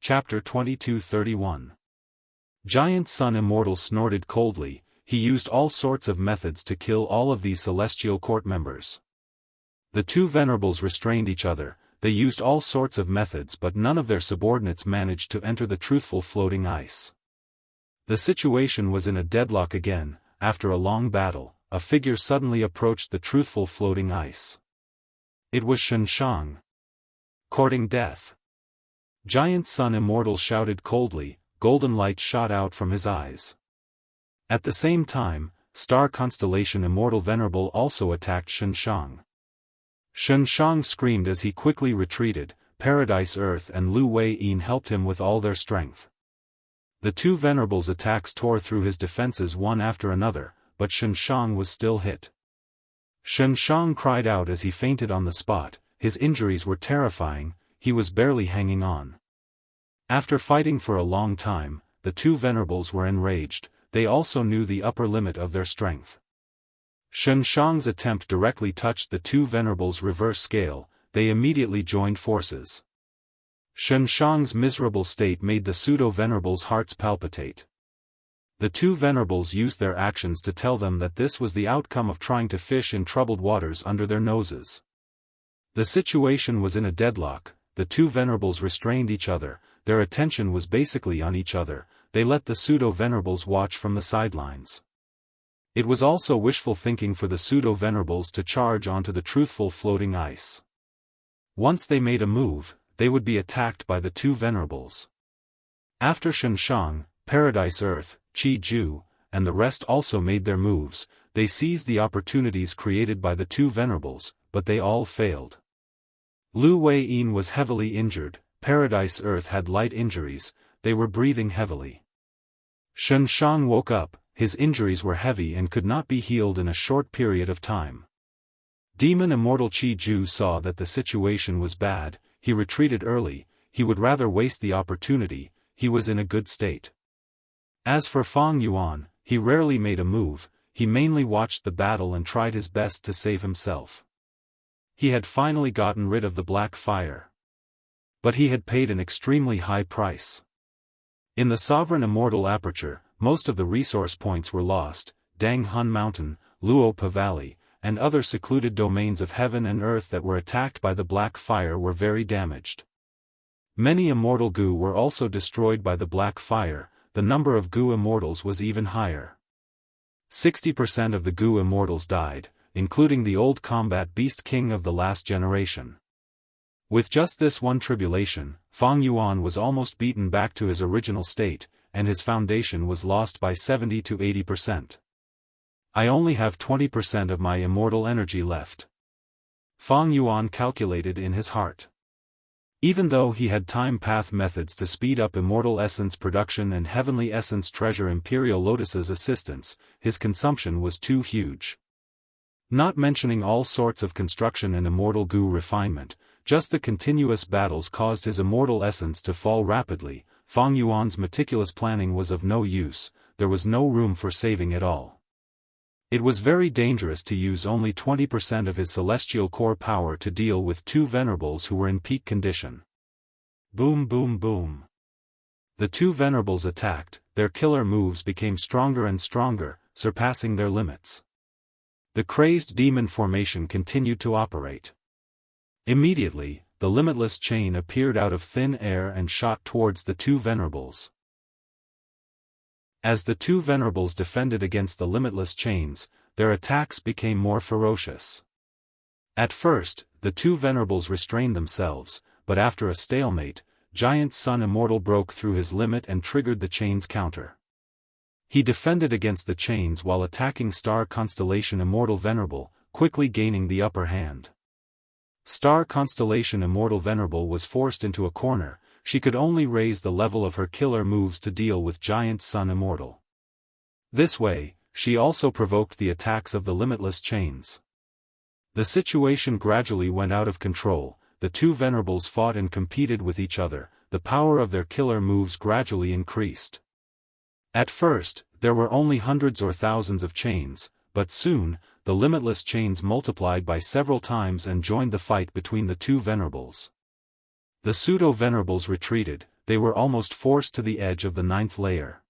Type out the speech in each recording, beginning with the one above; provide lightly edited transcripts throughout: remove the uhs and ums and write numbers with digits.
Chapter 2231. Giant Sun Immortal snorted coldly. He used all sorts of methods to kill all of these celestial court members. The two venerables restrained each other. They used all sorts of methods, but none of their subordinates managed to enter the truthful floating ice. The situation was in a deadlock again. After a long battle, a figure suddenly approached the truthful floating ice. It was Xianxia. Courting death. Giant Sun Immortal shouted coldly. Golden light shot out from his eyes. At the same time, Star Constellation Immortal Venerable also attacked Xianxia. Xianxia screamed as he quickly retreated. Paradise Earth and Lu Wei-yin helped him with all their strength. The two venerables' attacks tore through his defenses one after another, but Xianxia was still hit. Xianxia cried out as he fainted on the spot. His injuries were terrifying. He was barely hanging on. After fighting for a long time, the two venerables were enraged. They also knew the upper limit of their strength. Xianxia's attempt directly touched the two venerables' reverse scale. They immediately joined forces. Xianxia's miserable state made the pseudo-venerables' hearts palpitate. The two venerables used their actions to tell them that this was the outcome of trying to fish in troubled waters under their noses. The situation was in a deadlock. The two venerables restrained each other. Their attention was basically on each other. They let the pseudo-venerables watch from the sidelines. It was also wishful thinking for the pseudo-venerables to charge onto the truthful floating ice. Once they made a move, they would be attacked by the two venerables. After Xianxia, Paradise Earth, Qi, and the rest also made their moves. They seized the opportunities created by the two venerables, but they all failed. Lu Wei-yin was heavily injured. Paradise Earth had light injuries. They were breathing heavily. Xianxia woke up. His injuries were heavy and could not be healed in a short period of time. Demon Immortal Qi saw that the situation was bad. He retreated early. He would rather waste the opportunity. He was in a good state. As for Fang Yuan, he rarely made a move. He mainly watched the battle and tried his best to save himself. He had finally gotten rid of the black fire. But he had paid an extremely high price. In the Sovereign Immortal Aperture, most of the resource points were lost. Dang Hun Mountain, Luopa Valley, and other secluded domains of heaven and earth that were attacked by the black fire were very damaged. Many immortal Gu were also destroyed by the black fire. The number of Gu immortals was even higher. 60% of the Gu immortals died, including the old combat beast king of the last generation. With just this one tribulation, Fang Yuan was almost beaten back to his original state, and his foundation was lost by 70 to 80%. I only have 20% of my immortal energy left. Fang Yuan calculated in his heart. Even though he had time path methods to speed up immortal essence production and heavenly essence treasure Imperial Lotus's assistance, his consumption was too huge. Not mentioning all sorts of construction and immortal Gu refinement, just the continuous battles caused his immortal essence to fall rapidly. Fang Yuan's meticulous planning was of no use. There was no room for saving at all. It was very dangerous to use only 20% of his celestial core power to deal with two venerables who were in peak condition. Boom boom boom. The two venerables attacked. Their killer moves became stronger and stronger, surpassing their limits. The crazed demon formation continued to operate. Immediately, the limitless chain appeared out of thin air and shot towards the two venerables. As the two venerables defended against the limitless chains, their attacks became more ferocious. At first, the two venerables restrained themselves, but after a stalemate, Giant Sun Immortal broke through his limit and triggered the chain's counter. He defended against the chains while attacking Star Constellation Immortal Venerable, quickly gaining the upper hand. Star Constellation Immortal Venerable was forced into a corner. She could only raise the level of her killer moves to deal with Giant Sun Immortal. This way, she also provoked the attacks of the limitless chains. The situation gradually went out of control. The two venerables fought and competed with each other. The power of their killer moves gradually increased. At first, there were only hundreds or thousands of chains, but soon, the limitless chains multiplied by several times and joined the fight between the two venerables. The pseudo-venerables retreated. they were almost forced to the edge of the 9th layer.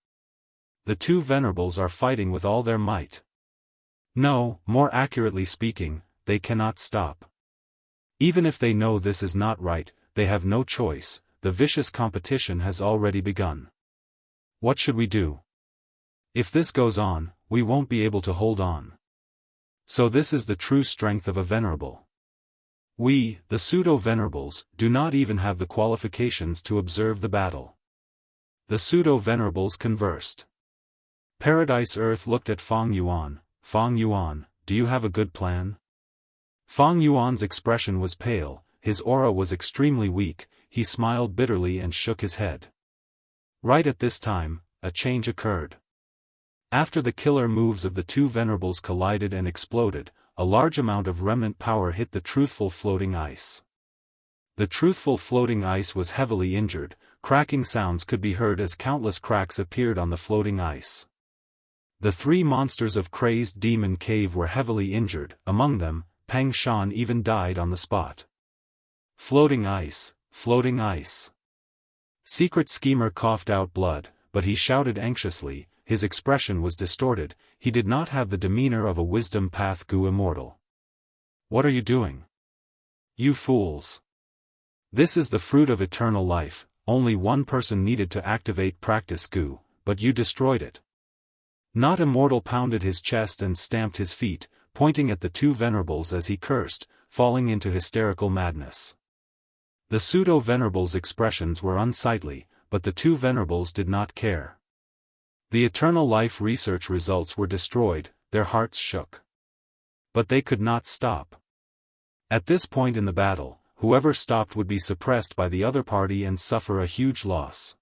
The two venerables are fighting with all their might. No, more accurately speaking, they cannot stop. Even if they know this is not right, they have no choice, the vicious competition has already begun. What should we do? If this goes on, we won't be able to hold on. So this is the true strength of a venerable. We, the pseudo-venerables, do not even have the qualifications to observe the battle. The pseudo-venerables conversed. Paradise Earth looked at Fang Yuan. Fang Yuan, do you have a good plan? Fang Yuan's expression was pale, his aura was extremely weak, he smiled bitterly and shook his head. Right at this time, a change occurred. After the killer moves of the two venerables collided and exploded, a large amount of remnant power hit the truthful floating ice. The truthful floating ice was heavily injured, cracking sounds could be heard as countless cracks appeared on the floating ice. The three monsters of Crazed Demon Cave were heavily injured, among them, Pang Shan even died on the spot. Floating ice, floating ice. Secret Schemer coughed out blood, but he shouted anxiously, his expression was distorted, he did not have the demeanor of a wisdom path Gu immortal. What are you doing? You fools! This is the fruit of eternal life, only one person needed to activate practice Gu, but you destroyed it. Not Immortal pounded his chest and stamped his feet, pointing at the two venerables as he cursed, falling into hysterical madness. The pseudo-venerables' expressions were unsightly, but the two venerables did not care. The eternal life research results were destroyed, their hearts shook. But they could not stop. At this point in the battle, whoever stopped would be suppressed by the other party and suffer a huge loss.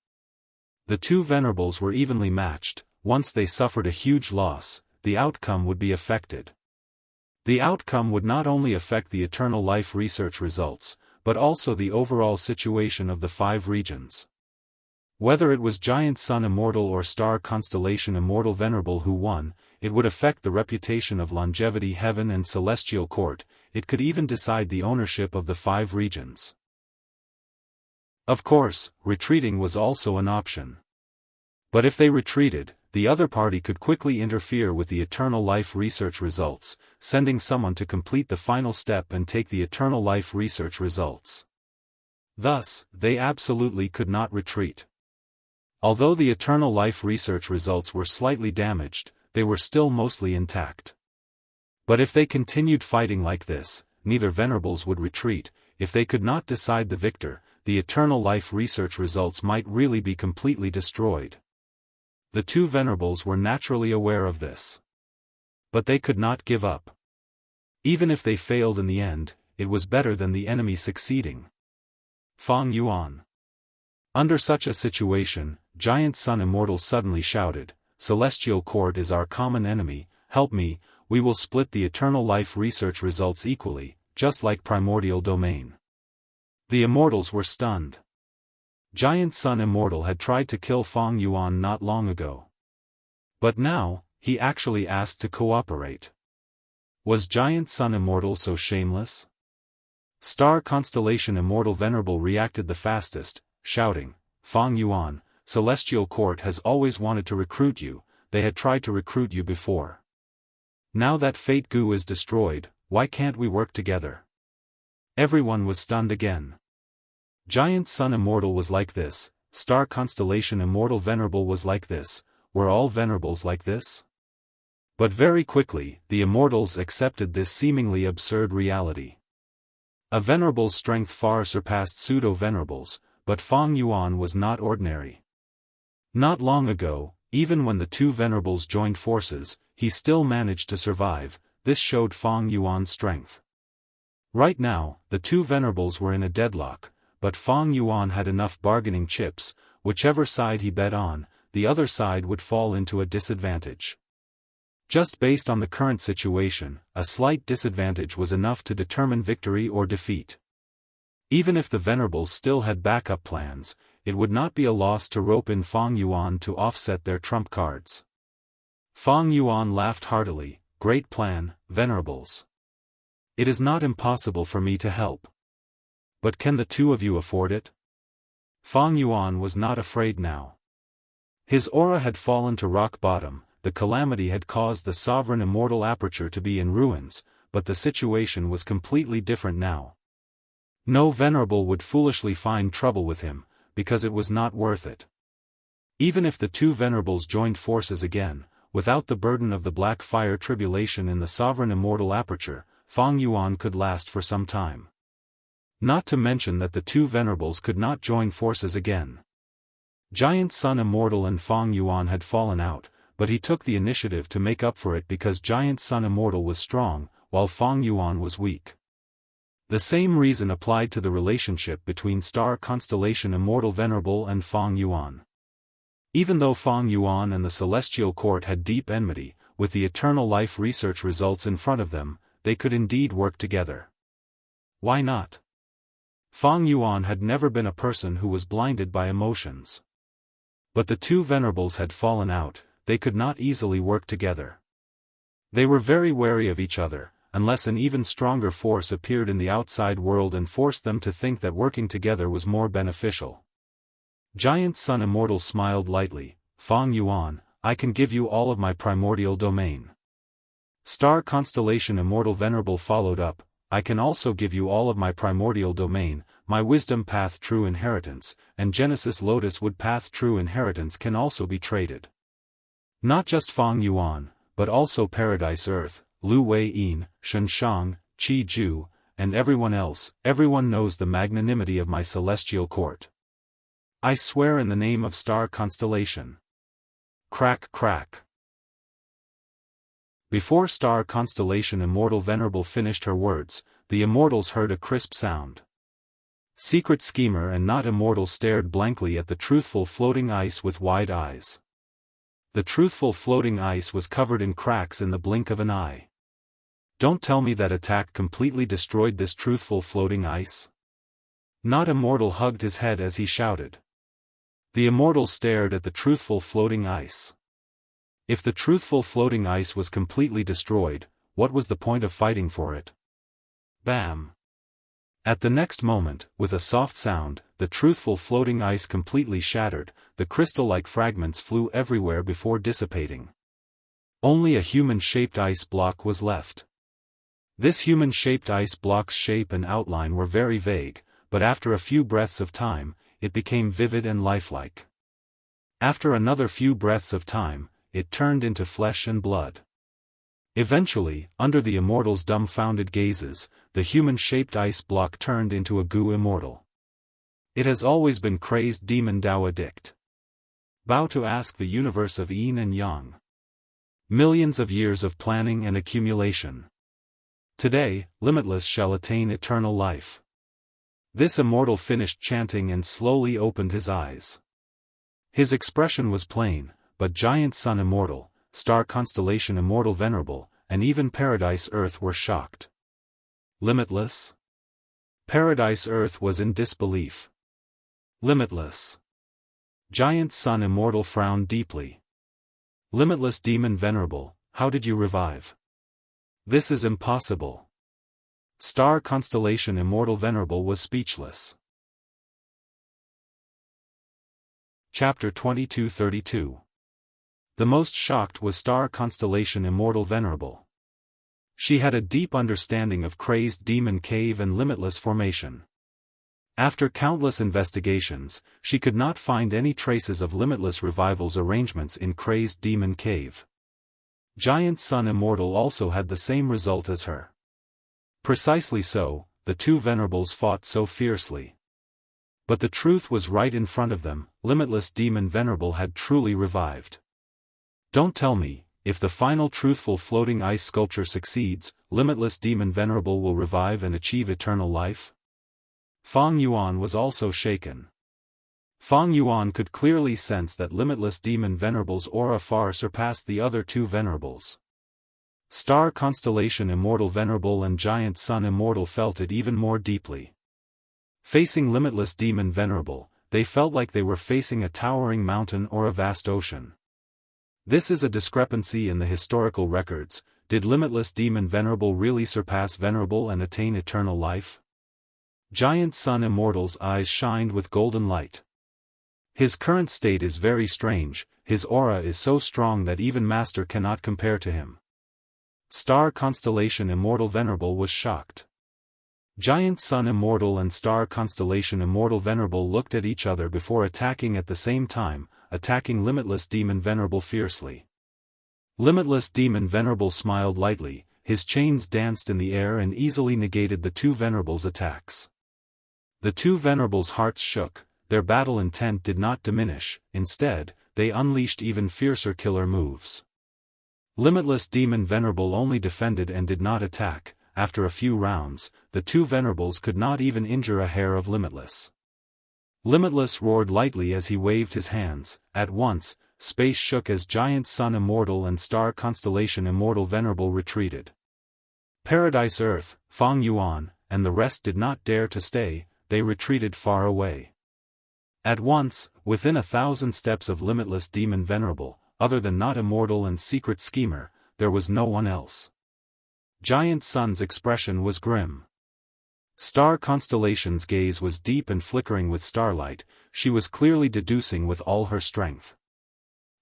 The two venerables were evenly matched. Once they suffered a huge loss, the outcome would be affected. The outcome would not only affect the eternal life research results, but also the overall situation of the 5 regions. Whether it was Giant Sun Immortal or Star Constellation Immortal Venerable who won, it would affect the reputation of Longevity Heaven and Celestial Court, it could even decide the ownership of the 5 regions. Of course, retreating was also an option. But if they retreated, the other party could quickly interfere with the eternal life research results, sending someone to complete the final step and take the eternal life research results. Thus, they absolutely could not retreat. Although the eternal life research results were slightly damaged, they were still mostly intact. But if they continued fighting like this, neither venerables would retreat. If they could not decide the victor, the eternal life research results might really be completely destroyed. The two venerables were naturally aware of this. But they could not give up. Even if they failed in the end, it was better than the enemy succeeding. Fang Yuan. Under such a situation, Giant Sun Immortal suddenly shouted, "Celestial Court is our common enemy, help me, we will split the eternal life research results equally, just like Primordial Domain." The Immortals were stunned. Giant Sun Immortal had tried to kill Fang Yuan not long ago. But now, he actually asked to cooperate. Was Giant Sun Immortal so shameless? Star Constellation Immortal Venerable reacted the fastest, shouting, "Fang Yuan, Celestial Court has always wanted to recruit you, they had tried to recruit you before. Now that Fate Gu is destroyed, why can't we work together?" Everyone was stunned again. Giant Sun Immortal was like this, Star Constellation Immortal Venerable was like this, were all venerables like this? But very quickly, the Immortals accepted this seemingly absurd reality. A venerable's strength far surpassed pseudo-venerables, but Fang Yuan was not ordinary. Not long ago, even when the two venerables joined forces, he still managed to survive. This showed Fang Yuan's strength. Right now, the two venerables were in a deadlock, but Fang Yuan had enough bargaining chips. Whichever side he bet on, the other side would fall into a disadvantage. Just based on the current situation, a slight disadvantage was enough to determine victory or defeat. Even if the venerables still had backup plans, it would not be a loss to rope in Fang Yuan to offset their trump cards. Fang Yuan laughed heartily, "Great plan, venerables. It is not impossible for me to help. But can the two of you afford it?" Fang Yuan was not afraid now. His aura had fallen to rock bottom, the calamity had caused the sovereign immortal aperture to be in ruins, but the situation was completely different now. No venerable would foolishly find trouble with him, because it was not worth it. Even if the two venerables joined forces again, without the burden of the black fire tribulation in the sovereign immortal aperture, Fang Yuan could last for some time. Not to mention that the two venerables could not join forces again. Giant Sun Immortal and Fang Yuan had fallen out, but he took the initiative to make up for it because Giant Sun Immortal was strong, while Fang Yuan was weak. The same reason applied to the relationship between Star Constellation Immortal Venerable and Fang Yuan. Even though Fang Yuan and the Celestial Court had deep enmity, with the eternal life research results in front of them, they could indeed work together. Why not? Fang Yuan had never been a person who was blinded by emotions. But the two venerables had fallen out, they could not easily work together. They were very wary of each other, unless an even stronger force appeared in the outside world and forced them to think that working together was more beneficial. Giant Sun Immortal smiled lightly. Fang Yuan, I can give you all of my primordial domain. Star Constellation Immortal Venerable followed up, I can also give you all of my primordial domain, my Wisdom Path True Inheritance, and Genesis Lotus Wood Path True Inheritance can also be traded. Not just Fang Yuan, but also Paradise Earth, Lu Wei Yin, Shen Shang, Qi Ju, and everyone else. Everyone knows the magnanimity of my celestial court. I swear in the name of Star Constellation. Crack crack. Before Star Constellation Immortal Venerable finished her words, the immortals heard a crisp sound. Secret Schemer and Not Immortal stared blankly at the truthful floating ice with wide eyes. The truthful floating ice was covered in cracks in the blink of an eye. Don't tell me that attack completely destroyed this truthful floating ice? Not Immortal hugged his head as he shouted. The immortal stared at the truthful floating ice. If the truthful floating ice was completely destroyed, what was the point of fighting for it? Bam! At the next moment, with a soft sound, the truthful floating ice completely shattered, the crystal-like fragments flew everywhere before dissipating. Only a human-shaped ice block was left. This human-shaped ice block's shape and outline were very vague, but after a few breaths of time, it became vivid and lifelike. After another few breaths of time, it turned into flesh and blood. Eventually, under the immortal's dumbfounded gazes, the human-shaped ice block turned into a goo immortal. It has always been crazed demon Dao addict. Bow to ask the universe of yin and yang. Millions of years of planning and accumulation. Today, Limitless shall attain eternal life. This immortal finished chanting and slowly opened his eyes. His expression was plain, but Giant Sun Immortal, Star Constellation Immortal Venerable, and even Paradise Earth were shocked. Limitless? Paradise Earth was in disbelief. Limitless. Giant Sun Immortal frowned deeply. Limitless Demon Venerable, how did you revive? This is impossible. Star Constellation Immortal Venerable was speechless. Chapter 2232. The most shocked was Star Constellation Immortal Venerable. She had a deep understanding of Crazed Demon Cave and Limitless Formation. After countless investigations, she could not find any traces of Limitless Revival's arrangements in Crazed Demon Cave. Giant Sun Immortal also had the same result as her. Precisely so, the two venerables fought so fiercely. But the truth was right in front of them, Limitless Demon Venerable had truly revived. Don't tell me, if the final truthful floating ice sculpture succeeds, Limitless Demon Venerable will revive and achieve eternal life? Fang Yuan was also shaken. Fang Yuan could clearly sense that Limitless Demon Venerable's aura far surpassed the other two venerables. Star Constellation Immortal Venerable and Giant Sun Immortal felt it even more deeply. Facing Limitless Demon Venerable, they felt like they were facing a towering mountain or a vast ocean. This is a discrepancy in the historical records. Did Limitless Demon Venerable really surpass Venerable and attain eternal life? Giant Sun Immortal's eyes shined with golden light. His current state is very strange, his aura is so strong that even Master cannot compare to him. Star Constellation Immortal Venerable was shocked. Giant Sun Immortal and Star Constellation Immortal Venerable looked at each other before attacking at the same time, attacking Limitless Demon Venerable fiercely. Limitless Demon Venerable smiled lightly, his chains danced in the air and easily negated the two Venerables' attacks. The two Venerables' hearts shook, their battle intent did not diminish, instead, they unleashed even fiercer killer moves. Limitless Demon Venerable only defended and did not attack. After a few rounds, the two Venerables could not even injure a hair of Limitless. Limitless roared lightly as he waved his hands. At once, space shook as Giant Sun Immortal and Star Constellation Immortal Venerable retreated. Paradise Earth, Fang Yuan, and the rest did not dare to stay, they retreated far away. At once, within 1,000 steps of Limitless Demon Venerable, other than not Immortal and Secret Schemer, there was no one else. Giant Sun's expression was grim. Star Constellation's gaze was deep and flickering with starlight, she was clearly deducing with all her strength.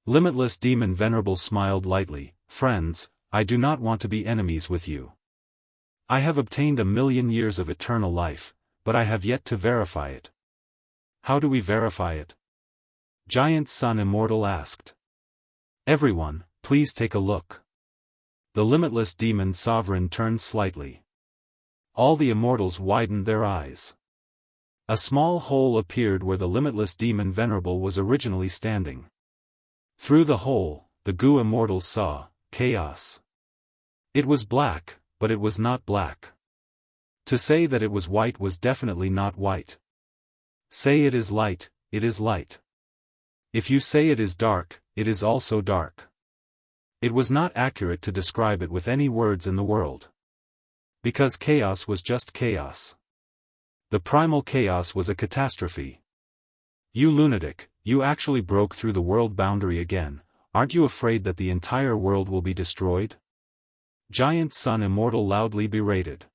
Limitless Demon Venerable smiled lightly, "Friends, I do not want to be enemies with you. I have obtained 1,000,000 years of eternal life, but I have yet to verify it." "How do we verify it?" Giant Sun Immortal asked. "Everyone, please take a look." The Limitless Demon Sovereign turned slightly. All the immortals widened their eyes. A small hole appeared where the Limitless Demon Venerable was originally standing. Through the hole, the Gu immortals saw chaos. It was black, but it was not black. To say that it was white was definitely not white. Say it is light, it is light. If you say it is dark, it is also dark. It was not accurate to describe it with any words in the world. Because chaos was just chaos. The primal chaos was a catastrophe. You lunatic, you actually broke through the world boundary again, aren't you afraid that the entire world will be destroyed? Giant Sun Immortal loudly berated.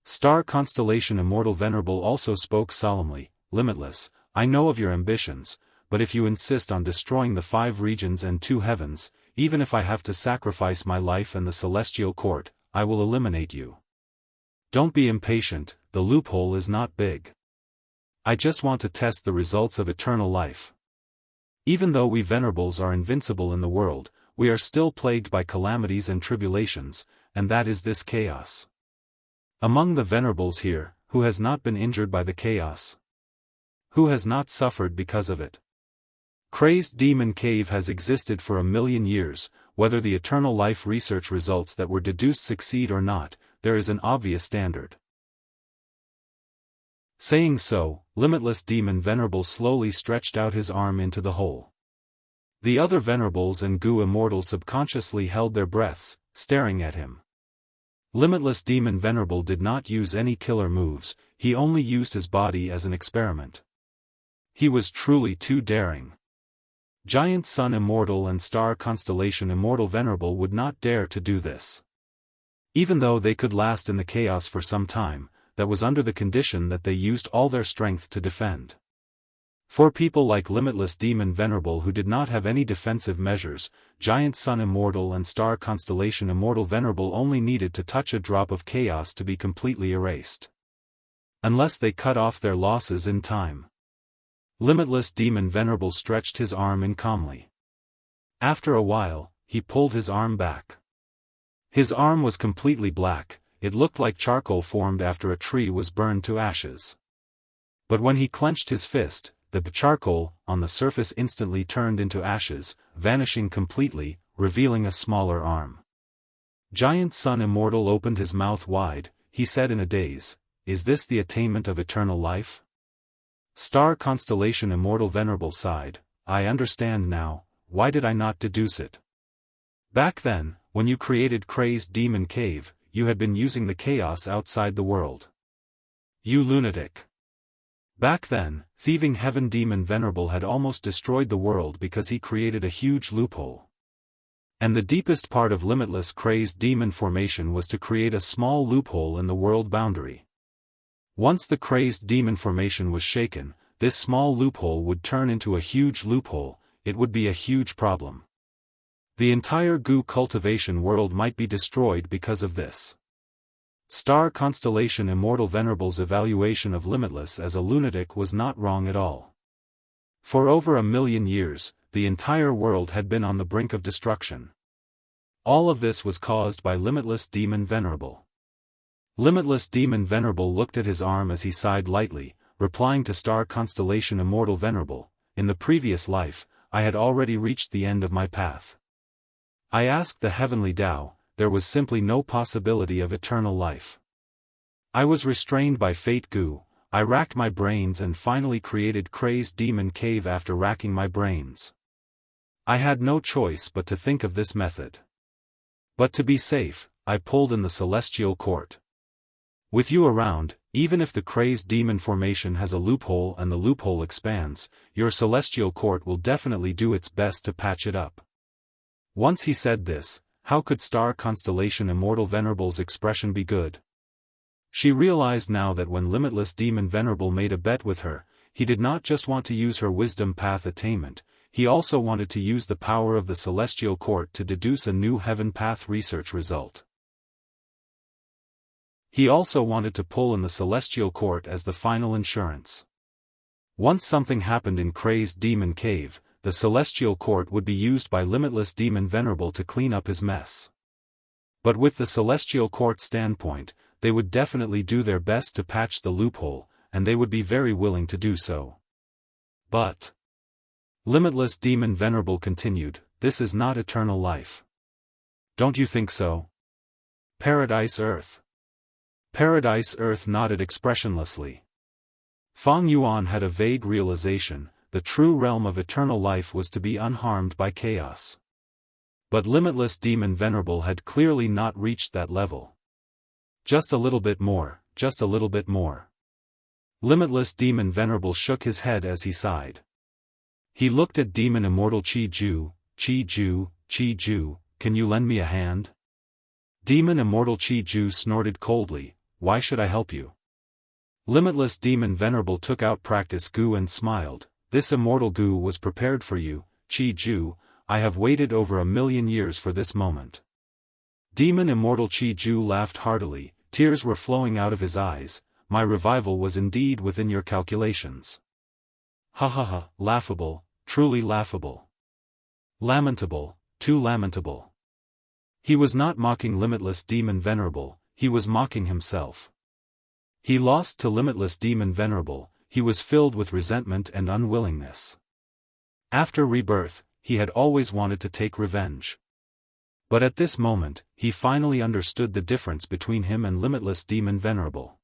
Star Constellation Immortal Venerable also spoke solemnly, "Limitless, I know of your ambitions, but if you insist on destroying the 5 regions and 2 heavens, even if I have to sacrifice my life and the celestial court, I will eliminate you. Don't be impatient, the loophole is not big. I just want to test the results of eternal life. Even though we Venerables are invincible in the world, we are still plagued by calamities and tribulations, and that is this chaos. Among the Venerables here, who has not been injured by the chaos? Who has not suffered because of it? Crazed Demon Cave has existed for 1,000,000 years, whether the eternal life research results that were deduced succeed or not, there is an obvious standard. Saying so, Limitless Demon Venerable slowly stretched out his arm into the hole. The other Venerables and Gu Immortal subconsciously held their breaths, staring at him. Limitless Demon Venerable did not use any killer moves, he only used his body as an experiment. He was truly too daring. Giant Sun Immortal and Star Constellation Immortal Venerable would not dare to do this. Even though they could last in the chaos for some time, that was under the condition that they used all their strength to defend. For people like Limitless Demon Venerable who did not have any defensive measures, Giant Sun Immortal and Star Constellation Immortal Venerable only needed to touch a drop of chaos to be completely erased. Unless they cut off their losses in time. Limitless Demon Venerable stretched his arm in calmly. After a while, he pulled his arm back. His arm was completely black, it looked like charcoal formed after a tree was burned to ashes. But when he clenched his fist, the charcoal on the surface instantly turned into ashes, vanishing completely, revealing a smaller arm. Giant Sun Immortal opened his mouth wide, he said in a daze, "Is this the attainment of eternal life?" Star Constellation Immortal Venerable sighed, "I understand now, why did I not deduce it? Back then, when you created Crazed Demon Cave, you had been using the chaos outside the world. You lunatic. Back then, Thieving Heaven Demon Venerable had almost destroyed the world because he created a huge loophole. And the deepest part of Limitless Crazed Demon Formation was to create a small loophole in the world boundary. Once the Crazed Demon Formation was shaken, this small loophole would turn into a huge loophole, it would be a huge problem. The entire Gu cultivation world might be destroyed because of this. Star Constellation Immortal Venerable's evaluation of Limitless as a lunatic was not wrong at all. For over 1,000,000 years, the entire world had been on the brink of destruction. All of this was caused by Limitless Demon Venerable. Limitless Demon Venerable looked at his arm as he sighed lightly, replying to Star Constellation Immortal Venerable, "In the previous life, I had already reached the end of my path. I asked the Heavenly Tao, there was simply no possibility of eternal life. I was restrained by Fate Gu, I racked my brains and finally created Crazed Demon Cave after racking my brains. I had no choice but to think of this method. But to be safe, I pulled in the Celestial Court. With you around, even if the Crazed Demon formation has a loophole and the loophole expands, your Celestial Court will definitely do its best to patch it up." Once he said this, how could Star Constellation Immortal Venerable's expression be good? She realized now that when Limitless Demon Venerable made a bet with her, he did not just want to use her wisdom path attainment, he also wanted to use the power of the Celestial Court to deduce a new heaven path research result. He also wanted to pull in the Celestial Court as the final insurance. Once something happened in Crazed Demon Cave, the Celestial Court would be used by Limitless Demon Venerable to clean up his mess. But with the Celestial Court standpoint, they would definitely do their best to patch the loophole, and they would be very willing to do so. But Limitless Demon Venerable continued, "This is not eternal life. Don't you think so?" Paradise Earth. Paradise Earth nodded expressionlessly. Fang Yuan had a vague realization, the true realm of eternal life was to be unharmed by chaos. But Limitless Demon Venerable had clearly not reached that level. Just a little bit more, just a little bit more. Limitless Demon Venerable shook his head as he sighed. He looked at Demon Immortal Qi-Ju, "Qi-Ju, Qi-Ju, can you lend me a hand?" Demon Immortal Qi-Ju snorted coldly, "Why should I help you?" Limitless Demon Venerable took out Practice Gu and smiled, "This Immortal Gu was prepared for you, Qi-Ju, I have waited over 1,000,000 years for this moment." Demon Immortal Qi-Ju laughed heartily, tears were flowing out of his eyes, "My revival was indeed within your calculations." Ha ha ha, laughable, truly laughable. Lamentable, too lamentable. He was not mocking Limitless Demon Venerable, he was mocking himself. He lost to Limitless Demon Venerable, he was filled with resentment and unwillingness. After rebirth, he had always wanted to take revenge. But at this moment, he finally understood the difference between him and Limitless Demon Venerable.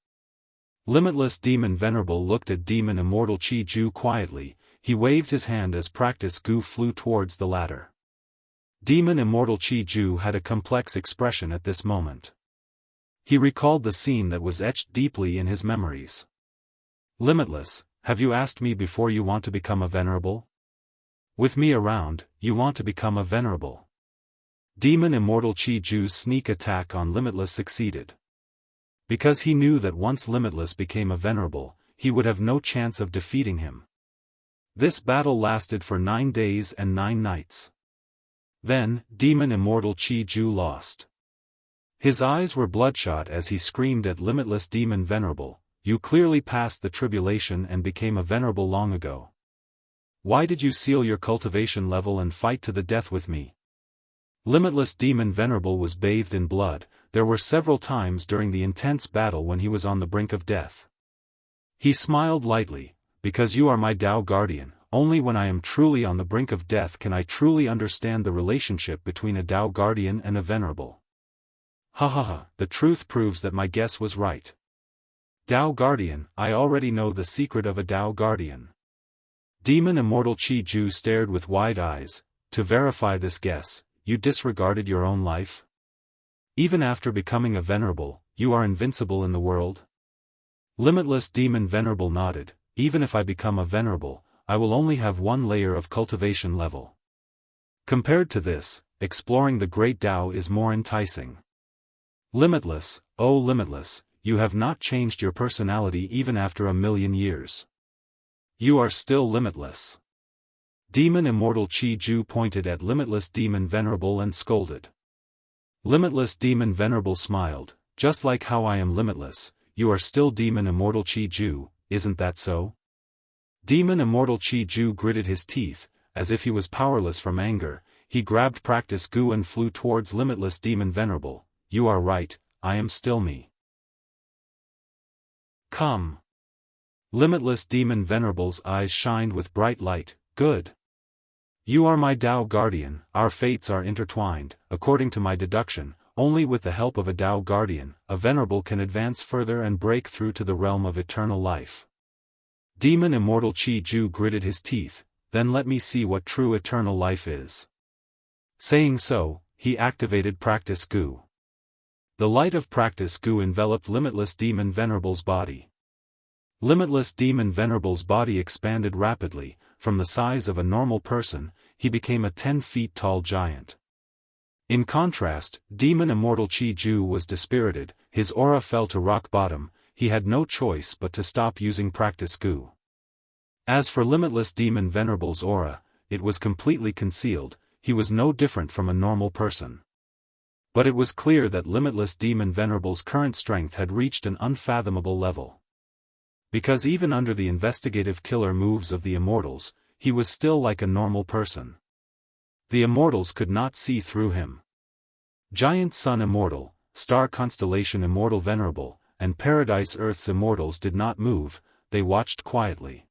Limitless Demon Venerable looked at Demon Immortal Qi-Ju quietly, he waved his hand as Practice Gu flew towards the ladder. Demon Immortal Qi-Ju had a complex expression at this moment. He recalled the scene that was etched deeply in his memories. "Limitless, have you asked me before you want to become a venerable? With me around, you want to become a venerable." Demon Immortal Qi-Ju's sneak attack on Limitless succeeded. Because he knew that once Limitless became a venerable, he would have no chance of defeating him. This battle lasted for 9 days and 9 nights. Then, Demon Immortal Qi-Ju lost. His eyes were bloodshot as he screamed at Limitless Demon Venerable, "You clearly passed the tribulation and became a venerable long ago. Why did you seal your cultivation level and fight to the death with me?" Limitless Demon Venerable was bathed in blood, there were several times during the intense battle when he was on the brink of death. He smiled lightly, "Because you are my Tao Guardian, only when I am truly on the brink of death can I truly understand the relationship between a Tao Guardian and a venerable." Ha ha ha, the truth proves that my guess was right. Tao Guardian, I already know the secret of a Tao Guardian. Demon Immortal Qi-Ju stared with wide eyes, "To verify this guess, you disregarded your own life? Even after becoming a venerable, you are invincible in the world?" Limitless Demon Venerable nodded, "Even if I become a venerable, I will only have 1 layer of cultivation level. Compared to this, exploring the Great Tao is more enticing." Limitless, oh Limitless, you have not changed your personality even after 1,000,000 years. You are still limitless. Demon Immortal Qi Ju pointed at Limitless Demon Venerable and scolded. Limitless Demon Venerable smiled, just like how I am limitless, you are still Demon Immortal Qi Ju, isn't that so? Demon Immortal Qi Ju gritted his teeth, as if he was powerless from anger. He grabbed Practice Gu and flew towards Limitless Demon Venerable. You are right, I am still me. Come. Limitless Demon Venerable's eyes shined with bright light. Good. You are my Dao Guardian, our fates are intertwined. According to my deduction, only with the help of a Dao Guardian, a Venerable can advance further and break through to the realm of eternal life. Demon Immortal Qi Ju gritted his teeth. Then let me see what true eternal life is. Saying so, he activated Practice Gu. The light of Practice Gu enveloped Limitless Demon Venerable's body. Limitless Demon Venerable's body expanded rapidly. From the size of a normal person, he became a 10 feet tall giant. In contrast, Demon Immortal Qi Ju was dispirited, his aura fell to rock bottom, he had no choice but to stop using Practice Gu. As for Limitless Demon Venerable's aura, it was completely concealed, he was no different from a normal person. But it was clear that Limitless Demon Venerable's current strength had reached an unfathomable level. Because even under the investigative killer moves of the Immortals, he was still like a normal person. The Immortals could not see through him. Giant Sun Immortal, Star Constellation Immortal Venerable, and Paradise Earth's Immortals did not move, they watched quietly.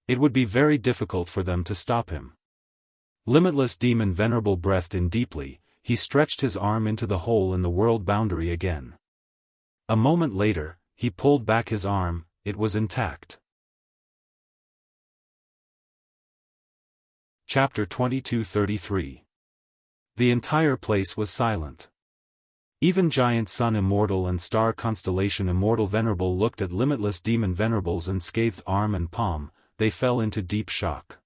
It would be very difficult for them to stop him. Limitless Demon Venerable breathed in deeply, he stretched his arm into the hole in the world boundary again. A moment later, he pulled back his arm, it was intact. Chapter 22-33. The entire place was silent. Even Giant Sun Immortal and Star Constellation Immortal Venerable looked at Limitless Demon Venerable's unscathed arm and palm, they fell into deep shock.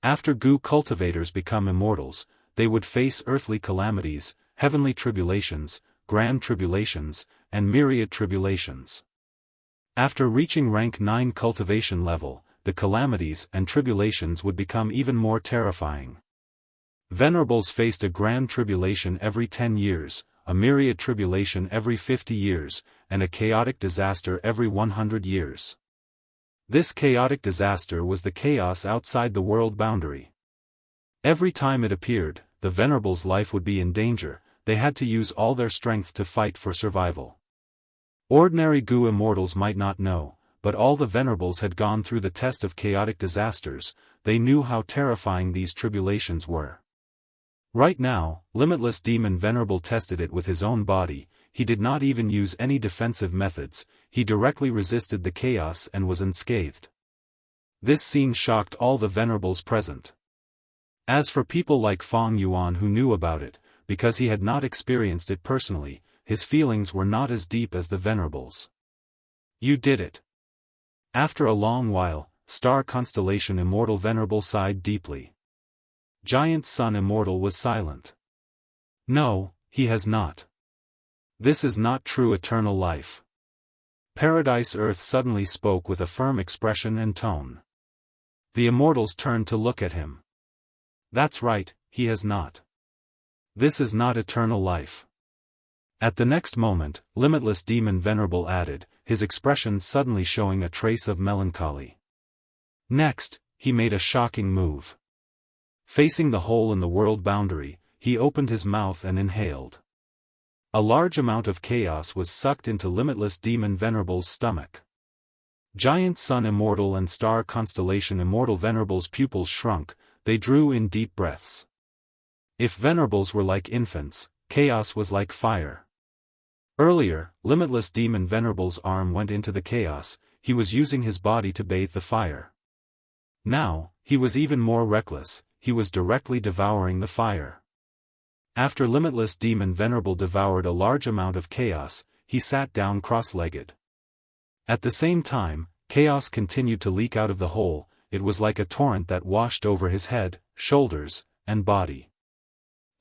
After Gu cultivators become immortals, they would face earthly calamities, heavenly tribulations, grand tribulations, and myriad tribulations. After reaching rank 9 cultivation level, the calamities and tribulations would become even more terrifying. Venerables faced a grand tribulation every 10 years, a myriad tribulation every 50 years, and a chaotic disaster every 100 years. This chaotic disaster was the chaos outside the world boundary. Every time it appeared, the Venerable's life would be in danger, they had to use all their strength to fight for survival. Ordinary Gu Immortals might not know, but all the Venerables had gone through the test of chaotic disasters, they knew how terrifying these tribulations were. Right now, Limitless Demon Venerable tested it with his own body, he did not even use any defensive methods, he directly resisted the chaos and was unscathed. This scene shocked all the Venerables present. As for people like Fong Yuan who knew about it, because he had not experienced it personally, his feelings were not as deep as the Venerables. You did it. After a long while, Star Constellation Immortal Venerable sighed deeply. Giant Sun Immortal was silent. No, he has not. This is not true eternal life. Paradise Earth suddenly spoke with a firm expression and tone. The Immortals turned to look at him. That's right, he has not. This is not eternal life. At the next moment, Limitless Demon Venerable added, his expression suddenly showing a trace of melancholy. Next, he made a shocking move. Facing the hole in the world boundary, he opened his mouth and inhaled. A large amount of chaos was sucked into Limitless Demon Venerable's stomach. Giant Sun Immortal and Star Constellation Immortal Venerable's pupils shrunk, they drew in deep breaths. If Venerables were like infants, chaos was like fire. Earlier, Limitless Demon Venerable's arm went into the chaos, he was using his body to bathe the fire. Now, he was even more reckless, he was directly devouring the fire. After Limitless Demon Venerable devoured a large amount of chaos, he sat down cross-legged. At the same time, chaos continued to leak out of the hole, it was like a torrent that washed over his head, shoulders, and body.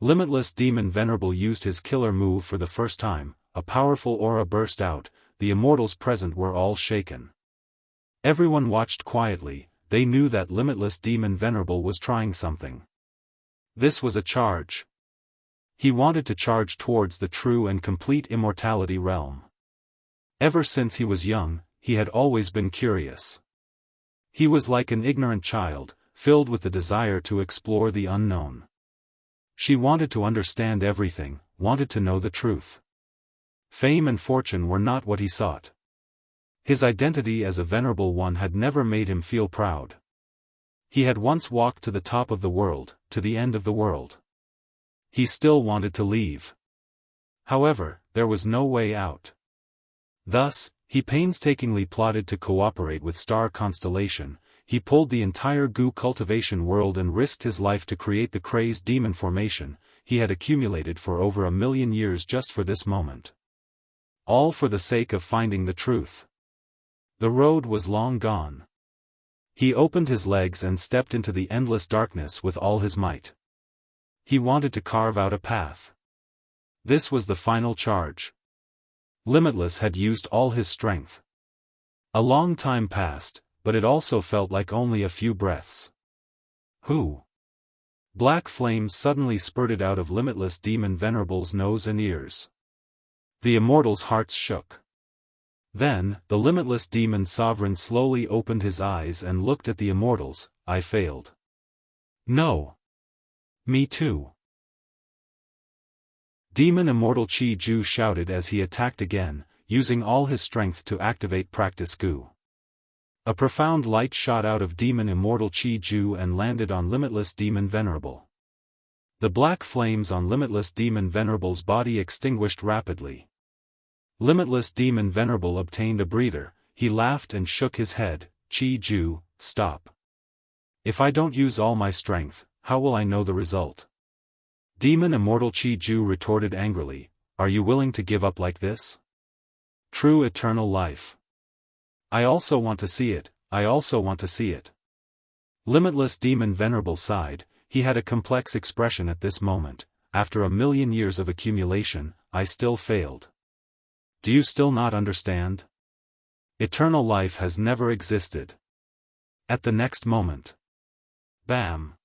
Limitless Demon Venerable used his killer move for the first time, a powerful aura burst out, the immortals present were all shaken. Everyone watched quietly. They knew that Limitless Demon Venerable was trying something. This was a charge. He wanted to charge towards the true and complete immortality realm. Ever since he was young, he had always been curious. He was like an ignorant child, filled with the desire to explore the unknown. She wanted to understand everything, wanted to know the truth. Fame and fortune were not what he sought. His identity as a venerable one had never made him feel proud. He had once walked to the top of the world, to the end of the world. He still wanted to leave. However, there was no way out. Thus, he painstakingly plotted to cooperate with Star Constellation. He pulled the entire Gu cultivation world and risked his life to create the crazed demon formation he had accumulated for over 1,000,000 years just for this moment. All for the sake of finding the truth. The road was long gone. He opened his legs and stepped into the endless darkness with all his might. He wanted to carve out a path. This was the final charge. Limitless had used all his strength. A long time passed, but it also felt like only a few breaths. Who? Black flames suddenly spurted out of Limitless Demon Venerable's nose and ears. The Immortal's hearts shook. Then, the Limitless Demon Sovereign slowly opened his eyes and looked at the Immortals. I failed. No. Me too. Demon Immortal Qi Ju shouted as he attacked again, using all his strength to activate Practice Gu. A profound light shot out of Demon Immortal Qi Ju and landed on Limitless Demon Venerable. The black flames on Limitless Demon Venerable's body extinguished rapidly. Limitless Demon Venerable obtained a breather. He laughed and shook his head. Qi Ju, stop. If I don't use all my strength, how will I know the result? Demon Immortal Qi Ju retorted angrily, are you willing to give up like this? True eternal life. I also want to see it, I also want to see it. Limitless Demon Venerable sighed. He had a complex expression at this moment. After 1,000,000 years of accumulation, I still failed. Do you still not understand? Eternal life has never existed. At the next moment. Bam!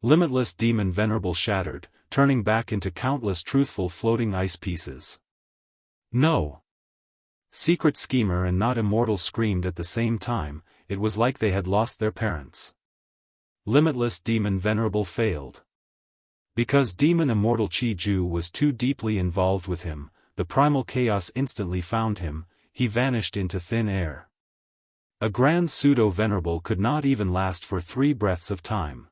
Limitless Demon Venerable shattered, turning back into countless truthful floating ice pieces. No! Secret Schemer and Not Immortal screamed at the same time. It was like they had lost their parents. Limitless Demon Venerable failed. Because Demon Immortal Qi Ju was too deeply involved with him, the primal chaos instantly found him. He vanished into thin air. A grand pseudo-venerable could not even last for 3 breaths of time.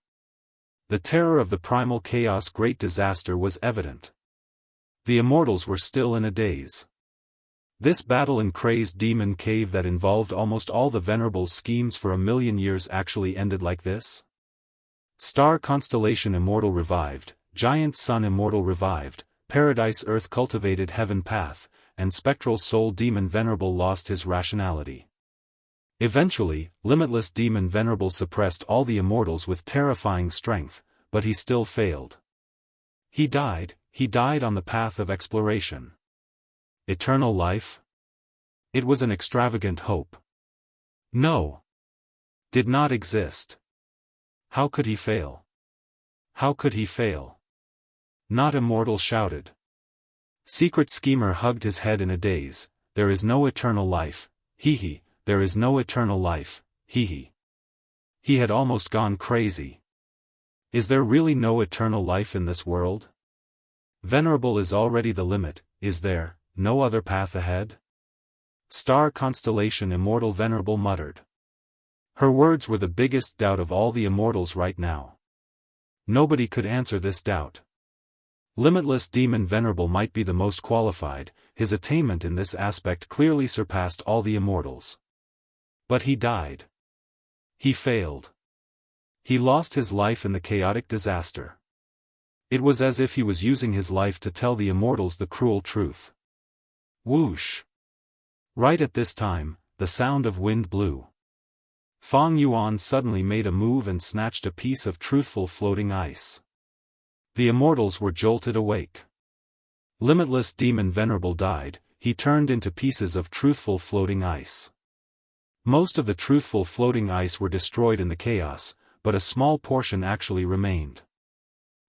The terror of the primal chaos great disaster was evident. The Immortals were still in a daze. This battle in crazed demon cave that involved almost all the Venerable's schemes for 1,000,000 years actually ended like this? Star Constellation Immortal revived, Giant Sun Immortal revived, Paradise Earth cultivated Heaven Path, and Spectral Soul Demon Venerable lost his rationality. Eventually, Limitless Demon Venerable suppressed all the Immortals with terrifying strength, but he still failed. He died on the path of exploration. Eternal life? It was an extravagant hope. No. Did not exist. How could he fail? How could he fail? Not Immortal shouted. Secret Schemer hugged his head in a daze. There is no eternal life, hee. There is no eternal life, hee. He had almost gone crazy. Is there really no eternal life in this world? Venerable is already the limit. Is there no other path ahead? Star Constellation Immortal Venerable muttered. Her words were the biggest doubt of all the Immortals right now. Nobody could answer this doubt. Limitless Demon Venerable might be the most qualified. His attainment in this aspect clearly surpassed all the Immortals. But he died. He failed. He lost his life in the chaotic disaster. It was as if he was using his life to tell the Immortals the cruel truth. Whoosh! Right at this time, the sound of wind blew. Fang Yuan suddenly made a move and snatched a piece of truthful floating ice. The Immortals were jolted awake. Limitless Demon Venerable died. He turned into pieces of truthful floating ice. Most of the truthful floating ice were destroyed in the chaos, but a small portion actually remained.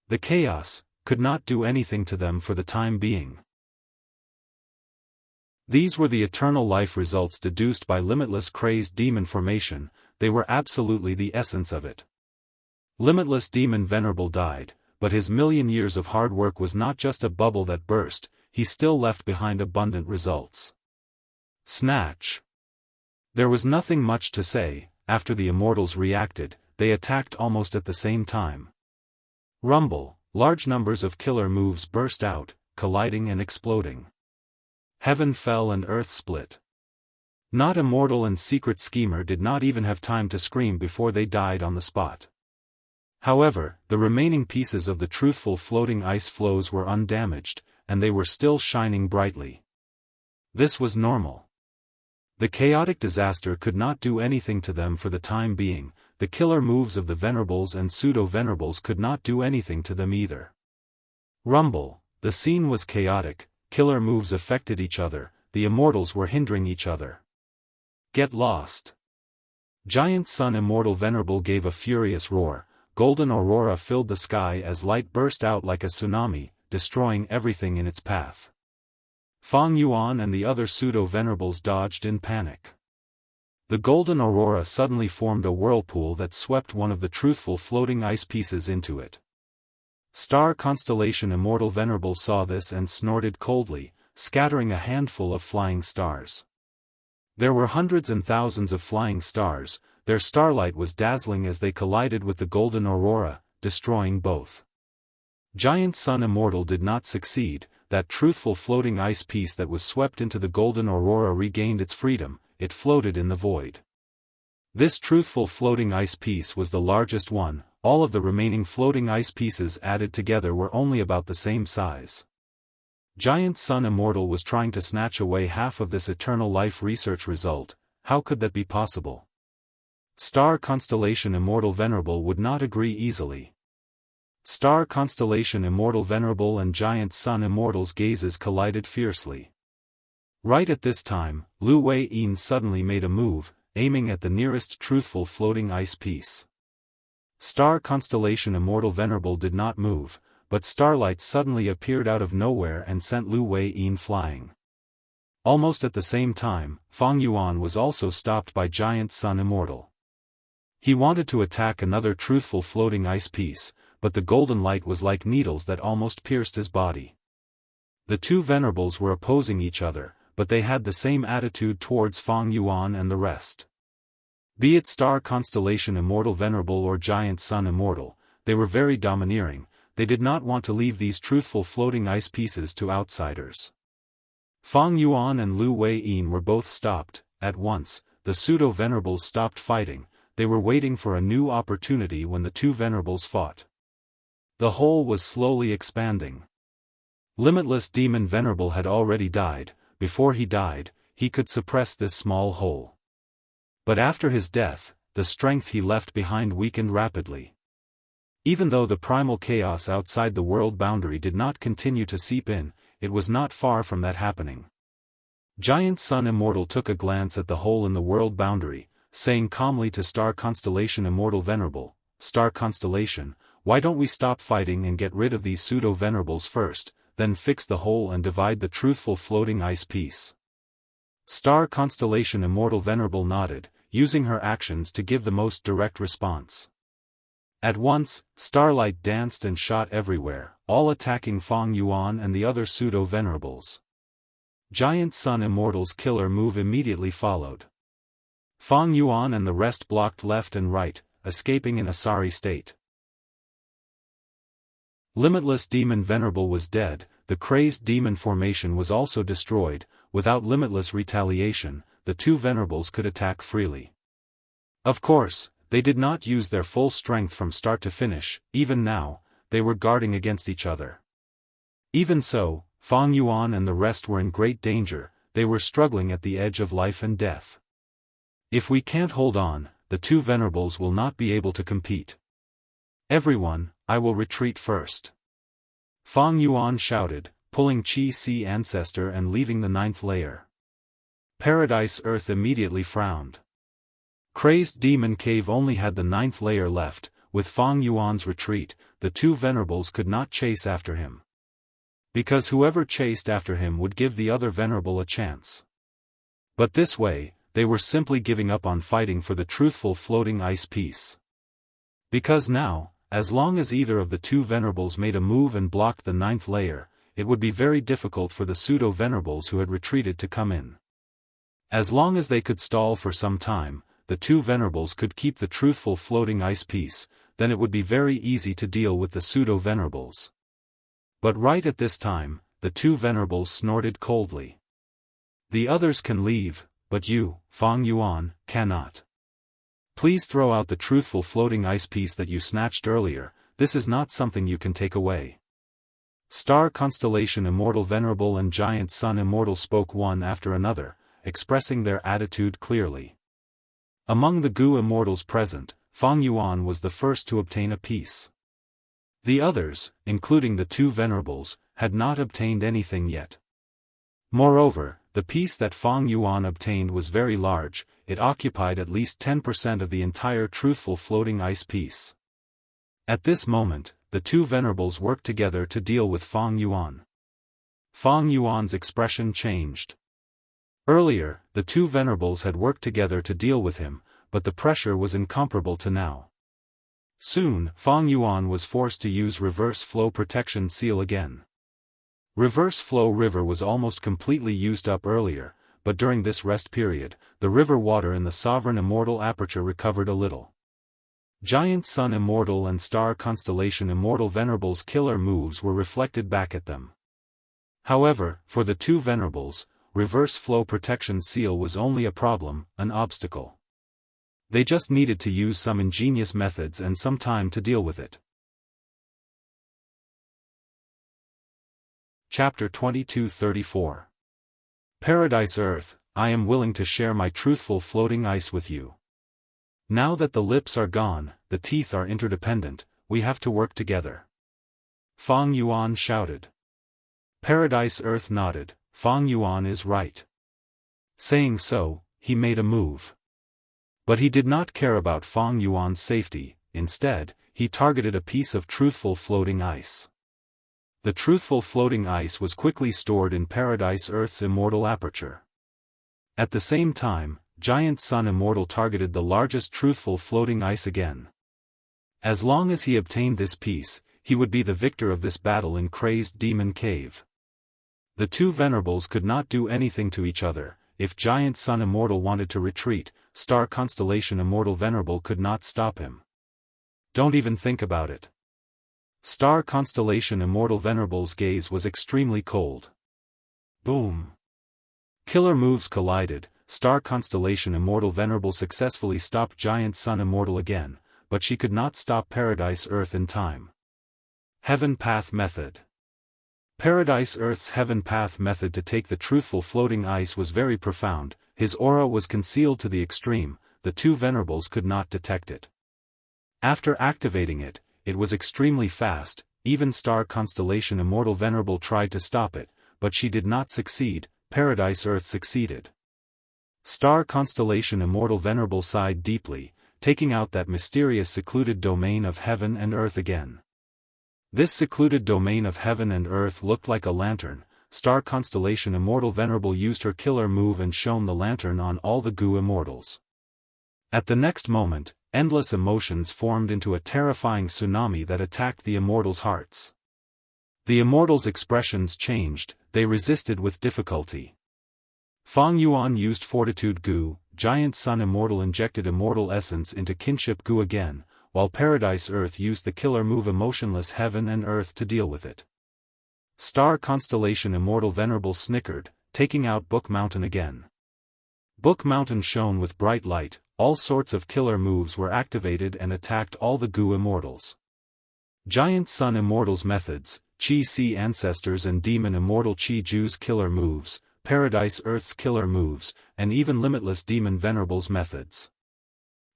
The chaos could not do anything to them for the time being. These were the eternal life results deduced by Limitless crazed demon formation. They were absolutely the essence of it. Limitless demon venerable died, but his million years of hard work was not just a bubble that burst, he still left behind abundant results. Snatch. There was nothing much to say. After the immortals reacted, they attacked almost at the same time. Rumble. Large numbers of killer moves burst out, colliding and exploding. Heaven fell and earth split. Not Immortal and Secret Schemer did not even have time to scream before they died on the spot. However, the remaining pieces of the truthful floating ice flows were undamaged, and they were still shining brightly. This was normal. The chaotic disaster could not do anything to them for the time being. The killer moves of the Venerables and Pseudo-Venerables could not do anything to them either. Rumble. The scene was chaotic, killer moves affected each other, the Immortals were hindering each other. Get lost. Giant Sun Immortal Venerable gave a furious roar. Golden aurora filled the sky as light burst out like a tsunami, destroying everything in its path. Fang Yuan and the other Pseudo-Venerables dodged in panic. The golden aurora suddenly formed a whirlpool that swept one of the truthful floating ice pieces into it. Star Constellation Immortal Venerable saw this and snorted coldly, scattering a handful of flying stars. There were hundreds and thousands of flying stars. Their starlight was dazzling as they collided with the golden aurora, destroying both. Giant Sun Immortal did not succeed. That truthful floating ice piece that was swept into the golden aurora regained its freedom. It floated in the void. This truthful floating ice piece was the largest one. All of the remaining floating ice pieces added together were only about the same size. Giant Sun Immortal was trying to snatch away half of this eternal life research result. How could that be possible? Star Constellation Immortal Venerable would not agree easily. Star Constellation Immortal Venerable and Giant Sun Immortal's gazes collided fiercely. Right at this time, Lu Wei-yin suddenly made a move, aiming at the nearest truthful floating ice piece. Star Constellation Immortal Venerable did not move, but starlight suddenly appeared out of nowhere and sent Lu Wei-yin flying. Almost at the same time, Fang Yuan was also stopped by Giant Sun Immortal. He wanted to attack another truthful floating ice piece, but the golden light was like needles that almost pierced his body. The two Venerables were opposing each other, but they had the same attitude towards Fang Yuan and the rest. Be it Star Constellation Immortal Venerable or Giant Sun Immortal, they were very domineering. They did not want to leave these truthful floating ice pieces to outsiders. Fang Yuan and Lu Wei-yin were both stopped. At once, the Pseudo-Venerables stopped fighting. They were waiting for a new opportunity when the two Venerables fought. The hole was slowly expanding. Limitless Demon Venerable had already died. Before he died, he could suppress this small hole. But after his death, the strength he left behind weakened rapidly. Even though the primal chaos outside the world boundary did not continue to seep in, it was not far from that happening. Giant Sun Immortal took a glance at the hole in the world boundary, saying calmly to Star Constellation Immortal Venerable, "Star Constellation, why don't we stop fighting and get rid of these Pseudo-Venerables first, then fix the hole and divide the truthful floating ice piece?" Star Constellation Immortal Venerable nodded, using her actions to give the most direct response. At once, starlight danced and shot everywhere, all attacking Fang Yuan and the other Pseudo-Venerables. Giant Sun Immortal's killer move immediately followed. Fang Yuan and the rest blocked left and right, escaping in a sorry state. Limitless Demon Venerable was dead. The crazed demon formation was also destroyed. Without limitless retaliation, the two Venerables could attack freely. Of course, they did not use their full strength from start to finish. Even now, they were guarding against each other. Even so, Fang Yuan and the rest were in great danger. They were struggling at the edge of life and death. If we can't hold on, the two Venerables will not be able to compete. Everyone, I will retreat first. Fang Yuan shouted, pulling Qi Si Ancestor and leaving the ninth layer. Paradise Earth immediately frowned. Crazed Demon Cave only had the 9th layer left. With Fang Yuan's retreat, the two venerables could not chase after him. Because whoever chased after him would give the other venerable a chance. But this way, they were simply giving up on fighting for the truthful floating ice piece. Because now, as long as either of the two venerables made a move and blocked the 9th layer, it would be very difficult for the pseudo-venerables who had retreated to come in. As long as they could stall for some time, the two venerables could keep the truthful floating ice piece, then it would be very easy to deal with the pseudo-venerables. But right at this time, the two venerables snorted coldly. The others can leave, but you, Fang Yuan, cannot. Please throw out the truthful floating ice piece that you snatched earlier. This is not something you can take away. Star Constellation Immortal Venerable and Giant Sun Immortal spoke one after another, expressing their attitude clearly. Among the Gu immortals present, Fang Yuan was the first to obtain a piece. The others, including the two venerables, had not obtained anything yet. Moreover, the piece that Fang Yuan obtained was very large. It occupied at least 10% of the entire truthful floating ice piece. At this moment, the two venerables worked together to deal with Fang Yuan. Fang Yuan's expression changed. Earlier, the two venerables had worked together to deal with him, but the pressure was incomparable to now. Soon, Fang Yuan was forced to use Reverse Flow Protection Seal again. Reverse Flow River was almost completely used up earlier, but during this rest period, the river water in the Sovereign Immortal Aperture recovered a little. Giant Sun Immortal and Star Constellation Immortal Venerables' killer moves were reflected back at them. However, for the two venerables, Reverse Flow Protection Seal was only a problem, an obstacle. They just needed to use some ingenious methods and some time to deal with it. Chapter 22-34. Paradise Earth, I am willing to share my truthful floating ice with you. Now that the lips are gone, the teeth are interdependent, we have to work together. Fang Yuan shouted. Paradise Earth nodded. Fang Yuan is right. Saying so, he made a move. But he did not care about Fang Yuan's safety. Instead, he targeted a piece of truthful floating ice. The truthful floating ice was quickly stored in Paradise Earth's immortal aperture. At the same time, Giant Sun Immortal targeted the largest truthful floating ice again. As long as he obtained this piece, he would be the victor of this battle in Crazed Demon Cave. The two venerables could not do anything to each other. If Giant Sun Immortal wanted to retreat, Star Constellation Immortal Venerable could not stop him. Don't even think about it. Star Constellation Immortal Venerable's gaze was extremely cold. Boom. Killer moves collided. Star Constellation Immortal Venerable successfully stopped Giant Sun Immortal again, but she could not stop Paradise Earth in time. Heaven Path Method. Paradise Earth's Heaven Path method to take the truthful floating ice was very profound. His aura was concealed to the extreme, the two venerables could not detect it. After activating it, it was extremely fast. Even Star Constellation Immortal Venerable tried to stop it, but she did not succeed. Paradise Earth succeeded. Star Constellation Immortal Venerable sighed deeply, taking out that mysterious secluded domain of heaven and earth again. This secluded domain of heaven and earth looked like a lantern. Star Constellation Immortal Venerable used her killer move and shone the lantern on all the Gu immortals. At the next moment, endless emotions formed into a terrifying tsunami that attacked the immortals' hearts. The immortals' expressions changed, they resisted with difficulty. Fang Yuan used Fortitude Gu, Giant Sun Immortal injected Immortal Essence into Kinship Gu again, while Paradise Earth used the killer move Emotionless Heaven and Earth to deal with it. Star Constellation Immortal Venerable snickered, taking out Book Mountain again. Book Mountain shone with bright light, all sorts of killer moves were activated and attacked all the Gu immortals. Giant Sun Immortals methods, Qi Si Ancestors and Demon Immortal Qi Ju's killer moves, Paradise Earth's killer moves, and even Limitless Demon Venerables methods.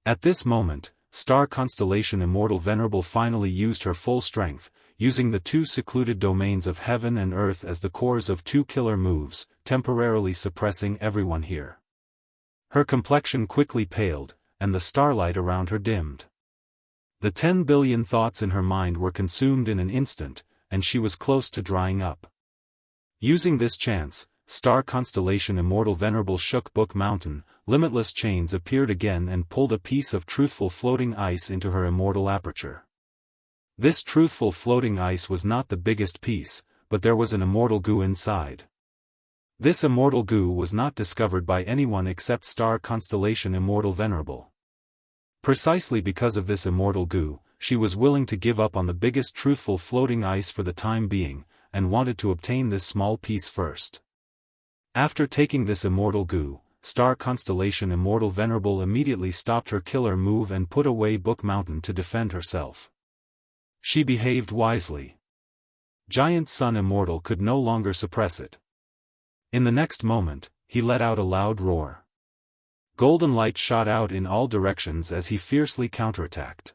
At this moment, Star Constellation Immortal Venerable finally used her full strength, using the two secluded domains of heaven and earth as the cores of two killer moves, temporarily suppressing everyone here. Her complexion quickly paled, and the starlight around her dimmed. The 10 billion thoughts in her mind were consumed in an instant, and she was close to drying up. Using this chance, star constellation Immortal Venerable shook Book Mountain, limitless chains appeared again and pulled a piece of truthful floating ice into her immortal aperture. This truthful floating ice was not the biggest piece, but there was an immortal goo inside. This immortal goo was not discovered by anyone except star constellation Immortal Venerable. Precisely because of this immortal goo, she was willing to give up on the biggest truthful floating ice for the time being, and wanted to obtain this small piece first. After taking this immortal goo, star constellation Immortal Venerable immediately stopped her killer move and put away Book Mountain to defend herself. She behaved wisely. Giant Sun Immortal could no longer suppress it. In the next moment, he let out a loud roar. Golden light shot out in all directions as he fiercely counterattacked.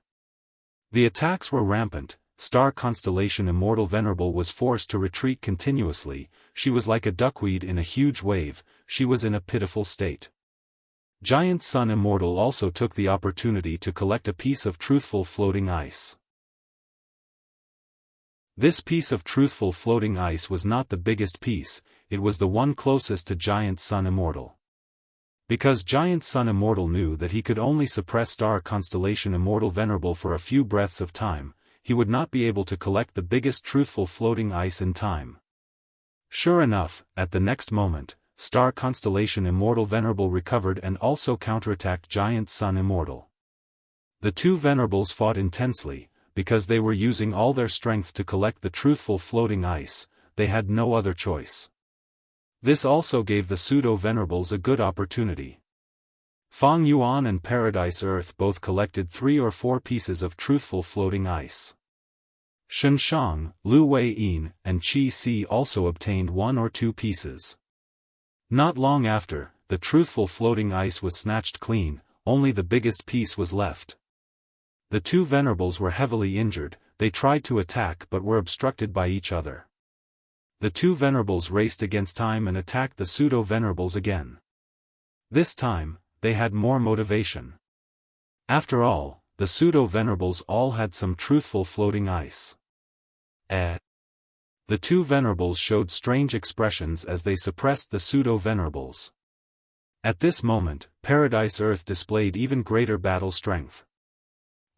The attacks were rampant. Star constellation Immortal Venerable was forced to retreat continuously. She was like a duckweed in a huge wave. She was in a pitiful state. Giant Sun Immortal also took the opportunity to collect a piece of truthful floating ice. This piece of truthful floating ice was not the biggest piece, it was the one closest to Giant Sun Immortal. Because Giant Sun Immortal knew that he could only suppress star constellation Immortal Venerable for a few breaths of time, he would not be able to collect the biggest truthful floating ice in time. Sure enough, at the next moment, star constellation Immortal Venerable recovered and also counterattacked Giant Sun Immortal. The two Venerables fought intensely. Because they were using all their strength to collect the truthful floating ice, they had no other choice. This also gave the pseudo-venerables a good opportunity. Fang Yuan and Paradise Earth both collected 3 or 4 pieces of truthful floating ice. Xianxia, Lu Wei-yin, and Qi Si also obtained 1 or 2 pieces. Not long after, the truthful floating ice was snatched clean, only the biggest piece was left. The two Venerables were heavily injured, they tried to attack but were obstructed by each other. The two Venerables raced against time and attacked the pseudo-Venerables again. This time, they had more motivation. After all, the pseudo-Venerables all had some truthful floating ice. The two Venerables showed strange expressions as they suppressed the pseudo-Venerables. At this moment, Paradise Earth displayed even greater battle strength.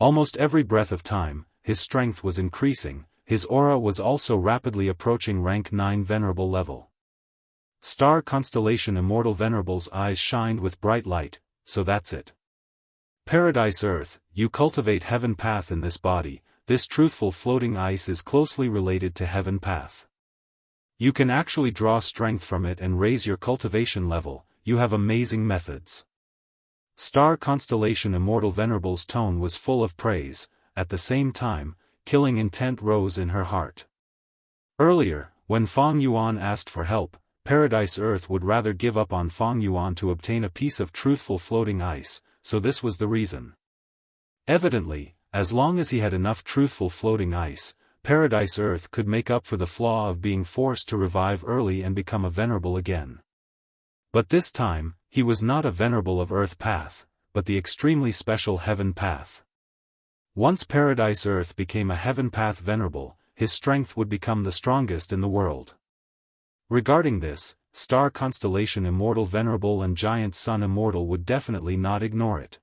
Almost every breath of time, his strength was increasing, his aura was also rapidly approaching rank 9 venerable level. Star constellation Immortal Venerable's eyes shined with bright light, so that's it. Paradise Earth, you cultivate heaven path in this body, this truthful floating ice is closely related to heaven path. You can actually draw strength from it and raise your cultivation level, you have amazing methods. Star constellation Immortal Venerable's tone was full of praise, at the same time, killing intent rose in her heart. Earlier, when Fang Yuan asked for help, Paradise Earth would rather give up on Fang Yuan to obtain a piece of truthful floating ice, so this was the reason. Evidently, as long as he had enough truthful floating ice, Paradise Earth could make up for the flaw of being forced to revive early and become a venerable again. But this time, he was not a venerable of Earth Path, but the extremely special Heaven Path. Once Paradise Earth became a Heaven Path venerable, his strength would become the strongest in the world. Regarding this, Star Constellation Immortal Venerable and Giant Sun Immortal would definitely not ignore it.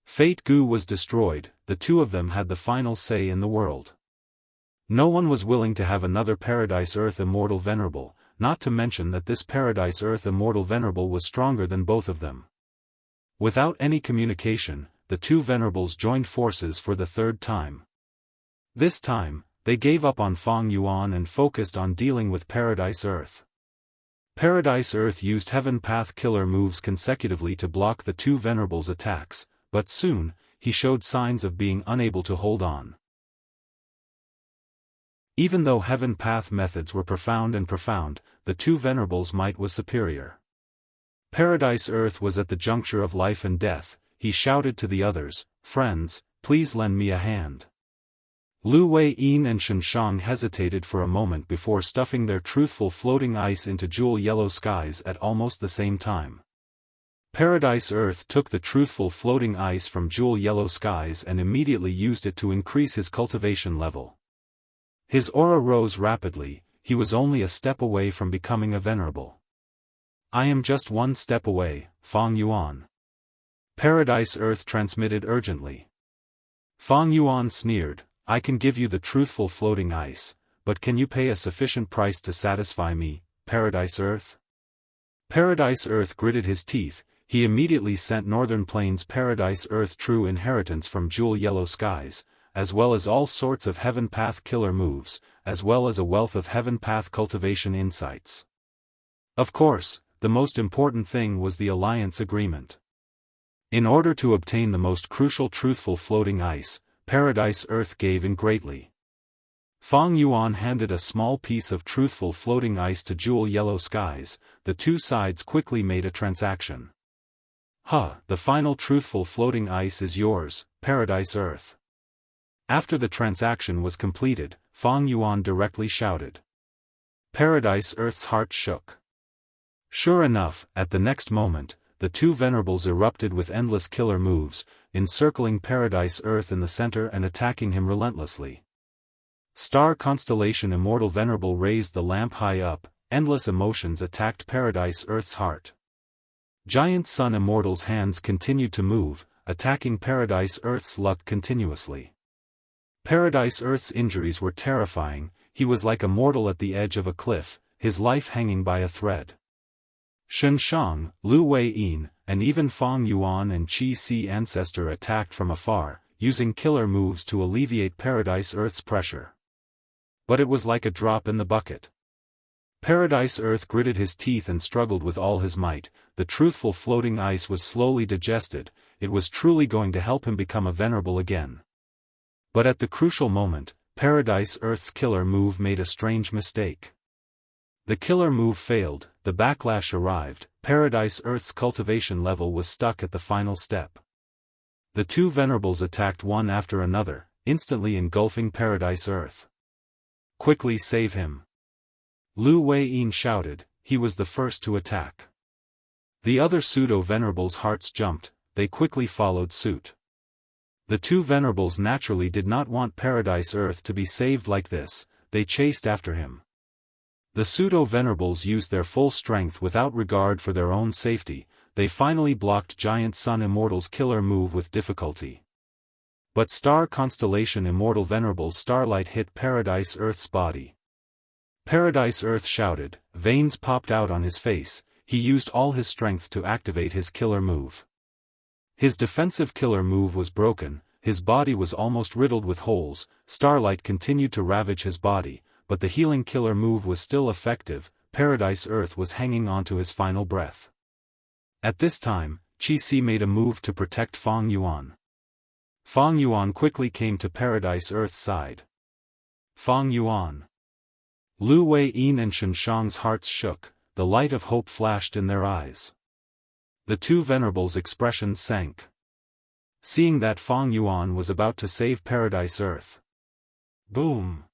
Fate Gu was destroyed, the two of them had the final say in the world. No one was willing to have another Paradise Earth Immortal Venerable, not to mention that this Paradise Earth Immortal Venerable was stronger than both of them. Without any communication, the two Venerables joined forces for the third time. This time, they gave up on Fang Yuan and focused on dealing with Paradise Earth. Paradise Earth used Heaven Path killer moves consecutively to block the two Venerables' attacks, but soon, he showed signs of being unable to hold on. Even though Heaven Path methods were profound, the two Venerables' might was superior. Paradise Earth was at the juncture of life and death. He shouted to the others, "Friends, please lend me a hand." Lu Wei-yin and Xianxia hesitated for a moment before stuffing their truthful floating ice into jewel yellow skies at almost the same time. Paradise Earth took the truthful floating ice from jewel yellow skies and immediately used it to increase his cultivation level. His aura rose rapidly, he was only a step away from becoming a venerable. I am just one step away, Fang Yuan. Paradise Earth transmitted urgently. Fang Yuan sneered, I can give you the truthful floating ice, but can you pay a sufficient price to satisfy me, Paradise Earth? Paradise Earth gritted his teeth. He immediately sent Northern Plains Paradise Earth true inheritance from jewel yellow skies, as well as all sorts of Heaven Path killer moves, as well as a wealth of Heaven Path cultivation insights. Of course, the most important thing was the alliance agreement. In order to obtain the most crucial truthful floating ice, Paradise Earth gave in greatly. Fang Yuan handed a small piece of truthful floating ice to jewel yellow skies. The two sides quickly made a transaction. The final truthful floating ice is yours, Paradise Earth. After the transaction was completed, Fang Yuan directly shouted. Paradise Earth's heart shook. Sure enough, at the next moment, the two venerables erupted with endless killer moves, encircling Paradise Earth in the center and attacking him relentlessly. Star Constellation Immortal Venerable raised the lamp high up, endless emotions attacked Paradise Earth's heart. Giant Sun Immortal's hands continued to move, attacking Paradise Earth's luck continuously. Paradise Earth's injuries were terrifying, he was like a mortal at the edge of a cliff, his life hanging by a thread. Shen Shang, Lu Wei-yin, and even Fang Yuan and Qi Si Ancestor attacked from afar, using killer moves to alleviate Paradise Earth's pressure. But it was like a drop in the bucket. Paradise Earth gritted his teeth and struggled with all his might. The truthful floating ice was slowly digested, it was truly going to help him become a venerable again. But at the crucial moment, Paradise Earth's killer move made a strange mistake. The killer move failed, the backlash arrived, Paradise Earth's cultivation level was stuck at the final step. The two venerables attacked one after another, instantly engulfing Paradise Earth. Quickly save him! Lu Wei-yin shouted, he was the first to attack. The other pseudo-venerables' hearts jumped, they quickly followed suit. The two venerables naturally did not want Paradise Earth to be saved like this, they chased after him. The pseudo-venerables used their full strength without regard for their own safety, they finally blocked Giant Sun Immortal's killer move with difficulty. But Star Constellation Immortal Venerable's starlight hit Paradise Earth's body. Paradise Earth shouted, veins popped out on his face, he used all his strength to activate his killer move. His defensive killer move was broken, his body was almost riddled with holes, starlight continued to ravage his body, but the healing killer move was still effective, Paradise Earth was hanging on to his final breath. At this time, Qi Si made a move to protect Fang Yuan. Fang Yuan quickly came to Paradise Earth's side. Fang Yuan. Lu Wei-yin and Shen Shang's hearts shook, the light of hope flashed in their eyes. The two venerables' expressions sank. Seeing that Fang Yuan was about to save Paradise Earth. Boom!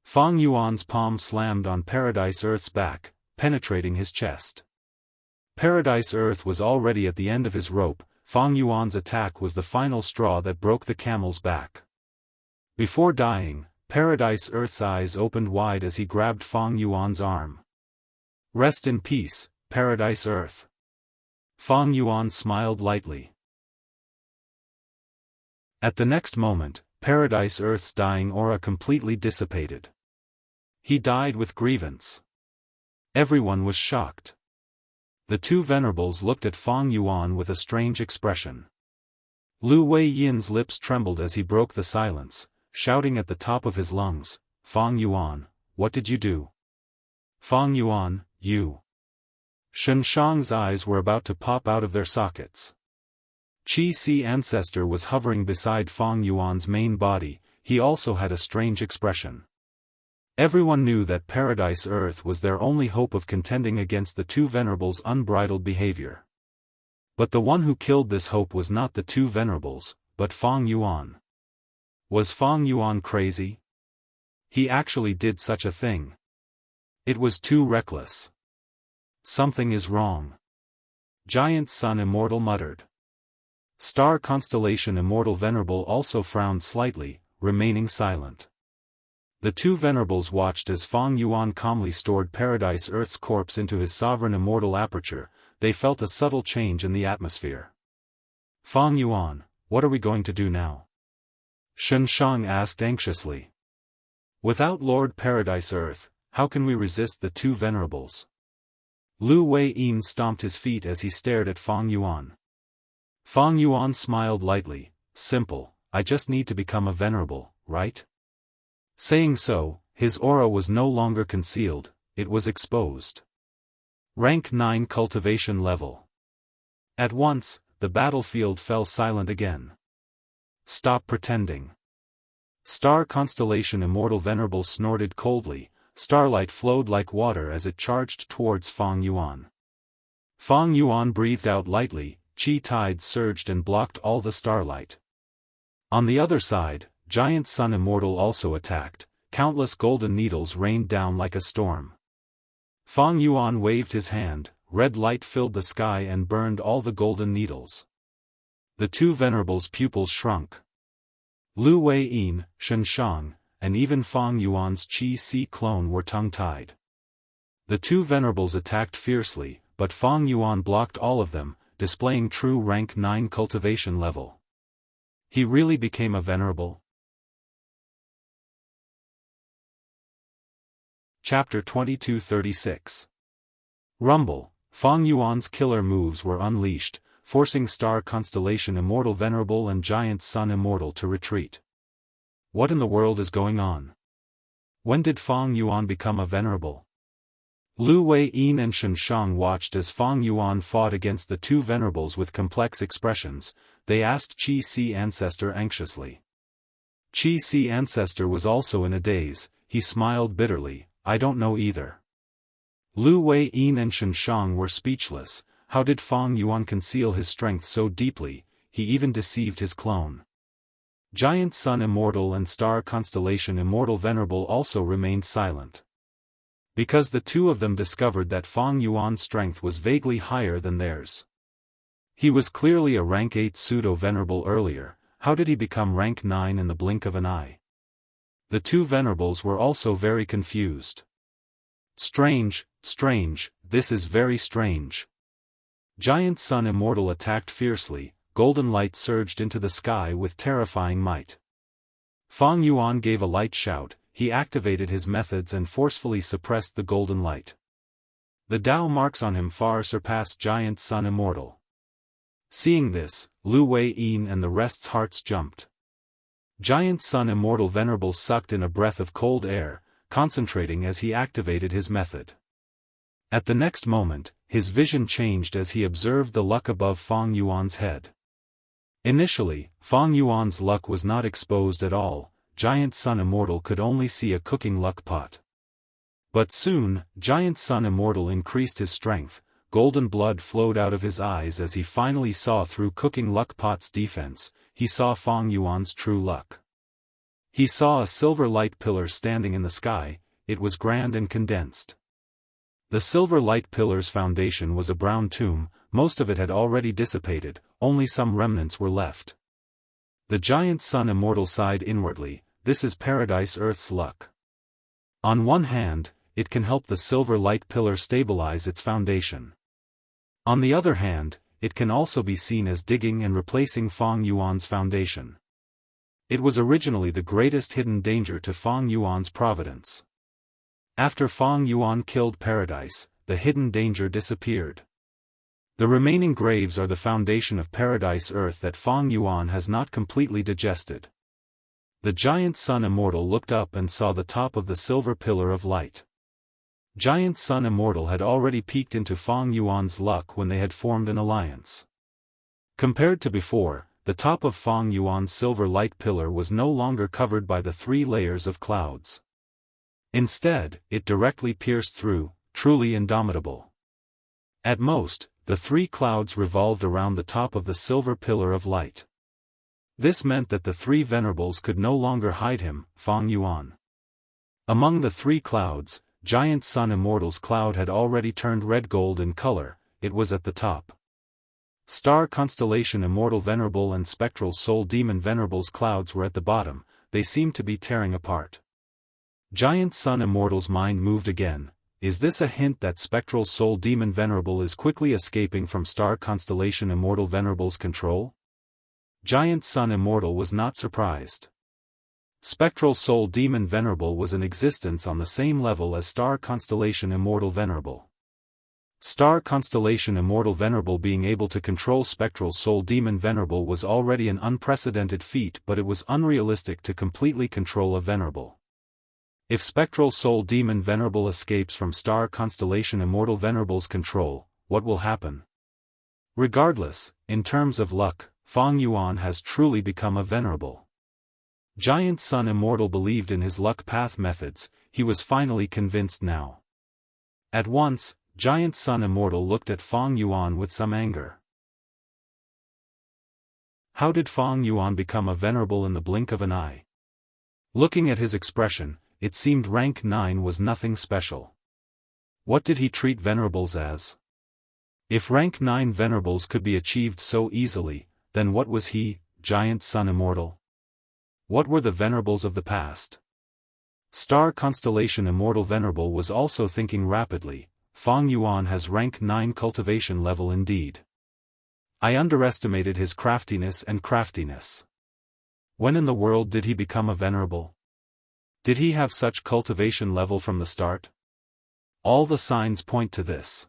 Fang Yuan's palm slammed on Paradise Earth's back, penetrating his chest. Paradise Earth was already at the end of his rope, Fang Yuan's attack was the final straw that broke the camel's back. Before dying, Paradise Earth's eyes opened wide as he grabbed Fang Yuan's arm. Rest in peace, Paradise Earth. Fang Yuan smiled lightly. At the next moment, Paradise Earth's dying aura completely dissipated. He died with grievance. Everyone was shocked. The two venerables looked at Fang Yuan with a strange expression. Lu Wei-yin's lips trembled as he broke the silence, shouting at the top of his lungs, Fang Yuan, what did you do? Fang Yuan, you. Shen Shang's eyes were about to pop out of their sockets. Qi Si Ancestor was hovering beside Fang Yuan's main body, he also had a strange expression. Everyone knew that Paradise Earth was their only hope of contending against the two venerables' unbridled behavior. But the one who killed this hope was not the two venerables, but Fang Yuan. Was Fang Yuan crazy? He actually did such a thing. It was too reckless. Something is wrong. Giant Sun Immortal muttered. Star Constellation Immortal Venerable also frowned slightly, remaining silent. The two venerables watched as Fang Yuan calmly stored Paradise Earth's corpse into his sovereign immortal aperture. They felt a subtle change in the atmosphere. Fang Yuan, what are we going to do now? Xianxia asked anxiously. Without Lord Paradise Earth, how can we resist the two venerables? Lu Wei-yin stomped his feet as he stared at Fang Yuan. Fang Yuan smiled lightly. Simple, I just need to become a venerable, right? Saying so, his aura was no longer concealed, it was exposed. Rank 9 Cultivation level. At once, the battlefield fell silent again. Stop pretending. Star Constellation Immortal Venerable snorted coldly. Starlight flowed like water as it charged towards Fang Yuan. Fang Yuan breathed out lightly, chi tides surged and blocked all the starlight. On the other side, Giant Sun Immortal also attacked. Countless golden needles rained down like a storm. Fang Yuan waved his hand, red light filled the sky and burned all the golden needles. The two venerables' pupils shrunk. Lu Wei-yin, Xianxia, and even Fang Yuan's Qi-Si clone were tongue-tied. The two venerables attacked fiercely, but Fang Yuan blocked all of them, displaying true rank 9 cultivation level. He really became a venerable? Chapter 2236. Rumble. Fang Yuan's killer moves were unleashed, forcing Star Constellation Immortal Venerable and Giant Sun Immortal to retreat. What in the world is going on? When did Fang Yuan become a venerable? Lu Wei-yin and Xianxia watched as Fang Yuan fought against the two venerables with complex expressions. They asked Qi-Si Ancestor anxiously. Qi-Si Ancestor was also in a daze. He smiled bitterly. I don't know either. Lu Wei-yin and Xianxia were speechless. How did Fang Yuan conceal his strength so deeply? He even deceived his clone. Giant Sun Immortal and Star Constellation Immortal Venerable also remained silent. Because the two of them discovered that Fang Yuan's strength was vaguely higher than theirs. He was clearly a rank 8 pseudo-venerable earlier. How did he become rank 9 in the blink of an eye? The two venerables were also very confused. Strange, this is very strange. Giant Sun Immortal attacked fiercely. Golden light surged into the sky with terrifying might. Fang Yuan gave a light shout. He activated his methods and forcefully suppressed the golden light. The Dao marks on him far surpassed Giant Sun Immortal. Seeing this, Lu Wei-yin and the rest's hearts jumped. Giant Sun Immortal Venerable sucked in a breath of cold air, concentrating as he activated his method. At the next moment, his vision changed as he observed the luck above Fang Yuan's head. Initially, Fang Yuan's luck was not exposed at all. Giant Sun Immortal could only see a cooking luck pot. But soon, Giant Sun Immortal increased his strength. Golden blood flowed out of his eyes as he finally saw through cooking luck pot's defense. He saw Fang Yuan's true luck. He saw a silver light pillar standing in the sky. It was grand and condensed. The silver light pillar's foundation was a brown tomb. Most of it had already dissipated, only some remnants were left. The Giant Sun Immortal sighed inwardly. This is Paradise Earth's luck. On one hand, it can help the silver light pillar stabilize its foundation. On the other hand, it can also be seen as digging and replacing Fang Yuan's foundation. It was originally the greatest hidden danger to Fang Yuan's providence. After Fang Yuan killed Paradise, the hidden danger disappeared. The remaining graves are the foundation of Paradise Earth that Fang Yuan has not completely digested. The Giant Sun Immortal looked up and saw the top of the silver pillar of light. Giant Sun Immortal had already peeked into Fang Yuan's luck when they had formed an alliance. Compared to before, the top of Fang Yuan's silver light pillar was no longer covered by the 3 layers of clouds. Instead, it directly pierced through, truly indomitable. At most, the 3 clouds revolved around the top of the silver pillar of light. This meant that the 3 venerables could no longer hide him, Fang Yuan. Among the 3 clouds, Giant Sun Immortal's cloud had already turned red-gold in color. It was at the top. Star Constellation Immortal Venerable and Spectral Soul Demon Venerable's clouds were at the bottom, they seemed to be tearing apart. Giant Sun Immortal's mind moved again. Is this a hint that Spectral Soul Demon Venerable is quickly escaping from Star Constellation Immortal Venerable's control? Giant Sun Immortal was not surprised. Spectral Soul Demon Venerable was in existence on the same level as Star Constellation Immortal Venerable. Star Constellation Immortal Venerable being able to control Spectral Soul Demon Venerable was already an unprecedented feat, but it was unrealistic to completely control a Venerable. If Spectral Soul Demon Venerable escapes from Star Constellation Immortal Venerable's control, what will happen? Regardless, in terms of luck, Fang Yuan has truly become a Venerable. Giant Sun Immortal believed in his luck path methods, he was finally convinced now. At once, Giant Sun Immortal looked at Fang Yuan with some anger. How did Fang Yuan become a Venerable in the blink of an eye? Looking at his expression, it seemed rank 9 was nothing special. What did he treat Venerables as? If rank 9 Venerables could be achieved so easily, then what was he, Giant Sun Immortal? What were the Venerables of the past? Star Constellation Immortal Venerable was also thinking rapidly. Fang Yuan has rank 9 cultivation level indeed. I underestimated his craftiness and craftiness. When in the world did he become a Venerable? Did he have such cultivation level from the start? All the signs point to this.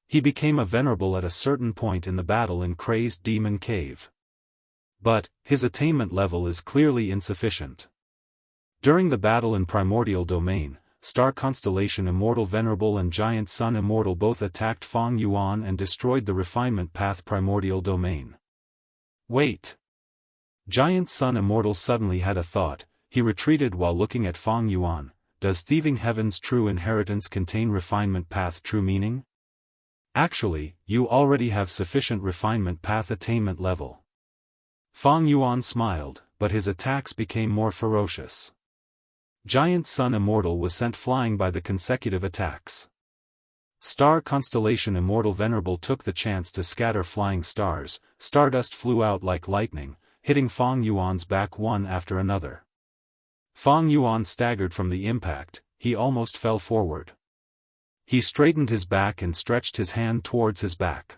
He became a Venerable at a certain point in the battle in Crazed Demon Cave. But, his attainment level is clearly insufficient. During the battle in Primordial Domain, Star Constellation Immortal Venerable and Giant Sun Immortal both attacked Fang Yuan and destroyed the Refinement Path Primordial Domain. Wait! Giant Sun Immortal suddenly had a thought. He retreated while looking at Fang Yuan. Does Thieving Heaven's true inheritance contain Refinement Path true meaning? Actually, you already have sufficient Refinement Path attainment level. Fang Yuan smiled, but his attacks became more ferocious. Giant Sun Immortal was sent flying by the consecutive attacks. Star Constellation Immortal Venerable took the chance to scatter flying stars. Stardust flew out like lightning, hitting Fang Yuan's back one after another. Fang Yuan staggered from the impact, he almost fell forward. He straightened his back and stretched his hand towards his back.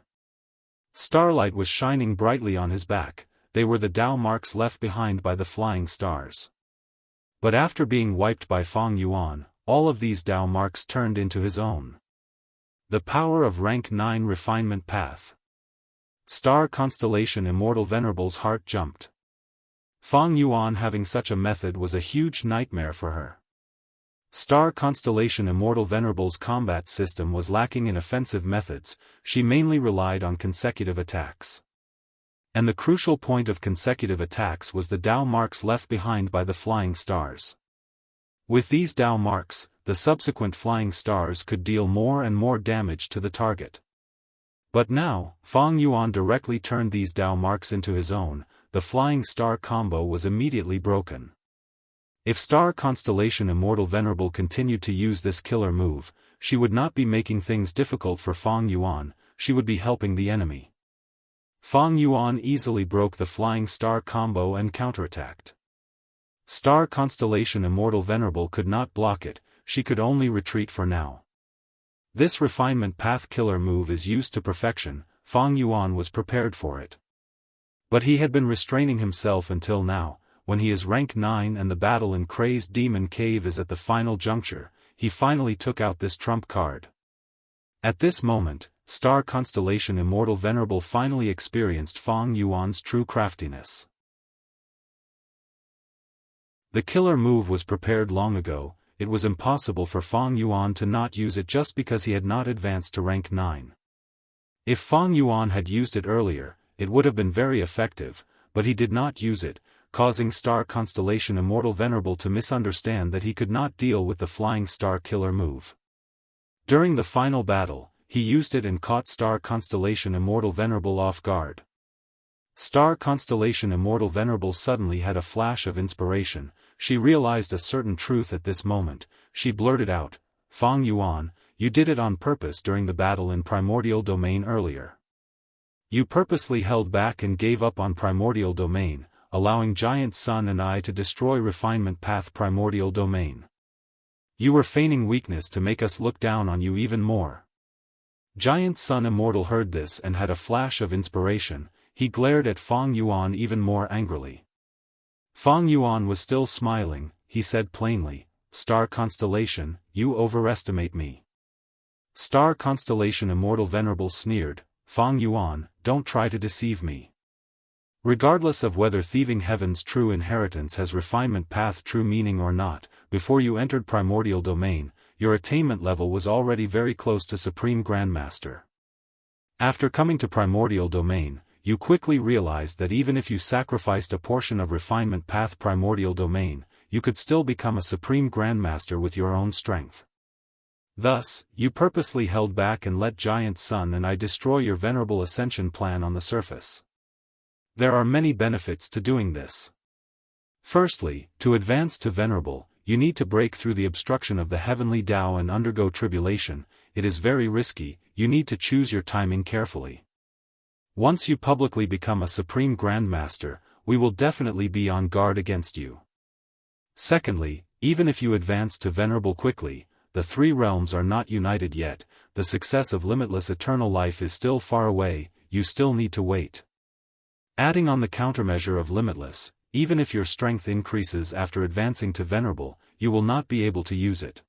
Starlight was shining brightly on his back, they were the Dao marks left behind by the flying stars. But after being wiped by Fang Yuan, all of these Dao marks turned into his own. The power of rank 9 Refinement Path. Star Constellation Immortal Venerable's heart jumped. Fang Yuan having such a method was a huge nightmare for her. Star Constellation Immortal Venerable's combat system was lacking in offensive methods, she mainly relied on consecutive attacks. And the crucial point of consecutive attacks was the Dao marks left behind by the flying stars. With these Dao marks, the subsequent flying stars could deal more and more damage to the target. But now, Fang Yuan directly turned these Dao marks into his own. The flying star combo was immediately broken. If Star Constellation Immortal Venerable continued to use this killer move, she would not be making things difficult for Fang Yuan, she would be helping the enemy. Fang Yuan easily broke the flying star combo and counterattacked. Star Constellation Immortal Venerable could not block it, she could only retreat for now. This Refinement Path killer move is used to perfection, Fang Yuan was prepared for it. But he had been restraining himself until now. When he is rank 9 and the battle in Crazed Demon Cave is at the final juncture, he finally took out this trump card. At this moment, Star Constellation Immortal Venerable finally experienced Fang Yuan's true craftiness. The killer move was prepared long ago, it was impossible for Fang Yuan to not use it just because he had not advanced to rank 9. If Fang Yuan had used it earlier, it would have been very effective, but he did not use it, causing Star Constellation Immortal Venerable to misunderstand that he could not deal with the Flying Star Killer move. During the final battle, he used it and caught Star Constellation Immortal Venerable off guard. Star Constellation Immortal Venerable suddenly had a flash of inspiration, she realized a certain truth at this moment, she blurted out, "Fang Yuan, you did it on purpose during the battle in Primordial Domain earlier. You purposely held back and gave up on primordial domain, allowing Giant Sun and I to destroy refinement path primordial domain. You were feigning weakness to make us look down on you even more. Giant Sun Immortal heard this and had a flash of inspiration. He glared at Feng Yuan even more angrily. Feng Yuan was still smiling. He said plainly, "Star Constellation, you overestimate me." Star Constellation Immortal Venerable sneered, "Feng Yuan, don't try to deceive me. Regardless of whether thieving heaven's true inheritance has refinement path true meaning or not, before you entered primordial domain, your attainment level was already very close to Supreme Grandmaster. After coming to primordial domain, you quickly realized that even if you sacrificed a portion of refinement path primordial domain, you could still become a Supreme Grandmaster with your own strength. Thus, you purposely held back and let Giant Sun and I destroy your venerable ascension plan on the surface. There are many benefits to doing this. Firstly, to advance to venerable, you need to break through the obstruction of the heavenly Tao and undergo tribulation. It is very risky, you need to choose your timing carefully. Once you publicly become a Supreme Grandmaster, we will definitely be on guard against you. Secondly, even if you advance to venerable quickly, the three realms are not united yet, the success of limitless eternal life is still far away, you still need to wait. Adding on the countermeasure of limitless, even if your strength increases after advancing to venerable, you will not be able to use it.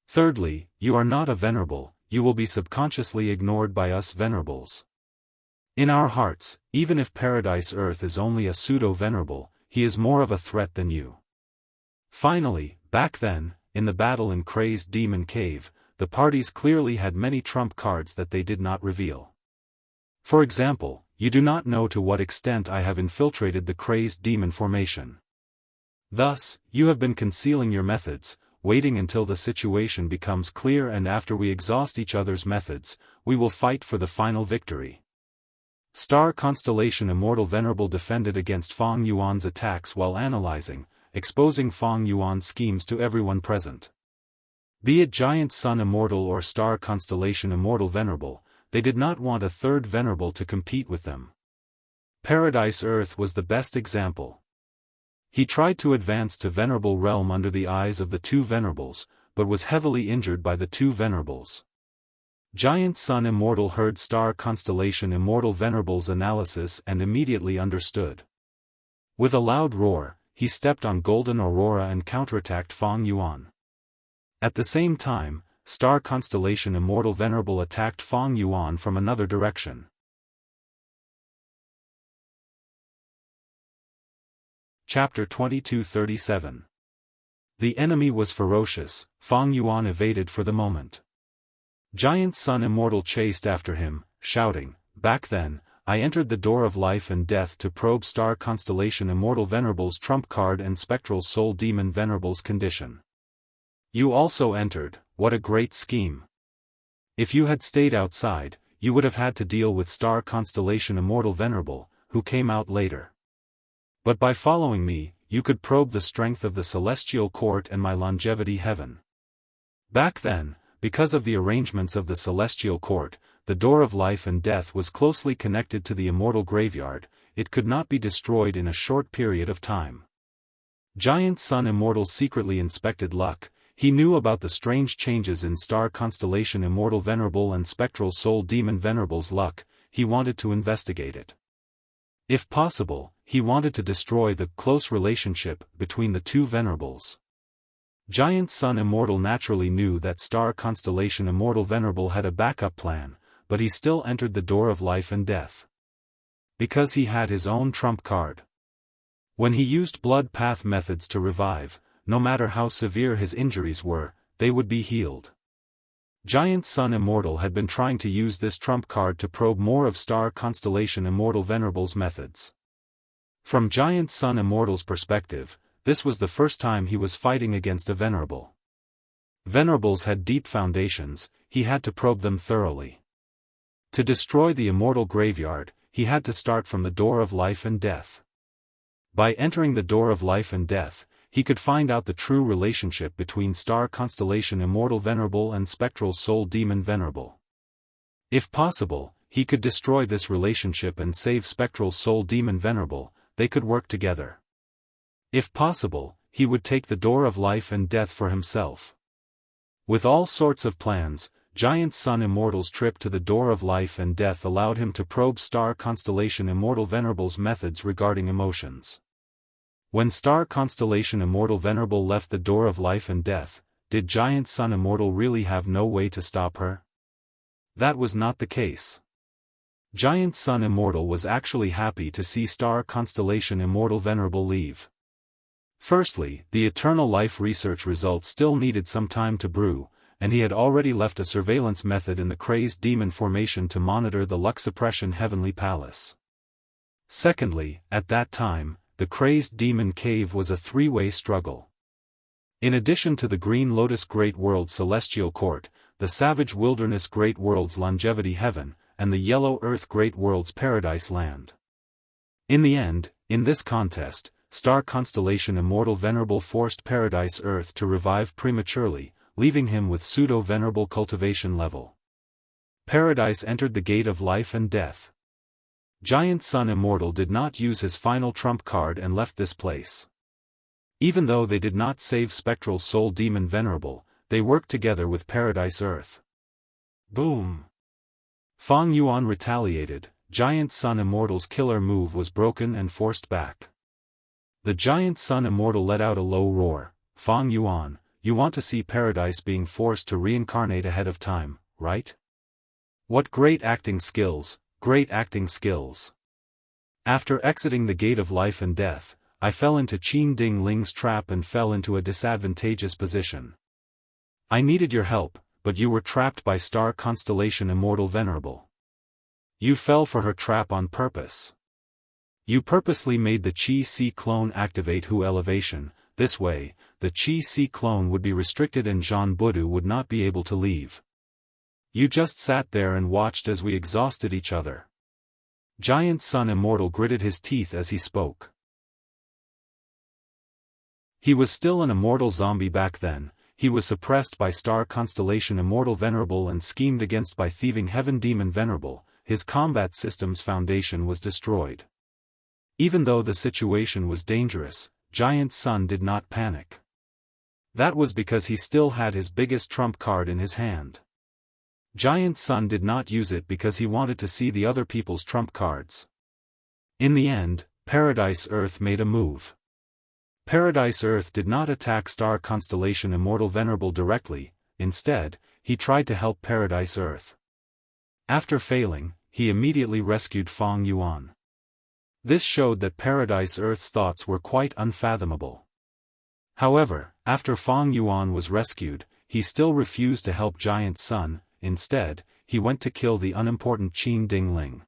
Thirdly, you are not a venerable, you will be subconsciously ignored by us venerables. In our hearts, even if Paradise Earth is only a pseudo-venerable, he is more of a threat than you. Finally, back then, in the battle in Crazed Demon Cave, the parties clearly had many trump cards that they did not reveal. For example, you do not know to what extent I have infiltrated the Crazed Demon formation. Thus, you have been concealing your methods, waiting until the situation becomes clear, and after we exhaust each other's methods, we will fight for the final victory. Star Constellation Immortal Venerable defended against Feng Yuan's attacks while analyzing, exposing Feng Yuan's schemes to everyone present. Be it Giant Sun Immortal or Star Constellation Immortal Venerable, they did not want a third venerable to compete with them. Paradise Earth was the best example. He tried to advance to venerable realm under the eyes of the two venerables, but was heavily injured by the two venerables. Giant Sun Immortal heard Star Constellation Immortal Venerable's analysis and immediately understood. With a loud roar, he stepped on Golden Aurora and counterattacked Feng Yuan. At the same time, Star Constellation Immortal Venerable attacked Feng Yuan from another direction. Chapter 2237. The enemy was ferocious. Feng Yuan evaded for the moment. Giant Sun Immortal chased after him, shouting, "Back then, I entered the door of life and death to probe Star Constellation Immortal Venerable's trump card and Spectral Soul Demon Venerable's condition. You also entered, what a great scheme. If you had stayed outside, you would have had to deal with Star Constellation Immortal Venerable, who came out later. But by following me, you could probe the strength of the Celestial Court and my longevity heaven. Back then, because of the arrangements of the Celestial Court, the door of life and death was closely connected to the immortal graveyard, it could not be destroyed in a short period of time. Giant Sun Immortal secretly inspected luck. He knew about the strange changes in Star Constellation Immortal Venerable and Spectral Soul Demon Venerable's luck. He wanted to investigate it. If possible, he wanted to destroy the close relationship between the two venerables. Giant Sun Immortal naturally knew that Star Constellation Immortal Venerable had a backup plan, but he still entered the door of life and death. Because he had his own trump card. When he used blood path methods to revive, no matter how severe his injuries were, they would be healed. Giant Sun Immortal had been trying to use this trump card to probe more of Star Constellation Immortal Venerable's methods. From Giant Sun Immortal's perspective, this was the first time he was fighting against a venerable. Venerables had deep foundations, he had to probe them thoroughly. To destroy the immortal graveyard, he had to start from the door of life and death. By entering the door of life and death, he could find out the true relationship between Star Constellation Immortal Venerable and Spectral Soul Demon Venerable. If possible, he could destroy this relationship and save Spectral Soul Demon Venerable. They could work together. If possible, he would take the Door of Life and Death for himself. With all sorts of plans, Giant Sun Immortal's trip to the Door of Life and Death allowed him to probe Star Constellation Immortal Venerable's methods regarding emotions. When Star Constellation Immortal Venerable left the Door of Life and Death, did Giant Sun Immortal really have no way to stop her? That was not the case. Giant Sun Immortal was actually happy to see Star Constellation Immortal Venerable leave. Firstly, the Eternal Life research results still needed some time to brew, and he had already left a surveillance method in the Crazed Demon Formation to monitor the Luck Suppression Heavenly Palace. Secondly, at that time, the Crazed Demon Cave was a three-way struggle. In addition to the Green Lotus Great World Celestial Court, the Savage Wilderness Great World's Longevity Heaven, and the Yellow Earth Great World's Paradise Land. In the end, in this contest, Star Constellation Immortal Venerable forced Paradise Earth to revive prematurely, leaving him with pseudo-venerable cultivation level. Paradise entered the Gate of Life and Death. Giant Sun Immortal did not use his final trump card and left this place. Even though they did not save Spectral Soul Demon Venerable, they worked together with Paradise Earth. Boom! Fang Yuan retaliated. Giant Sun Immortal's killer move was broken and forced back. The Giant Sun Immortal let out a low roar. Fang Yuan, you want to see Paradise being forced to reincarnate ahead of time, right? What great acting skills, great acting skills. After exiting the Gate of Life and Death, I fell into Qin Ding Ling's trap and fell into a disadvantageous position. I needed your help, but you were trapped by Star Constellation Immortal Venerable. You fell for her trap on purpose. You purposely made the Qi-Si clone activate Hu elevation. This way, the Qi-Si clone would be restricted and Zhan Budu would not be able to leave. You just sat there and watched as we exhausted each other. Giant Sun Immortal gritted his teeth as he spoke. He was still an immortal zombie back then. He was suppressed by Star Constellation Immortal Venerable and schemed against by Thieving Heaven Demon Venerable. His combat system's foundation was destroyed. Even though the situation was dangerous, Giant Sun did not panic. That was because he still had his biggest trump card in his hand. Giant Sun did not use it because he wanted to see the other people's trump cards. In the end, Paradise Earth made a move. Paradise Earth did not attack Star Constellation Immortal Venerable directly. Instead, he tried to help Paradise Earth. After failing, he immediately rescued Fang Yuan. This showed that Paradise Earth's thoughts were quite unfathomable. However, after Fang Yuan was rescued, he still refused to help Giant Sun. Instead, he went to kill the unimportant Qin Ding Ling.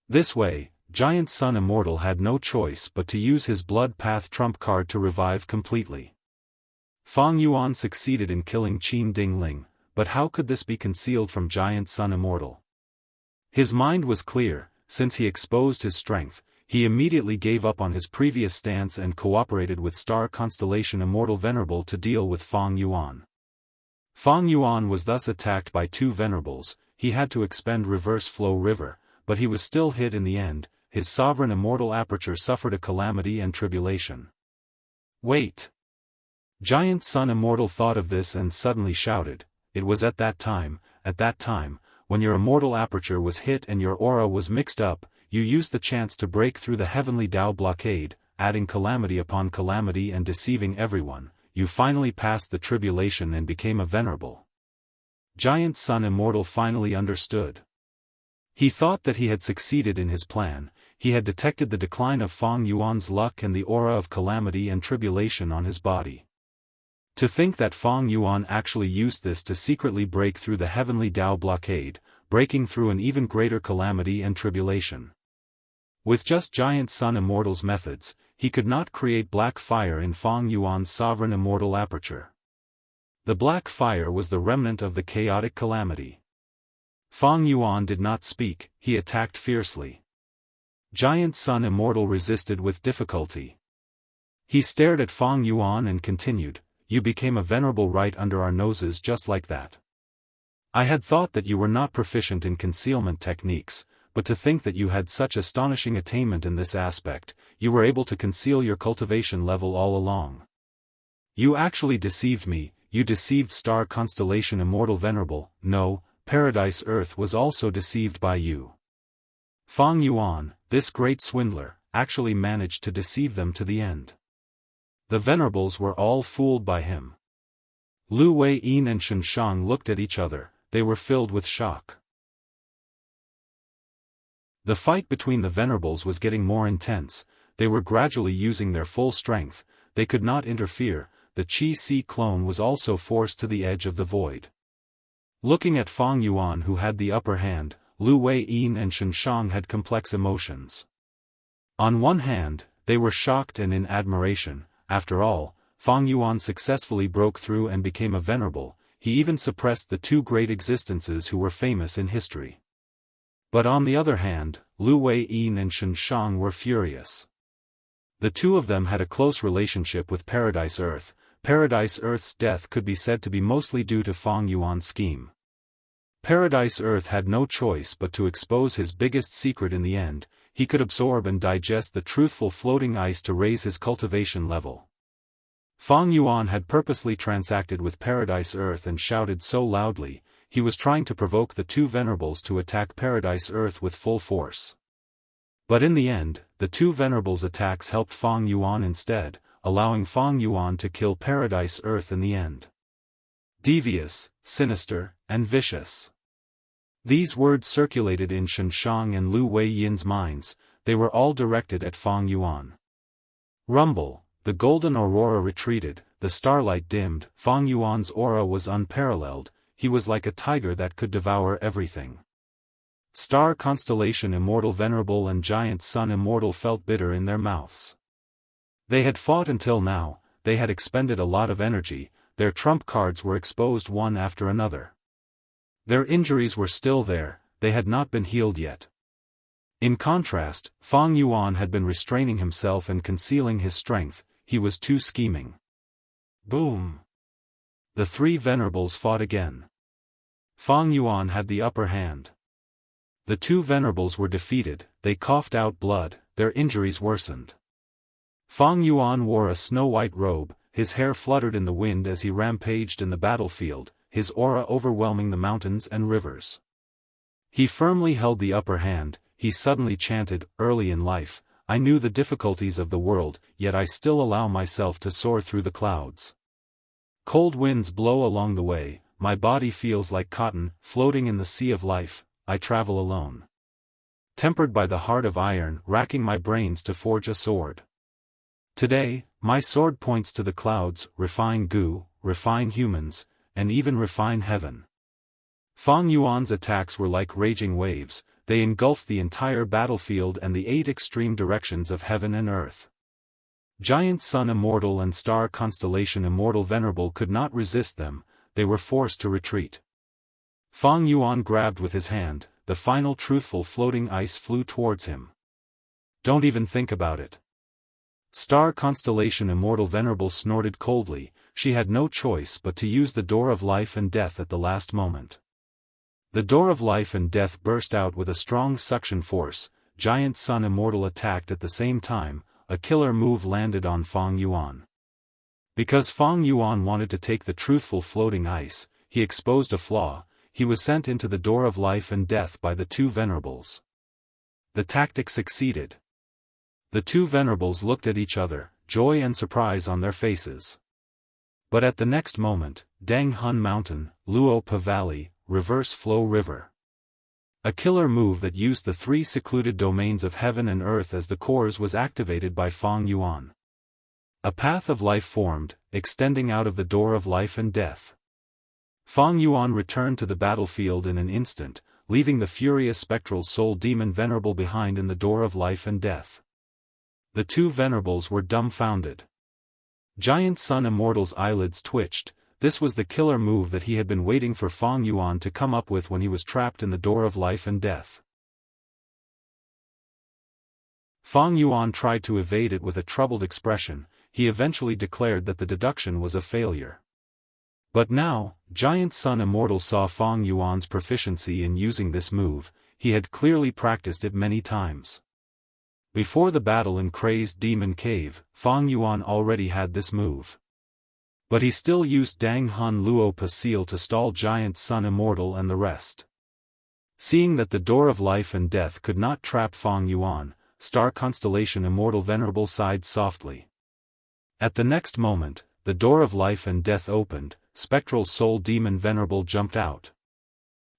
This way, Giant Sun Immortal had no choice but to use his Blood Path trump card to revive completely. Fang Yuan succeeded in killing Qin Ding Ling, but how could this be concealed from Giant Sun Immortal? His mind was clear. Since he exposed his strength, he immediately gave up on his previous stance and cooperated with Star Constellation Immortal Venerable to deal with Fang Yuan. Fang Yuan was thus attacked by two Venerables. He had to expend Reverse Flow River, but he was still hit in the end. His sovereign immortal aperture suffered a calamity and tribulation. Wait! Giant Sun Immortal thought of this and suddenly shouted. It was at that time, when your immortal aperture was hit and your aura was mixed up, you used the chance to break through the heavenly Tao blockade, adding calamity upon calamity and deceiving everyone. You finally passed the tribulation and became a venerable. Giant Sun Immortal finally understood. He thought that he had succeeded in his plan. He had detected the decline of Fang Yuan's luck and the aura of calamity and tribulation on his body. To think that Fang Yuan actually used this to secretly break through the heavenly Tao blockade, breaking through an even greater calamity and tribulation. With just Giant Sun Immortal's methods, he could not create black fire in Fang Yuan's sovereign immortal aperture. The black fire was the remnant of the chaotic calamity. Fang Yuan did not speak, he attacked fiercely. Giant Sun Immortal resisted with difficulty. He stared at Fang Yuan and continued, "You became a venerable right under our noses just like that. I had thought that you were not proficient in concealment techniques, but to think that you had such astonishing attainment in this aspect, you were able to conceal your cultivation level all along. You actually deceived me, you deceived star constellation Immortal Venerable. No, Paradise Earth was also deceived by you. Fang Yuan, this great swindler, actually managed to deceive them to the end. The Venerables were all fooled by him. Lu Wei-yin and Shen Shang looked at each other, they were filled with shock. The fight between the Venerables was getting more intense, they were gradually using their full strength, they could not interfere, the Qi-Si clone was also forced to the edge of the void. Looking at Fang Yuan who had the upper hand, Lu Wei-yin and Shen Shang had complex emotions. On one hand, they were shocked and in admiration. After all, Fang Yuan successfully broke through and became a venerable, he even suppressed the two great existences who were famous in history. But on the other hand, Lu Wei-yin and Shen Shang were furious. The two of them had a close relationship with Paradise Earth. Paradise Earth's death could be said to be mostly due to Fang Yuan's scheme. Paradise Earth had no choice but to expose his biggest secret in the end, he could absorb and digest the truthful floating ice to raise his cultivation level. Fang Yuan had purposely transacted with Paradise Earth and shouted so loudly, he was trying to provoke the two Venerables to attack Paradise Earth with full force. But in the end, the two Venerables' attacks helped Fang Yuan instead, allowing Fang Yuan to kill Paradise Earth in the end. Devious, sinister, and vicious. These words circulated in Shen Shang and Lu Wei-yin's minds, they were all directed at Fang Yuan. Rumble, the golden aurora retreated, the starlight dimmed, Fang Yuan's aura was unparalleled, he was like a tiger that could devour everything. Star constellation Immortal Venerable and Giant Sun Immortal felt bitter in their mouths. They had fought until now, they had expended a lot of energy, their trump cards were exposed one after another. Their injuries were still there, they had not been healed yet. In contrast, Fang Yuan had been restraining himself and concealing his strength, he was too scheming. Boom! The three Venerables fought again. Fang Yuan had the upper hand. The two Venerables were defeated, they coughed out blood, their injuries worsened. Fang Yuan wore a snow-white robe, his hair fluttered in the wind as he rampaged in the battlefield, his aura overwhelming the mountains and rivers. He firmly held the upper hand, he suddenly chanted, early in life, I knew the difficulties of the world, yet I still allow myself to soar through the clouds. Cold winds blow along the way, my body feels like cotton, floating in the sea of life, I travel alone. Tempered by the heart of iron, racking my brains to forge a sword. Today, my sword points to the clouds, refine goo, refine humans, and even refine heaven. Fang Yuan's attacks were like raging waves, they engulfed the entire battlefield and the 8 extreme directions of heaven and earth. Giant Sun Immortal and Star Constellation Immortal Venerable could not resist them, they were forced to retreat. Fang Yuan grabbed with his hand, the final truthful floating ice flew towards him. Don't even think about it. Star Constellation Immortal Venerable snorted coldly, she had no choice but to use the door of life and death at the last moment. The door of life and death burst out with a strong suction force, Giant Sun Immortal attacked at the same time, a killer move landed on Fang Yuan. Because Fang Yuan wanted to take the truthful floating ice, he exposed a flaw, he was sent into the door of life and death by the two Venerables. The tactic succeeded. The two Venerables looked at each other, joy and surprise on their faces. But at the next moment, Dang Hun Mountain, Luopa Valley, Reverse Flow River. A killer move that used the 3 secluded domains of heaven and earth as the cores was activated by Fang Yuan. A path of life formed, extending out of the door of life and death. Fang Yuan returned to the battlefield in an instant, leaving the furious spectral soul demon Venerable behind in the door of life and death. The two Venerables were dumbfounded. Giant Sun Immortal's eyelids twitched, this was the killer move that he had been waiting for Fang Yuan to come up with when he was trapped in the door of life and death. Fang Yuan tried to evade it with a troubled expression, he eventually declared that the deduction was a failure. But now, Giant Sun Immortal saw Fang Yuan's proficiency in using this move. He had clearly practiced it many times. Before the battle in Crazed Demon Cave, Fang Yuan already had this move. But he still used Dang Hun Luo Pasil to stall Giant Sun Immortal and the rest. Seeing that the Door of Life and Death could not trap Fang Yuan, Star Constellation Immortal Venerable sighed softly. At the next moment, the Door of Life and Death opened. Spectral Soul Demon Venerable jumped out.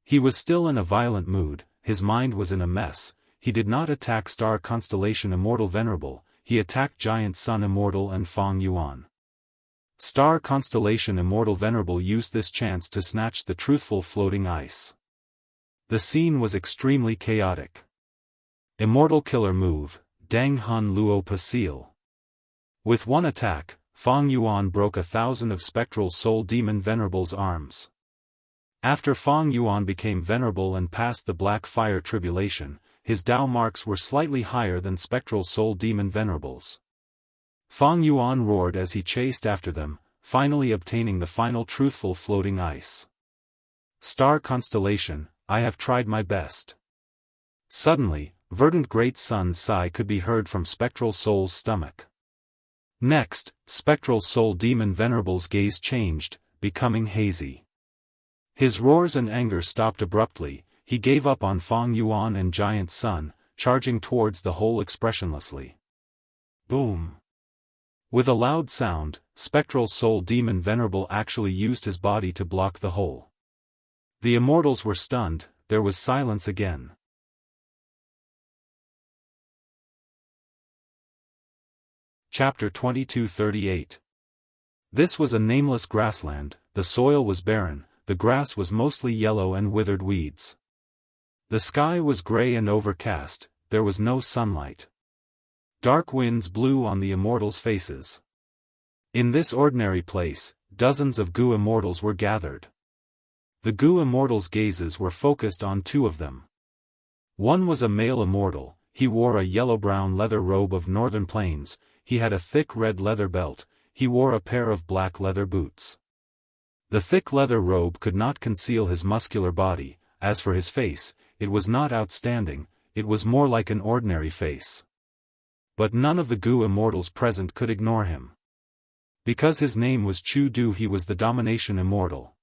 He was still in a violent mood, his mind was in a mess. He did not attack Star Constellation Immortal Venerable, he attacked Giant Sun Immortal and Fang Yuan. Star Constellation Immortal Venerable used this chance to snatch the truthful floating ice. The scene was extremely chaotic. Immortal Killer Move, Dang Hun Luo Pasil. With one attack, Fang Yuan broke 1,000 of Spectral Soul Demon Venerable's arms. After Fang Yuan became venerable and passed the Black Fire Tribulation, his Dao marks were slightly higher than Spectral Soul Demon Venerable's. Fang Yuan roared as he chased after them, finally obtaining the final truthful floating ice. Star Constellation, I have tried my best. Suddenly, verdant Great Sun's sigh could be heard from Spectral Soul's stomach. Next, Spectral Soul Demon Venerable's gaze changed, becoming hazy. His roars and anger stopped abruptly. He gave up on Fang Yuan and Giant Sun, charging towards the hole expressionlessly. Boom! With a loud sound, Spectral Soul Demon Venerable actually used his body to block the hole. The immortals were stunned. There was silence again. Chapter 2238. This was a nameless grassland. The soil was barren, the grass was mostly yellow and withered weeds. The sky was gray and overcast, there was no sunlight. Dark winds blew on the immortals' faces. In this ordinary place, dozens of Gu immortals were gathered. The Gu immortals' gazes were focused on two of them. One was a male immortal. He wore a yellow-brown leather robe of northern plains. He had a thick red leather belt. He wore a pair of black leather boots. The thick leather robe could not conceal his muscular body. As for his face, it was not outstanding, it was more like an ordinary face. But none of the Gu immortals present could ignore him. Because his name was Chu Du, he was the domination immortal.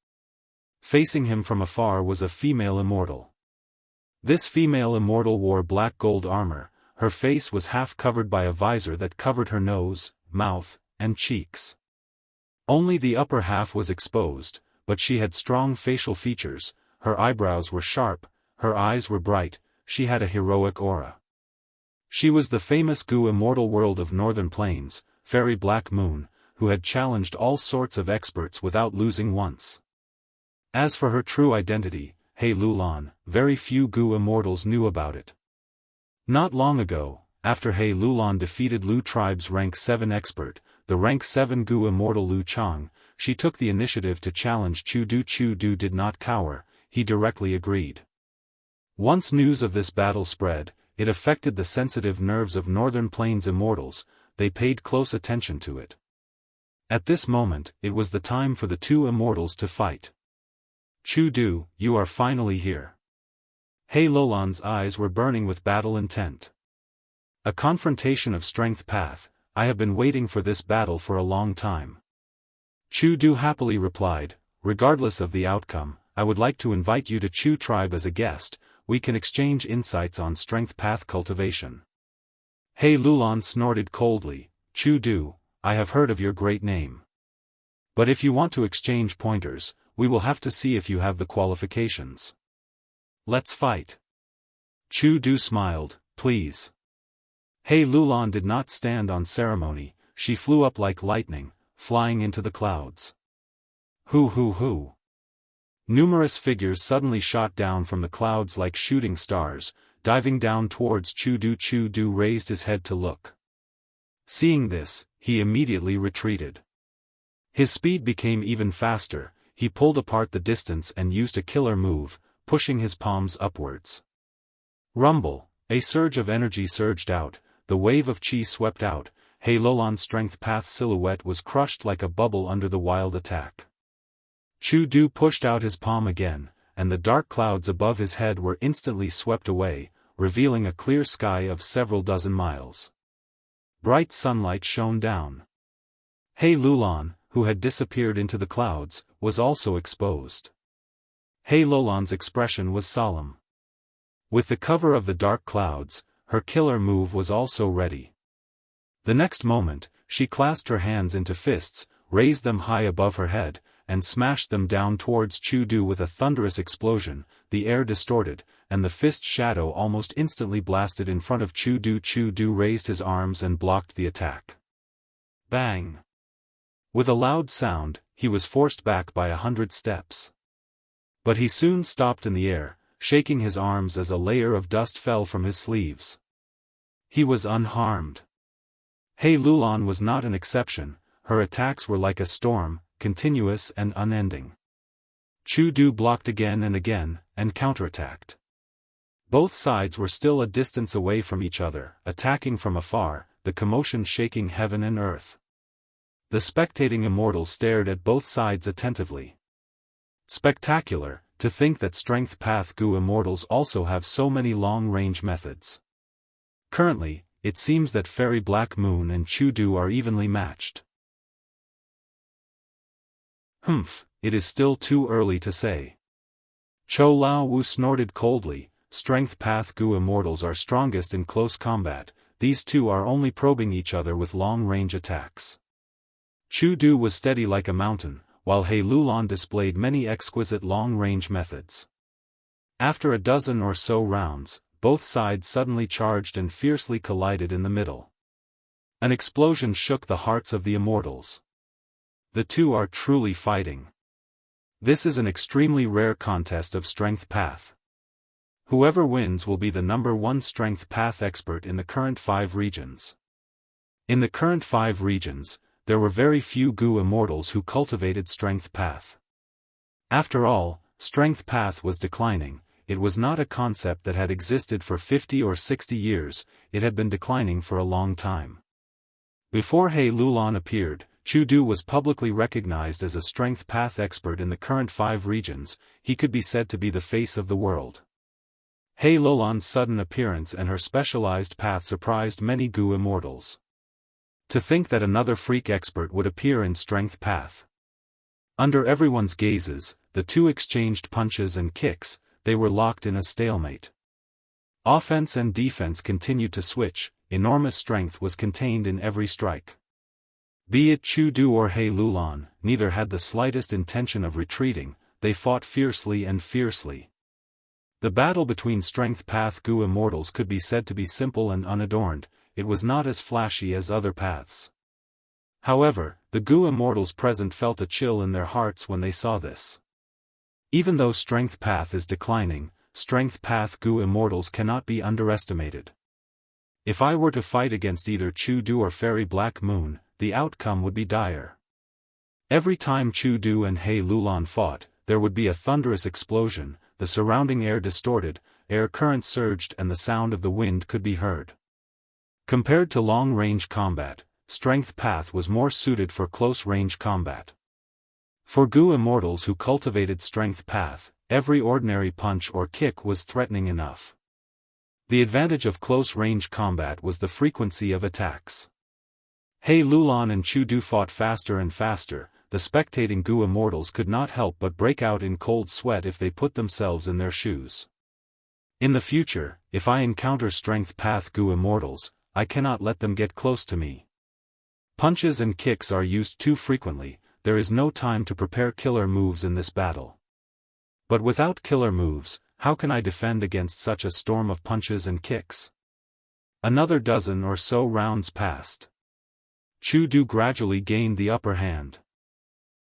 Facing him from afar was a female immortal. This female immortal wore black gold armor. Her face was half covered by a visor that covered her nose, mouth, and cheeks. Only the upper half was exposed, but she had strong facial features. Her eyebrows were sharp, her eyes were bright, she had a heroic aura. She was the famous Gu immortal world of Northern Plains, Fairy Black Moon, who had challenged all sorts of experts without losing once. As for her true identity, He Lulan, very few Gu immortals knew about it. Not long ago, after He Lulan defeated Lu tribe's rank 7 expert, the rank 7 Gu immortal Lu Chang, she took the initiative to challenge Chu Du. Chu Du did not cower, he directly agreed. Once news of this battle spread, it affected the sensitive nerves of Northern Plains immortals. They paid close attention to it. At this moment, it was the time for the two immortals to fight. Chu Du, you are finally here. He Lulan's eyes were burning with battle intent. A confrontation of strength path. I have been waiting for this battle for a long time. Chu Du happily replied, regardless of the outcome, I would like to invite you to Chu tribe as a guest. We can exchange insights on strength path cultivation. He Lulan snorted coldly, Chu Du, I have heard of your great name. But if you want to exchange pointers, we will have to see if you have the qualifications. Let's fight. Chu Du smiled, please. He Lulan did not stand on ceremony, she flew up like lightning, flying into the clouds. Hoo. Numerous figures suddenly shot down from the clouds like shooting stars, diving down towards Chu Du. Chu Du raised his head to look. Seeing this, he immediately retreated. His speed became even faster, he pulled apart the distance and used a killer move, pushing his palms upwards. Rumble, a surge of energy surged out, the wave of chi swept out, He Lulan's strength path silhouette was crushed like a bubble under the wild attack. Chu Du pushed out his palm again, and the dark clouds above his head were instantly swept away, revealing a clear sky of several dozen miles. Bright sunlight shone down. He Lulan, who had disappeared into the clouds, was also exposed. He Lulan's expression was solemn. With the cover of the dark clouds, her killer move was also ready. The next moment, she clasped her hands into fists, raised them high above her head, and smashed them down towards Chu Du with a thunderous explosion. The air distorted, and the fist shadow almost instantly blasted in front of Chu Du. Chu Du raised his arms and blocked the attack. Bang! With a loud sound, he was forced back by 100 steps. But he soon stopped in the air, shaking his arms as a layer of dust fell from his sleeves. He was unharmed. He Lulan was not an exception. Her attacks were like a storm, continuous and unending. Chu Du blocked again and counterattacked. Both sides were still a distance away from each other, attacking from afar, the commotion shaking heaven and earth. The spectating immortals stared at both sides attentively. Spectacular, to think that Strength Path Gu immortals also have so many long-range methods. Currently, it seems that Fairy Black Moon and Chu Du are evenly matched. It is still too early to say. Cho Lao Wu snorted coldly. Strength Path Gu immortals are strongest in close combat. These two are only probing each other with long-range attacks. Chu Du was steady like a mountain, while He Lulan displayed many exquisite long-range methods. After a dozen or so rounds, both sides suddenly charged and fiercely collided in the middle. An explosion shook the hearts of the immortals. The two are truly fighting. This is an extremely rare contest of Strength Path. Whoever wins will be the #1 Strength Path expert in the current 5 regions. In the current 5 regions, there were very few Gu immortals who cultivated Strength Path. After all, Strength Path was declining. It was not a concept that had existed for 50 or 60 years, it had been declining for a long time. Before He Lulan appeared, Chu Du was publicly recognized as a Strength Path expert in the current 5 regions. He could be said to be the face of the world. He Lulan's sudden appearance and her specialized path surprised many Gu immortals. To think that another freak expert would appear in Strength Path. Under everyone's gazes, the two exchanged punches and kicks. They were locked in a stalemate. Offense and defense continued to switch. Enormous strength was contained in every strike. Be it Chu Du or He Lulan, neither had the slightest intention of retreating. They fought fiercely and fiercely. The battle between Strength Path Gu immortals could be said to be simple and unadorned. It was not as flashy as other paths. However, the Gu immortals present felt a chill in their hearts when they saw this. Even though Strength Path is declining, Strength Path Gu immortals cannot be underestimated. If I were to fight against either Chu Du or Fairy Black Moon, the outcome would be dire. Every time Chu Du and He Lulan fought, there would be a thunderous explosion, the surrounding air distorted, air currents surged and the sound of the wind could be heard. Compared to long-range combat, Strength Path was more suited for close-range combat. For Gu immortals who cultivated Strength Path, every ordinary punch or kick was threatening enough. The advantage of close-range combat was the frequency of attacks. He Lulan and Chu Du fought faster and faster. The spectating Gu immortals could not help but break out in cold sweat if they put themselves in their shoes. In the future, if I encounter Strength Path Gu immortals, I cannot let them get close to me. Punches and kicks are used too frequently. There is no time to prepare killer moves in this battle. But without killer moves, how can I defend against such a storm of punches and kicks? Another dozen or so rounds passed. Chu Du gradually gained the upper hand.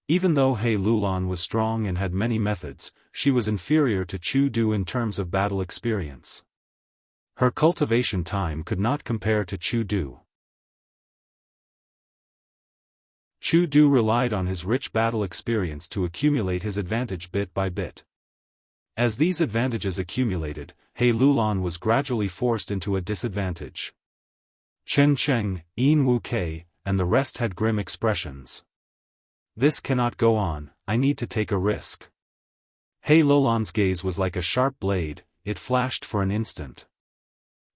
Even though He Lulan was strong and had many methods, she was inferior to Chu Du in terms of battle experience. Her cultivation time could not compare to Chu Du. Chu Du relied on his rich battle experience to accumulate his advantage bit by bit. As these advantages accumulated, He Lulan was gradually forced into a disadvantage. Chen Cheng, Yin Wu Kei, and the rest had grim expressions. This cannot go on, I need to take a risk. He Lulan's gaze was like a sharp blade, it flashed for an instant.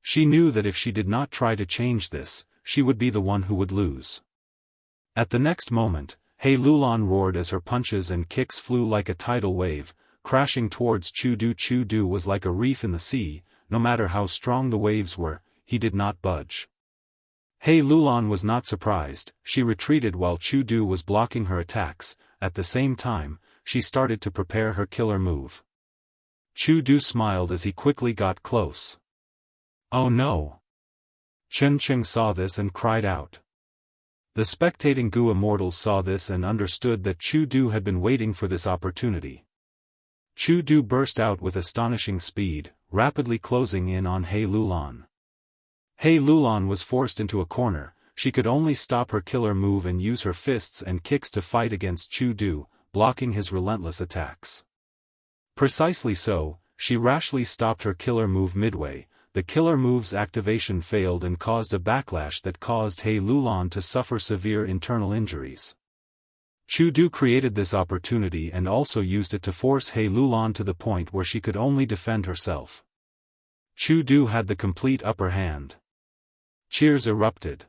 She knew that if she did not try to change this, she would be the one who would lose. At the next moment, He Lulan roared as her punches and kicks flew like a tidal wave, crashing towards Chu Du. Chu Du was like a reef in the sea, no matter how strong the waves were, he did not budge. He Lulan was not surprised, she retreated while Chu Du was blocking her attacks. At the same time, she started to prepare her killer move. Chu Du smiled as he quickly got close. Oh no! Chen Qing saw this and cried out. The spectating Gu immortals saw this and understood that Chu Du had been waiting for this opportunity. Chu Du burst out with astonishing speed, rapidly closing in on He Lulan. He Lulan was forced into a corner, she could only stop her killer move and use her fists and kicks to fight against Chu Du, blocking his relentless attacks. Precisely so, she rashly stopped her killer move midway. The killer move's activation failed and caused a backlash that caused He Lulan to suffer severe internal injuries. Chu Du created this opportunity and also used it to force He Lulan to the point where she could only defend herself. Chu Du had the complete upper hand. Cheers erupted.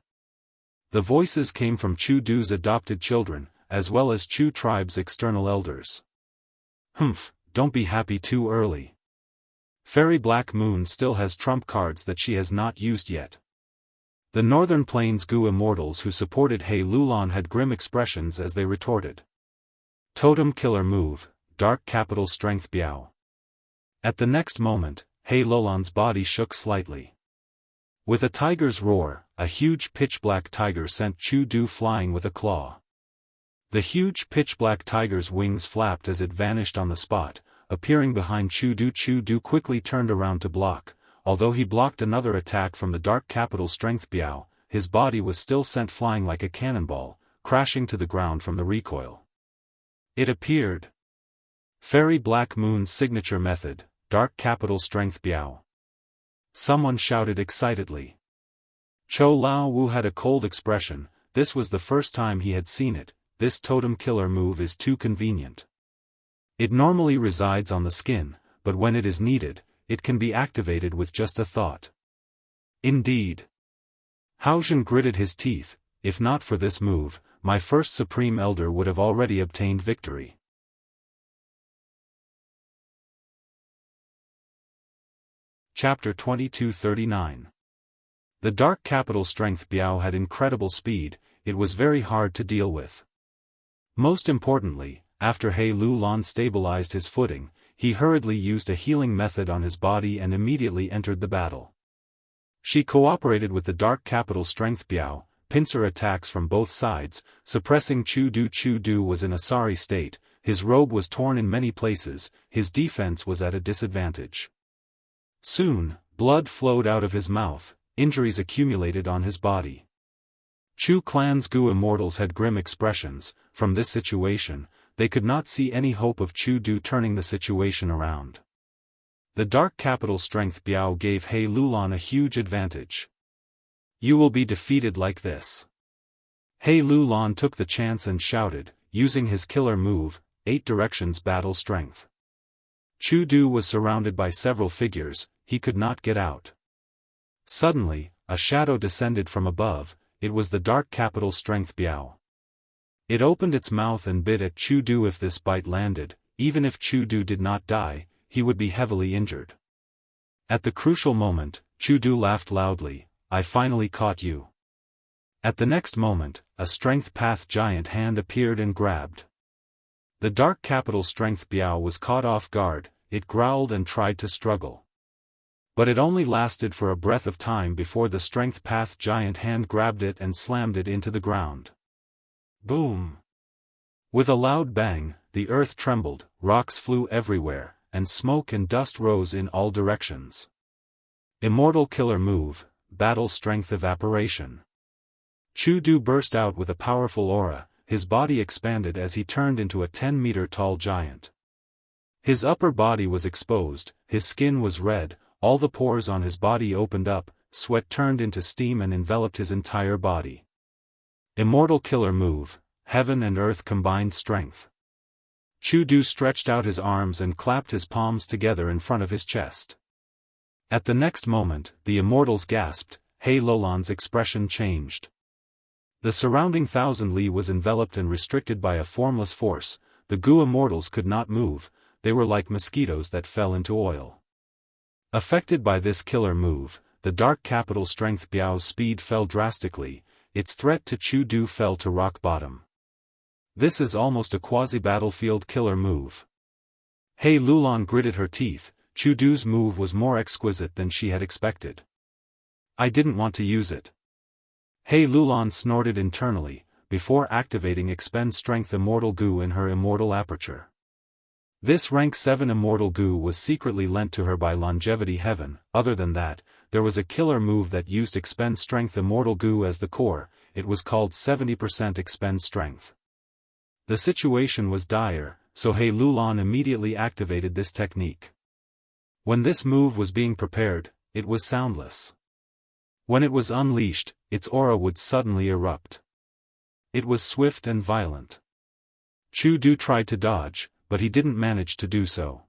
The voices came from Chu Du's adopted children, as well as Chu tribe's external elders. Humph, don't be happy too early. Fairy Black Moon still has trump cards that she has not used yet. The Northern Plains Gu immortals who supported He Lulan had grim expressions as they retorted. Totem killer move, dark capital strength Biao. At the next moment, He Lulan's body shook slightly. With a tiger's roar, a huge pitch-black tiger sent Chu Du flying with a claw. The huge pitch-black tiger's wings flapped as it vanished on the spot, appearing behind Chu Du. Chu Du quickly turned around to block. Although he blocked another attack from the dark capital strength Biao, his body was still sent flying like a cannonball, crashing to the ground from the recoil. It appeared. Fairy Black Moon's signature method, dark capital strength Biao. Someone shouted excitedly. Cho Lao Wu had a cold expression. This was the first time he had seen it. This totem killer move is too convenient. It normally resides on the skin, but when it is needed, it can be activated with just a thought. Indeed. Haozhen gritted his teeth. If not for this move, my first Supreme Elder would have already obtained victory. Chapter 2239. The dark capital strength Biao had incredible speed, it was very hard to deal with. Most importantly, after He Lulan stabilized his footing, he hurriedly used a healing method on his body and immediately entered the battle. She cooperated with the dark capital strength Biao, pincer attacks from both sides, suppressing Chu Du. Chu Du was in a sorry state, his robe was torn in many places, his defense was at a disadvantage. Soon, blood flowed out of his mouth, injuries accumulated on his body. Chu clan's Gu immortals had grim expressions. From this situation, they could not see any hope of Chu Du turning the situation around. The dark capital strength Biao gave He Lulan a huge advantage. You will be defeated like this. He Lulan took the chance and shouted, using his killer move, 8 directions battle strength. Chu Du was surrounded by several figures, he could not get out. Suddenly, a shadow descended from above, it was the dark capital strength Biao. It opened its mouth and bit at Chu Du. If this bite landed, even if Chu Du did not die, he would be heavily injured. At the crucial moment, Chu Du laughed loudly, I finally caught you. At the next moment, a strength path giant hand appeared and grabbed. The dark capital strength Biao was caught off guard, it growled and tried to struggle. But it only lasted for a breath of time before the strength path giant hand grabbed it and slammed it into the ground. Boom! With a loud bang, the earth trembled, rocks flew everywhere, and smoke and dust rose in all directions. Immortal killer move, battle strength evaporation. Chu Du burst out with a powerful aura, his body expanded as he turned into a 10-meter tall giant. His upper body was exposed, his skin was red, all the pores on his body opened up, sweat turned into steam and enveloped his entire body. Immortal killer move, heaven and earth combined strength. Chu Du stretched out his arms and clapped his palms together in front of his chest. At the next moment, the immortals gasped. He Lulan's expression changed. The surrounding 1,000 li was enveloped and restricted by a formless force. The Gu immortals could not move, they were like mosquitoes that fell into oil. Affected by this killer move, the dark capital strength Biao's speed fell drastically, its threat to Chu Du fell to rock bottom. This is almost a quasi-battlefield killer move. He Lulan gritted her teeth. Chu Du's move was more exquisite than she had expected. I didn't want to use it. He Lulan snorted internally, before activating Expend Strength Immortal Gu in her immortal aperture. This rank 7 immortal Gu was secretly lent to her by Longevity Heaven. Other than that, there was a killer move that used Expend Strength Immortal Gu as the core. It was called 70% Expend Strength. The situation was dire, so He Lulan immediately activated this technique. When this move was being prepared, it was soundless. When it was unleashed, its aura would suddenly erupt. It was swift and violent. Chu Du tried to dodge, but he didn't manage to do so.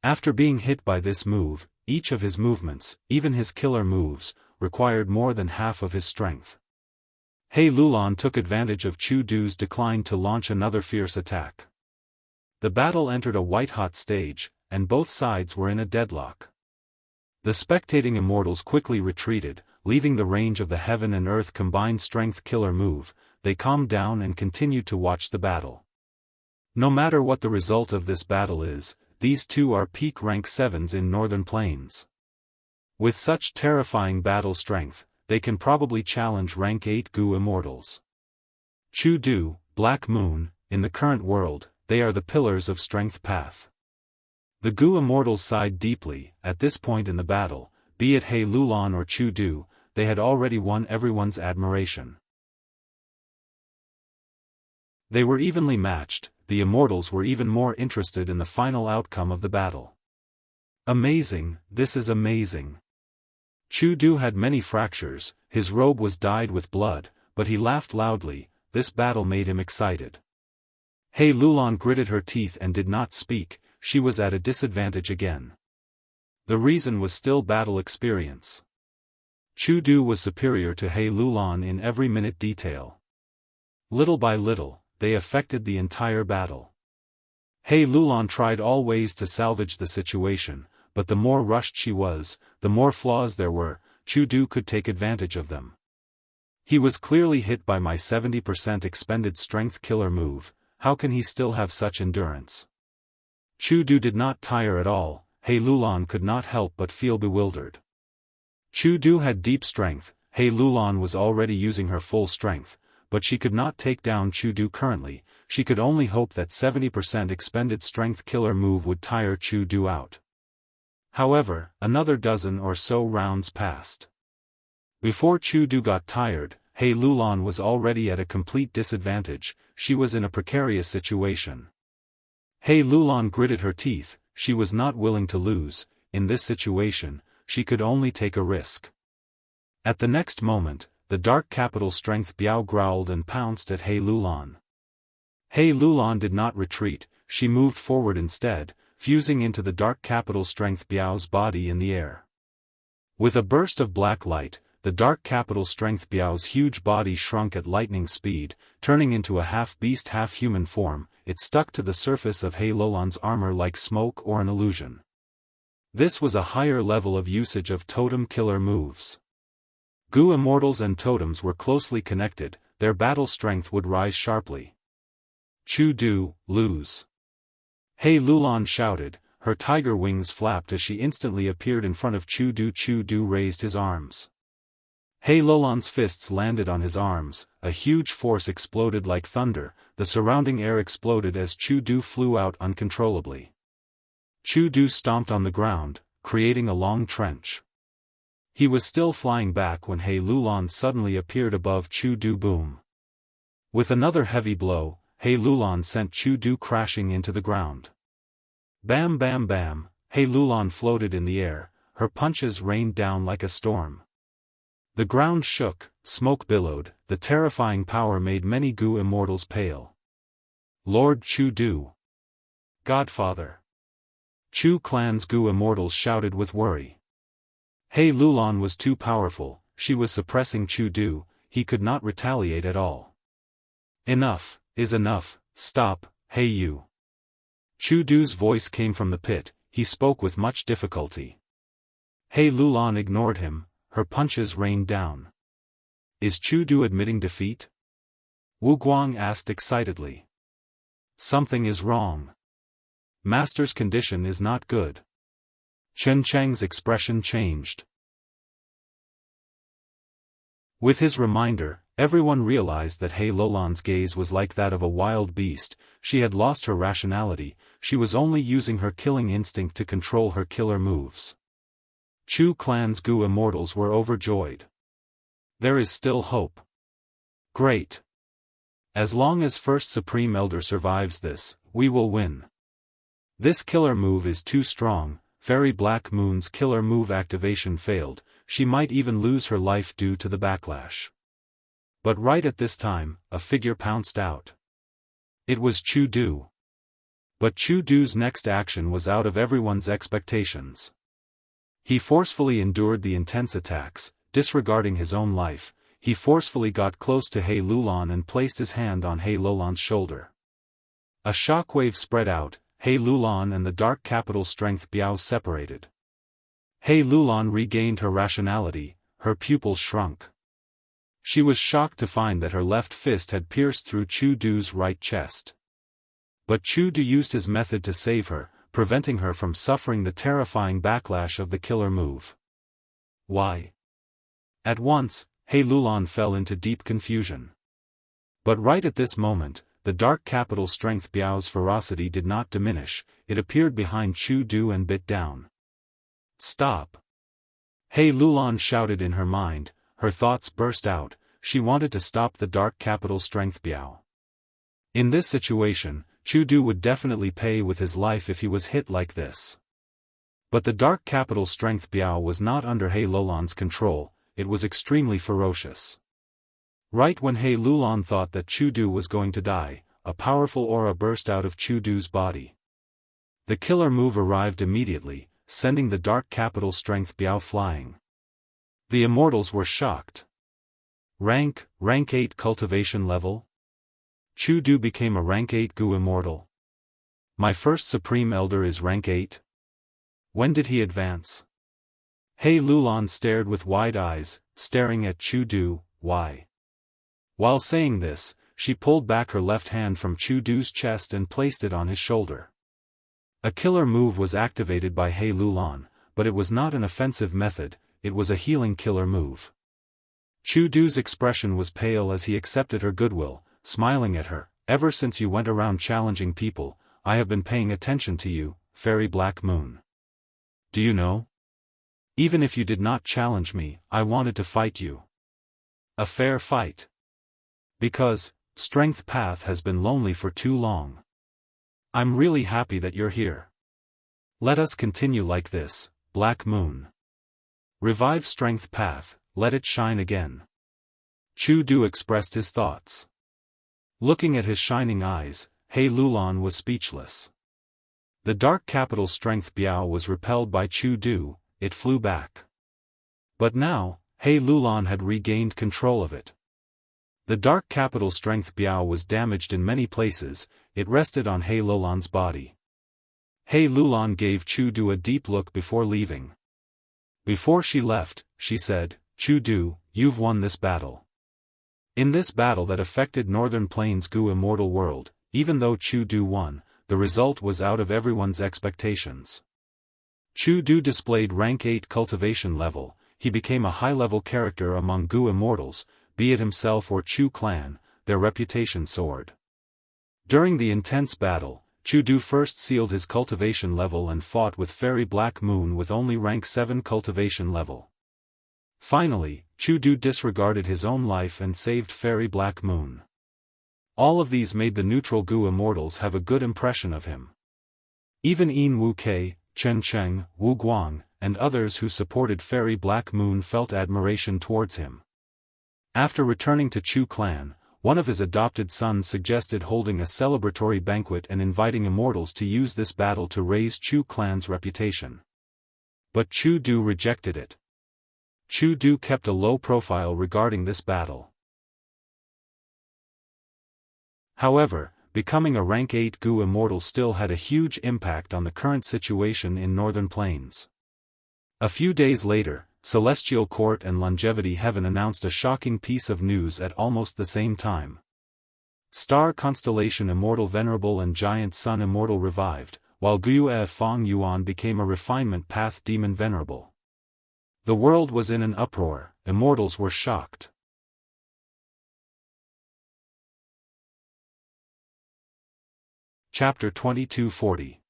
After being hit by this move, each of his movements, even his killer moves, required more than half of his strength. He Lulan took advantage of Chu Du's decline to launch another fierce attack. The battle entered a white-hot stage, and both sides were in a deadlock. The spectating immortals quickly retreated, leaving the range of the heaven and earth combined strength killer move. They calmed down and continued to watch the battle. No matter what the result of this battle is, these two are peak rank 7s in Northern Plains. With such terrifying battle strength, they can probably challenge rank 8 Gu immortals. Chu Du, Black Moon, in the current world, they are the pillars of strength path. The Gu immortals sighed deeply. At this point in the battle, be it He Lulan or Chu Du, they had already won everyone's admiration. They were evenly matched. The immortals were even more interested in the final outcome of the battle. Amazing, this is amazing. Chu Du had many fractures, his robe was dyed with blood, but he laughed loudly. This battle made him excited. He Lulan gritted her teeth and did not speak. She was at a disadvantage again. The reason was still battle experience. Chu Du was superior to He Lulan in every minute detail. Little by little, they affected the entire battle. He Lulan tried all ways to salvage the situation, but the more rushed she was, the more flaws there were. Chu Du could take advantage of them. He was clearly hit by my 70% expended strength killer move. How can he still have such endurance? Chu Du did not tire at all. He Lulan could not help but feel bewildered. Chu Du had deep strength. He Lulan was already using her full strength, but she could not take down Chu Du currently. She could only hope that 70% expended strength killer move would tire Chu Du out. However, another dozen or so rounds passed. Before Chu Du got tired, He Lulan was already at a complete disadvantage. She was in a precarious situation. He Lulan gritted her teeth. She was not willing to lose. In this situation, she could only take a risk. At the next moment, the dark capital strength Biao growled and pounced at He Lulan. He Lulan did not retreat, she moved forward instead, fusing into the dark capital strength Biao's body in the air. With a burst of black light, the dark capital strength Biao's huge body shrunk at lightning speed, turning into a half-beast half-human form. It stuck to the surface of He Lulan's armor like smoke or an illusion. This was a higher level of usage of totem killer moves. Gu immortals and totems were closely connected, their battle strength would rise sharply. Chu Du, lose. He Lulan shouted, her tiger wings flapped as she instantly appeared in front of Chu Du. Chu Du raised his arms. He Lulan's fists landed on his arms, a huge force exploded like thunder, the surrounding air exploded as Chu Du flew out uncontrollably. Chu Du stomped on the ground, creating a long trench. He was still flying back when He Lulan suddenly appeared above Chu Du. Boom! With another heavy blow, He Lulan sent Chu Du crashing into the ground. Bam bam bam, He Lulan floated in the air, her punches rained down like a storm. The ground shook, smoke billowed, the terrifying power made many Gu immortals pale. Lord Chu Du. Godfather. Chu clan's Gu immortals shouted with worry. He Lulan was too powerful, she was suppressing Chu Du, he could not retaliate at all. Enough, is enough, stop, hey you. Chu Du's voice came from the pit, he spoke with much difficulty. He Lulan ignored him, her punches rained down. Is Chu Du admitting defeat? Wu Guang asked excitedly. Something is wrong. Master's condition is not good. Chen Cheng's expression changed. With his reminder, everyone realized that He Lulan's gaze was like that of a wild beast. She had lost her rationality, she was only using her killing instinct to control her killer moves. Chu clan's Gu immortals were overjoyed. There is still hope. Great. As long as First Supreme Elder survives this, we will win. This killer move is too strong. Fairy Black Moon's killer move activation failed, she might even lose her life due to the backlash. But right at this time, a figure pounced out. It was Chu Du. But Chu Du's next action was out of everyone's expectations. He forcefully endured the intense attacks, disregarding his own life. He forcefully got close to He Lulan and placed his hand on He Lulan's shoulder. A shockwave spread out, He Lulan and the dark capital strength Biao separated. He Lulan regained her rationality, her pupils shrunk. She was shocked to find that her left fist had pierced through Chu Du's right chest. But Chu Du used his method to save her, preventing her from suffering the terrifying backlash of the killer move. Why? At once, He Lulan fell into deep confusion. But right at this moment, the dark capital strength Biao's ferocity did not diminish, it appeared behind Chu Du and bit down. Stop! He Lulan shouted in her mind, her thoughts burst out, she wanted to stop the dark capital strength Biao. In this situation, Chu Du would definitely pay with his life if he was hit like this. But the dark capital strength Biao was not under He Lulan's control, it was extremely ferocious. Right when He Lulan thought that Chu Du was going to die, a powerful aura burst out of Chu Du's body. The killer move arrived immediately, sending the dark capital strength Biao flying. The immortals were shocked. Rank 8 cultivation level? Chu Du became a rank 8 Gu immortal. My first Supreme Elder is rank 8? When did he advance? He Lulan stared with wide eyes, staring at Chu Du, why? While saying this, she pulled back her left hand from Chu Du's chest and placed it on his shoulder. A killer move was activated by He Lulan, but it was not an offensive method, it was a healing killer move. Chu Du's expression was pale as he accepted her goodwill, smiling at her. Ever since you went around challenging people, I have been paying attention to you, Fairy Black Moon. Do you know? Even if you did not challenge me, I wanted to fight you. A fair fight. Because, Strength Path has been lonely for too long. I'm really happy that you're here. Let us continue like this, Black Moon. Revive Strength Path, let it shine again. Chu Du expressed his thoughts. Looking at his shining eyes, He Lulan was speechless. The dark capital strength Biao was repelled by Chu Du, it flew back. But now, He Lulan had regained control of it. The dark capital strength Biao was damaged in many places, it rested on He Lulan's body. He Lulan gave Chu Du a deep look before leaving. Before she left, she said, Chu Du, you've won this battle. In this battle that affected Northern Plains Gu Immortal World, even though Chu Du won, the result was out of everyone's expectations. Chu Du displayed rank 8 cultivation level, he became a high-level character among Gu Immortals, be it himself or Chu clan, their reputation soared. During the intense battle, Chu Du first sealed his cultivation level and fought with Fairy Black Moon with only rank 7 cultivation level. Finally, Chu Du disregarded his own life and saved Fairy Black Moon. All of these made the neutral Gu Immortals have a good impression of him. Even Yin Wu Kei, Chen Cheng, Wu Guang, and others who supported Fairy Black Moon felt admiration towards him. After returning to Chu clan, one of his adopted sons suggested holding a celebratory banquet and inviting immortals to use this battle to raise Chu clan's reputation. But Chu Du rejected it. Chu Du kept a low profile regarding this battle. However, becoming a rank 8 Gu immortal still had a huge impact on the current situation in Northern Plains. A few days later, Celestial Court and Longevity Heaven announced a shocking piece of news at almost the same time. Star Constellation Immortal Venerable and Giant Sun Immortal revived, while Guiyue Fong Yuan became a Refinement Path Demon Venerable. The world was in an uproar, immortals were shocked. Chapter 2240.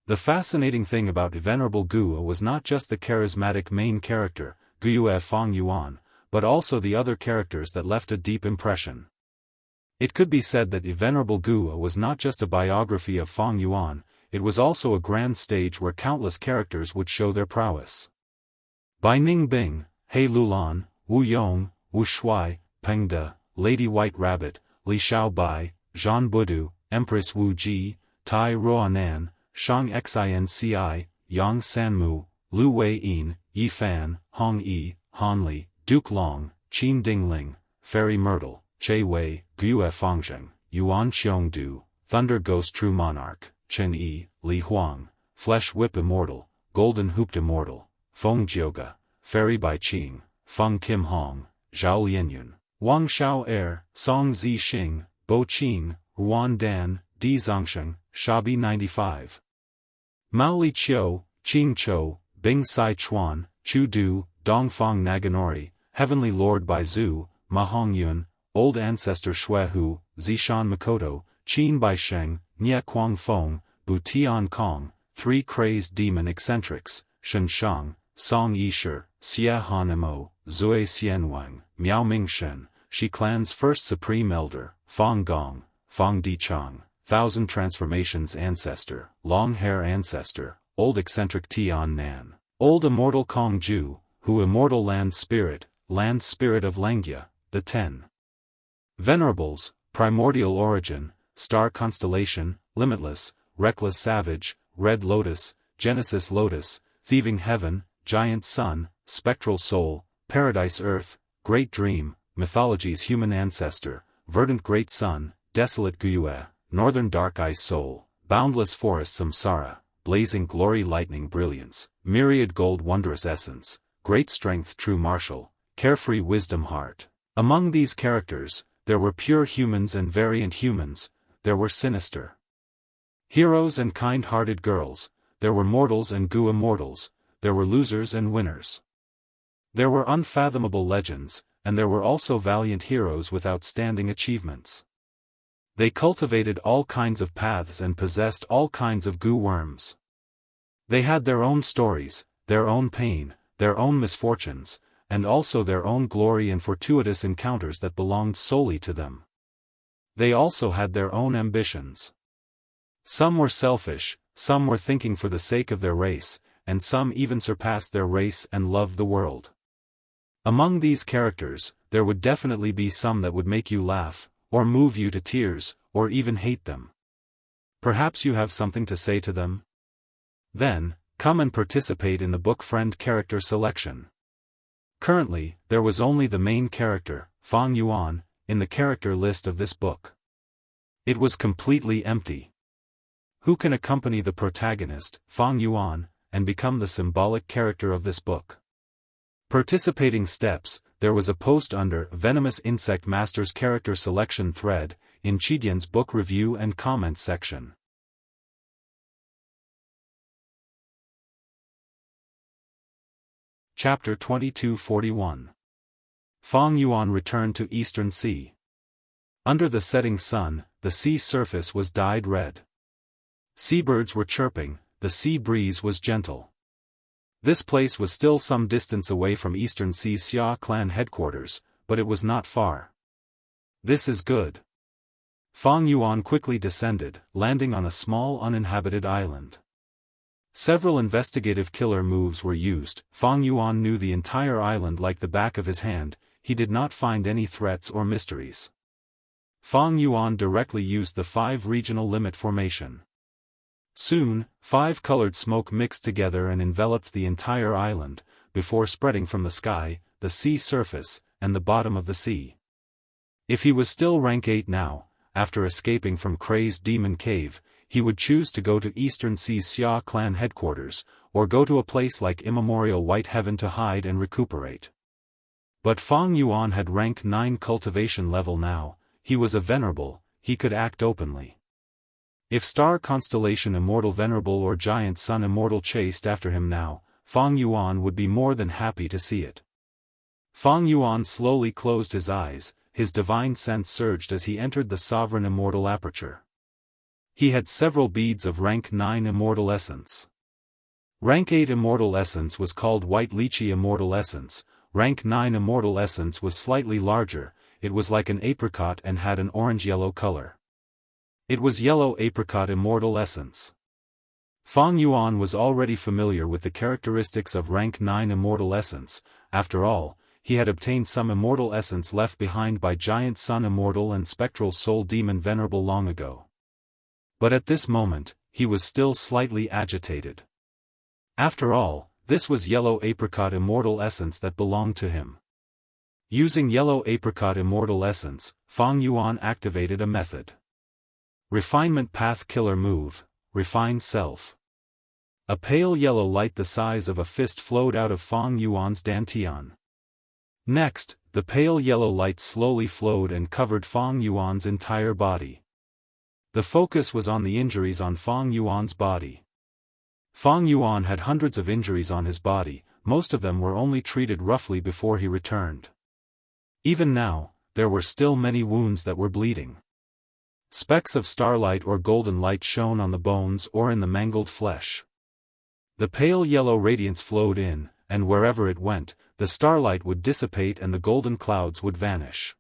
The fascinating thing about Venerable Guo was not just the charismatic main character, Guiyue Fong Yuan, but also the other characters that left a deep impression. It could be said that Venerable Guo was not just a biography of Fong Yuan, it was also a grand stage where countless characters would show their prowess. Bai Ning Bing, He Lulan, Wu Yong, Wu Shuai, Peng De, Lady White Rabbit, Li Xiaobai, Zhan Budu, Empress Wu Ji, Tai Ruanan, Shang Xinci, Yang Sanmu, Lu Wei Yin, Yi Fan, Hong Yi, Han Li, Duke Long, Qin Dingling, Fairy Myrtle, Che Wei, Guiyue Fangzheng, Yuan Xiongdu, Thunder Ghost True Monarch, Chen Yi, Li Huang, Flesh Whip Immortal, Golden Hooped Immortal, Feng Jioga, Fairy Bai Qing, Feng Kim Hong, Zhao Lianyun, Wang Xiao Er, Song Zi Xing, Bo Qing, Ruan Dan, Di Zongsheng, Shabi 95. Mao Li Qiu, Qing Chou, Bing Sai Chuan, Chu Du, Dongfang Naganori, Heavenly Lord Bai Zhu, Ma Hongyun, Old Ancestor Shui Hu, Zishan Makoto, Qin Bai Sheng, Nie Kuang Feng, Bu Tian Kong, Three Crazed Demon Eccentrics, Shen Shang, Song Yisher, Xie Han Mo, Zui Xianwang, Miao Mingshen, Shi Clan's first Supreme Elder, Fang Gong, Fang Di Chang, Thousand Transformations Ancestor, Long Hair Ancestor, Old Eccentric Tian Nan, Old Immortal Kong Ju, Hu Immortal Land Spirit of Langya, the 10 Venerables, Primordial Origin, Star Constellation, Limitless, Reckless Savage, Red Lotus, Genesis Lotus, Thieving Heaven, Giant Sun, Spectral Soul, Paradise Earth, Great Dream, Mythology's Human Ancestor, Verdant Great Sun, Desolate Guiyue, Northern Dark Ice Soul, Boundless Forest Samsara, Blazing Glory Lightning Brilliance, Myriad Gold Wondrous Essence, Great Strength True Martial, Carefree Wisdom Heart. Among these characters, there were pure humans and variant humans, there were sinister heroes and kind-hearted girls, there were mortals and Gu immortals, there were losers and winners. There were unfathomable legends, and there were also valiant heroes with outstanding achievements. They cultivated all kinds of paths and possessed all kinds of Gu worms. They had their own stories, their own pain, their own misfortunes, and also their own glory and fortuitous encounters that belonged solely to them. They also had their own ambitions. Some were selfish, some were thinking for the sake of their race, and some even surpassed their race and loved the world. Among these characters, there would definitely be some that would make you laugh, or move you to tears, or even hate them. Perhaps you have something to say to them? Then, come and participate in the book friend character selection. Currently, there was only the main character, Fang Yuan, in the character list of this book. It was completely empty. Who can accompany the protagonist, Fang Yuan, and become the symbolic character of this book? Participating steps. There was a post under Venomous Insect Masters character selection thread, in Chidian's book review and comments section. Chapter 2241. Fang Yuan returned to Eastern Sea. Under the setting sun, the sea surface was dyed red. Seabirds were chirping, the sea breeze was gentle. This place was still some distance away from Eastern Sea's Xia clan headquarters, but it was not far. This is good. Fang Yuan quickly descended, landing on a small uninhabited island. Several investigative killer moves were used. Fang Yuan knew the entire island like the back of his hand. He did not find any threats or mysteries. Fang Yuan directly used the 5 regional limit formation. Soon, 5 colored smoke mixed together and enveloped the entire island, before spreading from the sky, the sea surface, and the bottom of the sea. If he was still rank 8 now, after escaping from Crazed Demon Cave, he would choose to go to Eastern Sea's Xia clan headquarters, or go to a place like Immemorial White Heaven to hide and recuperate. But Fang Yuan had rank 9 cultivation level now. He was a venerable, he could act openly. If Star Constellation Immortal Venerable or Giant Sun Immortal chased after him now, Fang Yuan would be more than happy to see it. Fang Yuan slowly closed his eyes, his divine sense surged as he entered the Sovereign Immortal Aperture. He had several beads of rank 9 Immortal Essence. Rank 8 Immortal Essence was called White Lychee Immortal Essence, rank 9 Immortal Essence was slightly larger, it was like an apricot and had an orange-yellow color. It was Yellow Apricot Immortal Essence. Fang Yuan was already familiar with the characteristics of rank 9 Immortal Essence. After all, he had obtained some Immortal Essence left behind by Giant Sun Immortal and Spectral Soul Demon Venerable long ago. But at this moment, he was still slightly agitated. After all, this was Yellow Apricot Immortal Essence that belonged to him. Using Yellow Apricot Immortal Essence, Fang Yuan activated a method. Refinement Path Killer Move, Refine Self. A pale yellow light the size of a fist flowed out of Fang Yuan's dantian. Next, the pale yellow light slowly flowed and covered Fang Yuan's entire body. The focus was on the injuries on Fang Yuan's body. Fang Yuan had hundreds of injuries on his body, most of them were only treated roughly before he returned. Even now, there were still many wounds that were bleeding. Specks of starlight or golden light shone on the bones or in the mangled flesh. The pale yellow radiance flowed in, and wherever it went, the starlight would dissipate and the golden clouds would vanish.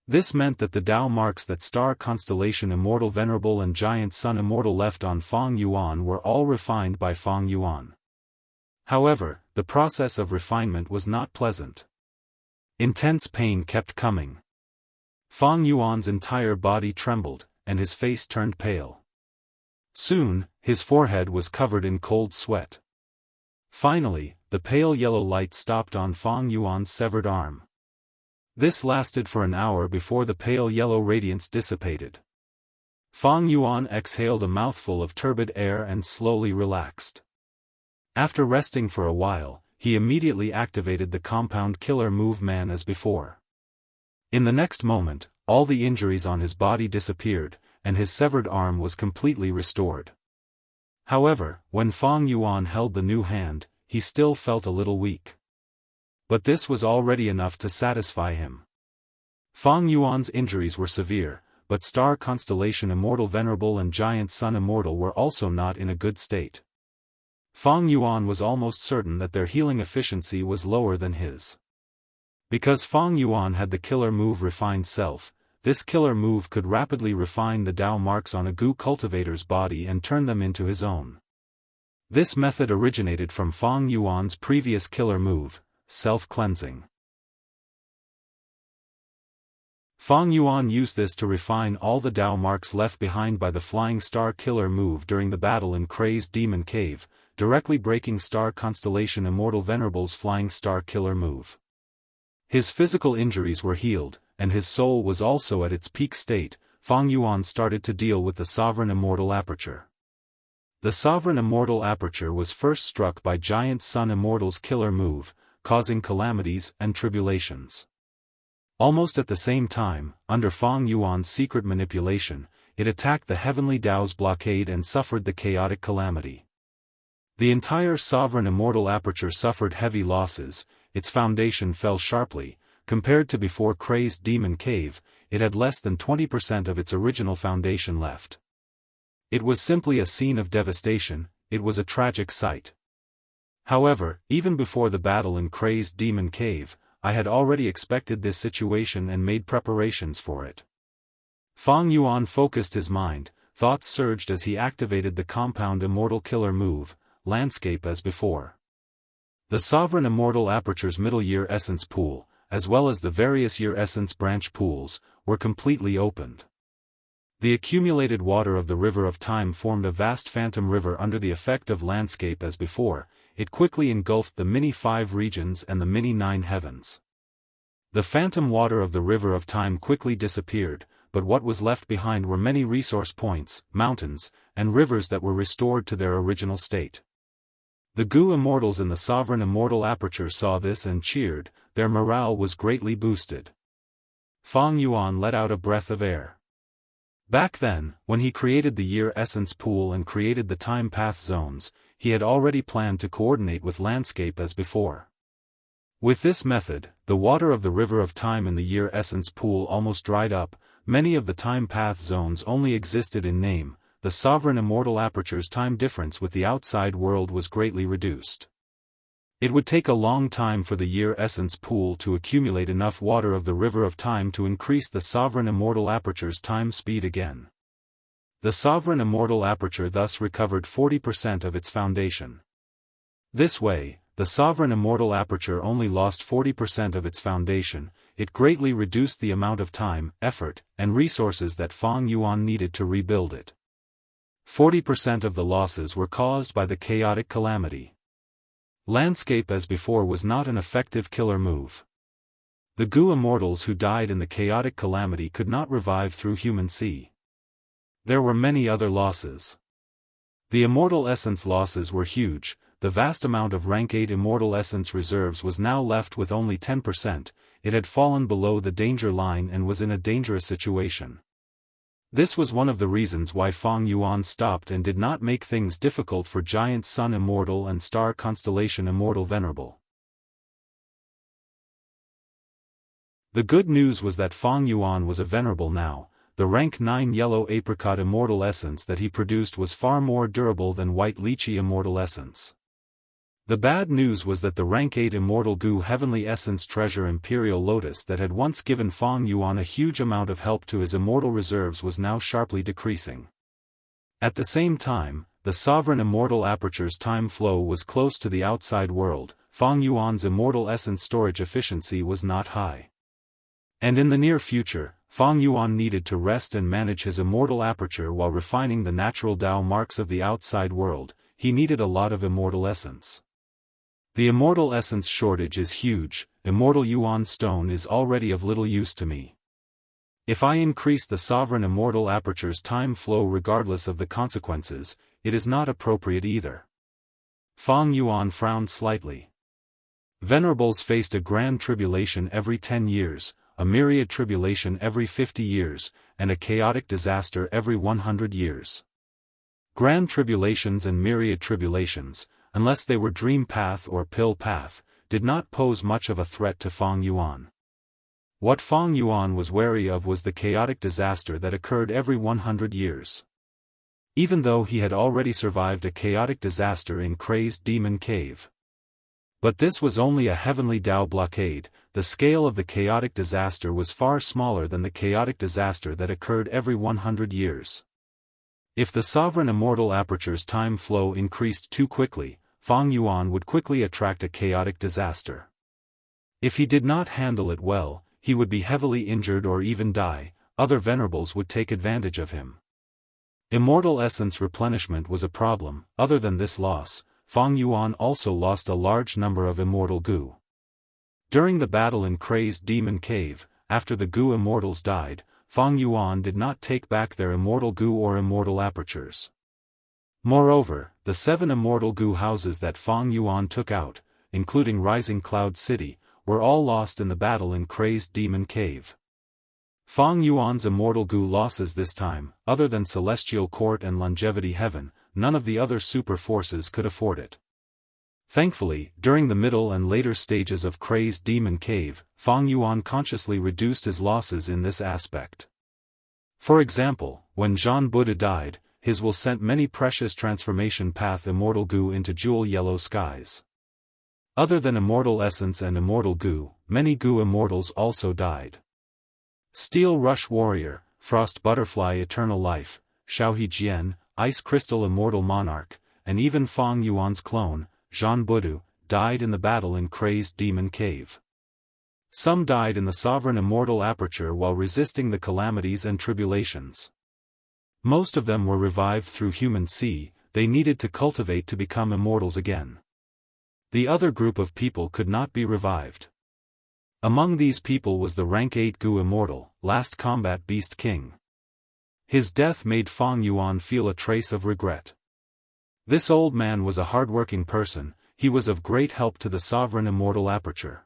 This meant that the Tao marks that Star Constellation Immortal Venerable and Giant Sun Immortal left on Fang Yuan were all refined by Fang Yuan. However, the process of refinement was not pleasant. Intense pain kept coming. Fang Yuan's entire body trembled, and his face turned pale. Soon, his forehead was covered in cold sweat. Finally, the pale yellow light stopped on Fang Yuan's severed arm. This lasted for an hour before the pale yellow radiance dissipated. Fang Yuan exhaled a mouthful of turbid air and slowly relaxed. After resting for a while, he immediately activated the compound killer move man as before. In the next moment, all the injuries on his body disappeared, and his severed arm was completely restored. However, when Fang Yuan held the new hand, he still felt a little weak. But this was already enough to satisfy him. Fang Yuan's injuries were severe, but Star Constellation Immortal Venerable and Giant Sun Immortal were also not in a good state. Fang Yuan was almost certain that their healing efficiency was lower than his. Because Fang Yuan had the killer move Refined Self, this killer move could rapidly refine the Tao marks on a Gu cultivator's body and turn them into his own. This method originated from Fang Yuan's previous killer move, self-cleansing. Fang Yuan used this to refine all the Tao marks left behind by the Flying Star killer move during the battle in Crazed Demon Cave, directly breaking Star Constellation Immortal Venerable's Flying Star killer move. His physical injuries were healed, and his soul was also at its peak state. Fang Yuan started to deal with the Sovereign Immortal Aperture. The Sovereign Immortal Aperture was first struck by Giant Sun Immortal's killer move, causing calamities and tribulations. Almost at the same time, under Fang Yuan's secret manipulation, it attacked the Heavenly Tao's blockade and suffered the chaotic calamity. The entire Sovereign Immortal Aperture suffered heavy losses, its foundation fell sharply. Compared to before Crazed Demon Cave, it had less than 20% of its original foundation left. It was simply a scene of devastation, it was a tragic sight. However, even before the battle in Crazed Demon Cave, I had already expected this situation and made preparations for it. Fang Yuan focused his mind, thoughts surged as he activated the compound Immortal Killer move, landscape as before. The sovereign immortal aperture's middle year essence pool, as well as the various year essence branch pools, were completely opened. The accumulated water of the river of time formed a vast phantom river under the effect of landscape as before. It quickly engulfed the mini-5 regions and the mini-9 heavens. The phantom water of the river of time quickly disappeared, but what was left behind were many resource points, mountains, and rivers that were restored to their original state. The Gu immortals in the sovereign immortal aperture saw this and cheered. Their morale was greatly boosted. Fang Yuan let out a breath of air. Back then, when he created the year essence pool and created the time path zones, he had already planned to coordinate with landscape as before. With this method, the water of the river of time in the year essence pool almost dried up. Many of the time path zones only existed in name. The sovereign immortal aperture's time difference with the outside world was greatly reduced. It would take a long time for the year essence pool to accumulate enough water of the river of time to increase the sovereign immortal aperture's time speed again. The sovereign immortal aperture thus recovered 40% of its foundation. This way, the sovereign immortal aperture only lost 40% of its foundation. It greatly reduced the amount of time, effort, and resources that Fang Yuan needed to rebuild it. 40% of the losses were caused by the chaotic calamity. Landscape as before was not an effective killer move. The Gu immortals who died in the chaotic calamity could not revive through human sea. There were many other losses. The immortal essence losses were huge. The vast amount of rank 8 immortal essence reserves was now left with only 10%, it had fallen below the danger line and was in a dangerous situation. This was one of the reasons why Fang Yuan stopped and did not make things difficult for Giant Sun Immortal and Star Constellation Immortal Venerable. The good news was that Fang Yuan was a Venerable now. The rank 9 yellow apricot immortal essence that he produced was far more durable than white lychee immortal essence. The bad news was that the rank 8 immortal Gu heavenly essence treasure imperial lotus that had once given Fang Yuan a huge amount of help to his immortal reserves was now sharply decreasing. At the same time, the sovereign immortal aperture's time flow was close to the outside world. Fang Yuan's immortal essence storage efficiency was not high. And in the near future, Fang Yuan needed to rest and manage his immortal aperture while refining the natural Dao marks of the outside world. He needed a lot of immortal essence. The immortal essence shortage is huge. Immortal Yuan stone is already of little use to me. If I increase the sovereign immortal aperture's time flow regardless of the consequences, it is not appropriate either. Fang Yuan frowned slightly. Venerables faced a grand tribulation every 10 years, a myriad tribulation every 50 years, and a chaotic disaster every 100 years. Grand tribulations and myriad tribulations, unless they were dream path or pill path, did not pose much of a threat to Fang Yuan. What Fang Yuan was wary of was the chaotic disaster that occurred every 100 years. Even though he had already survived a chaotic disaster in Crazed Demon Cave. But this was only a heavenly Dao blockade. The scale of the chaotic disaster was far smaller than the chaotic disaster that occurred every 100 years. If the sovereign immortal aperture's time flow increased too quickly, Fang Yuan would quickly attract a chaotic disaster. If he did not handle it well, he would be heavily injured or even die. Other venerables would take advantage of him. Immortal essence replenishment was a problem. Other than this loss, Fang Yuan also lost a large number of immortal Gu. During the battle in Crazed Demon Cave, after the Gu immortals died, Fang Yuan did not take back their immortal Gu or immortal apertures. Moreover, the 7 immortal Gu houses that Fang Yuan took out, including Rising Cloud City, were all lost in the battle in Crazed Demon Cave. Fang Yuan's immortal Gu losses this time, other than Celestial Court and Longevity Heaven, none of the other super forces could afford it. Thankfully, during the middle and later stages of Crazed Demon Cave, Fang Yuan consciously reduced his losses in this aspect. For example, when Zhan Buddha died, his will sent many precious transformation path immortal Gu into jewel yellow skies. Other than immortal essence and immortal Gu, many Gu immortals also died. Steel Rush Warrior, Frost Butterfly Eternal Life, Xiaohe Jian, Ice Crystal Immortal Monarch, and even Fang Yuan's clone, Zhan Budu, died in the battle in Crazed Demon Cave. Some died in the sovereign immortal aperture while resisting the calamities and tribulations. Most of them were revived through human sea, they needed to cultivate to become immortals again. The other group of people could not be revived. Among these people was the rank 8 Gu Immortal, Last Combat Beast King. His death made Fang Yuan feel a trace of regret. This old man was a hard-working person, he was of great help to the sovereign immortal aperture.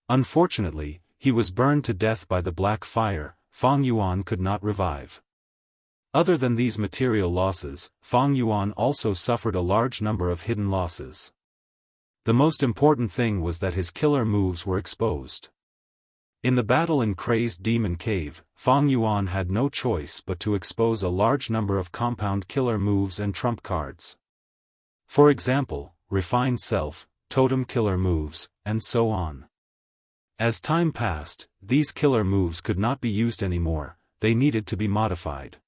Unfortunately, he was burned to death by the black fire, Fang Yuan could not revive. Other than these material losses, Fang Yuan also suffered a large number of hidden losses. The most important thing was that his killer moves were exposed. In the battle in Crazed Demon Cave, Fang Yuan had no choice but to expose a large number of compound killer moves and trump cards. For example, Refined Self, Totem killer moves, and so on. As time passed, these killer moves could not be used anymore, they needed to be modified.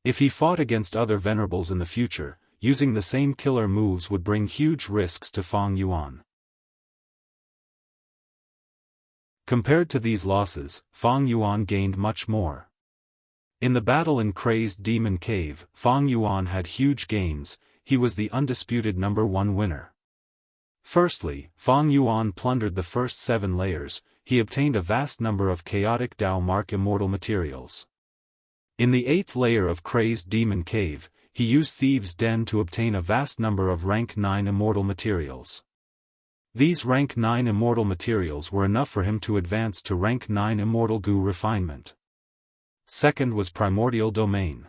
If he fought against other venerables in the future, using the same killer moves would bring huge risks to Fang Yuan. Compared to these losses, Fang Yuan gained much more. In the battle in Crazed Demon Cave, Fang Yuan had huge gains, he was the undisputed #1 winner. Firstly, Fang Yuan plundered the first 7 layers, he obtained a vast number of chaotic Dao Mark immortal materials. In the 8th layer of Crazed Demon Cave, he used Thieves' Den to obtain a vast number of rank 9 immortal materials. These rank 9 immortal materials were enough for him to advance to rank 9 immortal Gu refinement. Second was Primordial Domain.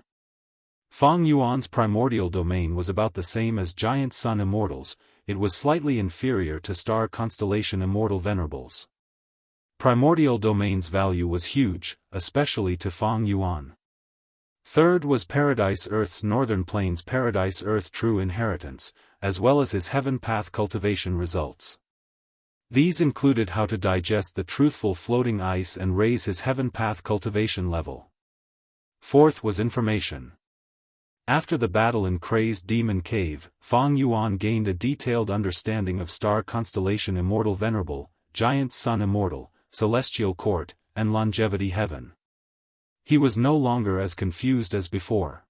Fang Yuan's Primordial Domain was about the same as Giant Sun Immortals, it was slightly inferior to Star Constellation Immortal Venerables. Primordial Domain's value was huge, especially to Fang Yuan. Third was Paradise Earth's Northern Plains Paradise Earth True Inheritance, as well as his Heaven Path cultivation results. These included how to digest the truthful floating ice and raise his Heaven Path cultivation level. Fourth was Information. After the battle in Crazed Demon Cave, Fang Yuan gained a detailed understanding of Star Constellation Immortal Venerable, Giant Sun Immortal, Celestial Court, and Longevity Heaven. He was no longer as confused as before.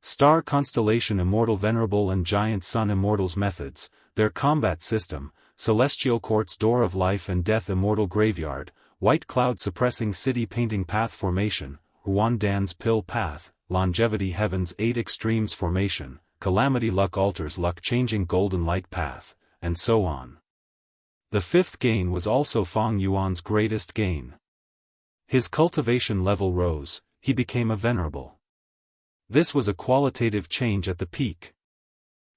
Star Constellation Immortal Venerable and Giant Sun Immortal's methods, their combat system, Celestial Court's Door of Life and Death Immortal Graveyard, White Cloud Suppressing City Painting Path Formation, Huan Dan's Pill Path, Longevity Heaven's 8 Extremes Formation, Calamity Luck Altars Luck Changing Golden Light Path, and so on. The 5th gain was also Fang Yuan's greatest gain. His cultivation level rose, he became a venerable. This was a qualitative change at the peak.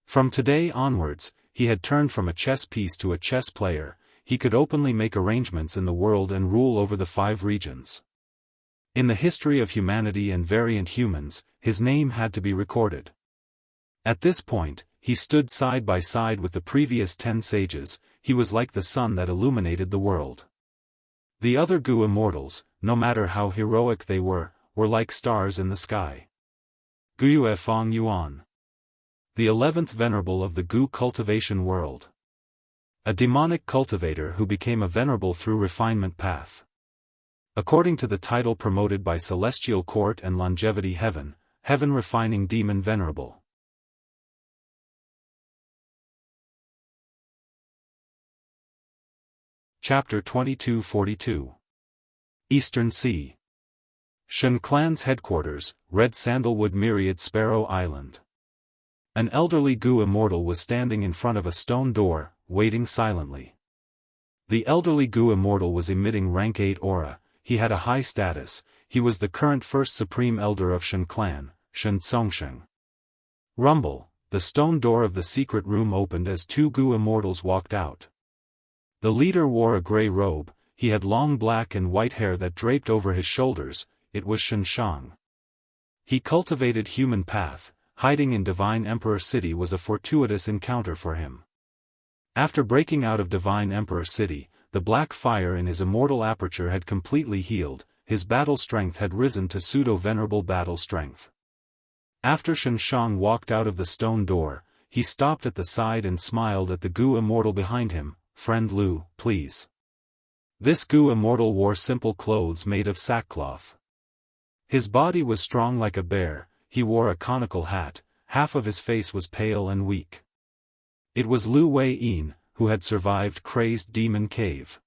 From today onwards, he had turned from a chess piece to a chess player, he could openly make arrangements in the world and rule over the 5 regions. In the history of humanity and variant humans, his name had to be recorded. At this point, he stood side by side with the previous 10 sages, he was like the sun that illuminated the world. The other Gu immortals, no matter how heroic they were like stars in the sky. Guyue Fang Yuan. The 11th venerable of the Gu cultivation world. A demonic cultivator who became a venerable through refinement path. According to the title promoted by Celestial Court and Longevity Heaven, Heaven Refining Demon Venerable. Chapter 2242. Eastern Sea. Shen Clan's headquarters, Red Sandalwood Myriad Sparrow Island. An elderly Gu immortal was standing in front of a stone door, waiting silently. The elderly Gu immortal was emitting rank 8 aura, he had a high status, he was the current first supreme elder of Shen Clan, Shen Tsongsheng. Rumble, the stone door of the secret room opened as 2 Gu immortals walked out. The leader wore a gray robe, he had long black and white hair that draped over his shoulders, it was Shen Shang. He cultivated human path, hiding in Divine Emperor City was a fortuitous encounter for him. After breaking out of Divine Emperor City, the black fire in his immortal aperture had completely healed, his battle strength had risen to pseudo-venerable battle strength. After Xianxia walked out of the stone door, he stopped at the side and smiled at the Gu Immortal behind him. "Friend Lu, please." This Gu Immortal wore simple clothes made of sackcloth. His body was strong like a bear, he wore a conical hat, half of his face was pale and weak. It was Lu Wei-yin, who had survived Crazed Demon Cave.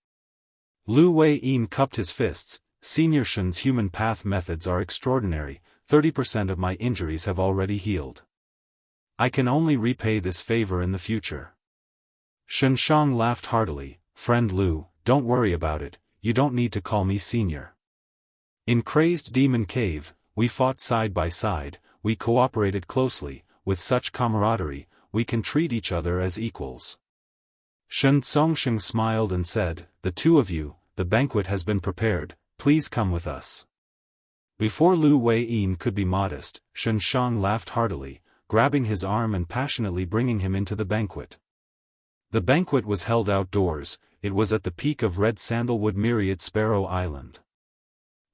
Lu Wei-yin cupped his fists. "Senior Shen's human path methods are extraordinary, 30% of my injuries have already healed. I can only repay this favor in the future." Xianxia laughed heartily. "Friend Lu, don't worry about it, you don't need to call me senior. In Crazed Demon Cave, we fought side by side, we cooperated closely, with such camaraderie, we can treat each other as equals." Xianxia smiled and said, "The two of you, the banquet has been prepared, please come with us." Before Lu Wei-yin could be modest, Xianxia laughed heartily, grabbing his arm and passionately bringing him into the banquet. The banquet was held outdoors, it was at the peak of Red Sandalwood Myriad Sparrow Island.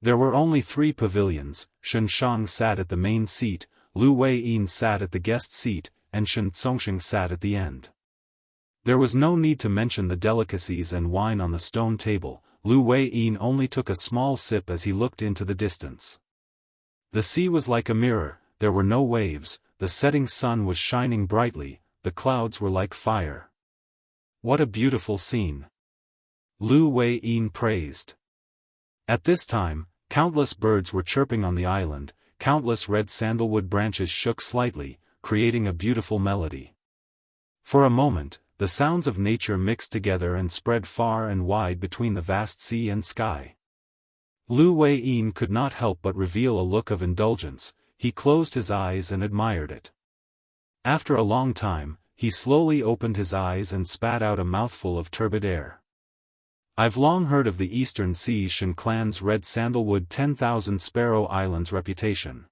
There were only 3 pavilions. Xianxia sat at the main seat, Lu Wei-yin sat at the guest seat, and Xianxia sat at the end. There was no need to mention the delicacies and wine on the stone table. Lu Wei-yin only took a small sip as he looked into the distance. The sea was like a mirror, there were no waves, the setting sun was shining brightly, the clouds were like fire. "What a beautiful scene!" Lu Wei-yin praised. At this time, countless birds were chirping on the island, countless red sandalwood branches shook slightly, creating a beautiful melody. For a moment, the sounds of nature mixed together and spread far and wide between the vast sea and sky. Lu Wei-yin could not help but reveal a look of indulgence, he closed his eyes and admired it. After a long time, he slowly opened his eyes and spat out a mouthful of turbid air. "I've long heard of the Eastern Sea Shan clan's Red Sandalwood 10,000 Sparrow Islands reputation.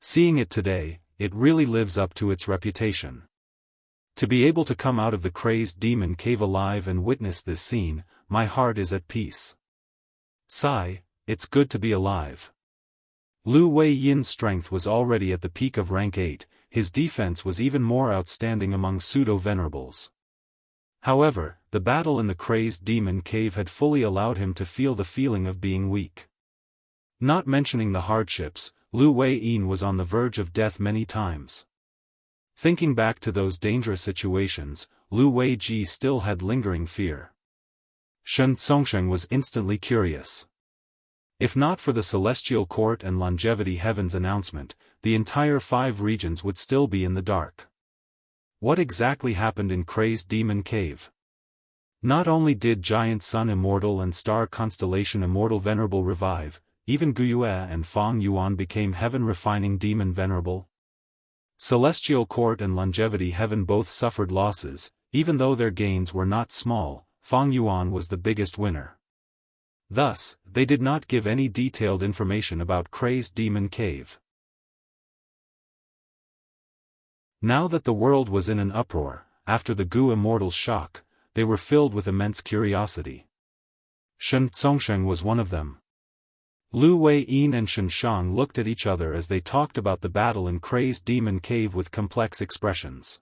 Seeing it today, it really lives up to its reputation. To be able to come out of the Crazed Demon Cave alive and witness this scene, my heart is at peace. Sigh, it's good to be alive." Lu Wei-yin's strength was already at the peak of rank 8, his defense was even more outstanding among pseudo-venerables. However, the battle in the Crazed Demon Cave had fully allowed him to feel the feeling of being weak. Not mentioning the hardships, Lu Wei-yin was on the verge of death many times. Thinking back to those dangerous situations, Lu Wei-ji still had lingering fear. Xianxia was instantly curious. If not for the Celestial Court and Longevity Heaven's announcement, the entire 5 regions would still be in the dark. What exactly happened in Crazed Demon Cave? Not only did Giant Sun Immortal and Star Constellation Immortal Venerable revive, even Guyue and Fang Yuan became Heaven-refining Demon Venerable. Celestial Court and Longevity Heaven both suffered losses, even though their gains were not small, Fang Yuan was the biggest winner. Thus, they did not give any detailed information about Crazed Demon Cave. Now that the world was in an uproar, after the Gu Immortal's shock, they were filled with immense curiosity. Xianxia was one of them. Lu Wei-yin and Xianxia looked at each other as they talked about the battle in Crazed Demon Cave with complex expressions.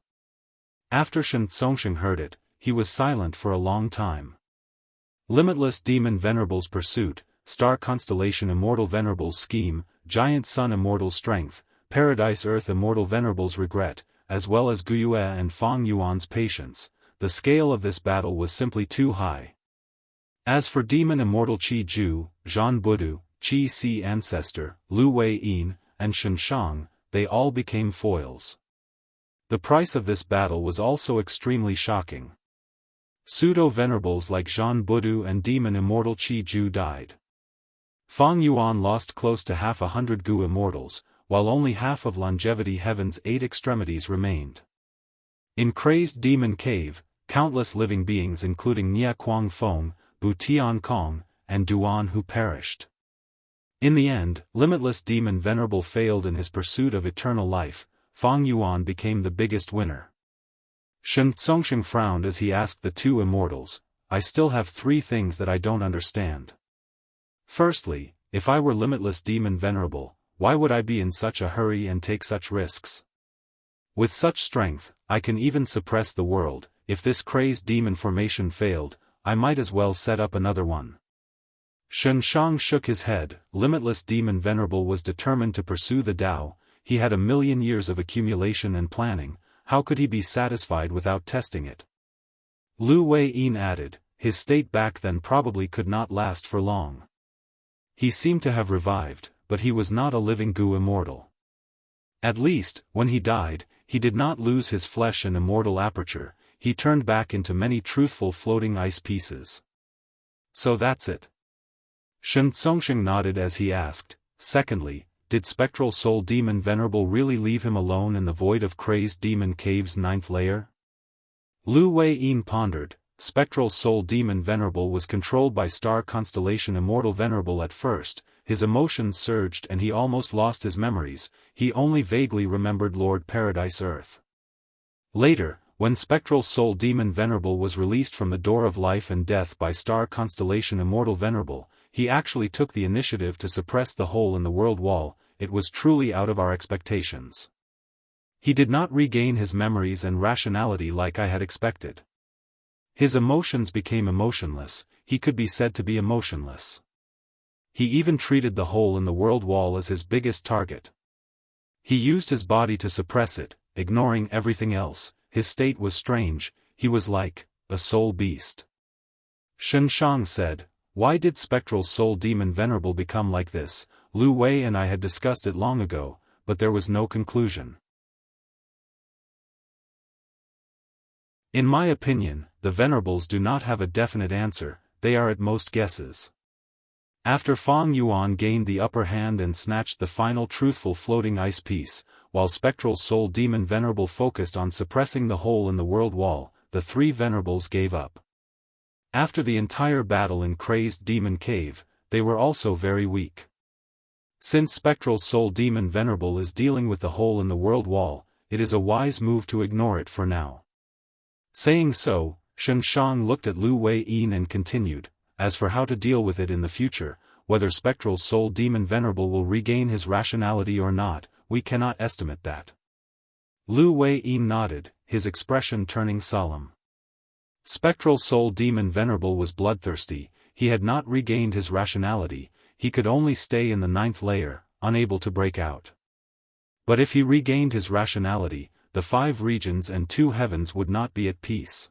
After Xianxia heard it, he was silent for a long time. Limitless Demon Venerable's pursuit, Star Constellation Immortal Venerable's scheme, Giant Sun Immortal strength, Paradise Earth Immortal Venerable's regret, as well as Guyue and Fang Yuan's patience, the scale of this battle was simply too high. As for Demon Immortal Qi Ju, Zhan Budu, Qi Si Ancestor, Lu Wei-yin, and Xianxia, they all became foils. The price of this battle was also extremely shocking. Pseudo-venerables like Zhan Budu and Demon Immortal Qi Ju died. Fang Yuan lost close to 100 Gu Immortals, while only half of Longevity Heaven's 8 extremities remained. In Crazed Demon Cave, countless living beings including Nia Kuang Feng, Bu Tian Kong, and Duan Hu perished. In the end, Limitless Demon Venerable failed in his pursuit of eternal life, Fang Yuan became the biggest winner. Xianxia frowned as he asked the 2 immortals, "I still have 3 things that I don't understand. Firstly, if I were Limitless Demon Venerable, why would I be in such a hurry and take such risks? With such strength, I can even suppress the world. If this crazed demon formation failed, I might as well set up another one. Xianxia shook his head. Limitless Demon Venerable was determined to pursue the Tao. He had 1,000,000 years of accumulation and planning. How could he be satisfied without testing it? Lu Wei-yin added, his state back then probably could not last for long. He seemed to have revived, but he was not a living goo immortal. At least, when he died, he did not lose his flesh and immortal aperture. He turned back into many truthful floating ice pieces. So that's it. Shen Tsongsheng nodded as he asked, secondly, did Spectral Soul Demon Venerable really leave him alone in the void of Crazed Demon Cave's 9th layer? Lu Wei-yin pondered. Spectral Soul Demon Venerable was controlled by star constellation Immortal Venerable at first. His emotions surged and he almost lost his memories. He only vaguely remembered Lord Paradise Earth. Later, when Spectral Soul Demon Venerable was released from the door of life and death by star constellation Immortal Venerable, he actually took the initiative to suppress the hole in the world wall. It was truly out of our expectations. He did not regain his memories and rationality like I had expected. His emotions became emotionless. He could be said to be emotionless. He even treated the hole in the world wall as his biggest target. He used his body to suppress it, ignoring everything else. His state was strange. He was like a soul beast. Xianxia said, why did Spectral Soul Demon Venerable become like this? Lu Wei and I had discussed it long ago, but there was no conclusion. In my opinion, the Venerables do not have a definite answer. They are at most guesses. After Fang Yuan gained the upper hand and snatched the final truthful floating ice piece, while Spectral Soul Demon Venerable focused on suppressing the hole in the world wall, the 3 Venerables gave up. After the entire battle in Crazed Demon Cave, they were also very weak. Since Spectral Soul Demon Venerable is dealing with the hole in the world wall, it is a wise move to ignore it for now. Saying so, Xianxia looked at Lu Wei-yin and continued, as for how to deal with it in the future, whether Spectral Soul Demon Venerable will regain his rationality or not, we cannot estimate that. Lu Wei-yin nodded, his expression turning solemn. Spectral Soul Demon Venerable was bloodthirsty. He had not regained his rationality. He could only stay in the 9th layer, unable to break out. But if he regained his rationality, the 5 regions and 2 heavens would not be at peace.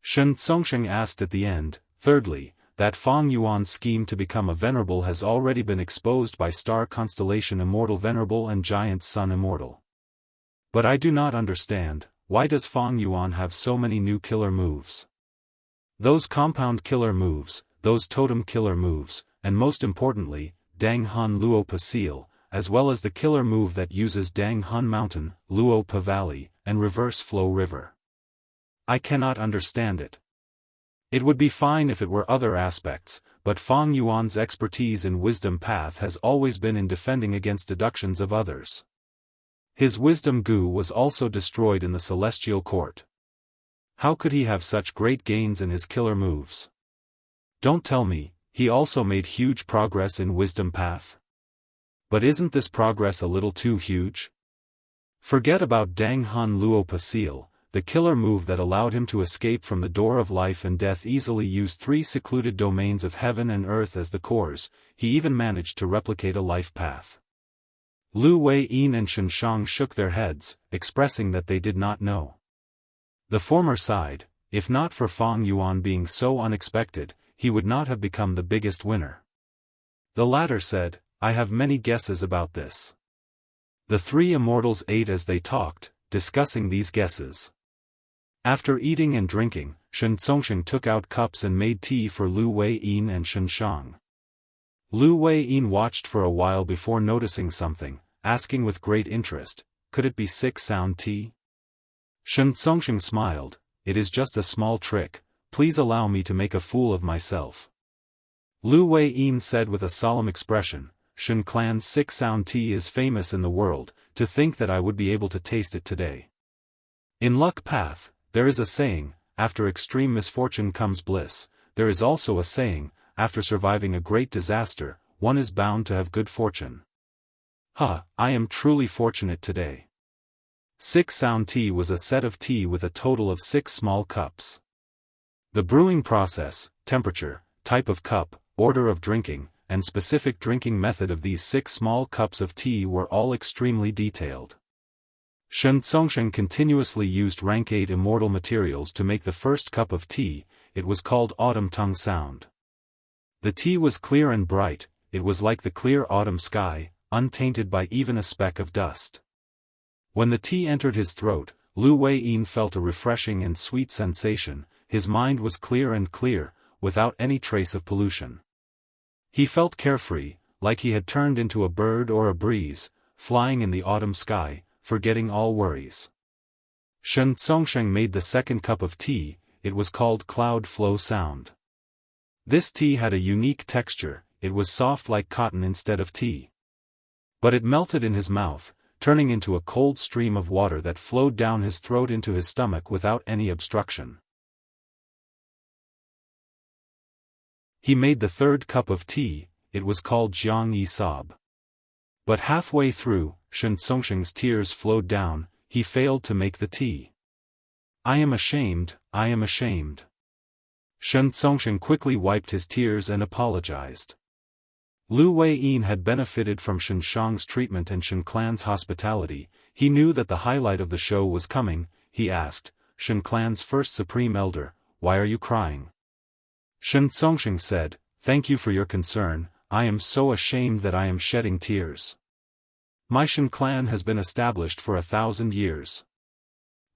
Shen Tsongsheng asked at the end, thirdly, that Fang Yuan's scheme to become a Venerable has already been exposed by star constellation Immortal Venerable and Giant Sun Immortal. But I do not understand. Why does Fang Yuan have so many new killer moves? Those compound killer moves, those totem killer moves, and most importantly, Dang Han Luo Pa Seal, as well as the killer move that uses Dang Han Mountain, Luo Pa Valley, and Reverse Flow River. I cannot understand it. It would be fine if it were other aspects, but Fang Yuan's expertise in Wisdom Path has always been in defending against deductions of others. His wisdom goo was also destroyed in the Celestial Court. How could he have such great gains in his killer moves? Don't tell me, he also made huge progress in Wisdom Path? But isn't this progress a little too huge? Forget about Dang Han Luo Pa Seal, the killer move that allowed him to escape from the door of life and death easily used 3 secluded domains of heaven and earth as the cores. He even managed to replicate a life path. Lu Wei-yin and Xianxia shook their heads, expressing that they did not know. The former sighed, if not for Fang Yuan being so unexpected, he would not have become the biggest winner. The latter said, I have many guesses about this. The 3 immortals ate as they talked, discussing these guesses. After eating and drinking, Shen Tsongsheng took out cups and made tea for Lu Wei-yin and Xianxia. Lu Wei-yin watched for a while before noticing something, asking with great interest, could it be 6 sound tea? Shen Tsongsheng smiled, it is just a small trick, please allow me to make a fool of myself. Lu Wei-yin said with a solemn expression, Shen Clan's 6 sound tea is famous in the world, to think that I would be able to taste it today. In Luck Path, there is a saying, after extreme misfortune comes bliss. There is also a saying, after surviving a great disaster, one is bound to have good fortune. I am truly fortunate today. 6 sound tea was a set of tea with a total of 6 small cups. The brewing process, temperature, type of cup, order of drinking, and specific drinking method of these 6 small cups of tea were all extremely detailed. Shen Zongsheng continuously used rank 8 immortal materials to make the first cup of tea. It was called Autumn Tongue Sound. The tea was clear and bright, it was like the clear autumn sky, untainted by even a speck of dust. When the tea entered his throat, Lu Wei-yin felt a refreshing and sweet sensation. His mind was clear and clear, without any trace of pollution. He felt carefree, like he had turned into a bird or a breeze, flying in the autumn sky, forgetting all worries. Shen Zongsheng made the second cup of tea. It was called Cloud Flow Sound. This tea had a unique texture, it was soft like cotton instead of tea. But it melted in his mouth, turning into a cold stream of water that flowed down his throat into his stomach without any obstruction. He made the third cup of tea. It was called Jianghu Sob. But halfway through, Shen Zongsheng's tears flowed down. He failed to make the tea. I am ashamed, I am ashamed. Shen Zongsheng quickly wiped his tears and apologized. Lu Wei-yin had benefited from Shen Shang's treatment and Shen Clan's hospitality. He knew that the highlight of the show was coming. He asked, Shen Clan's first supreme elder, why are you crying? Shen Zongsheng said, thank you for your concern. I am so ashamed that I am shedding tears. My Shen Clan has been established for 1,000 years.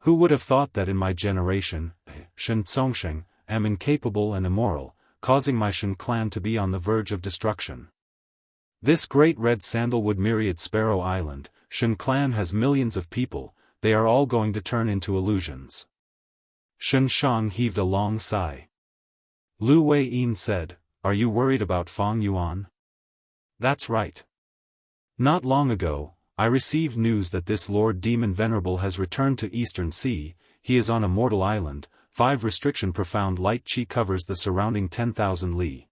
Who would have thought that in my generation, Shen Zongsheng, am incapable and immoral, causing my Shen Clan to be on the verge of destruction? This great red sandalwood myriad Sparrow Island, Shen Clan has millions of people, they are all going to turn into illusions. Shen Shang heaved a long sigh. Lu Wei-yin said, are you worried about Fang Yuan? That's right. Not long ago, I received news that this Lord Demon Venerable has returned to Eastern Sea. He is on Immortal Island. 5 restriction profound light chi covers the surrounding 10,000 li.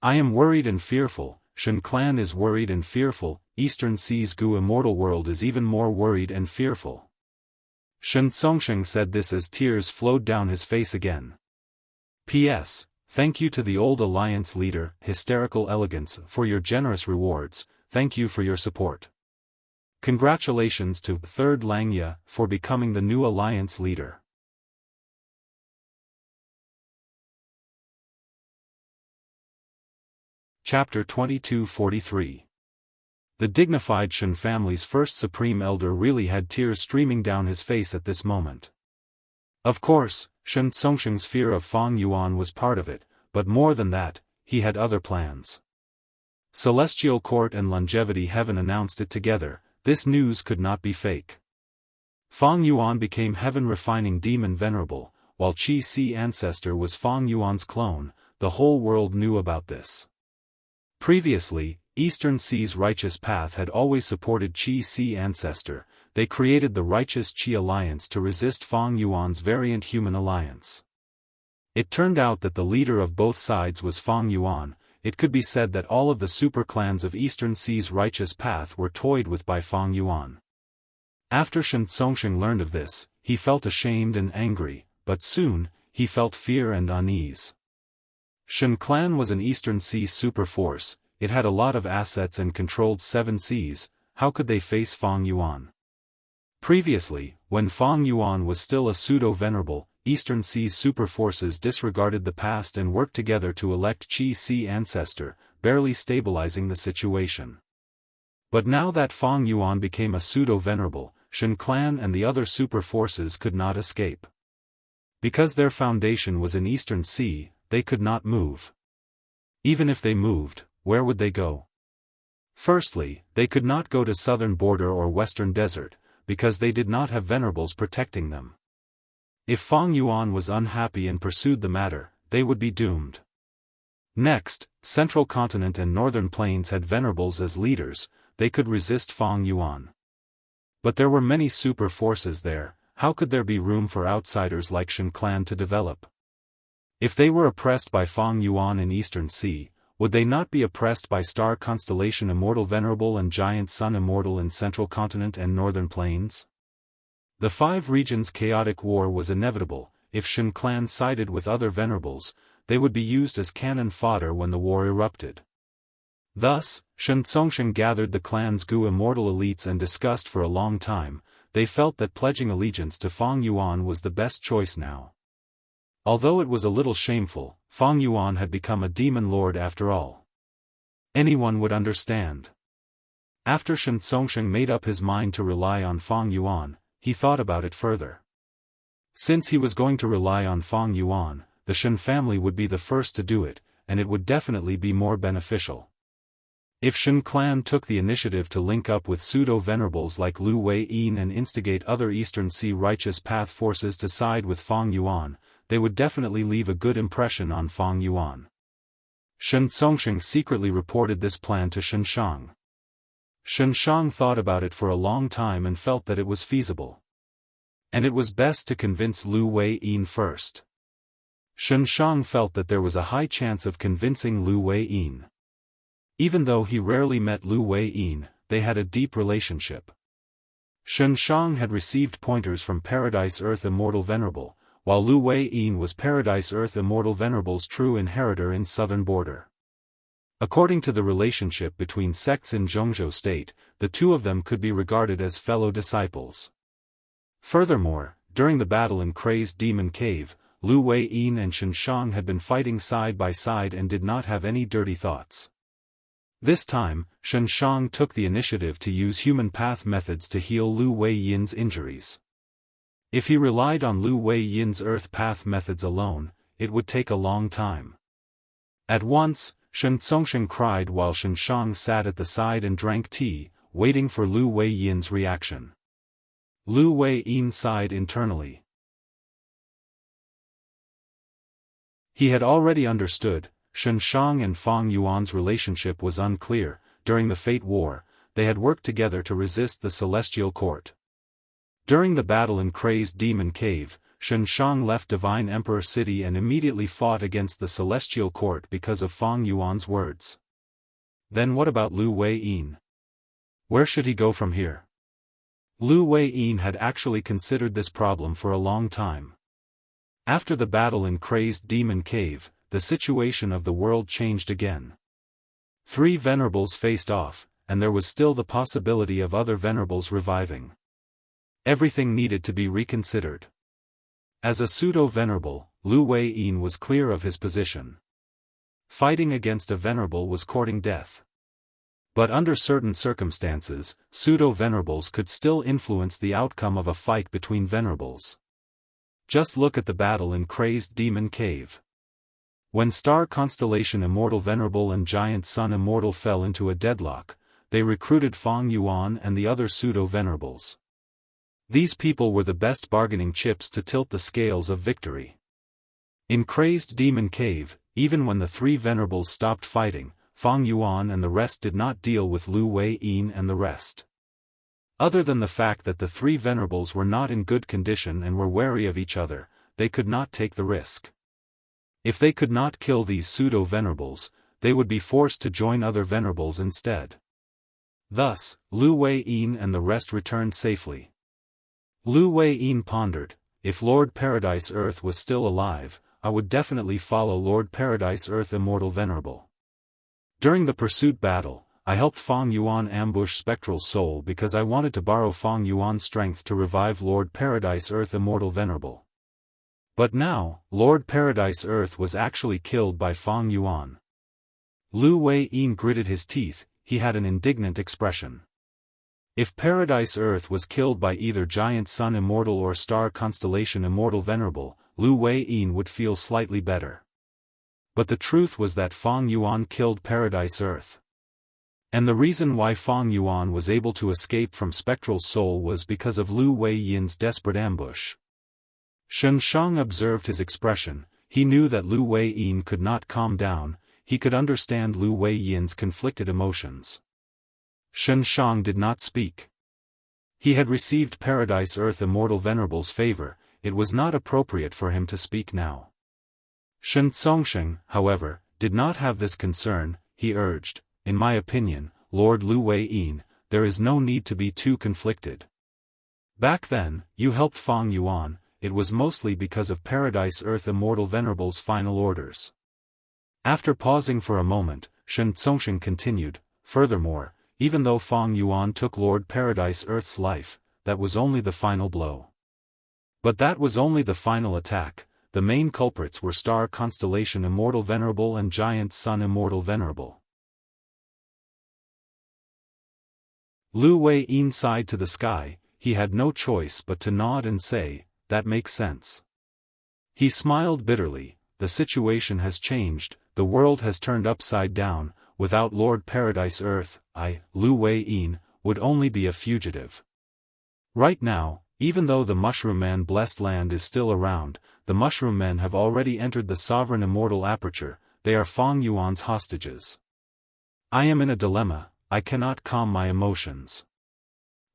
I am worried and fearful. Shen Clan is worried and fearful. Eastern Sea's Gu Immortal World is even more worried and fearful. Shen Zongsheng said this as tears flowed down his face again. P.S. Thank you to the old alliance leader, Hysterical Elegance, for your generous rewards. Thank you for your support. Congratulations to 3rd Langya for becoming the new alliance leader. Chapter 2243. The dignified Shen family's first supreme elder really had tears streaming down his face at this moment. Of course, Shen Zongsheng's fear of Fang Yuan was part of it, but more than that, he had other plans. Celestial Court and Longevity Heaven announced it together. This news could not be fake. Fang Yuan became Heaven Refining Demon Venerable, while Qi Si Ancestor was Fang Yuan's clone. The whole world knew about this. Previously, Eastern Sea's Righteous Path had always supported Qi Si Ancestor. They created the Righteous Qi Alliance to resist Fang Yuan's variant human alliance. It turned out that the leader of both sides was Fang Yuan. It could be said that all of the super clans of Eastern Sea's Righteous Path were toyed with by Fang Yuan. After Shen Zongsheng learned of this, he felt ashamed and angry, but soon, he felt fear and unease. Shen Clan was an Eastern Sea super force. It had a lot of assets and controlled 7 seas. How could they face Fang Yuan? Previously, when Fang Yuan was still a pseudo-venerable, Eastern Sea's super forces disregarded the past and worked together to elect Qi Si Ancestor, barely stabilizing the situation. But now that Fang Yuan became a pseudo-venerable, Shen Clan and the other super forces could not escape. Because their foundation was in Eastern Sea, they could not move. Even if they moved, where would they go? Firstly, they could not go to southern border or western desert, because they did not have venerables protecting them. If Fang Yuan was unhappy and pursued the matter, they would be doomed. Next, Central Continent and Northern Plains had venerables as leaders. They could resist Fang Yuan. But there were many super forces there. How could there be room for outsiders like Shen Clan to develop? If they were oppressed by Fang Yuan in Eastern Sea, Would they not be oppressed by star constellation Immortal Venerable and giant sun Immortal in central continent and northern plains? The 5 regions' chaotic war was inevitable. If Shen clan sided with other venerables, they would be used as cannon fodder when the war erupted. Thus, Shen Tsongshen gathered the clan's Gu immortal elites and discussed for a long time. They felt that pledging allegiance to Fang Yuan was the best choice now. Although it was a little shameful, Fang Yuan had become a demon lord after all. Anyone would understand. After Shen Tsongshen made up his mind to rely on Fang Yuan, he thought about it further. Since he was going to rely on Fang Yuan, the Shen family would be the first to do it, and it would definitely be more beneficial. If Shen clan took the initiative to link up with pseudo-venerables like Lu Wei-yin and instigate other Eastern Sea righteous path forces to side with Fang Yuan, they would definitely leave a good impression on Fang Yuan. Shen Tsongshen secretly reported this plan to Shen Shang. Shen Shang thought about it for a long time and felt that it was feasible. And it was best to convince Lu Wei-yin first. Shen Shang felt that there was a high chance of convincing Lu Wei-yin. Even though he rarely met Lu Wei-yin, they had a deep relationship. Shen Shang had received pointers from Paradise Earth Immortal Venerable, while Lu Wei-yin was Paradise Earth Immortal Venerable's true inheritor in southern border. According to the relationship between sects in Jianghu state, the two of them could be regarded as fellow disciples. Furthermore, during the battle in Crazed Demon Cave, Lu Wei-yin and Shen Shang had been fighting side by side and did not have any dirty thoughts. This time, Shen Shang took the initiative to use human path methods to heal Lu Wei-yin's injuries. If he relied on Lu Wei-yin's earth path methods alone, it would take a long time. At once, Shen Tsongshen cried while Shen Shang sat at the side and drank tea, waiting for Lu Wei-yin's reaction. Lu Wei-yin sighed internally. He had already understood. Shen Shang and Fang Yuan's relationship was unclear. During the Fate War, they had worked together to resist the Celestial Court. During the battle in Crazed Demon Cave, Shen Shang left Divine Emperor City and immediately fought against the Celestial Court because of Fang Yuan's words. Then what about Lu Wei-yin? Where should he go from here? Lu Wei-yin had actually considered this problem for a long time. After the battle in Crazed Demon Cave, the situation of the world changed again. 3 venerables faced off, and there was still the possibility of other venerables reviving. Everything needed to be reconsidered. As a pseudo-venerable, Lu Wei-yin was clear of his position. Fighting against a venerable was courting death. But under certain circumstances, pseudo-venerables could still influence the outcome of a fight between venerables. Just look at the battle in Crazed Demon Cave. When Star Constellation Immortal Venerable and Giant Sun Immortal fell into a deadlock, they recruited Fang Yuan and the other pseudo-venerables. These people were the best bargaining chips to tilt the scales of victory. In Crazed Demon Cave, even when the 3 venerables stopped fighting, Fang Yuan and the rest did not deal with Lu Wei-yin and the rest. Other than the fact that the 3 venerables were not in good condition and were wary of each other, they could not take the risk. If they could not kill these pseudo-venerables, they would be forced to join other venerables instead. Thus, Lu Wei-yin and the rest returned safely. Lu Wei-yin pondered, if Lord Paradise Earth was still alive, I would definitely follow Lord Paradise Earth Immortal Venerable. During the pursuit battle, I helped Fang Yuan ambush Spectral Soul because I wanted to borrow Fang Yuan's strength to revive Lord Paradise Earth Immortal Venerable. But now, Lord Paradise Earth was actually killed by Fang Yuan. Lu Wei-yin gritted his teeth, he had an indignant expression. If Paradise Earth was killed by either Giant Sun Immortal or Star Constellation Immortal Venerable, Lu Wei-yin would feel slightly better. But the truth was that Fang Yuan killed Paradise Earth. And the reason why Fang Yuan was able to escape from Spectral Soul was because of Lu Wei-yin's desperate ambush. Shen Shang observed his expression. He knew that Lu Wei-yin could not calm down. He could understand Lu Wei-yin's conflicted emotions. Shen Shang did not speak. He had received Paradise Earth Immortal Venerable's favor. It was not appropriate for him to speak now. Shen Tsongshen, however, did not have this concern. He urged, "In my opinion, Lord Lu Wei-yin, there is no need to be too conflicted. Back then, you helped Fang Yuan, it was mostly because of Paradise Earth Immortal Venerable's final orders." After pausing for a moment, Shen Zongsheng continued, "Furthermore, even though Fang Yuan took Lord Paradise Earth's life, that was only the final blow. But that was only the final attack. The main culprits were Star Constellation Immortal Venerable and Giant Sun Immortal Venerable." Lu Wei-yin sighed to the sky. He had no choice but to nod and say, "That makes sense." He smiled bitterly. The situation has changed, the world has turned upside down. Without Lord Paradise Earth, I, Lu Wei-yin, would only be a fugitive. Right now, even though the Mushroom Man blessed land is still around, the Mushroom Men have already entered the sovereign immortal aperture. They are Fang Yuan's hostages. I am in a dilemma. I cannot calm my emotions.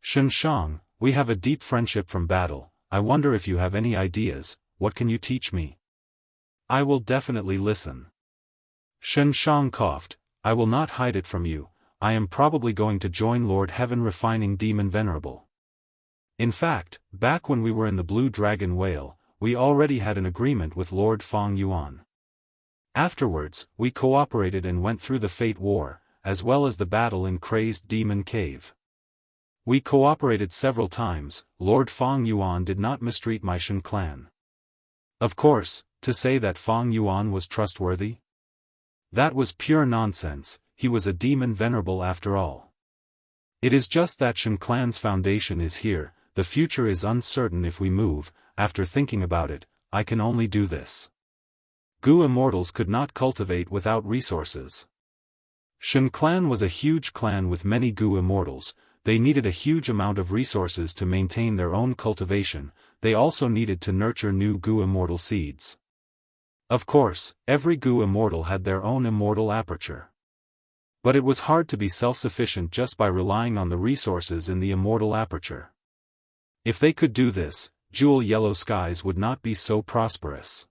Shen Shang, we have a deep friendship from battle. I wonder if you have any ideas. What can you teach me? I will definitely listen. Shen Shang coughed. I will not hide it from you. I am probably going to join Lord Heaven Refining Demon Venerable. In fact, back when we were in the Blue Dragon Whale, we already had an agreement with Lord Fang Yuan. Afterwards, we cooperated and went through the Fate War, as well as the battle in Crazed Demon Cave. We cooperated several times. Lord Fang Yuan did not mistreat my Shen clan. Of course, to say that Fang Yuan was trustworthy? That was pure nonsense. He was a demon venerable after all. It is just that Shen clan's foundation is here. The future is uncertain if we move. After thinking about it, I can only do this. Gu immortals could not cultivate without resources. Shen clan was a huge clan with many Gu immortals. They needed a huge amount of resources to maintain their own cultivation. They also needed to nurture new Gu immortal seeds. Of course, every Gu immortal had their own immortal aperture. But it was hard to be self-sufficient just by relying on the resources in the immortal aperture. If they could do this, Jewel Yellow Skies would not be so prosperous.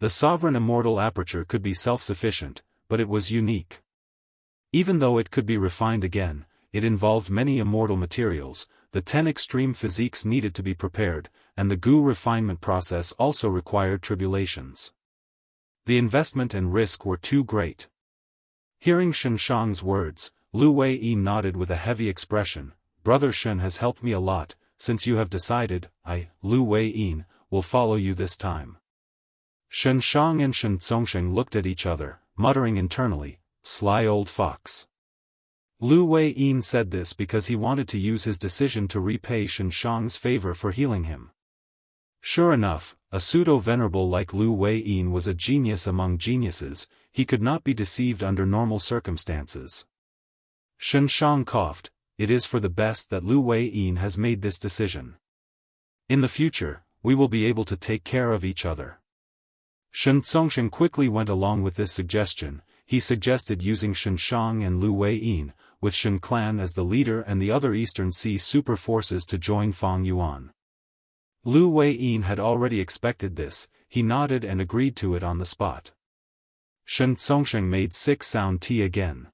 The sovereign immortal aperture could be self-sufficient, but it was unique. Even though it could be refined again, it involved many immortal materials. The 10 extreme physiques needed to be prepared, and the Gu refinement process also required tribulations. The investment and risk were too great. Hearing Shen Shang's words, Lu Wei-yin nodded with a heavy expression. Brother Shen has helped me a lot. Since you have decided, I, Lu Wei-yin, will follow you this time. Shen Shang and Shen Zongsheng looked at each other, muttering internally, "Sly old fox." Lu Wei-yin said this because he wanted to use his decision to repay Shen Shang's favor for healing him. Sure enough, a pseudo-venerable like Lu Wei-yin was a genius among geniuses. He could not be deceived under normal circumstances. Shen Shang coughed. It is for the best that Lu Wei-yin has made this decision. In the future, we will be able to take care of each other. Shen Zongsheng quickly went along with this suggestion. He suggested using Shen Shang and Lu Wei-yin, with Shen clan as the leader and the other Eastern Sea super forces to join Fang Yuan. Lu Wei-yin had already expected this. He nodded and agreed to it on the spot. Shen Zongsheng made sick sound tea again.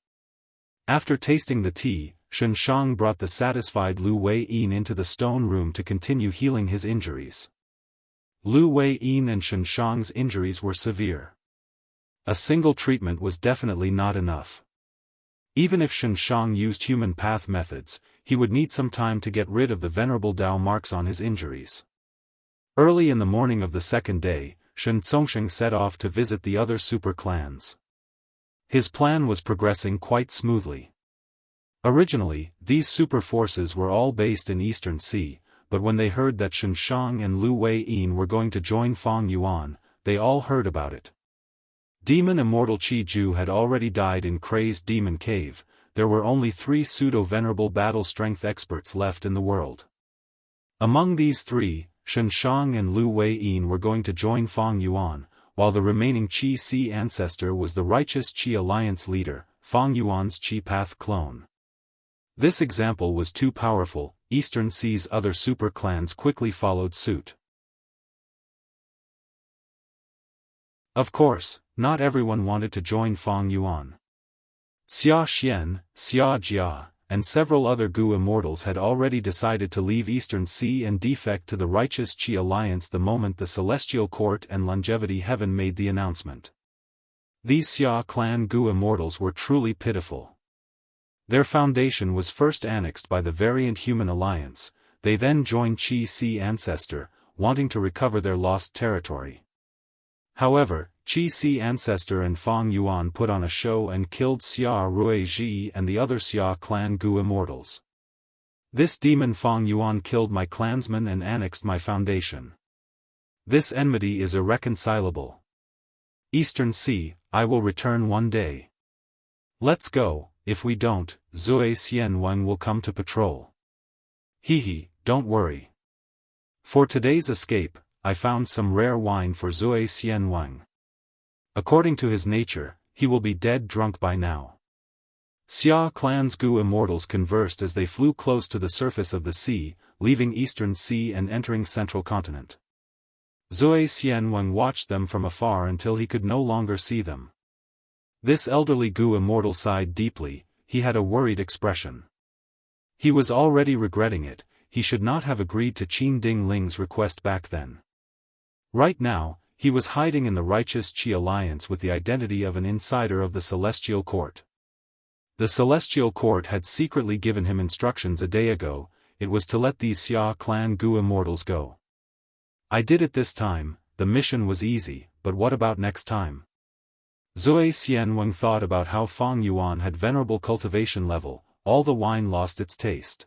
After tasting the tea, Shen Shang brought the satisfied Lu Wei-yin into the stone room to continue healing his injuries. Lu Wei-yin and Shen Shang's injuries were severe. A single treatment was definitely not enough. Even if Shen Shang used human path methods, he would need some time to get rid of the venerable Dao marks on his injuries. Early in the morning of the second day, Shen Zongsheng set off to visit the other super clans. His plan was progressing quite smoothly. Originally, these super forces were all based in Eastern Sea, but when they heard that Shen Shang and Lu Wei-yin were going to join Fang Yuan, they all heard about it. Demon Immortal Qi Ju had already died in Crazed Demon Cave. There were only 3 pseudo-venerable battle strength experts left in the world. Among these 3, Shen Shang and Lu Wei-yin were going to join Fang Yuan, while the remaining Qi Sea ancestor was the righteous Qi Alliance leader, Fang Yuan's Qi Path clone. This example was too powerful. Eastern Sea's other super clans quickly followed suit. Of course, not everyone wanted to join Fang Yuan. Xia Xian, Xia Jia, and several other Gu immortals had already decided to leave Eastern Sea and defect to the Righteous Qi Alliance the moment the Celestial Court and Longevity Heaven made the announcement. These Xia clan Gu immortals were truly pitiful. Their foundation was first annexed by the Variant Human Alliance, they then joined Qi Si Ancestor, wanting to recover their lost territory. However, Qi Si Ancestor and Fang Yuan put on a show and killed Xia Ruiji and the other Xia clan Gu immortals. This demon Fang Yuan killed my clansmen and annexed my foundation. This enmity is irreconcilable. Eastern Sea, I will return one day. Let's go, if we don't, Zui Xianwang will come to patrol. Hehe, don't worry. For today's escape, I found some rare wine for Zui Xianwang. According to his nature, he will be dead drunk by now. Xia clan's Gu immortals conversed as they flew close to the surface of the sea, leaving Eastern Sea and entering Central Continent. Zui Xianwang watched them from afar until he could no longer see them. This elderly Gu immortal sighed deeply, he had a worried expression. He was already regretting it, he should not have agreed to Qin Ding Ling's request back then. Right now, he was hiding in the Righteous Qi Alliance with the identity of an insider of the Celestial Court. The Celestial Court had secretly given him instructions a day ago, it was to let these Xia clan Gu immortals go. I did it this time, the mission was easy, but what about next time? Zui Xianwang thought about how Fang Yuan had venerable cultivation level, all the wine lost its taste.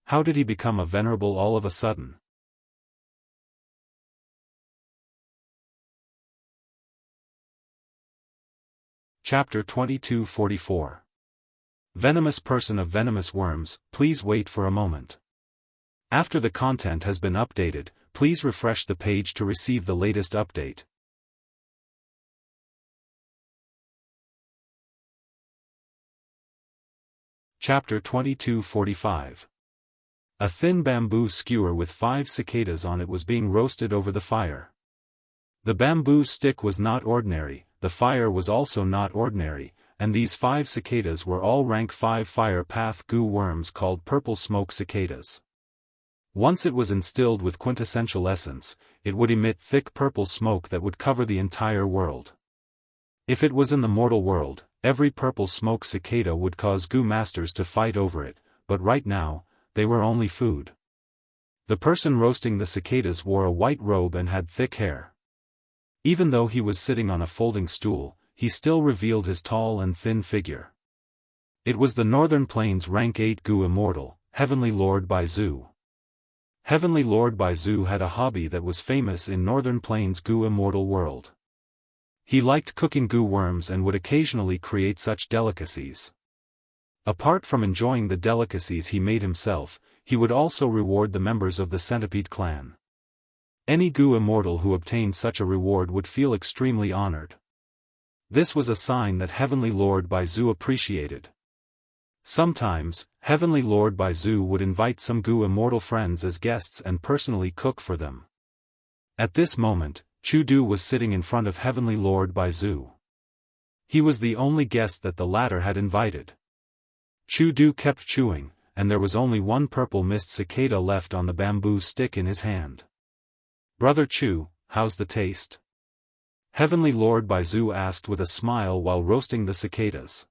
How did he become a venerable all of a sudden? Chapter 2244. Venomous person of venomous worms, please wait for a moment. After the content has been updated, please refresh the page to receive the latest update. Chapter 2245. A thin bamboo skewer with 5 cicadas on it was being roasted over the fire. The bamboo stick was not ordinary, the fire was also not ordinary, and these 5 cicadas were all rank 5 fire path Gu worms called purple smoke cicadas. Once it was instilled with quintessential essence, it would emit thick purple smoke that would cover the entire world. If it was in the mortal world, every purple smoke cicada would cause Gu masters to fight over it, but right now, they were only food. The person roasting the cicadas wore a white robe and had thick hair. Even though he was sitting on a folding stool, he still revealed his tall and thin figure. It was the Northern Plains rank 8 Gu immortal, Heavenly Lord Baizu. Heavenly Lord Baizu had a hobby that was famous in Northern Plains Gu immortal world. He liked cooking Gu worms and would occasionally create such delicacies. Apart from enjoying the delicacies he made himself, he would also reward the members of the Centipede clan. Any Gu immortal who obtained such a reward would feel extremely honored. This was a sign that Heavenly Lord Baizu appreciated. Sometimes, Heavenly Lord Baizu would invite some Gu immortal friends as guests and personally cook for them. At this moment, Chu Du was sitting in front of Heavenly Lord Baizu. He was the only guest that the latter had invited. Chu Du kept chewing, and there was only one purple mist cicada left on the bamboo stick in his hand. Brother Chu, how's the taste? Heavenly Lord Baizu asked with a smile while roasting the cicadas.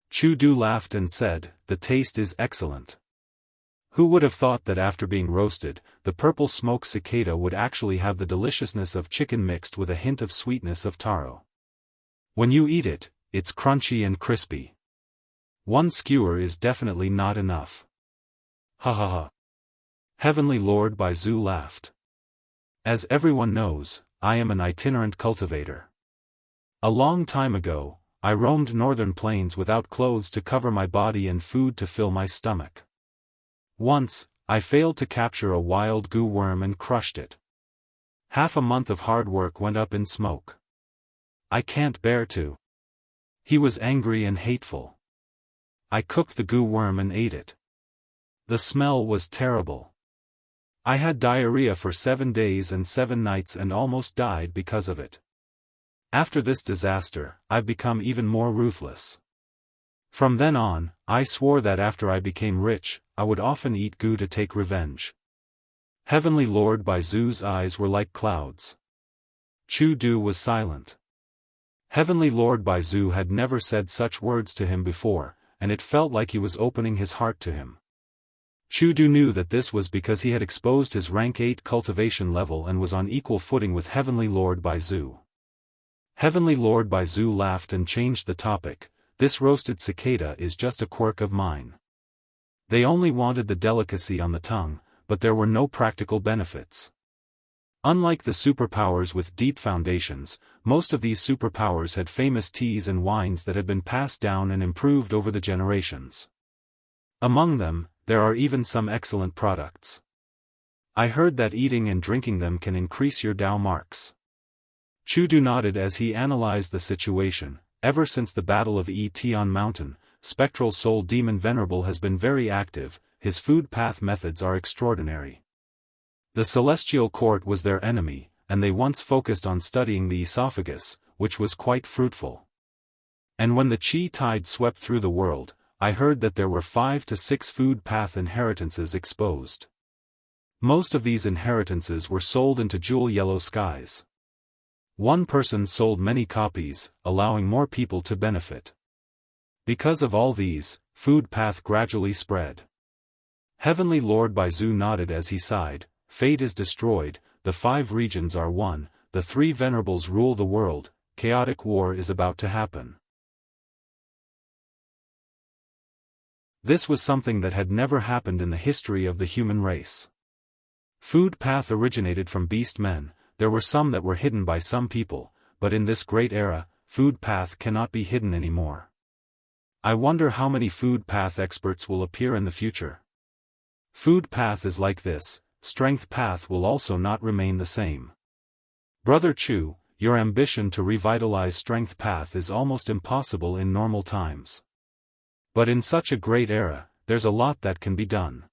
Chu Du laughed and said, the taste is excellent. Who would have thought that after being roasted, the purple smoke cicada would actually have the deliciousness of chicken mixed with a hint of sweetness of taro. When you eat it, it's crunchy and crispy. One skewer is definitely not enough. Ha ha ha. Heavenly Lord Baizu laughed. As everyone knows, I am an itinerant cultivator. A long time ago, I roamed Northern Plains without clothes to cover my body and food to fill my stomach. Once, I failed to capture a wild Gu worm and crushed it. Half a month of hard work went up in smoke. I can't bear to. He was angry and hateful. I cooked the Gu worm and ate it. The smell was terrible. I had diarrhea for 7 days and 7 nights and almost died because of it. After this disaster, I've become even more ruthless. From then on, I swore that after I became rich, I would often eat goo to take revenge. Heavenly Lord Baizu's eyes were like clouds. Chu Du was silent. Heavenly Lord Baizu had never said such words to him before, and it felt like he was opening his heart to him. Chu Du knew that this was because he had exposed his rank 8 cultivation level and was on equal footing with Heavenly Lord Baizu. Heavenly Lord Baizu laughed and changed the topic. This roasted cicada is just a quirk of mine. They only wanted the delicacy on the tongue, but there were no practical benefits. Unlike the superpowers with deep foundations, most of these superpowers had famous teas and wines that had been passed down and improved over the generations. Among them, there are even some excellent products. I heard that eating and drinking them can increase your Dao marks. Chu Du nodded as he analyzed the situation. Ever since the Battle of Tian Mountain, Spectral Soul Demon Venerable has been very active. His food path methods are extraordinary. The Celestial Court was their enemy, and they once focused on studying the esophagus, which was quite fruitful. And when the Qi tide swept through the world, I heard that there were 5 to 6 food path inheritances exposed. Most of these inheritances were sold into jewel yellow skies. One person sold many copies, allowing more people to benefit. Because of all these, food path gradually spread. Heavenly Lord Baizu nodded as he sighed. Fate is destroyed, the 5 regions are won, the 3 venerables rule the world, chaotic war is about to happen. This was something that had never happened in the history of the human race. Food path originated from beast men. There were some that were hidden by some people, but in this great era, food path cannot be hidden anymore. I wonder how many food path experts will appear in the future. Food path is like this, strength path will also not remain the same. Brother Chu, your ambition to revitalize strength path is almost impossible in normal times. But in such a great era, there's a lot that can be done.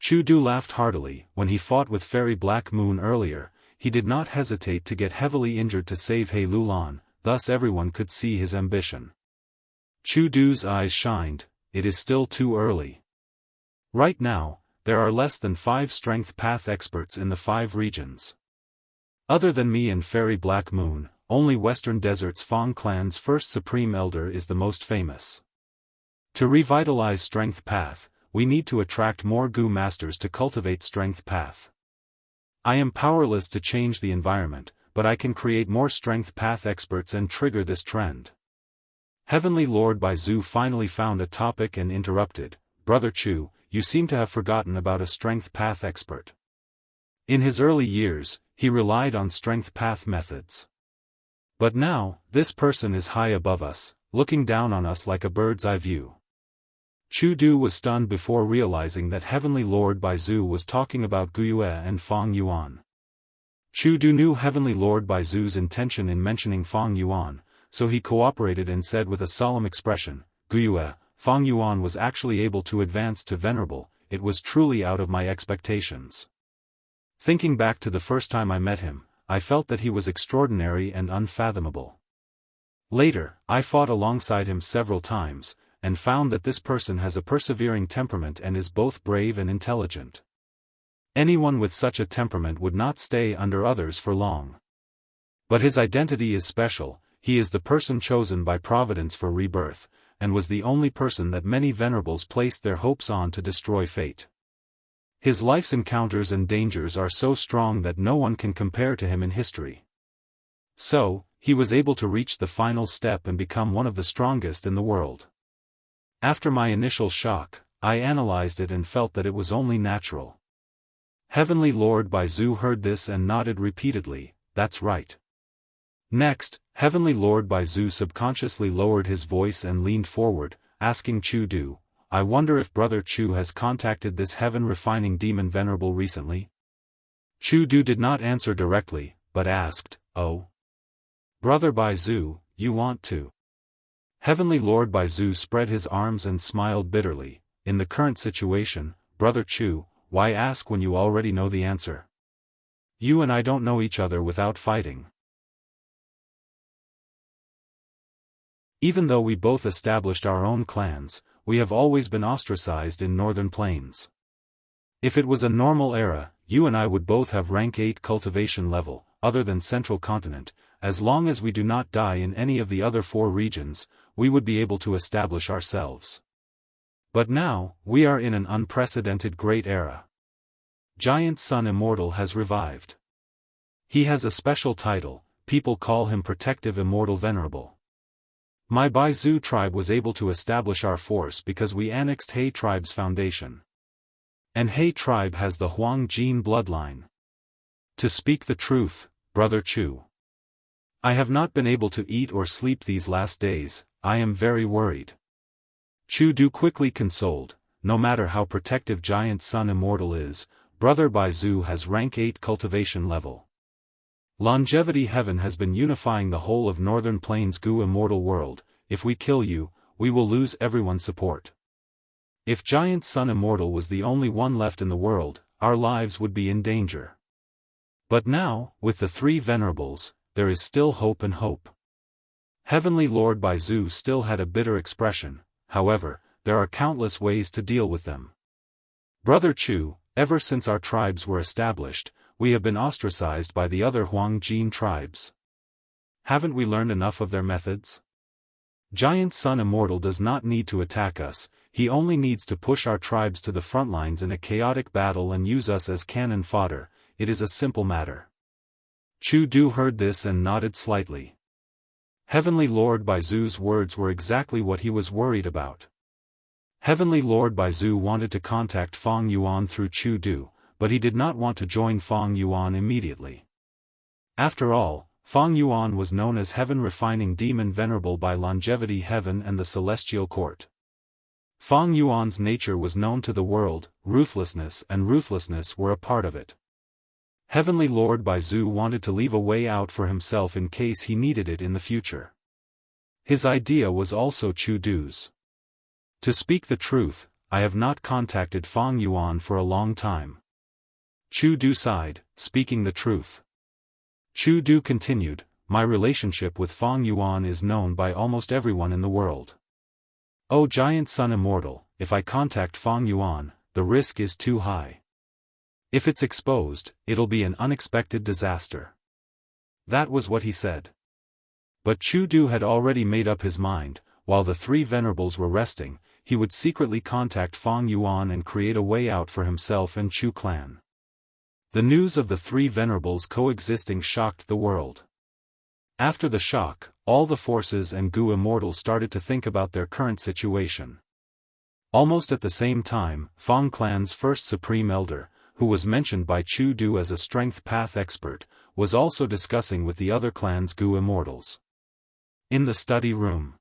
Chu Du laughed heartily. When he fought with Fairy Black Moon earlier, he did not hesitate to get heavily injured to save He Lulan, thus everyone could see his ambition. Chu Du's eyes shined. It is still too early. Right now, there are less than 5 strength path experts in the 5 regions. Other than me and Fairy Black Moon, only Western Desert's Fang clan's first Supreme Elder is the most famous. To revitalize strength path, we need to attract more Gu masters to cultivate strength path. I am powerless to change the environment, but I can create more strength path experts and trigger this trend. Heavenly Lord Baizu finally found a topic and interrupted. Brother Chu, you seem to have forgotten about a strength path expert. In his early years, he relied on strength path methods. But now, this person is high above us, looking down on us like a bird's eye view. Chu Du was stunned before realizing that Heavenly Lord Baizu was talking about Guyue and Fang Yuan. Chu Du knew Heavenly Lord Baizu's intention in mentioning Fang Yuan, so he cooperated and said with a solemn expression, Guyue, Fang Yuan was actually able to advance to Venerable, it was truly out of my expectations. Thinking back to the first time I met him, I felt that he was extraordinary and unfathomable. Later, I fought alongside him several times, and found that this person has a persevering temperament and is both brave and intelligent. Anyone with such a temperament would not stay under others for long. But his identity is special, he is the person chosen by Providence for rebirth, and was the only person that many venerables placed their hopes on to destroy fate. His life's encounters and dangers are so strong that no one can compare to him in history. So, he was able to reach the final step and become one of the strongest in the world. After my initial shock, I analyzed it and felt that it was only natural. Heavenly Lord Baizu heard this and nodded repeatedly, that's right. Next, Heavenly Lord Baizu subconsciously lowered his voice and leaned forward, asking Chu Du, I wonder if Brother Chu has contacted this heaven-refining demon venerable recently? Chu Du did not answer directly, but asked, oh? Brother Baizu, you want to? Heavenly Lord Baizu spread his arms and smiled bitterly. In the current situation, Brother Chu, why ask when you already know the answer? You and I don't know each other without fighting. Even though we both established our own clans, we have always been ostracized in northern plains. If it was a normal era, you and I would both have rank 8 cultivation level, other than Central Continent. As long as we do not die in any of the other 4 regions, we would be able to establish ourselves. But now, we are in an unprecedented great era. Giant Sun Immortal has revived. He has a special title, people call him Protective Immortal Venerable. My Baizu tribe was able to establish our force because we annexed He tribe's foundation. And He tribe has the Huang Jin bloodline. To speak the truth, Brother Chu, I have not been able to eat or sleep these last days. I am very worried. Chu Du quickly consoled, no matter how protective Giant Sun Immortal is, Brother Baizu has rank 8 cultivation level. Longevity Heaven has been unifying the whole of Northern Plains Gu Immortal world. If we kill you, we will lose everyone's support. If Giant Sun Immortal was the only one left in the world, our lives would be in danger. But now, with the 3 venerables, there is still hope and hope. Heavenly Lord Baizu still had a bitter expression, however, there are countless ways to deal with them. Brother Chu, ever since our tribes were established, we have been ostracized by the other Huang Jin tribes. Haven't we learned enough of their methods? Giant Sun Immortal does not need to attack us, he only needs to push our tribes to the front lines in a chaotic battle and use us as cannon fodder. It is a simple matter. Chu Du heard this and nodded slightly. Heavenly Lord Baizu's words were exactly what he was worried about. Heavenly Lord Baizu wanted to contact Feng Yuan through Chu Du, but he did not want to join Feng Yuan immediately. After all, Feng Yuan was known as Heaven Refining Demon Venerable by Longevity Heaven and the Celestial Court. Feng Yuan's nature was known to the world, ruthlessness and ruthlessness were a part of it. Heavenly Lord Baizu wanted to leave a way out for himself in case he needed it in the future. His idea was also Chu Du's. To speak the truth, I have not contacted Feng Yuan for a long time. Chu Du sighed, speaking the truth. Chu Du continued, my relationship with Feng Yuan is known by almost everyone in the world. Oh Giant Sun Immortal, if I contact Feng Yuan, the risk is too high. If it's exposed, it'll be an unexpected disaster. That was what he said. But Chu Du had already made up his mind, while the 3 venerables were resting, he would secretly contact Feng Yuan and create a way out for himself and Chu clan. The news of the 3 venerables coexisting shocked the world. After the shock, all the forces and Gu Immortal started to think about their current situation. Almost at the same time, Feng clan's first Supreme Elder, who was mentioned by Chu Du as a strength path expert, was also discussing with the other clan's Gu Immortals. In the study room,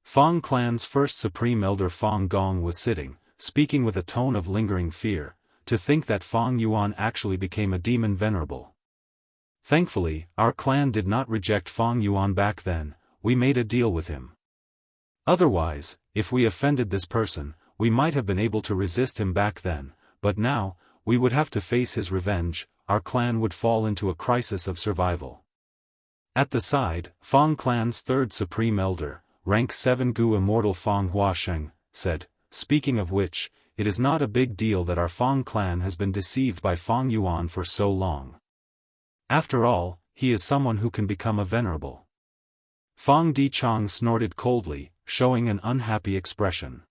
Feng clan's first Supreme Elder Feng Gong was sitting, speaking with a tone of lingering fear, to think that Feng Yuan actually became a demon venerable. Thankfully, our clan did not reject Feng Yuan back then, we made a deal with him. Otherwise, if we offended this person, we might have been able to resist him back then, but now, we would have to face his revenge, our clan would fall into a crisis of survival. At the side, Feng clan's 3rd Supreme Elder, rank 7 Gu Immortal Feng Huasheng, said, speaking of which, it is not a big deal that our Feng clan has been deceived by Feng Yuan for so long. After all, he is someone who can become a venerable. Feng Dichang snorted coldly, showing an unhappy expression.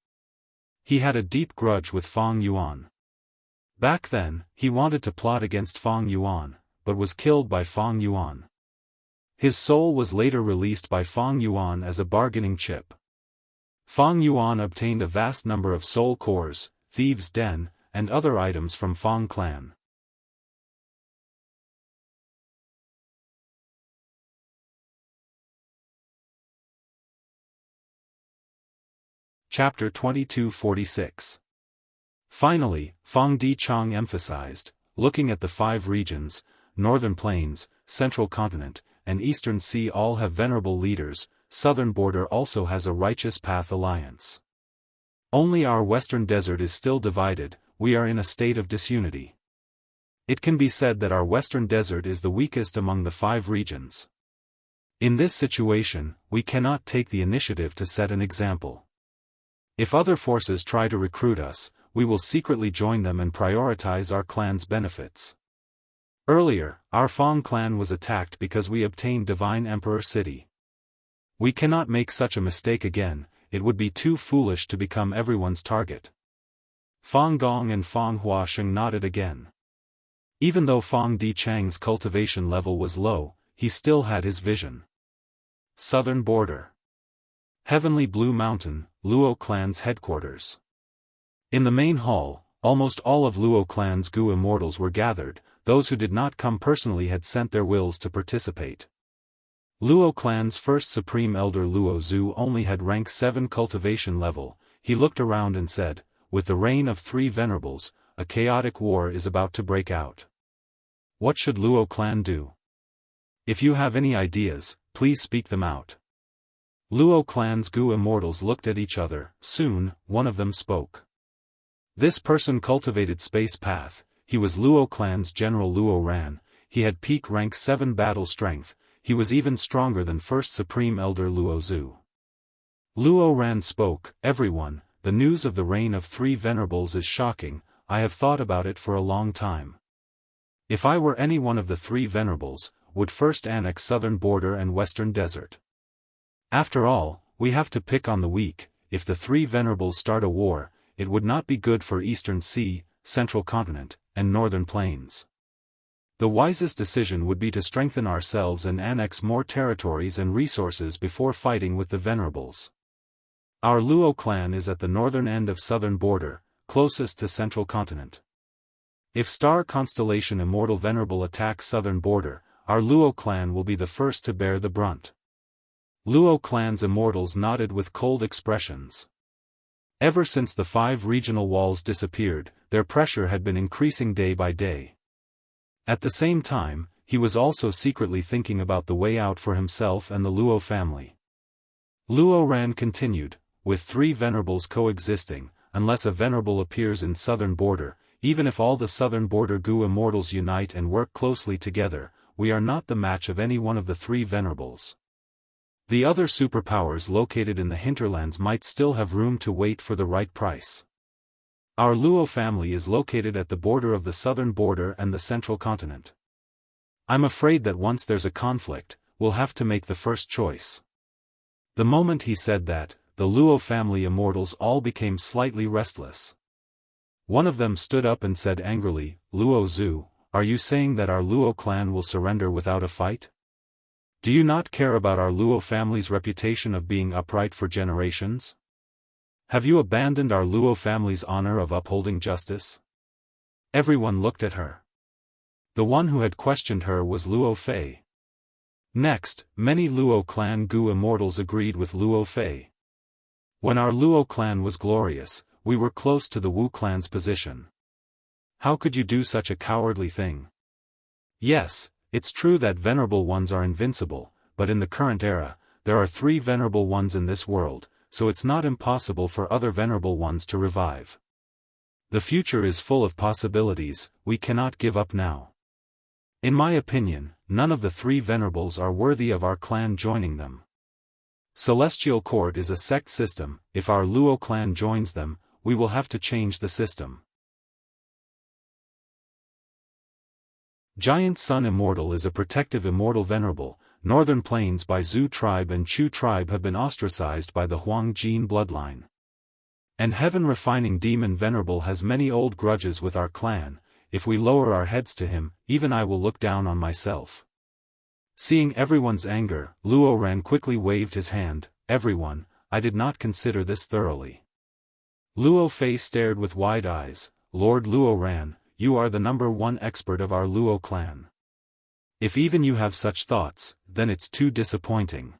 He had a deep grudge with Feng Yuan. Back then, he wanted to plot against Feng Yuan, but was killed by Feng Yuan. His soul was later released by Feng Yuan as a bargaining chip. Feng Yuan obtained a vast number of soul cores, thieves' den, and other items from Feng clan. Chapter 2246. Finally, Feng Dichang emphasized, looking at the 5 regions, Northern Plains, Central Continent, and Eastern Sea all have venerable leaders, Southern Border also has a Righteous Path Alliance. Only our Western Desert is still divided, we are in a state of disunity. It can be said that our Western Desert is the weakest among the 5 regions. In this situation, we cannot take the initiative to set an example. If other forces try to recruit us, we will secretly join them and prioritize our clan's benefits. Earlier, our Fang clan was attacked because we obtained Divine Emperor City. We cannot make such a mistake again, it would be too foolish to become everyone's target. Fang Gong and Fang Huasheng nodded again. Even though Fang Dichang's cultivation level was low, he still had his vision. Southern border. Heavenly Blue Mountain, Luo clan's headquarters. In the main hall, almost all of Luo clan's Gu immortals were gathered. Those who did not come personally had sent their wills to participate. Luo clan's first supreme elder Luo Zhu only had rank 7 cultivation level. He looked around and said, with the reign of 3 venerables, a chaotic war is about to break out. What should Luo clan do? If you have any ideas, please speak them out. Luo clan's Gu immortals looked at each other. Soon, one of them spoke. This person cultivated Space Path. He was Luo clan's General Luo Ran. He had peak rank 7 battle strength. He was even stronger than first Supreme Elder Luo Zhu. Luo Ran spoke, "Everyone, the news of the reign of 3 venerables is shocking. I have thought about it for a long time. If I were any one of the 3 venerables, would first annex southern border and western desert. After all, we have to pick on the weak. If the 3 venerables start a war, it would not be good for Eastern Sea, Central Continent, and Northern Plains. The wisest decision would be to strengthen ourselves and annex more territories and resources before fighting with the venerables. Our Luo clan is at the northern end of southern border, closest to Central Continent. If star constellation Immortal Venerable attacks southern border, our Luo clan will be the first to bear the brunt." Luo clan's immortals nodded with cold expressions. Ever since the 5 regional walls disappeared, their pressure had been increasing day by day. At the same time, he was also secretly thinking about the way out for himself and the Luo family. Luo Ran continued, with 3 venerables coexisting, unless a venerable appears in southern border, even if all the southern border Gu immortals unite and work closely together, we are not the match of any one of the 3 venerables. The other superpowers located in the hinterlands might still have room to wait for the right price. Our Luo family is located at the border of the southern border and the central continent. I'm afraid that once there's a conflict, we'll have to make the first choice. The moment he said that, the Luo family immortals all became slightly restless. One of them stood up and said angrily, "Luo Zhu, are you saying that our Luo clan will surrender without a fight? Do you not care about our Luo family's reputation of being upright for generations? Have you abandoned our Luo family's honor of upholding justice?" Everyone looked at her. The one who had questioned her was Luo Fei. Next, many Luo clan Gu immortals agreed with Luo Fei. When our Luo clan was glorious, we were close to the Wu clan's position. How could you do such a cowardly thing? Yes, it's true that venerable ones are invincible, but in the current era, there are 3 venerable ones in this world, so it's not impossible for other venerable ones to revive. The future is full of possibilities, we cannot give up now. In my opinion, none of the 3 venerables are worthy of our clan joining them. Celestial Court is a sect system. If our Luo clan joins them, we will have to change the system. Giant Sun Immortal is a protective immortal venerable. Northern Plains by Zhu tribe and Chu tribe have been ostracized by the Huang Jin bloodline. And Heaven Refining Demon Venerable has many old grudges with our clan. If we lower our heads to him, even I will look down on myself. Seeing everyone's anger, Luo Ran quickly waved his hand. Everyone, I did not consider this thoroughly. Luo Fei stared with wide eyes. Lord Luo Ran, you are the #1 expert of our Luo clan. If even you have such thoughts, then it's too disappointing.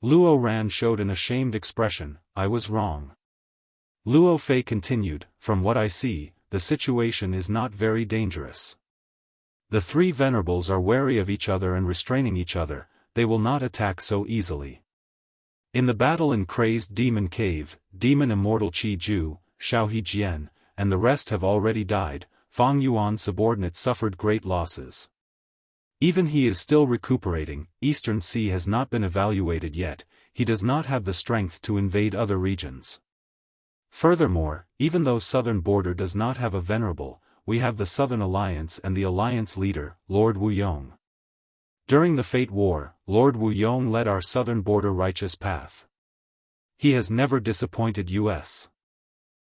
Luo Ran showed an ashamed expression. I was wrong. Luo Fei continued, from what I see, the situation is not very dangerous. The 3 venerables are wary of each other and restraining each other, they will not attack so easily. In the battle in Crazed Demon Cave, Demon Immortal Qi Ju, Xiaohe Jian, and the rest have already died. Fang Yuan's subordinate suffered great losses. Even he is still recuperating, Eastern Sea has not been evaluated yet, he does not have the strength to invade other regions. Furthermore, even though Southern Border does not have a venerable, we have the Southern Alliance and the Alliance leader, Lord Wu Yong. During the Fate War, Lord Wu Yong led our Southern Border righteous path. He has never disappointed us.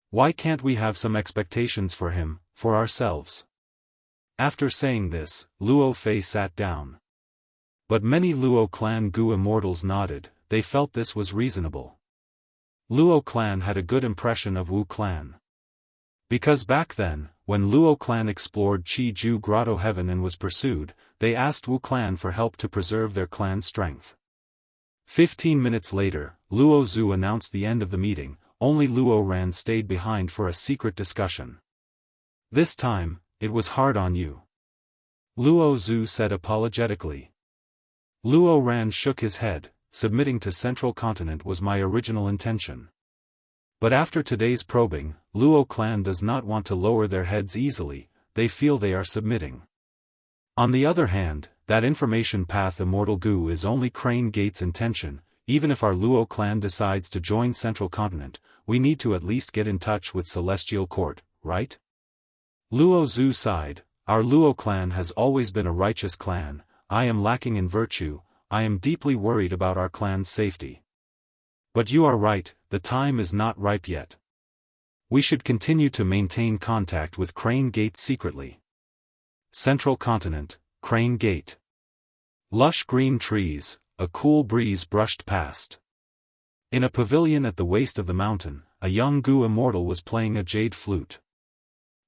Why can't we have some expectations for him, for ourselves? After saying this, Luo Fei sat down. But many Luo clan Gu immortals nodded, they felt this was reasonable. Luo clan had a good impression of Wu clan. Because back then, when Luo clan explored Chi-Ju Grotto Heaven and was pursued, they asked Wu clan for help to preserve their clan strength. 15 minutes later, Luo Zhu announced the end of the meeting, only Luo Ran stayed behind for a secret discussion. This time, it was hard on you. Luo Zhu said apologetically. Luo Ran shook his head, submitting to Central Continent was my original intention. But after today's probing, Luo clan does not want to lower their heads easily, they feel they are submitting. On the other hand, that information path Immortal Gu is only Crane Gate's intention, even if our Luo clan decides to join Central Continent, we need to at least get in touch with Celestial Court, right? Luo Zhu sighed, our Luo clan has always been a righteous clan, I am lacking in virtue, I am deeply worried about our clan's safety. But you are right, the time is not ripe yet. We should continue to maintain contact with Crane Gate secretly. Central Continent, Crane Gate. Lush green trees, a cool breeze brushed past. In a pavilion at the waist of the mountain, a young Gu immortal was playing a jade flute.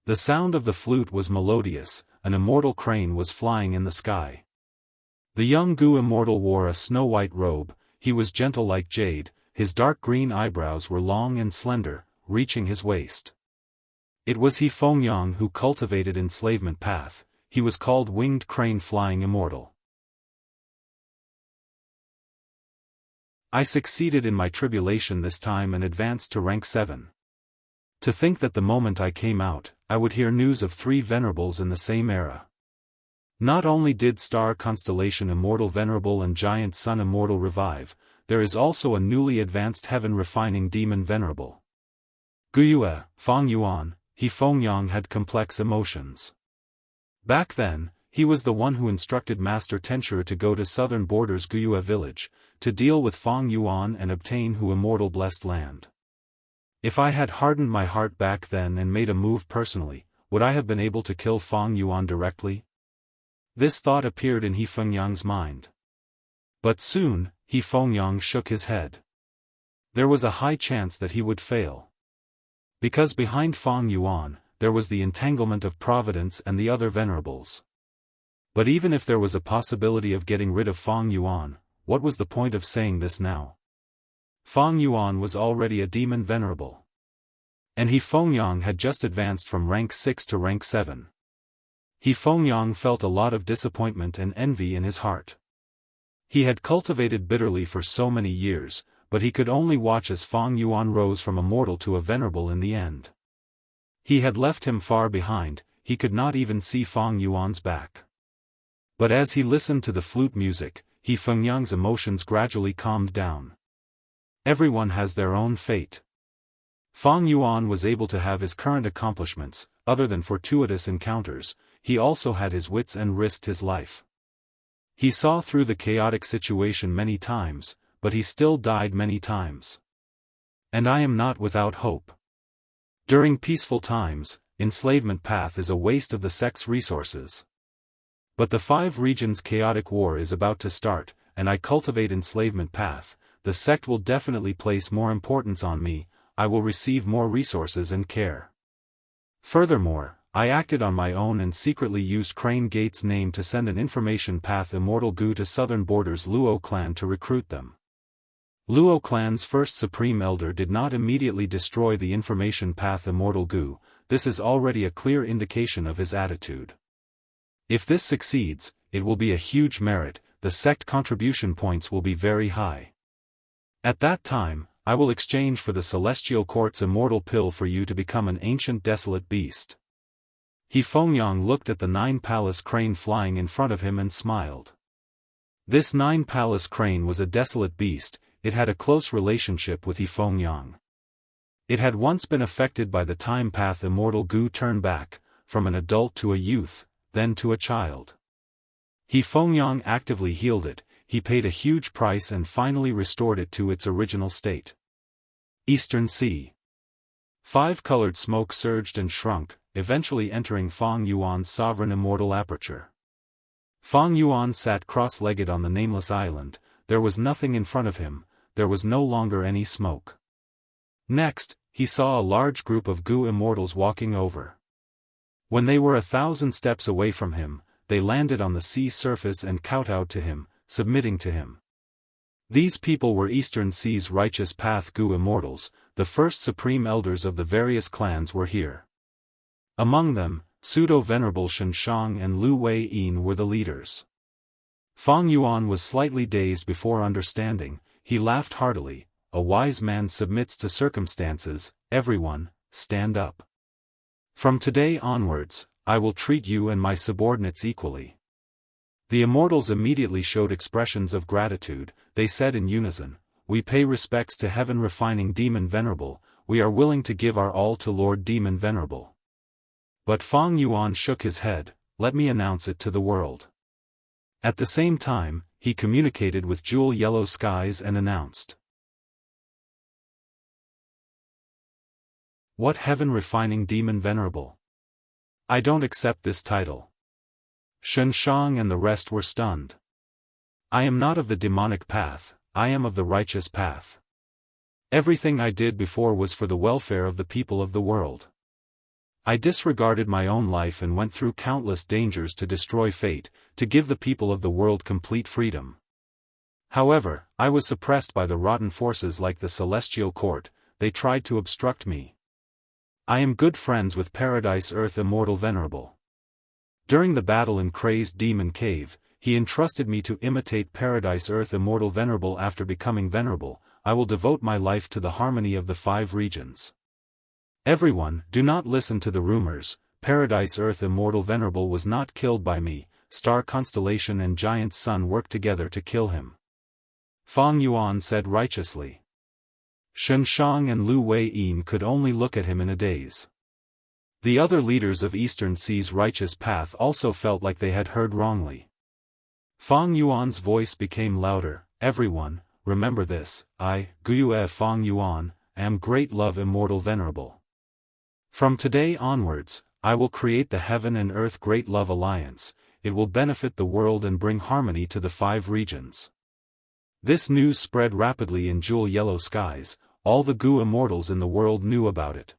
The sound of the flute was melodious, an immortal crane was flying in the sky. The young Gu immortal wore a snow-white robe, he was gentle like jade, his dark green eyebrows were long and slender, reaching his waist. It was he Fengyang who cultivated enslavement path, he was called Winged Crane Flying Immortal. I succeeded in my tribulation this time and advanced to rank 7. To think that the moment I came out, I would hear news of 3 venerables in the same era. Not only did Star Constellation Immortal Venerable and Giant Sun Immortal revive, there is also a newly advanced Heaven Refining Demon Venerable. Guyue, Feng Yuan, he Fengyang had complex emotions. Back then, he was the one who instructed Master Tenshira to go to Southern Border's Guyue village, to deal with Feng Yuan and obtain Hu Immortal Blessed Land. If I had hardened my heart back then and made a move personally, would I have been able to kill Feng Yuan directly? This thought appeared in He Fengyang's mind. But soon, He Fengyang shook his head. There was a high chance that he would fail. Because behind Feng Yuan, there was the entanglement of Providence and the other venerables. But even if there was a possibility of getting rid of Feng Yuan, what was the point of saying this now? Feng Yuan was already a demon venerable. And He Fengyang had just advanced from rank 6 to rank 7. He Fengyang felt a lot of disappointment and envy in his heart. He had cultivated bitterly for so many years, but he could only watch as Feng Yuan rose from a mortal to a venerable in the end. He had left him far behind, he could not even see Feng Yuan's back. But as he listened to the flute music, He Fengyang's emotions gradually calmed down. Everyone has their own fate. Feng Yuan was able to have his current accomplishments, other than fortuitous encounters, he also had his wits and risked his life. He saw through the chaotic situation many times, but he still died many times. And I am not without hope. During peaceful times, enslavement path is a waste of the sect's resources. But the 5 regions chaotic war is about to start, and I cultivate enslavement path, the sect will definitely place more importance on me, I will receive more resources and care. Furthermore, I acted on my own and secretly used Crane Gate's name to send an information path Immortal Gu to Southern Border's Luo clan to recruit them. Luo clan's first Supreme Elder did not immediately destroy the information path Immortal Gu, this is already a clear indication of his attitude. If this succeeds, it will be a huge merit, the sect contribution points will be very high. At that time, I will exchange for the Celestial Court's Immortal Pill for you to become an ancient desolate beast. He Fengyang looked at the nine-palace crane flying in front of him and smiled. This nine-palace crane was a desolate beast. It had a close relationship with He Fengyang. It had once been affected by the time path immortal Gu turned back, from an adult to a youth, then to a child. He Fengyang actively healed it, he paid a huge price and finally restored it to its original state. Eastern Sea. Five-colored smoke surged and shrunk, eventually entering Feng Yuan's sovereign immortal aperture. Feng Yuan sat cross-legged on the nameless island. There was nothing in front of him, there was no longer any smoke. Next, he saw a large group of Gu immortals walking over. When they were 1,000 steps away from him, they landed on the sea surface and kowtowed to him, submitting to him. These people were Eastern Sea's righteous path Gu immortals. The first supreme elders of the various clans were here. Among them, Pseudo-Venerable Shen Shang and Lu Wei Yin were the leaders. Feng Yuan was slightly dazed before understanding. He laughed heartily. A wise man submits to circumstances. Everyone, stand up. From today onwards, I will treat you and my subordinates equally. The immortals immediately showed expressions of gratitude. They said in unison, "We pay respects to Heaven Refining Demon Venerable, we are willing to give our all to Lord Demon Venerable." But Feng Yuan shook his head. "Let me announce it to the world." At the same time, he communicated with Jewel Yellow Skies and announced, "What Heaven Refining Demon Venerable? I don't accept this title." Shen Shang and the rest were stunned. "I am not of the demonic path, I am of the righteous path. Everything I did before was for the welfare of the people of the world. I disregarded my own life and went through countless dangers to destroy fate, to give the people of the world complete freedom. However, I was suppressed by the rotten forces like the Celestial Court. They tried to obstruct me. I am good friends with Paradise Earth Immortal Venerable. During the battle in Crazed Demon Cave, he entrusted me to imitate Paradise Earth Immortal Venerable. After becoming venerable, I will devote my life to the harmony of the 5 regions. Everyone, do not listen to the rumors. Paradise Earth Immortal Venerable was not killed by me. Star Constellation and Giant Sun worked together to kill him." Feng Yuan said righteously. Shen Shang and Lu Wei Yin could only look at him in a daze. The other leaders of Eastern Sea's righteous path also felt like they had heard wrongly. Feng Yuan's voice became louder. "Everyone, remember this, I, Guyue Feng Yuan, am Great Love Immortal Venerable. From today onwards, I will create the Heaven and Earth Great Love Alliance. It will benefit the world and bring harmony to the 5 regions." This news spread rapidly in Jewel Yellow Skies. All the Gu immortals in the world knew about it.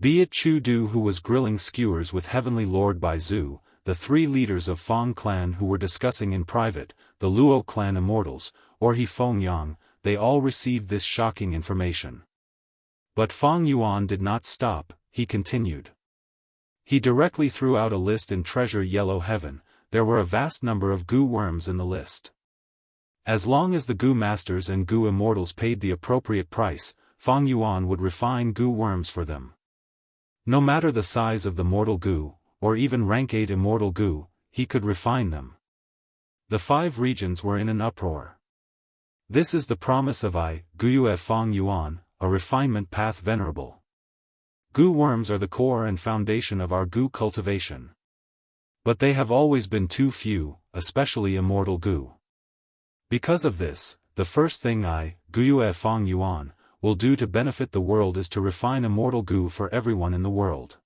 Be it Chu Du, who was grilling skewers with Heavenly Lord Bai Zhu, the 3 leaders of Feng clan who were discussing in private, the Luo clan immortals, or He Fengyang, they all received this shocking information. But Feng Yuan did not stop, he continued. He directly threw out a list in Treasure Yellow Heaven. There were a vast number of Gu worms in the list. As long as the Gu masters and Gu immortals paid the appropriate price, Feng Yuan would refine Gu worms for them. No matter the size of the mortal Gu, or even rank 8 immortal Gu, he could refine them. The 5 regions were in an uproar. This is the promise of I, Guyue Feng Yuan, a refinement path venerable. Gu worms are the core and foundation of our Gu cultivation. But they have always been too few, especially immortal Gu. Because of this, the first thing I, Guyue Feng Yuan, will do to benefit the world is to refine immortal Gu for everyone in the world.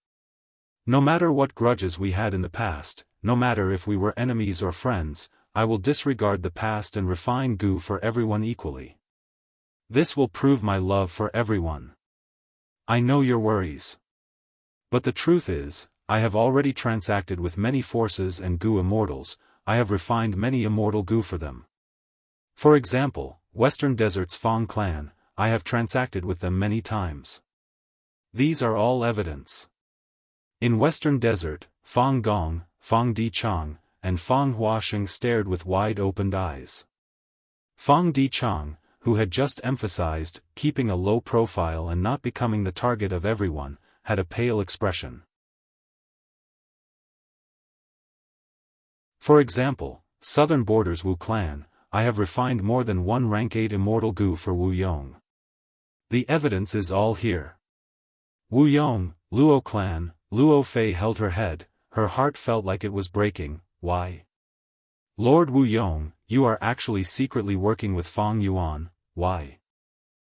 No matter what grudges we had in the past, no matter if we were enemies or friends, I will disregard the past and refine Gu for everyone equally. This will prove my love for everyone. I know your worries. But the truth is, I have already transacted with many forces and Gu immortals. I have refined many immortal Gu for them. For example, Western Desert's Feng clan, I have transacted with them many times. These are all evidence. In Western Desert, Feng Gong, Feng Di Chang, and Feng Huasheng stared with wide-opened eyes. Feng Di Chang, who had just emphasized keeping a low profile and not becoming the target of everyone, had a pale expression. For example, Southern Borders Wu clan, I have refined more than one rank 8 immortal Gu for Wu Yong. The evidence is all here. Wu Yong, Luo clan, Luo Fei held her head, her heart felt like it was breaking. Why? Lord Wu Yong, you are actually secretly working with Fang Yuan, why?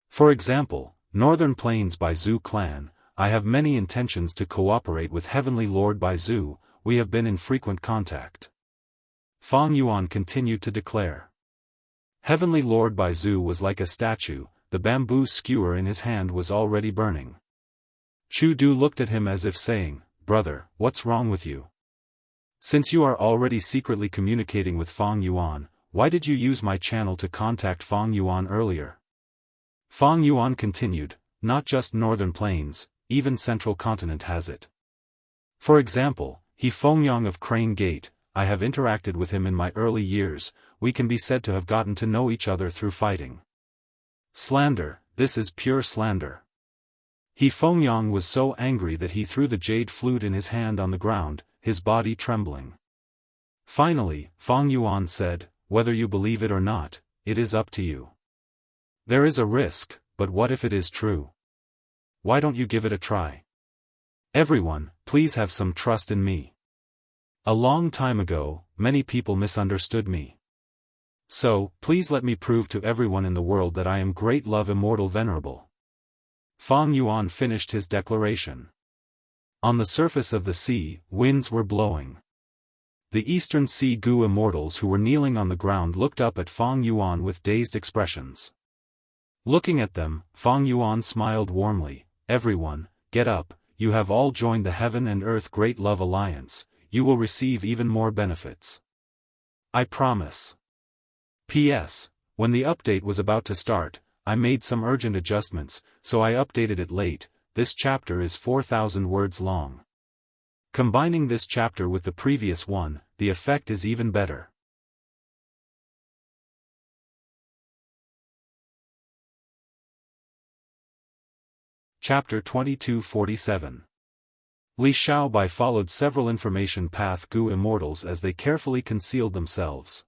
For example, Northern Plains by Zhu clan, I have many intentions to cooperate with Heavenly Lord by Zhu, we have been in frequent contact. Fang Yuan continued to declare. Heavenly Lord by Zhu was like a statue, the bamboo skewer in his hand was already burning. Chu Du looked at him as if saying, brother, what's wrong with you? Since you are already secretly communicating with Fang Yuan, why did you use my channel to contact Fang Yuan earlier? Fang Yuan continued, not just Northern Plains, even Central Continent has it. For example, He Fengyang of Crane Gate, I have interacted with him in my early years, we can be said to have gotten to know each other through fighting. Slander, this is pure slander. He Fengyang was so angry that he threw the jade flute in his hand on the ground, his body trembling. Finally, Fang Yuan said, whether you believe it or not, it is up to you. There is a risk, but what if it is true? Why don't you give it a try? Everyone, please have some trust in me. A long time ago, many people misunderstood me. So, please let me prove to everyone in the world that I am great love immortal venerable. Fang Yuan finished his declaration. On the surface of the sea, winds were blowing. The Eastern Sea Gu immortals who were kneeling on the ground looked up at Fang Yuan with dazed expressions. Looking at them, Fang Yuan smiled warmly, everyone, get up, you have all joined the Heaven and Earth Great Love Alliance, you will receive even more benefits. I promise. P.S. When the update was about to start, I made some urgent adjustments, so I updated it late. This chapter is 4,000 words long. Combining this chapter with the previous one, the effect is even better. Chapter 2247. Li Xiaobai followed several information path Gu immortals as they carefully concealed themselves.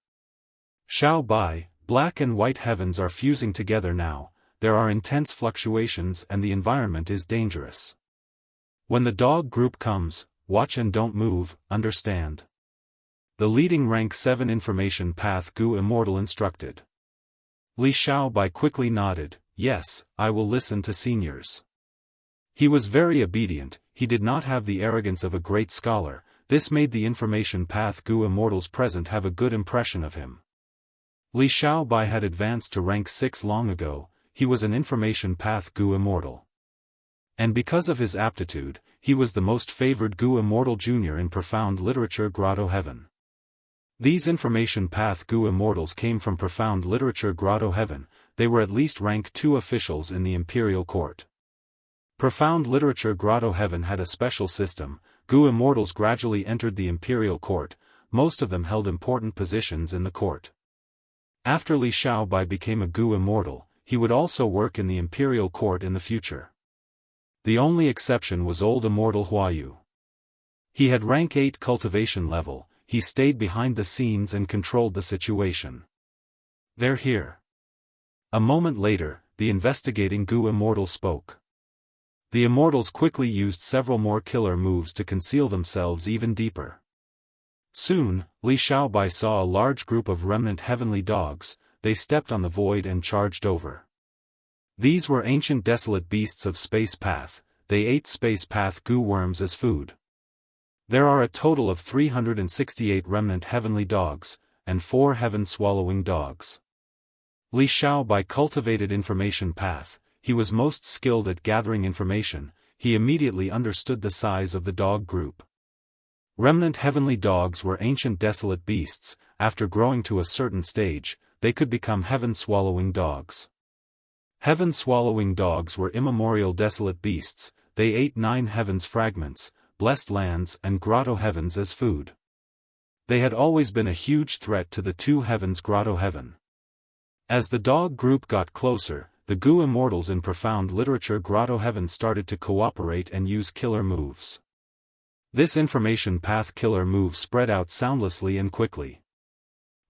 Xiaobai, black and white heavens are fusing together now, there are intense fluctuations and the environment is dangerous. When the dog group comes, watch and don't move, understand? The leading rank 7 information path Gu immortal instructed. Li Xiaobai quickly nodded, yes, I will listen to seniors. He was very obedient, he did not have the arrogance of a great scholar, this made the information path Gu immortals present have a good impression of him. Li Xiaobai had advanced to rank 6 long ago, he was an information path Gu immortal. And because of his aptitude, he was the most favored Gu immortal junior in profound literature Grotto Heaven. These information path Gu immortals came from profound literature Grotto Heaven, they were at least rank 2 officials in the imperial court. Profound literature Grotto Heaven had a special system, Gu immortals gradually entered the imperial court, most of them held important positions in the court. After Li Xiaobai became a Gu immortal, he would also work in the imperial court in the future. The only exception was old immortal Huayu. He had rank 8 cultivation level, he stayed behind the scenes and controlled the situation. They're here. A moment later, the investigating Gu immortal spoke. The immortals quickly used several more killer moves to conceal themselves even deeper. Soon, Li Xiaobai saw a large group of remnant heavenly dogs, they stepped on the void and charged over. These were ancient desolate beasts of space path, they ate space path Gu worms as food. There are a total of 368 remnant heavenly dogs, and 4 heaven-swallowing dogs. Li Xiaobai cultivated information path, he was most skilled at gathering information, he immediately understood the size of the dog group. Remnant heavenly dogs were ancient desolate beasts, after growing to a certain stage, they could become heaven-swallowing dogs. Heaven-swallowing dogs were immemorial desolate beasts, they ate 9 heavens fragments, blessed lands and grotto heavens as food. They had always been a huge threat to the 2 heavens grotto heaven. As the dog group got closer, the Gu immortals in profound literature Grotto Heaven started to cooperate and use killer moves. This information path killer move spread out soundlessly and quickly.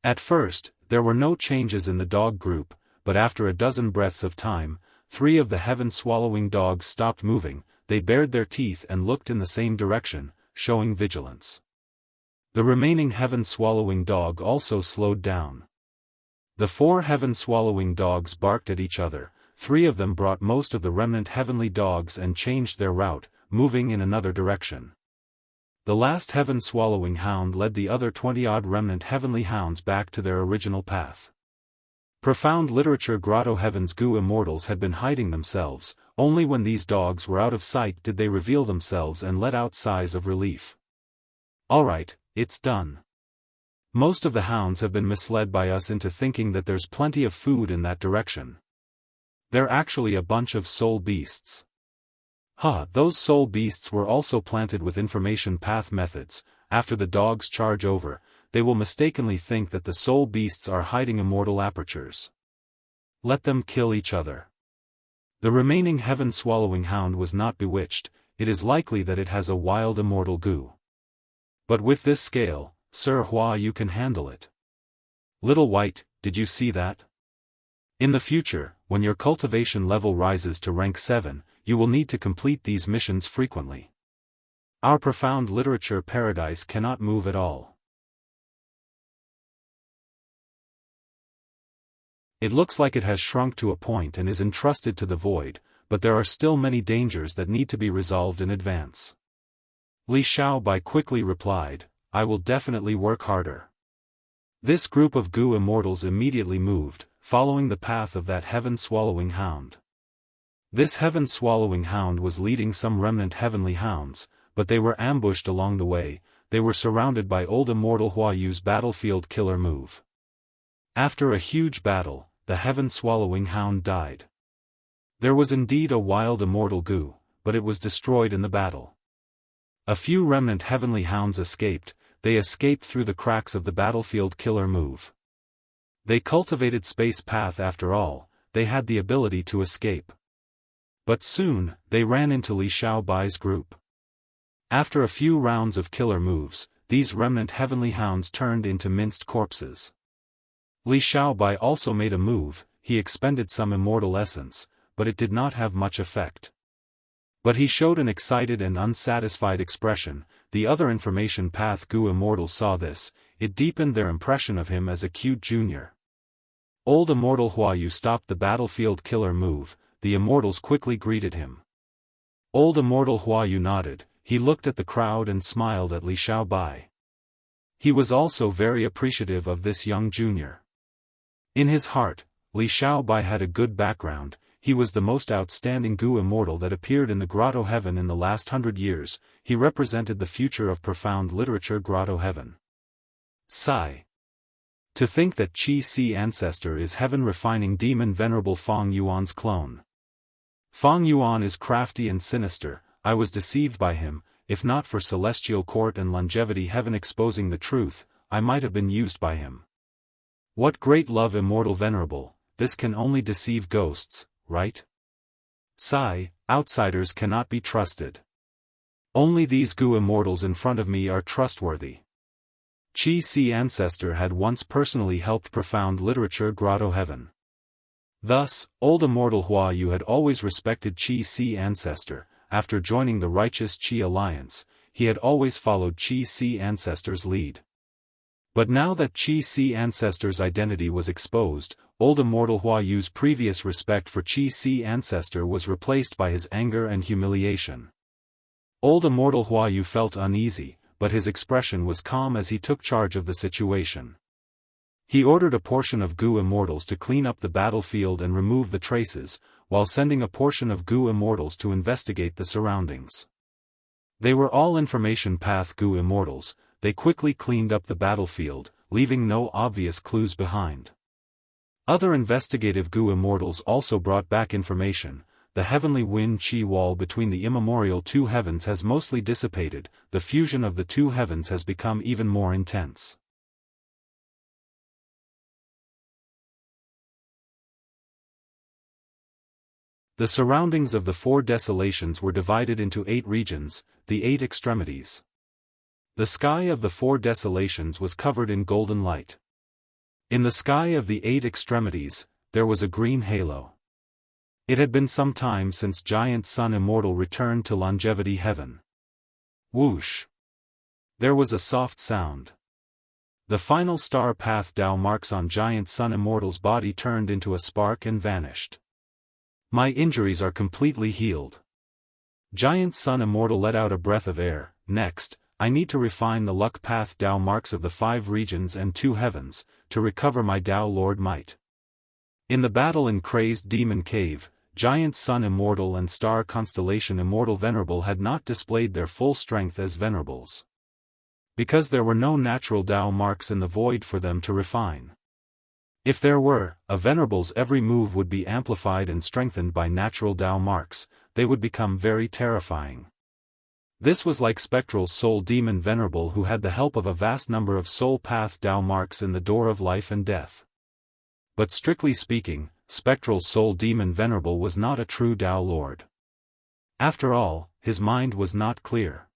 At first, there were no changes in the dog group, but after a dozen breaths of time, 3 of the heaven-swallowing dogs stopped moving. They bared their teeth and looked in the same direction, showing vigilance. The remaining heaven-swallowing dog also slowed down. The 4 heaven-swallowing dogs barked at each other. 3 of them brought most of the remnant heavenly dogs and changed their route, moving in another direction. The last heaven-swallowing hound led the other 20-odd remnant heavenly hounds back to their original path. Profound literature Grotto Heaven's Gu immortals had been hiding themselves. Only when these dogs were out of sight did they reveal themselves and let out sighs of relief. Alright, it's done. Most of the hounds have been misled by us into thinking that there's plenty of food in that direction. They're actually a bunch of soul beasts. Those soul beasts were also planted with information path methods. After the dogs charge over, they will mistakenly think that the soul beasts are hiding immortal apertures. Let them kill each other. The remaining heaven-swallowing hound was not bewitched. It is likely that it has a wild immortal Gu. But with this scale, Sir Hua, you can handle it. Little White, did you see that? In the future, when your cultivation level rises to rank 7, you will need to complete these missions frequently. Our profound literature paradise cannot move at all. It looks like it has shrunk to a point and is entrusted to the void, but there are still many dangers that need to be resolved in advance. Li Xiaobai quickly replied, I will definitely work harder. This group of Gu immortals immediately moved, following the path of that heaven-swallowing hound. This heaven-swallowing hound was leading some remnant heavenly hounds, but they were ambushed along the way. They were surrounded by old immortal Hua Yu's battlefield killer move. After a huge battle, the heaven-swallowing hound died. There was indeed a wild immortal Gu, but it was destroyed in the battle. A few remnant heavenly hounds escaped. They escaped through the cracks of the battlefield killer move. They cultivated space path after all. They had the ability to escape. But soon, they ran into Li Xiaobai's group. After a few rounds of killer moves, these remnant heavenly hounds turned into minced corpses. Li Xiaobai also made a move. He expended some immortal essence, but it did not have much effect. But he showed an excited and unsatisfied expression. The other information path Gu immortals saw this. It deepened their impression of him as a cute junior. Old immortal Hua Yu stopped the battlefield killer move. The immortals quickly greeted him. Old immortal Hua Yu nodded. He looked at the crowd and smiled at Li Xiaobai. He was also very appreciative of this young junior. In his heart, Li Xiaobai had a good background. He was the most outstanding Gu immortal that appeared in the Grotto Heaven in the last 100 years. He represented the future of profound literature Grotto Heaven. Sigh. To think that Qi Si ancestor is heaven-refining demon venerable Feng Yuan's clone. Feng Yuan is crafty and sinister. I was deceived by him. If not for celestial court and longevity heaven exposing the truth, I might have been used by him. What great love immortal venerable, this can only deceive ghosts, right? Sigh, outsiders cannot be trusted. Only these Gu immortals in front of me are trustworthy. Qi Si ancestor had once personally helped profound literature Grotto Heaven. Thus, old immortal Hua Yu had always respected Qi Si ancestor. After joining the righteous Qi alliance, he had always followed Qi Si ancestor's lead. But now that Qi Si ancestor's identity was exposed, old immortal Hua Yu's previous respect for Qi Si ancestor was replaced by his anger and humiliation. Old immortal Hua Yu felt uneasy, but his expression was calm as he took charge of the situation. He ordered a portion of Gu immortals to clean up the battlefield and remove the traces, while sending a portion of Gu immortals to investigate the surroundings. They were all information path Gu immortals. They quickly cleaned up the battlefield, leaving no obvious clues behind. Other investigative Gu immortals also brought back information. The heavenly wind Qi wall between the immemorial two heavens has mostly dissipated. The fusion of the two heavens has become even more intense. The surroundings of the 4 desolations were divided into 8 regions, the 8 extremities. The sky of the four desolations was covered in golden light. In the sky of the eight extremities, there was a green halo. It had been some time since Giant Sun Immortal returned to Longevity Heaven. Whoosh! There was a soft sound. The final star path Dao marks on Giant Sun Immortal's body turned into a spark and vanished. My injuries are completely healed. Giant Sun Immortal let out a breath of air. Next, I need to refine the luck path Dao marks of the 5 regions and 2 heavens, to recover my Dao Lord might. In the battle in Crazed Demon Cave, Giant Sun Immortal and Star Constellation Immortal Venerable had not displayed their full strength as Venerables. Because there were no natural Dao marks in the void for them to refine. If there were, a Venerable's every move would be amplified and strengthened by natural Dao marks, they would become very terrifying. This was like Spectral Soul Demon Venerable who had the help of a vast number of Soul Path Dao marks in the door of life and death. But strictly speaking, Spectral Soul Demon Venerable was not a true Dao Lord. After all, his mind was not clear.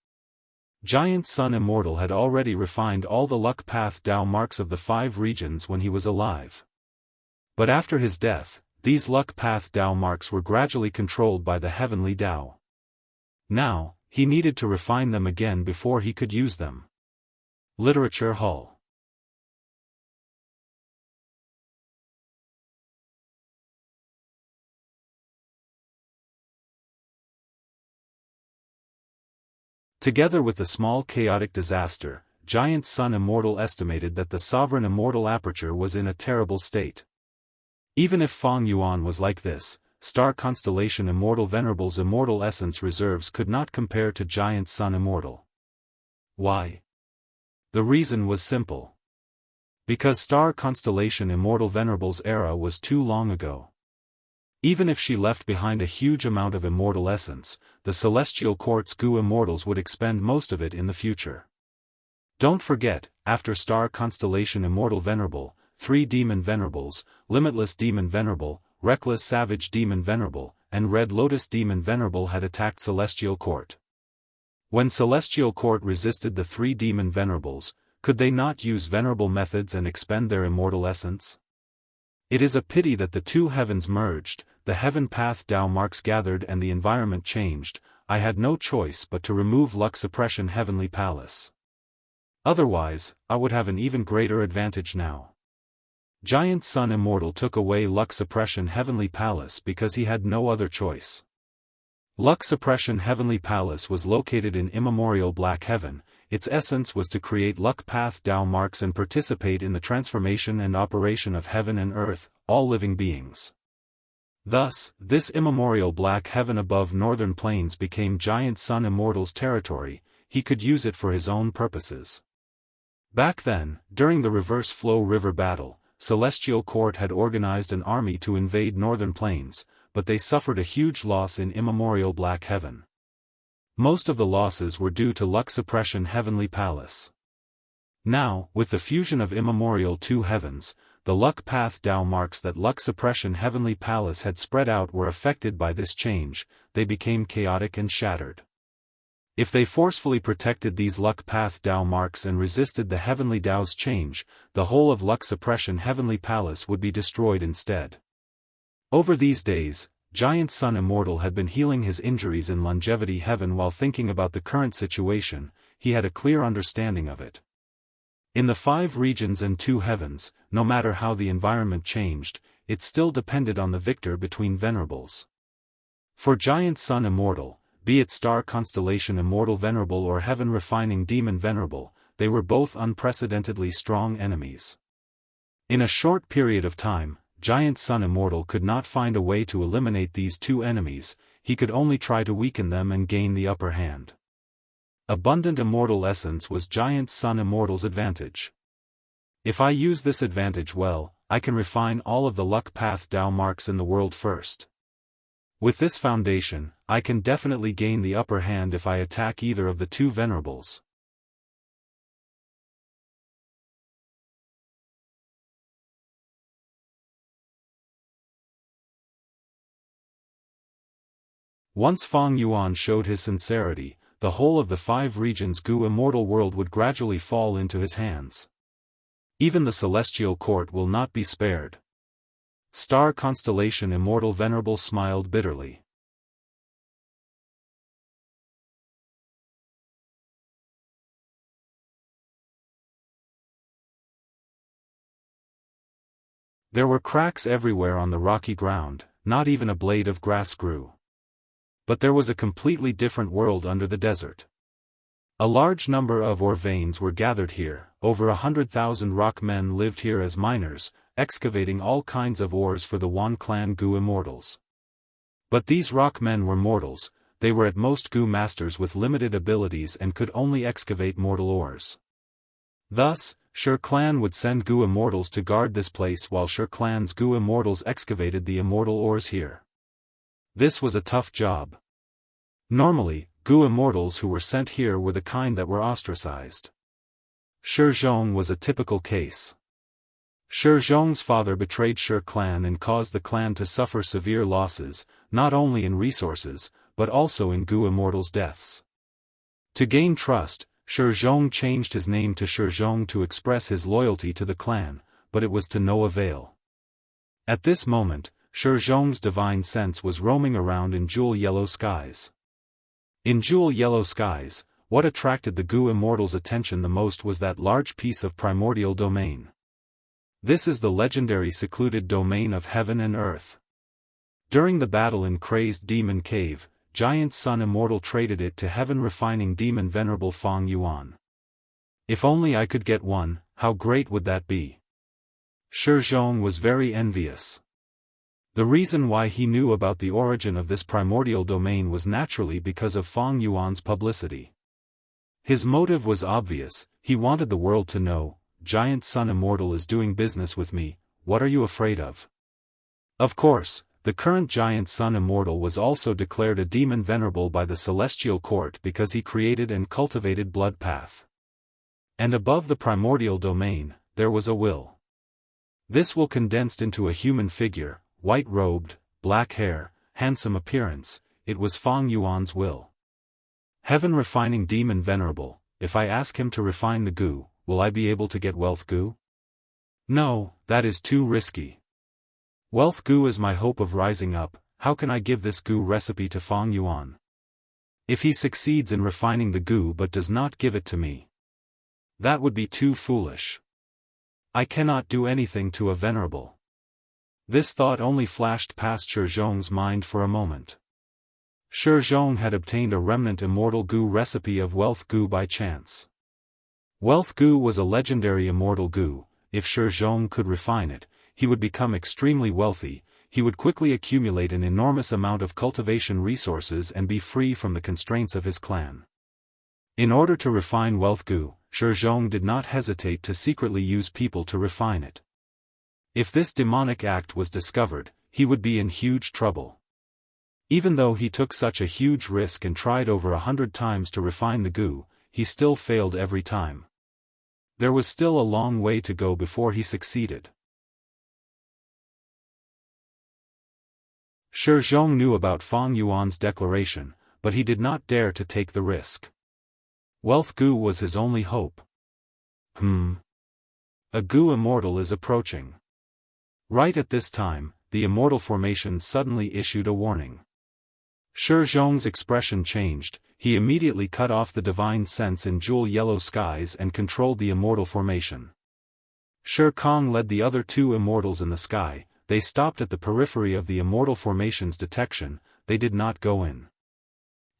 Giant Sun Immortal had already refined all the luck path Dao marks of the 5 regions when he was alive. But after his death, these luck path Dao marks were gradually controlled by the heavenly Dao. Now, he needed to refine them again before he could use them. Literature Hull. Together with the small chaotic disaster, Giant Sun Immortal estimated that the sovereign immortal aperture was in a terrible state. Even if Feng Yuan was like this, Star Constellation Immortal Venerable's immortal essence reserves could not compare to Giant Sun Immortal. Why? The reason was simple. Because Star Constellation Immortal Venerable's era was too long ago. Even if she left behind a huge amount of immortal essence, the Celestial Court's Gu Immortals would expend most of it in the future. Don't forget, after Star Constellation Immortal Venerable, 3 Demon Venerables, Limitless Demon Venerable, Reckless Savage Demon Venerable, and Red Lotus Demon Venerable had attacked Celestial Court. When Celestial Court resisted the 3 Demon Venerables, could they not use venerable methods and expend their immortal essence? It is a pity that the 2 heavens merged, the heaven path Dao marks gathered and the environment changed. I had no choice but to remove luck suppression Heavenly Palace. Otherwise, I would have an even greater advantage now. Giant Sun Immortal took away Luck Suppression Heavenly Palace because he had no other choice. Luck Suppression Heavenly Palace was located in Immemorial Black Heaven. Its essence was to create luck path Dao marks and participate in the transformation and operation of heaven and earth, all living beings. Thus, this Immemorial Black Heaven above Northern Plains became Giant Sun Immortal's territory. He could use it for his own purposes. Back then, during the Reverse Flow River battle, Celestial Court had organized an army to invade Northern Plains, but they suffered a huge loss in Immemorial Black Heaven. Most of the losses were due to Luck Suppression Heavenly Palace. Now, with the fusion of Immemorial 2 heavens, the luck path Dao marks that Luck Suppression Heavenly Palace had spread out were affected by this change. They became chaotic and shattered. If they forcefully protected these luck path Dao marks and resisted the heavenly Dao's change, the whole of Luck Suppression Heavenly Palace would be destroyed instead. Over these days, Giant Sun Immortal had been healing his injuries in Longevity Heaven while thinking about the current situation. He had a clear understanding of it. In the 5 regions and 2 heavens, no matter how the environment changed, it still depended on the victor between Venerables. For Giant Sun Immortal, be it Star Constellation Immortal Venerable or Heaven Refining Demon Venerable, they were both unprecedentedly strong enemies. In a short period of time, Giant Sun Immortal could not find a way to eliminate these 2 enemies. He could only try to weaken them and gain the upper hand. Abundant immortal essence was Giant Sun Immortal's advantage. If I use this advantage well, I can refine all of the luck path Dao marks in the world first. With this foundation, I can definitely gain the upper hand if I attack either of the 2 Venerables. Once Feng Yuan showed his sincerity, the whole of the 5 regions Gu immortal world would gradually fall into his hands. Even the celestial court will not be spared. Star constellation Immortal Venerable smiled bitterly. There were cracks everywhere on the rocky ground, not even a blade of grass grew. But there was a completely different world under the desert. A large number of ore veins were gathered here, over 100,000 rock men lived here as miners, excavating all kinds of ores for the Wan clan Gu immortals. But these rock men were mortals, they were at most Gu masters with limited abilities and could only excavate mortal ores. Thus, Sher clan would send Gu immortals to guard this place while Sher clan's Gu immortals excavated the immortal ores here. This was a tough job. Normally, Gu immortals who were sent here were the kind that were ostracized. Sher Zhong was a typical case. Sher Zhong's father betrayed Sher clan and caused the clan to suffer severe losses, not only in resources, but also in Gu immortals' deaths. To gain trust, Sher Zhong changed his name to Sher Zhong to express his loyalty to the clan, but it was to no avail. At this moment, Sher Zhong's divine sense was roaming around in jewel yellow skies. In jewel yellow skies, what attracted the Gu immortals' attention the most was that large piece of primordial domain. This is the legendary secluded domain of heaven and earth. During the battle in Crazed Demon Cave, Giant Sun Immortal traded it to heaven-refining demon Venerable Fong Yuan. If only I could get one, how great would that be? Sher Zhong was very envious. The reason why he knew about the origin of this primordial domain was naturally because of Fong Yuan's publicity. His motive was obvious, he wanted the world to know, Giant Sun Immortal is doing business with me, what are you afraid of? Of course, the current Giant Sun Immortal was also declared a demon venerable by the Celestial Court because he created and cultivated Blood Path. And above the primordial domain, there was a will. This will condensed into a human figure, white-robed, black hair, handsome appearance, it was Fong Yuan's will. Heaven-refining demon venerable, if I ask him to refine the Gu, will I be able to get wealth Gu? No, that is too risky. Wealth Gu is my hope of rising up, how can I give this Gu recipe to Fong Yuan? If he succeeds in refining the Gu but does not give it to me, that would be too foolish. I cannot do anything to a venerable. This thought only flashed past Sher Zhong's mind for a moment. Sher Zhong had obtained a remnant immortal Gu recipe of Wealth Gu by chance. Wealth Gu was a legendary immortal Gu, if Sher Zhong could refine it, he would become extremely wealthy, he would quickly accumulate an enormous amount of cultivation resources and be free from the constraints of his clan. In order to refine Wealth Gu, Sher Zhong did not hesitate to secretly use people to refine it. If this demonic act was discovered, he would be in huge trouble. Even though he took such a huge risk and tried over 100 times to refine the Gu, he still failed every time. There was still a long way to go before he succeeded. Sher Zhong knew about Fong Yuan's declaration, but he did not dare to take the risk. Wealth Gu was his only hope. A Gu immortal is approaching. Right at this time, the immortal formation suddenly issued a warning. Sher Zhong's expression changed, he immediately cut off the divine sense in jewel yellow skies and controlled the immortal formation. Sher Kong led the other 2 immortals in the sky, they stopped at the periphery of the immortal formation's detection, they did not go in.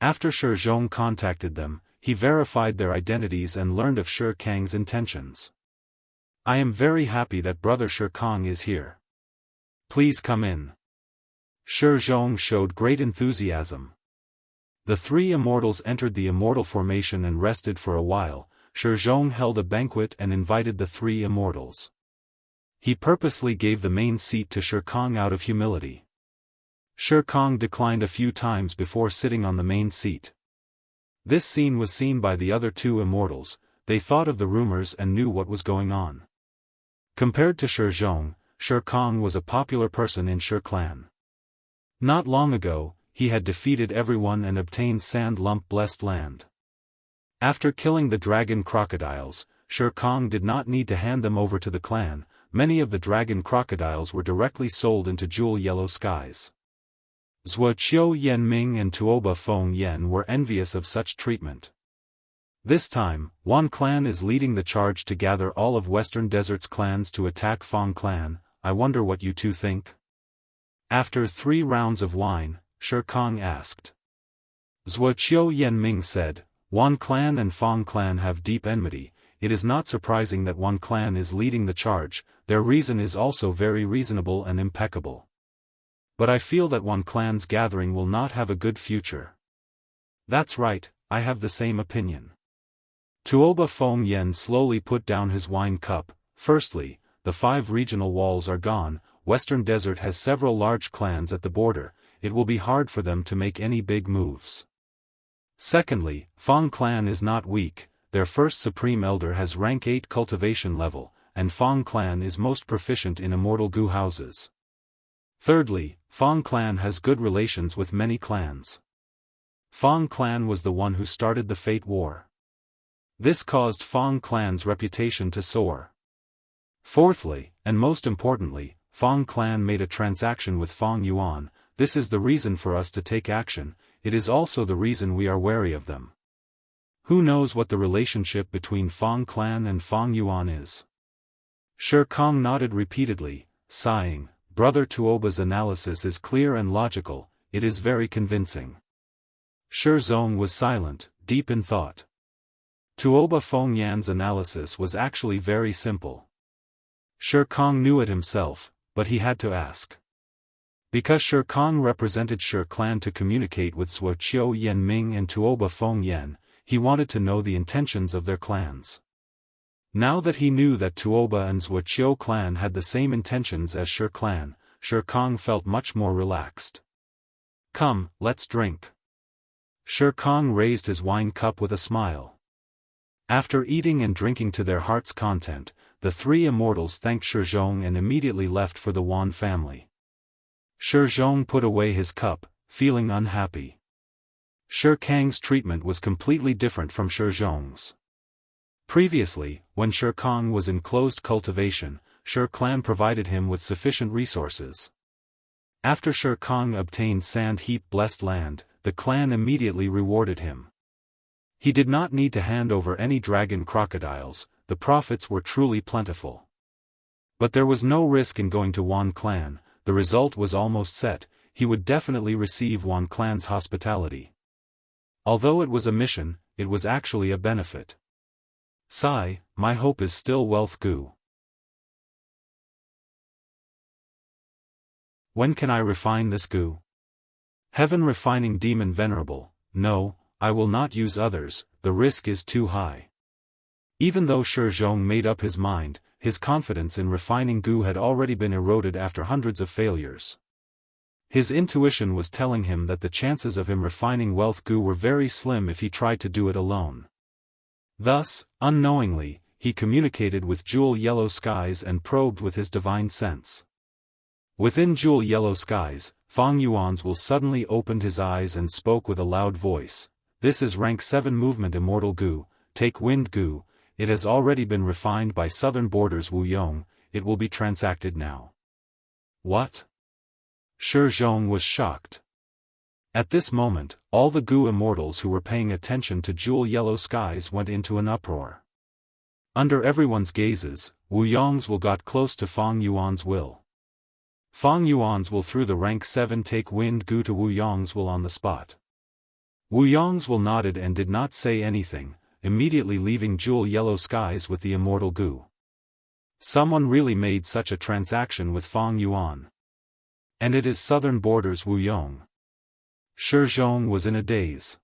After Sher Zhong contacted them, he verified their identities and learned of Sher Kang's intentions. I am very happy that brother Sher Kong is here. Please come in. Sher Zhong showed great enthusiasm. The 3 immortals entered the immortal formation and rested for a while. Sher Zhong held a banquet and invited the 3 immortals. He purposely gave the main seat to Sher Kong out of humility. Sher Kong declined a few times before sitting on the main seat. This scene was seen by the other 2 immortals, they thought of the rumors and knew what was going on. Compared to Sher Zhong, Sher Kong was a popular person in Sher clan. Not long ago, he had defeated everyone and obtained Sand Lump Blessed Land. After killing the dragon crocodiles, Sher Kong did not need to hand them over to the clan. Many of the dragon crocodiles were directly sold into Jewel Yellow Skies. Zhuo Qiu Yanming and Tuoba Feng Yan were envious of such treatment. This time, Wan clan is leading the charge to gather all of Western Desert's clans to attack Feng clan. I wonder what you two think? After 3 rounds of wine, Sher Kong asked. Zhuo Qiu Yanming said, Wan clan and Feng clan have deep enmity. It is not surprising that Wan clan is leading the charge. Their reason is also very reasonable and impeccable. But I feel that Wan clan's gathering will not have a good future. That's right, I have the same opinion. Tuoba Feng Yan slowly put down his wine cup. Firstly, the 5 regional walls are gone. Western Desert has several large clans at the border. It will be hard for them to make any big moves. Secondly, Feng clan is not weak. Their first Supreme Elder has rank 8 cultivation level, and Feng clan is most proficient in immortal Gu houses. Thirdly, Feng clan has good relations with many clans. Feng clan was the one who started the Fate War. This caused Feng clan's reputation to soar. Fourthly, and most importantly, Feng clan made a transaction with Feng Yuan. This is the reason for us to take action. It is also the reason we are wary of them. Who knows what the relationship between Feng clan and Feng Yuan is? Sher Kong nodded repeatedly, sighing. Brother Tuoba's analysis is clear and logical. It is very convincing. Sher Zong was silent, deep in thought. Tuoba Feng Yan's analysis was actually very simple. Sher Kong knew it himself, but he had to ask. Because Sher Kong represented Sher clan to communicate with Zhuo Qiu Yanming and Tuoba Feng Yan, he wanted to know the intentions of their clans. Now that he knew that Tuoba and Zhuo Qiu clan had the same intentions as Sher clan, Sher Kong felt much more relaxed. Come, let's drink. Sher Kong raised his wine cup with a smile. After eating and drinking to their heart's content, the 3 immortals thanked Sher Zhong and immediately left for the Wan family. Sher Zhong put away his cup, feeling unhappy. Sher Kang's treatment was completely different from Sher Zhong's. Previously, when Sher Kong was in closed cultivation, Sher clan provided him with sufficient resources. After Sher Kong obtained Sand Heap Blessed Land, the clan immediately rewarded him. He did not need to hand over any dragon crocodiles. The profits were truly plentiful. But there was no risk in going to Wan clan. The result was almost set. He would definitely receive Wan clan's hospitality. Although it was a mission, it was actually a benefit. Sigh, my hope is still wealth Gu. When can I refine this Gu? Heaven refining demon venerable, no, I will not use others, the risk is too high. Even though Sher Zhong made up his mind, his confidence in refining Gu had already been eroded after hundreds of failures. His intuition was telling him that the chances of him refining wealth Gu were very slim if he tried to do it alone. Thus, unknowingly, he communicated with Jewel Yellow Skies and probed with his divine sense. Within Jewel Yellow Skies, Feng Yuan's will suddenly opened his eyes and spoke with a loud voice. This is rank 7 movement Immortal Gu, take Wind Gu. It has already been refined by Southern Borders Wu Yong, it will be transacted now. What? Sher Zhong was shocked. At this moment, all the Gu immortals who were paying attention to Jewel Yellow Skies went into an uproar. Under everyone's gazes, Wu Yong's will got close to Feng Yuan's will. Feng Yuan's will through the rank 7 take Wind Gu to Wu Yong's will on the spot. Wu Yong's will nodded and did not say anything, immediately leaving Jewel Yellow Skies with the immortal Gu. Someone really made such a transaction with Feng Yuan. And it is Southern Borders Wu Yong. Sher Zhong was in a daze.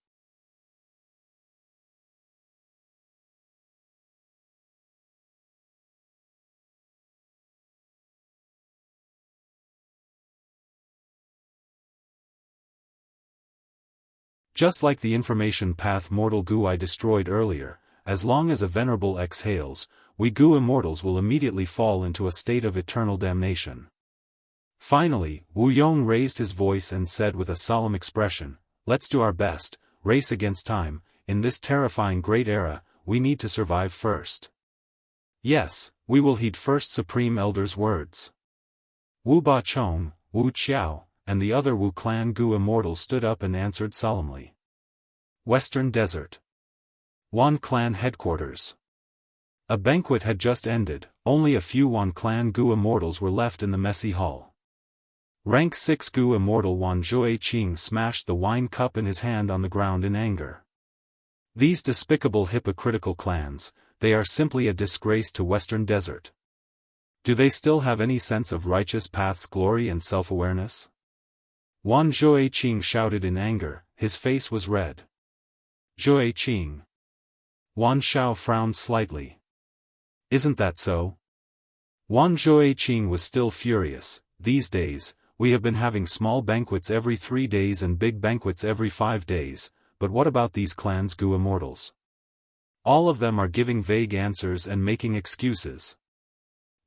Just like the information path mortal Gu I destroyed earlier, as long as a venerable exhales, we Gu immortals will immediately fall into a state of eternal damnation. Finally, Wu Yong raised his voice and said with a solemn expression, "Let's do our best, race against time, in this terrifying great era, we need to survive first. Yes, we will heed First Supreme Elder's words." Wu Ba Chong, Wu Qiao, and the other Wu clan Gu Immortal stood up and answered solemnly. Western Desert. Wan Clan Headquarters. A banquet had just ended, only a few Wan Clan Gu Immortals were left in the messy hall. Rank 6 Gu Immortal Wan Zhui Qing smashed the wine cup in his hand on the ground in anger. These despicable hypocritical clans, they are simply a disgrace to Western Desert. Do they still have any sense of righteous path's glory and self-awareness? Wan Zhui Qing shouted in anger, his face was red. Zhui Qing. Wan Shao frowned slightly. Isn't that so? Wan Zhui Qing was still furious. These days, we have been having small banquets every 3 days and big banquets every 5 days, but what about these clans Gu Immortals? All of them are giving vague answers and making excuses.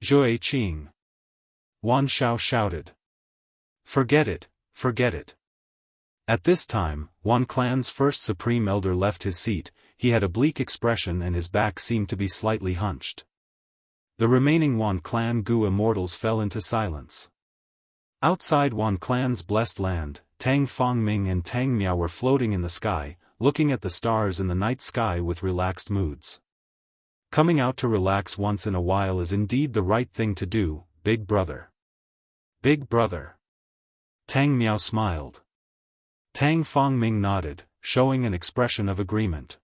Zhui Qing. Wan Shao shouted. Forget it, forget it. At this time, Wan Clan's first Supreme Elder left his seat. He had a bleak expression and his back seemed to be slightly hunched. The remaining Wan Clan Gu Immortals fell into silence. Outside Wan Clan's blessed land, Tang Fongming and Tang Miao were floating in the sky, looking at the stars in the night sky with relaxed moods. Coming out to relax once in a while is indeed the right thing to do, big brother. Big brother. Tang Miao smiled. Tang Fongming nodded, showing an expression of agreement.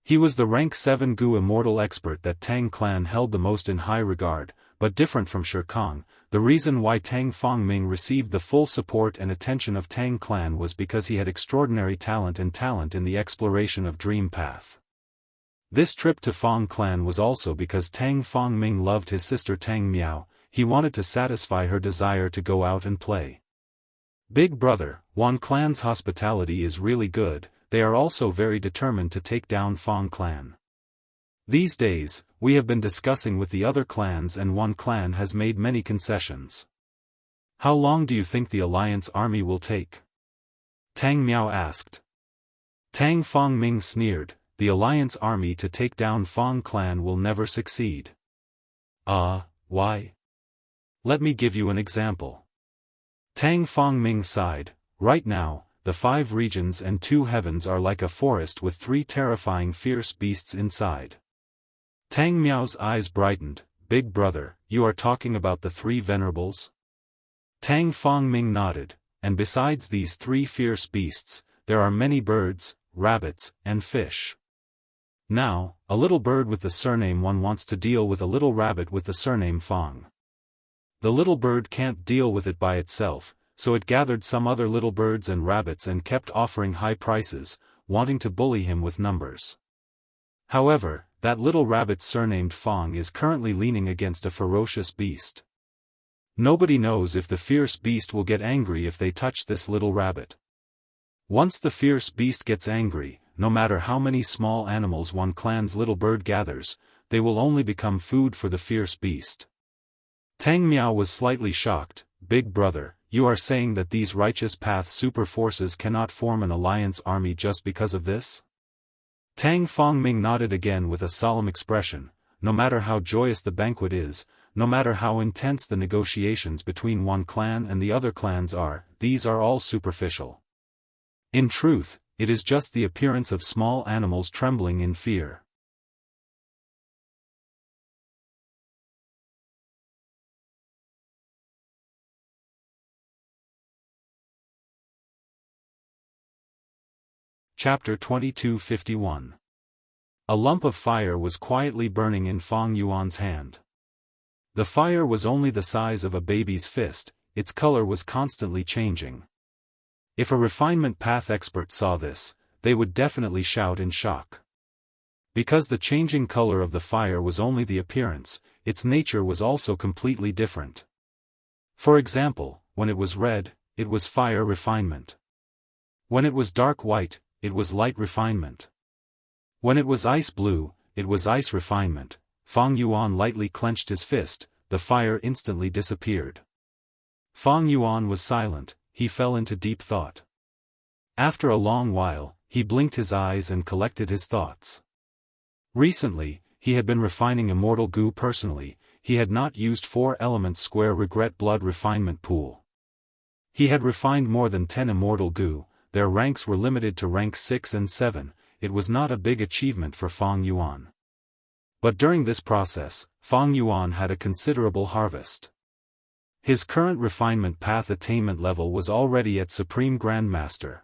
He was the rank 7 Gu Immortal expert that Tang clan held the most in high regard, but different from Shi Kong. The reason why Tang Fongming received the full support and attention of Tang clan was because he had extraordinary talent in the exploration of Dream Path. This trip to Fong clan was also because Tang Fongming loved his sister Tang Miao. He wanted to satisfy her desire to go out and play. Big brother, Wan clan's hospitality is really good. They are also very determined to take down Fong clan. These days, we have been discussing with the other clans and Wan clan has made many concessions. How long do you think the alliance army will take? Tang Miao asked. Tang Fongming sneered, the alliance army to take down Fong clan will never succeed. Why? Let me give you an example. Tang Fongming sighed, right now, the 5 regions and 2 heavens are like a forest with 3 terrifying fierce beasts inside. Tang Miao's eyes brightened, big brother, you are talking about the 3 venerables? Tang Fongming nodded, and besides these 3 fierce beasts, there are many birds, rabbits, and fish. Now, a little bird with the surname Wan wants to deal with a little rabbit with the surname Fong. The little bird can't deal with it by itself, so it gathered some other little birds and rabbits and kept offering high prices, wanting to bully him with numbers. However, that little rabbit surnamed Fong is currently leaning against a ferocious beast. Nobody knows if the fierce beast will get angry if they touch this little rabbit. Once the fierce beast gets angry, no matter how many small animals Wan clan's little bird gathers, they will only become food for the fierce beast. Tang Miao was slightly shocked. Big brother, you are saying that these righteous path super forces cannot form an alliance army just because of this? Tang Fongming nodded again with a solemn expression. No matter how joyous the banquet is, no matter how intense the negotiations between one clan and the other clans are, these are all superficial. In truth, it is just the appearance of small animals trembling in fear. Chapter 2251. A lump of fire was quietly burning in Fong Yuan's hand. The fire was only the size of a baby's fist, its color was constantly changing. If a refinement path expert saw this, they would definitely shout in shock. Because the changing color of the fire was only the appearance, its nature was also completely different. For example, when it was red, it was fire refinement. When it was dark white, it was light refinement. When it was ice blue, it was ice refinement. Fong Yuan lightly clenched his fist, the fire instantly disappeared. Fang Yuan was silent, he fell into deep thought. After a long while, he blinked his eyes and collected his thoughts. Recently, he had been refining immortal goo personally, he had not used 4 elements square regret blood refinement pool. He had refined more than 10 immortal goo, their ranks were limited to rank 6 and 7, it was not a big achievement for Fang Yuan. But during this process, Fang Yuan had a considerable harvest. His current refinement path attainment level was already at Supreme Grandmaster.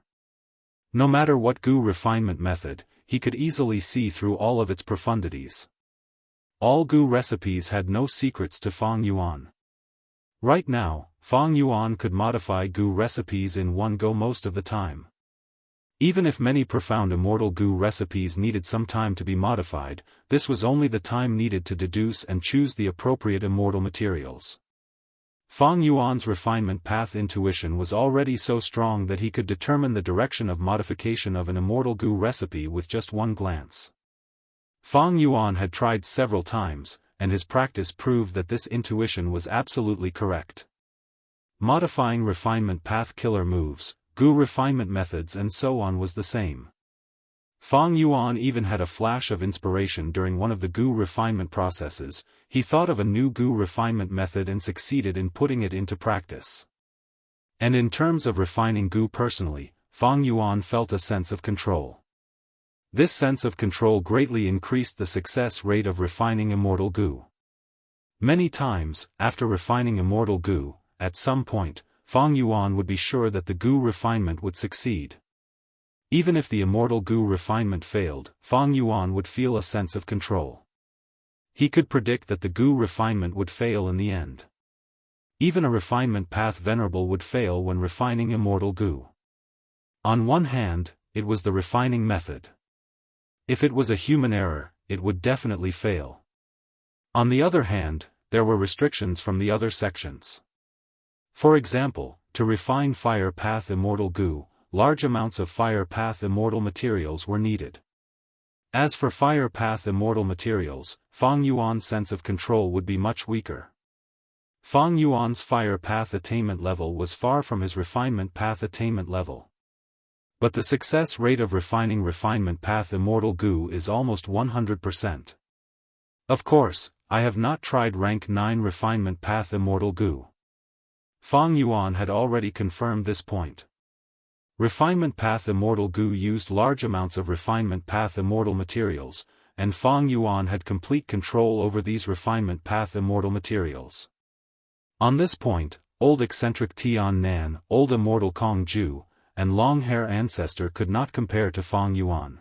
No matter what goo refinement method, he could easily see through all of its profundities. All goo recipes had no secrets to Fang Yuan. Right now, Fang Yuan could modify goo recipes in one go most of the time. Even if many profound immortal goo recipes needed some time to be modified, this was only the time needed to deduce and choose the appropriate immortal materials. Fang Yuan's refinement path intuition was already so strong that he could determine the direction of modification of an immortal goo recipe with just one glance. Fang Yuan had tried several times, and his practice proved that this intuition was absolutely correct. Modifying refinement path killer moves, goo refinement methods and so on was the same. Fang Yuan even had a flash of inspiration during one of the goo refinement processes, he thought of a new goo refinement method and succeeded in putting it into practice. And in terms of refining goo personally, Fang Yuan felt a sense of control. This sense of control greatly increased the success rate of refining immortal goo. Many times, after refining immortal goo, at some point, Fang Yuan would be sure that the goo refinement would succeed. Even if the immortal goo refinement failed, Fang Yuan would feel a sense of control. He could predict that the goo refinement would fail in the end. Even a refinement path venerable would fail when refining immortal goo. On one hand, it was the refining method. If it was a human error, it would definitely fail. On the other hand, there were restrictions from the other sections. For example, to refine fire path immortal goo, large amounts of fire path immortal materials were needed. As for fire path immortal materials, Fang Yuan's sense of control would be much weaker. Fang Yuan's fire path attainment level was far from his refinement path attainment level. But the success rate of refining refinement path immortal goo is almost 100%. Of course, I have not tried rank 9 refinement path immortal goo. Fang Yuan had already confirmed this point. Refinement path immortal goo used large amounts of refinement path immortal materials, and Fang Yuan had complete control over these refinement path immortal materials. On this point, old eccentric Tian Nan, old immortal Kong Ju, and long-hair ancestor could not compare to Fang Yuan.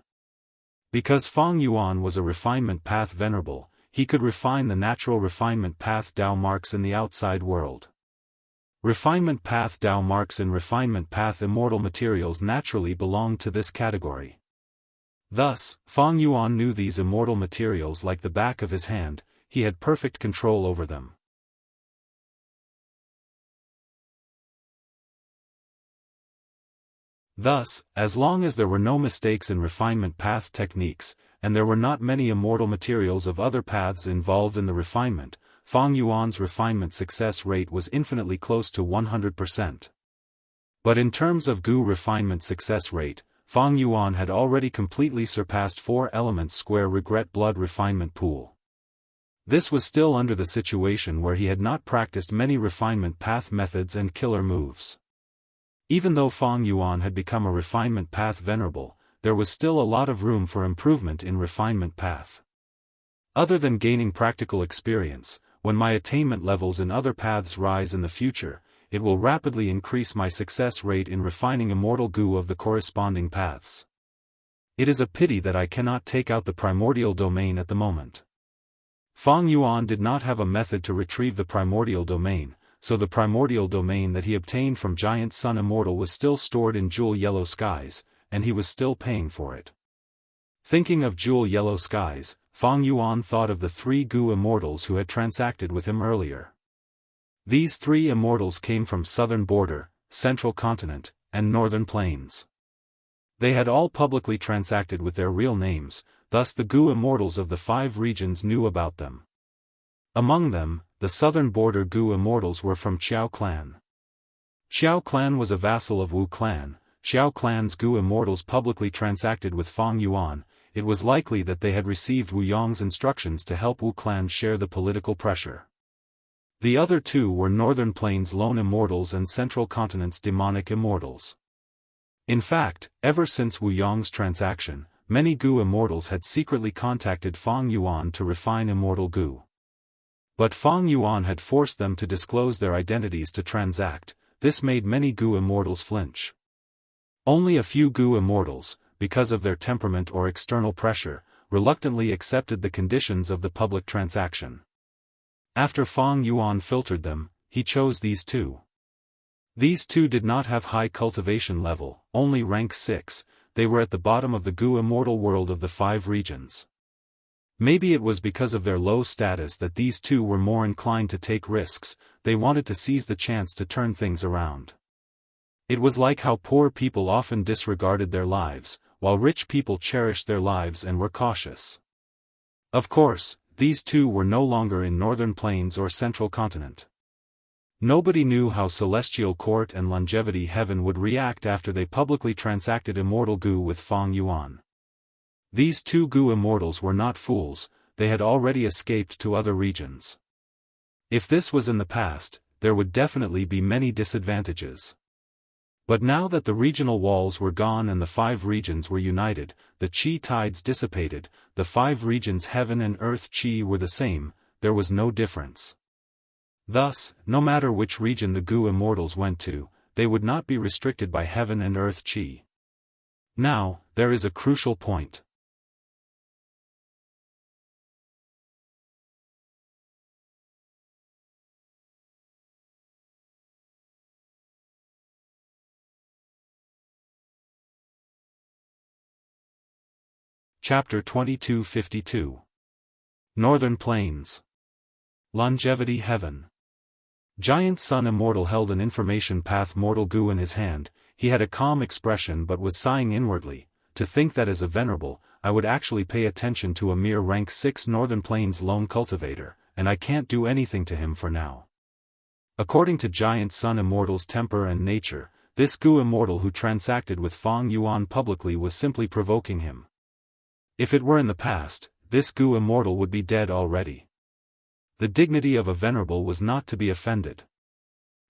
Because Fang Yuan was a refinement path venerable, he could refine the natural refinement path Dao marks in the outside world. Refinement path Dao marks in refinement path immortal materials naturally belong to this category. Thus, Fang Yuan knew these immortal materials like the back of his hand, he had perfect control over them. Thus, as long as there were no mistakes in refinement path techniques, and there were not many immortal materials of other paths involved in the refinement, Fang Yuan's refinement success rate was infinitely close to 100%. But in terms of goo refinement success rate, Fang Yuan had already completely surpassed 4 elements square regret blood refinement pool. This was still under the situation where he had not practiced many refinement path methods and killer moves. Even though Fang Yuan had become a refinement path venerable, there was still a lot of room for improvement in refinement path. Other than gaining practical experience, when my attainment levels in other paths rise in the future, it will rapidly increase my success rate in refining immortal goo of the corresponding paths. It is a pity that I cannot take out the primordial domain at the moment. Fang Yuan did not have a method to retrieve the primordial domain, so the primordial domain that he obtained from Giant Sun Immortal was still stored in Jewel Yellow Skies, and he was still paying for it. Thinking of Jewel Yellow Skies, Fang Yuan thought of the 3 goo immortals who had transacted with him earlier. These 3 immortals came from Southern Border, Central Continent, and Northern Plains. They had all publicly transacted with their real names, thus the goo immortals of the 5 regions knew about them. Among them, the Southern Border goo immortals were from Qiao clan. Xiao clan was a vassal of Wu clan. Xiao clan's Gu immortals publicly transacted with Fang Yuan. It was likely that they had received Wu Yong's instructions to help Wu clan share the political pressure. The other two were Northern Plains lone immortals and Central Continent's demonic immortals. In fact, ever since Wu Yong's transaction, many Gu immortals had secretly contacted Fang Yuan to refine immortal Gu. But Fang Yuan had forced them to disclose their identities to transact. This made many Gu immortals flinch. Only a few Gu immortals, because of their temperament or external pressure, reluctantly accepted the conditions of the public transaction. After Fang Yuan filtered them, he chose these two. These two did not have high cultivation level, only rank 6, they were at the bottom of the Gu immortal world of the 5 regions. Maybe it was because of their low status that these two were more inclined to take risks, they wanted to seize the chance to turn things around. It was like how poor people often disregarded their lives, while rich people cherished their lives and were cautious. Of course, these two were no longer in Northern Plains or Central Continent. Nobody knew how Celestial Court and Longevity Heaven would react after they publicly transacted Immortal Gu with Fang Yuan. These two Gu immortals were not fools, they had already escaped to other regions. If this was in the past, there would definitely be many disadvantages. But now that the regional walls were gone and the 5 regions were united, the Qi tides dissipated, the 5 regions heaven and earth Qi were the same, there was no difference. Thus, no matter which region the Gu immortals went to, they would not be restricted by heaven and earth Qi. Now, there is a crucial point. Chapter 2252. Northern Plains. Longevity Heaven. Giant Sun Immortal held an information path Mortal Gu in his hand. He had a calm expression but was sighing inwardly. To think that as a venerable, I would actually pay attention to a mere rank 6 Northern Plains lone cultivator, and I can't do anything to him for now. According to Giant Sun Immortal's temper and nature, this Gu immortal who transacted with Fang Yuan publicly was simply provoking him. If it were in the past, this Gu immortal would be dead already. The dignity of a venerable was not to be offended.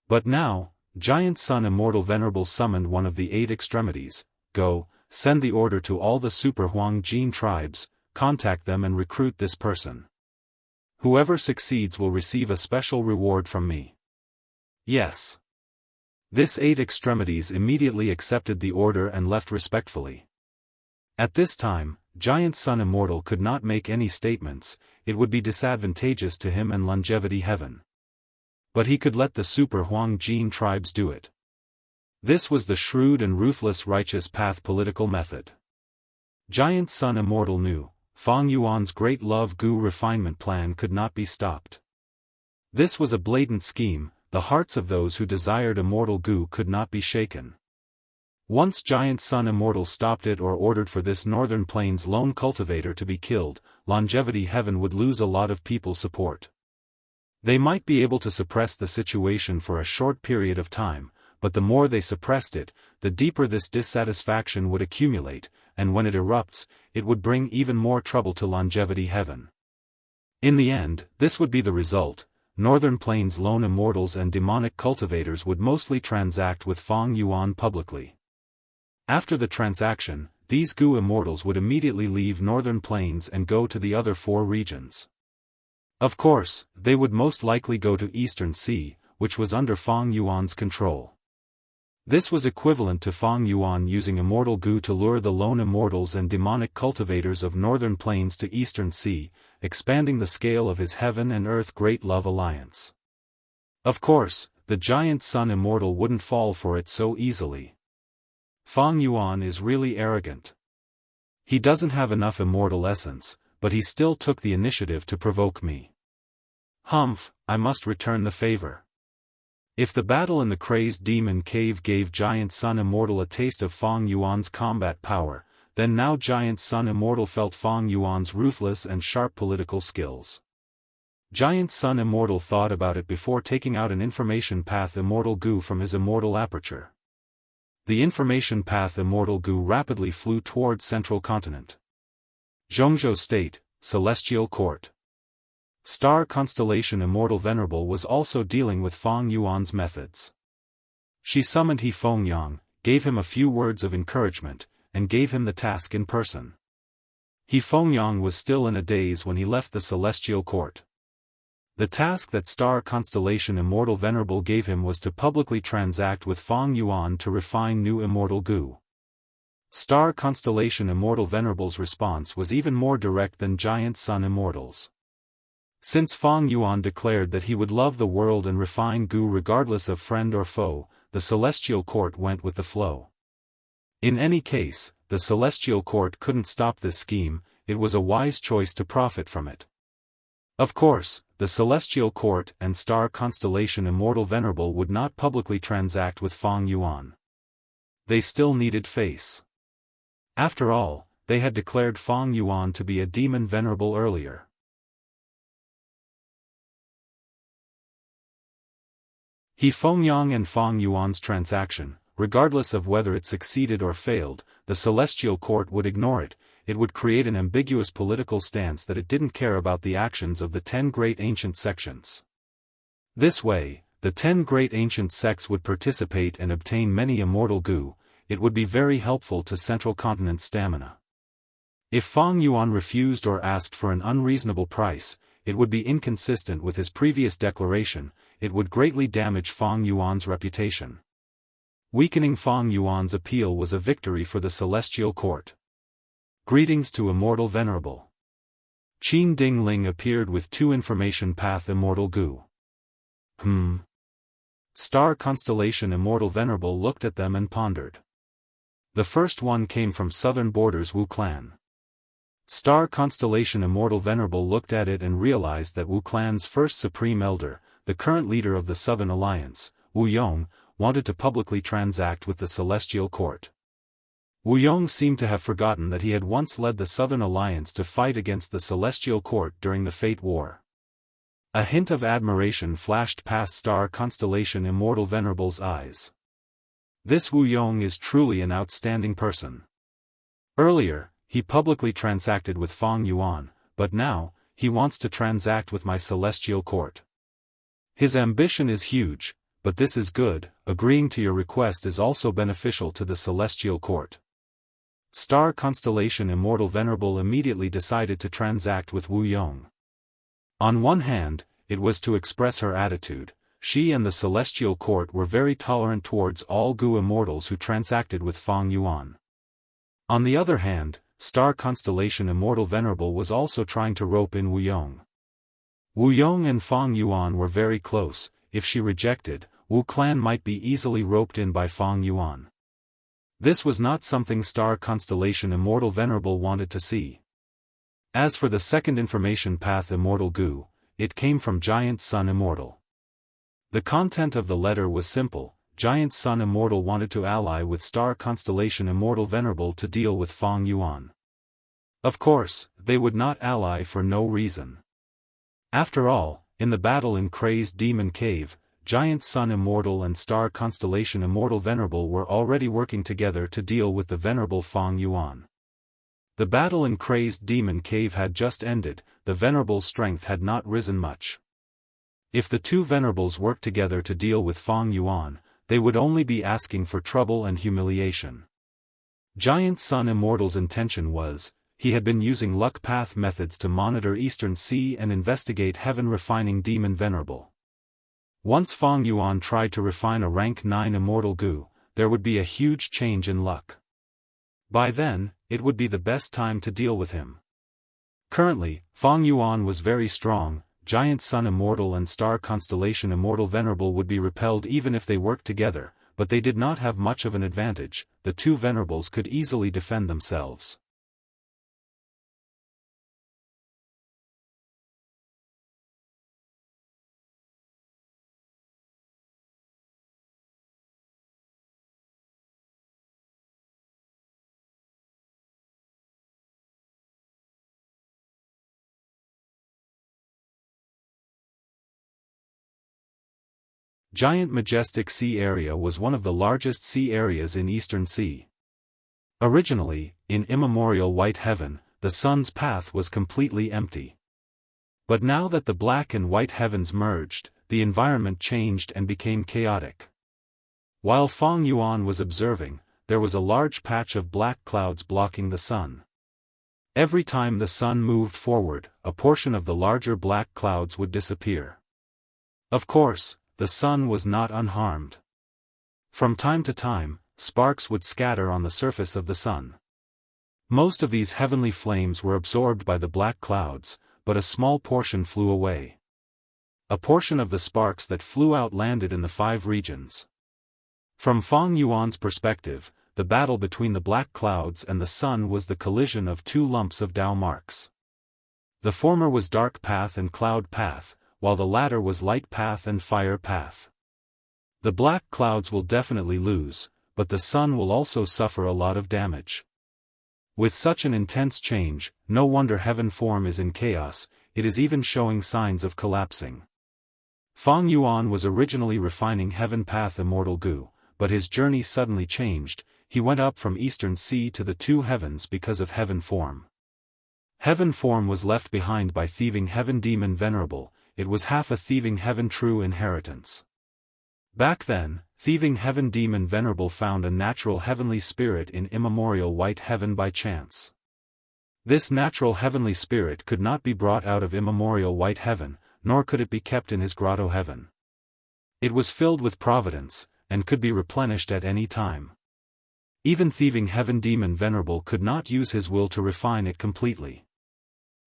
But now, Giant Sun Immortal Venerable summoned one of the 8 extremities. Go, send the order to all the Super Huang Jin tribes, contact them and recruit this person. Whoever succeeds will receive a special reward from me. Yes. This 8 extremities immediately accepted the order and left respectfully. At this time, Giant Sun Immortal could not make any statements, it would be disadvantageous to him and Longevity Heaven. But he could let the Super Huang Jin tribes do it. This was the shrewd and ruthless righteous path political method. Giant Sun Immortal knew, Fang Yuan's great love Gu refinement plan could not be stopped. This was a blatant scheme, the hearts of those who desired immortal Gu could not be shaken. Once Giant Sun Immortal stopped it or ordered for this Northern Plains lone cultivator to be killed, Longevity Heaven would lose a lot of people's support. They might be able to suppress the situation for a short period of time, but the more they suppressed it, the deeper this dissatisfaction would accumulate, and when it erupts, it would bring even more trouble to Longevity Heaven. In the end, this would be the result. Northern Plains lone immortals and demonic cultivators would mostly transact with Fang Yuan publicly. After the transaction, these Gu immortals would immediately leave Northern Plains and go to the other 4 regions. Of course, they would most likely go to Eastern Sea, which was under Fang Yuan's control. This was equivalent to Fang Yuan using Immortal Gu to lure the lone immortals and demonic cultivators of Northern Plains to Eastern Sea, expanding the scale of his Heaven and Earth Great Love Alliance. Of course, the Giant Sun Immortal wouldn't fall for it so easily. Fang Yuan is really arrogant. He doesn't have enough immortal essence, but he still took the initiative to provoke me. Humph, I must return the favor. If the battle in the crazed demon cave gave Giant Sun Immortal a taste of Fang Yuan's combat power, then now Giant Sun Immortal felt Fang Yuan's ruthless and sharp political skills. Giant Sun Immortal thought about it before taking out an information path immortal goo from his immortal aperture. The information path immortal goo rapidly flew towards Central Continent. Zhongzhou State, Celestial Court. Star Constellation Immortal Venerable was also dealing with Fang Yuan's methods. She summoned He Fengyang, gave him a few words of encouragement, and gave him the task in person. He Fengyang was still in a daze when he left the Celestial Court. The task that Star Constellation Immortal Venerable gave him was to publicly transact with Fang Yuan to refine new immortal goo. Star Constellation Immortal Venerable's response was even more direct than Giant Sun Immortal's. Since Fang Yuan declared that he would love the world and refine goo regardless of friend or foe, the Celestial Court went with the flow. In any case, the Celestial Court couldn't stop this scheme, it was a wise choice to profit from it. Of course, the Celestial Court and Star Constellation Immortal Venerable would not publicly transact with Fang Yuan. They still needed face. After all, they had declared Fang Yuan to be a demon venerable earlier. He Fengyang and Fang Yuan's transaction, regardless of whether it succeeded or failed, the Celestial Court would ignore it. It would create an ambiguous political stance that it didn't care about the actions of the 10 great ancient sections. This way, the 10 great ancient sects would participate and obtain many immortal goo. It would be very helpful to Central Continent's stamina. If Fang Yuan refused or asked for an unreasonable price, it would be inconsistent with his previous declaration, it would greatly damage Fang Yuan's reputation. Weakening Fang Yuan's appeal was a victory for the Celestial Court. Greetings to Immortal Venerable. Qin Ding Ling appeared with 2 information path immortal goo. Star Constellation Immortal Venerable looked at them and pondered. The first one came from southern borders Wu clan. Star Constellation Immortal Venerable looked at it and realized that Wu clan's first supreme elder, the current leader of the Southern Alliance, Wu Yong, wanted to publicly transact with the Celestial Court. Wu Yong seemed to have forgotten that he had once led the Southern Alliance to fight against the Celestial Court during the Fate War. A hint of admiration flashed past Star Constellation Immortal Venerable's eyes. This Wu Yong is truly an outstanding person. Earlier, he publicly transacted with Fang Yuan, but now, he wants to transact with my Celestial Court. His ambition is huge, but this is good. Agreeing to your request is also beneficial to the Celestial Court. Star Constellation Immortal Venerable immediately decided to transact with Wu Yong. On one hand, it was to express her attitude. She and the Celestial Court were very tolerant towards all goo immortals who transacted with Fang Yuan. On the other hand, Star Constellation Immortal Venerable was also trying to rope in Wu Yong. Wu Yong and Fang Yuan were very close. If she rejected, Wu clan might be easily roped in by Fang Yuan. This was not something Star Constellation Immortal Venerable wanted to see. As for the second information path immortal goo, it came from Giant Sun Immortal. The content of the letter was simple. Giant Sun Immortal wanted to ally with Star Constellation Immortal Venerable to deal with Fang Yuan. Of course, they would not ally for no reason. After all, in the battle in Crazed Demon Cave, Giant Sun Immortal and Star Constellation Immortal Venerable were already working together to deal with the venerable Fang Yuan. The battle in Crazed Demon Cave had just ended, the venerable's strength had not risen much. If the two venerables worked together to deal with Fang Yuan, they would only be asking for trouble and humiliation. Giant Sun Immortal's intention was, he had been using luck path methods to monitor Eastern Sea and investigate heaven refining Demon Venerable. Once Fang Yuan tried to refine a rank 9 immortal goo, there would be a huge change in luck. By then, it would be the best time to deal with him. Currently, Fang Yuan was very strong. Giant Sun Immortal and Star Constellation Immortal Venerable would be repelled even if they worked together, but they did not have much of an advantage. The two venerables could easily defend themselves. Giant Majestic Sea Area was one of the largest sea areas in Eastern Sea. Originally, in immemorial white heaven, the sun's path was completely empty. But now that the black and white heavens merged, the environment changed and became chaotic. While Feng Yuan was observing, there was a large patch of black clouds blocking the sun. Every time the sun moved forward, a portion of the larger black clouds would disappear. Of course, the sun was not unharmed. From time to time, sparks would scatter on the surface of the sun. Most of these heavenly flames were absorbed by the black clouds, but a small portion flew away. A portion of the sparks that flew out landed in the 5 regions. From Feng Yuan's perspective, the battle between the black clouds and the sun was the collision of 2 lumps of Dao marks. The former was dark path and cloud path, while the latter was light path and fire path. The black clouds will definitely lose, but the sun will also suffer a lot of damage. With such an intense change, no wonder heaven form is in chaos, it is even showing signs of collapsing. Feng Yuan was originally refining heaven path immortal Gu, but his journey suddenly changed. He went up from Eastern Sea to the 2 heavens because of heaven form. Heaven form was left behind by thieving heaven demon venerable, it was half a thieving heaven true inheritance. Back then, thieving heaven demon venerable found a natural heavenly spirit in immemorial white heaven by chance. This natural heavenly spirit could not be brought out of immemorial white heaven, nor could it be kept in his grotto heaven. It was filled with providence, and could be replenished at any time. Even thieving heaven demon venerable could not use his will to refine it completely.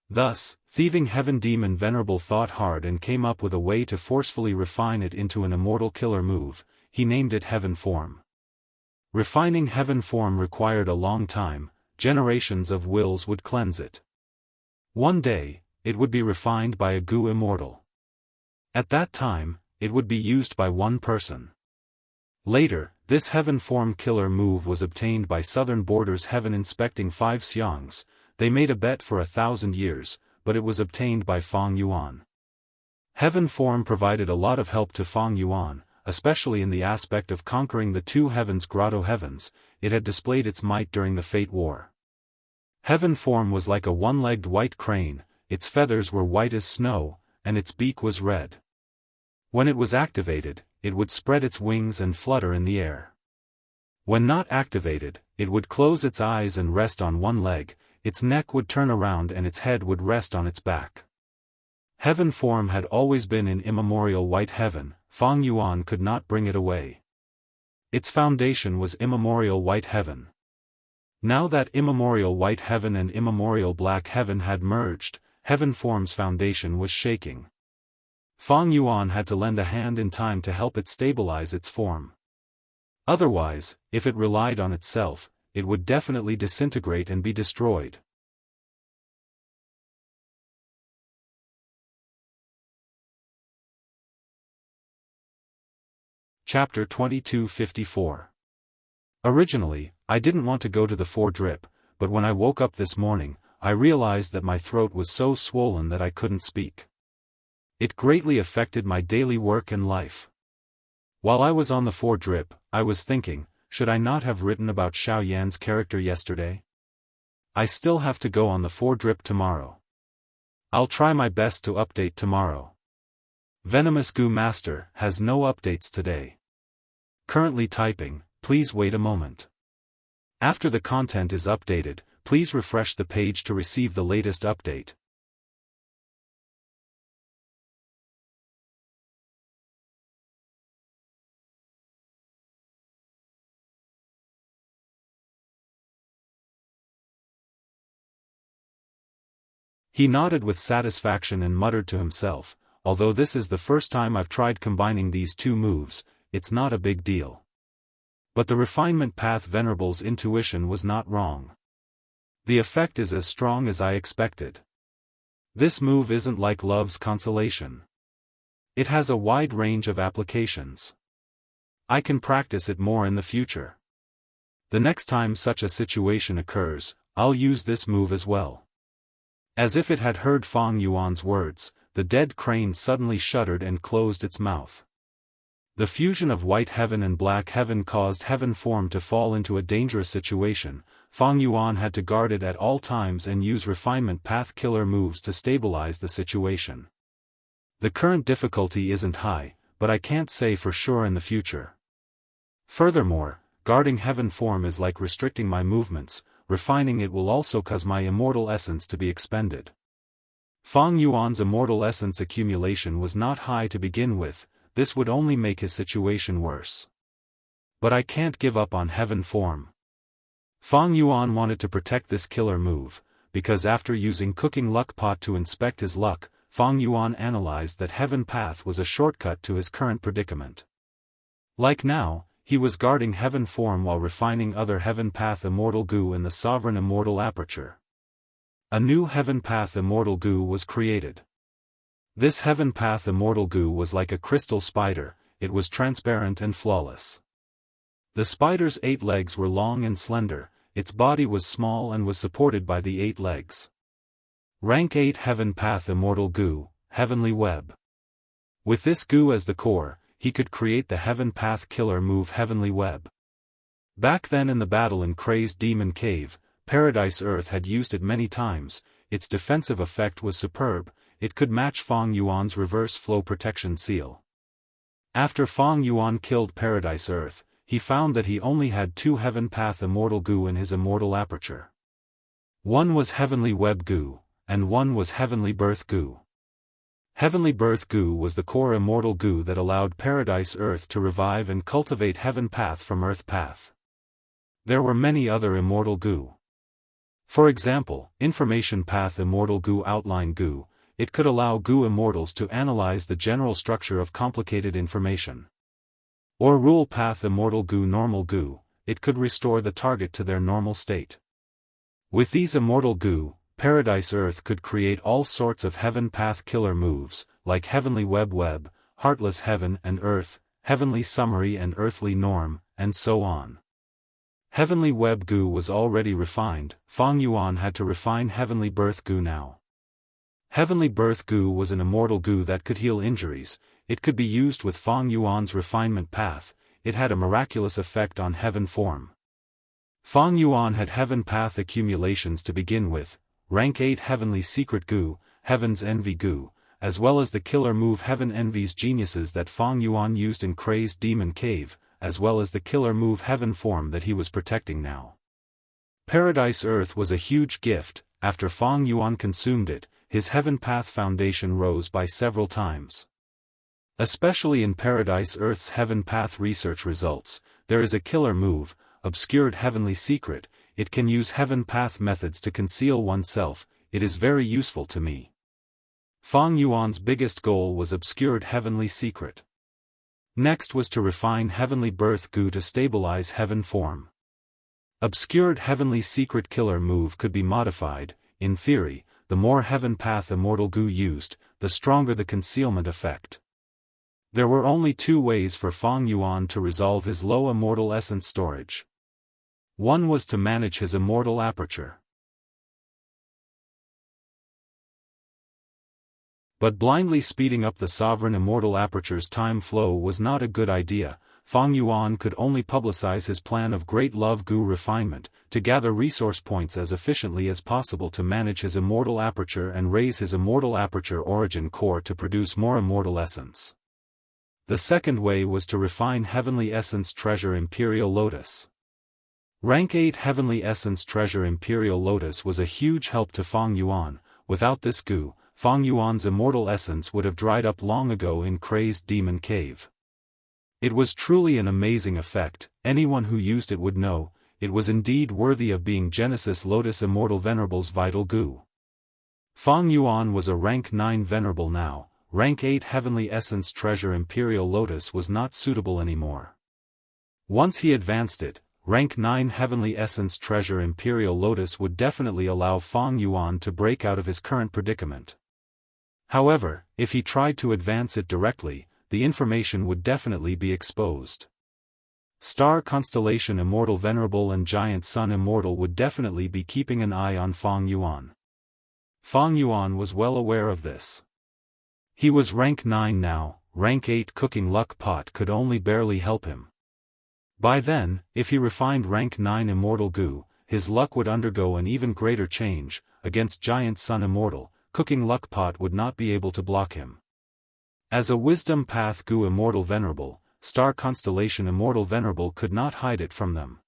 Thus, thieving heaven demon venerable thought hard and came up with a way to forcefully refine it into an immortal killer move. He named it heaven form. Refining heaven form required a long time, generations of wills would cleanse it. One day, it would be refined by a Gu immortal. At that time, it would be used by one person. Later, this heaven form killer move was obtained by Southern Borders Heaven inspecting 5 xiangs. They made a bet for 1,000 years, but it was obtained by Feng Yuan. Heaven form provided a lot of help to Feng Yuan, especially in the aspect of conquering the 2 heavens grotto heavens. It had displayed its might during the Fate War. Heaven form was like a 1-legged white crane, its feathers were white as snow, and its beak was red. When it was activated, it would spread its wings and flutter in the air. When not activated, it would close its eyes and rest on one leg, its neck would turn around and its head would rest on its back. Heaven form had always been in immemorial white heaven, Feng Yuan could not bring it away. Its foundation was immemorial white heaven. Now that immemorial white heaven and immemorial black heaven had merged, heaven form's foundation was shaking. Feng Yuan had to lend a hand in time to help it stabilize its form. Otherwise, if it relied on itself, it would definitely disintegrate and be destroyed. Chapter 2254. Originally, I didn't want to go to the 4 drip, but when I woke up this morning, I realized that my throat was so swollen that I couldn't speak. It greatly affected my daily work and life. While I was on the 4 drip, I was thinking, should I not have written about Xiao Yan's character yesterday? I still have to go on the 4 drip tomorrow. I'll try my best to update tomorrow. Venomous Gu Master has no updates today. Currently typing, please wait a moment. After the content is updated, please refresh the page to receive the latest update. He nodded with satisfaction and muttered to himself, although this is the first time I've tried combining these 2 moves, it's not a big deal. But the refinement path venerable's intuition was not wrong. The effect is as strong as I expected. This move isn't like love's consolation. It has a wide range of applications. I can practice it more in the future. The next time such a situation occurs, I'll use this move as well. As if it had heard Feng Yuan's words, the dead crane suddenly shuddered and closed its mouth. The fusion of white heaven and black heaven caused heaven form to fall into a dangerous situation. Fang Yuan had to guard it at all times and use refinement path killer moves to stabilize the situation. The current difficulty isn't high, but I can't say for sure in the future. Furthermore, guarding heaven form is like restricting my movements. Refining it will also cause my immortal essence to be expended. Fang Yuan's immortal essence accumulation was not high to begin with. This would only make his situation worse. But I can't give up on heaven form. Fang Yuan wanted to protect this killer move, because after using cooking luck pot to inspect his luck, Fang Yuan analyzed that heaven path was a shortcut to his current predicament. Like now, he was guarding heaven form while refining other heaven path immortal goo in the sovereign immortal aperture. A new heaven path immortal goo was created. This heaven path immortal goo was like a crystal spider. It was transparent and flawless. The spider's 8 legs were long and slender, its body was small and was supported by the 8 legs. Rank 8 Heaven Path Immortal Goo, Heavenly Web. With this goo as the core, he could create the Heaven Path killer move Heavenly Web. Back then in the battle in Crazed Demon Cave, Paradise Earth had used it many times. Its defensive effect was superb. It could match Fang Yuan's reverse flow protection seal. After Fang Yuan killed Paradise Earth, he found that he only had 2 Heaven Path Immortal Goo in his immortal aperture. One was Heavenly Web Goo, and one was Heavenly Birth Goo. Heavenly Birth Goo was the core immortal goo that allowed Paradise Earth to revive and cultivate Heaven Path from Earth Path. There were many other immortal goo. For example, Information Path Immortal Goo Outline Goo. It could allow goo immortals to analyze the general structure of complicated information. Or Rule Path Immortal Goo Normal Goo. It could restore the target to their normal state. With these immortal goo, Paradise Earth could create all sorts of Heaven Path killer moves, like Heavenly Web, Heartless Heaven and Earth, Heavenly Summary and Earthly Norm, and so on. Heavenly Web Goo was already refined. Fang Yuan had to refine Heavenly Birth Goo now. Heavenly Birth Goo was an immortal goo that could heal injuries. It could be used with Fang Yuan's refinement path. It had a miraculous effect on heaven form. Fang Yuan had Heaven Path accumulations to begin with. Rank 8 Heavenly Secret Goo, Heaven's Envy Goo, as well as the killer move Heaven Envy's Geniuses that Fang Yuan used in Crazed Demon Cave, as well as the killer move Heaven Form that he was protecting now. Paradise Earth was a huge gift. After Fang Yuan consumed it, his Heaven Path foundation rose by several times. Especially in Paradise Earth's Heaven Path research results, there is a killer move, Obscured Heavenly Secret. It can use Heaven Path methods to conceal oneself. It is very useful to me. Fang Yuan's biggest goal was Obscured Heavenly Secret. Next was to refine Heavenly Birth Goo to stabilize Heaven Form. Obscured Heavenly Secret killer move could be modified. In theory, the more Heaven Path Immortal Goo used, the stronger the concealment effect. There were only 2 ways for Fang Yuan to resolve his low immortal essence storage. One was to manage his immortal aperture. But blindly speeding up the sovereign immortal aperture's time flow was not a good idea. Fang Yuan could only publicize his plan of Great Love Goo refinement, to gather resource points as efficiently as possible to manage his immortal aperture and raise his immortal aperture origin core to produce more immortal essence. The second way was to refine Heavenly Essence Treasure Imperial Lotus. Rank 8 Heavenly Essence Treasure Imperial Lotus was a huge help to Fang Yuan. Without this goo, Fang Yuan's immortal essence would have dried up long ago in Crazed Demon Cave. It was truly an amazing effect. Anyone who used it would know, it was indeed worthy of being Genesis Lotus Immortal Venerable's vital goo. Fang Yuan was a rank 9 Venerable now. Rank 8 Heavenly Essence Treasure Imperial Lotus was not suitable anymore. Once he advanced it, Rank 9 Heavenly Essence Treasure Imperial Lotus would definitely allow Fang Yuan to break out of his current predicament. However, if he tried to advance it directly, the information would definitely be exposed. Star Constellation Immortal Venerable and Giant Sun Immortal would definitely be keeping an eye on Fang Yuan. Fang Yuan was well aware of this. He was rank 9 now. rank 8 cooking luck pot could only barely help him. By then, if he refined rank 9 immortal goo, his luck would undergo an even greater change. Against Giant Sun Immortal, cooking luck pot would not be able to block him. As a wisdom path goo immortal venerable, star constellation immortal venerable could not hide it from them.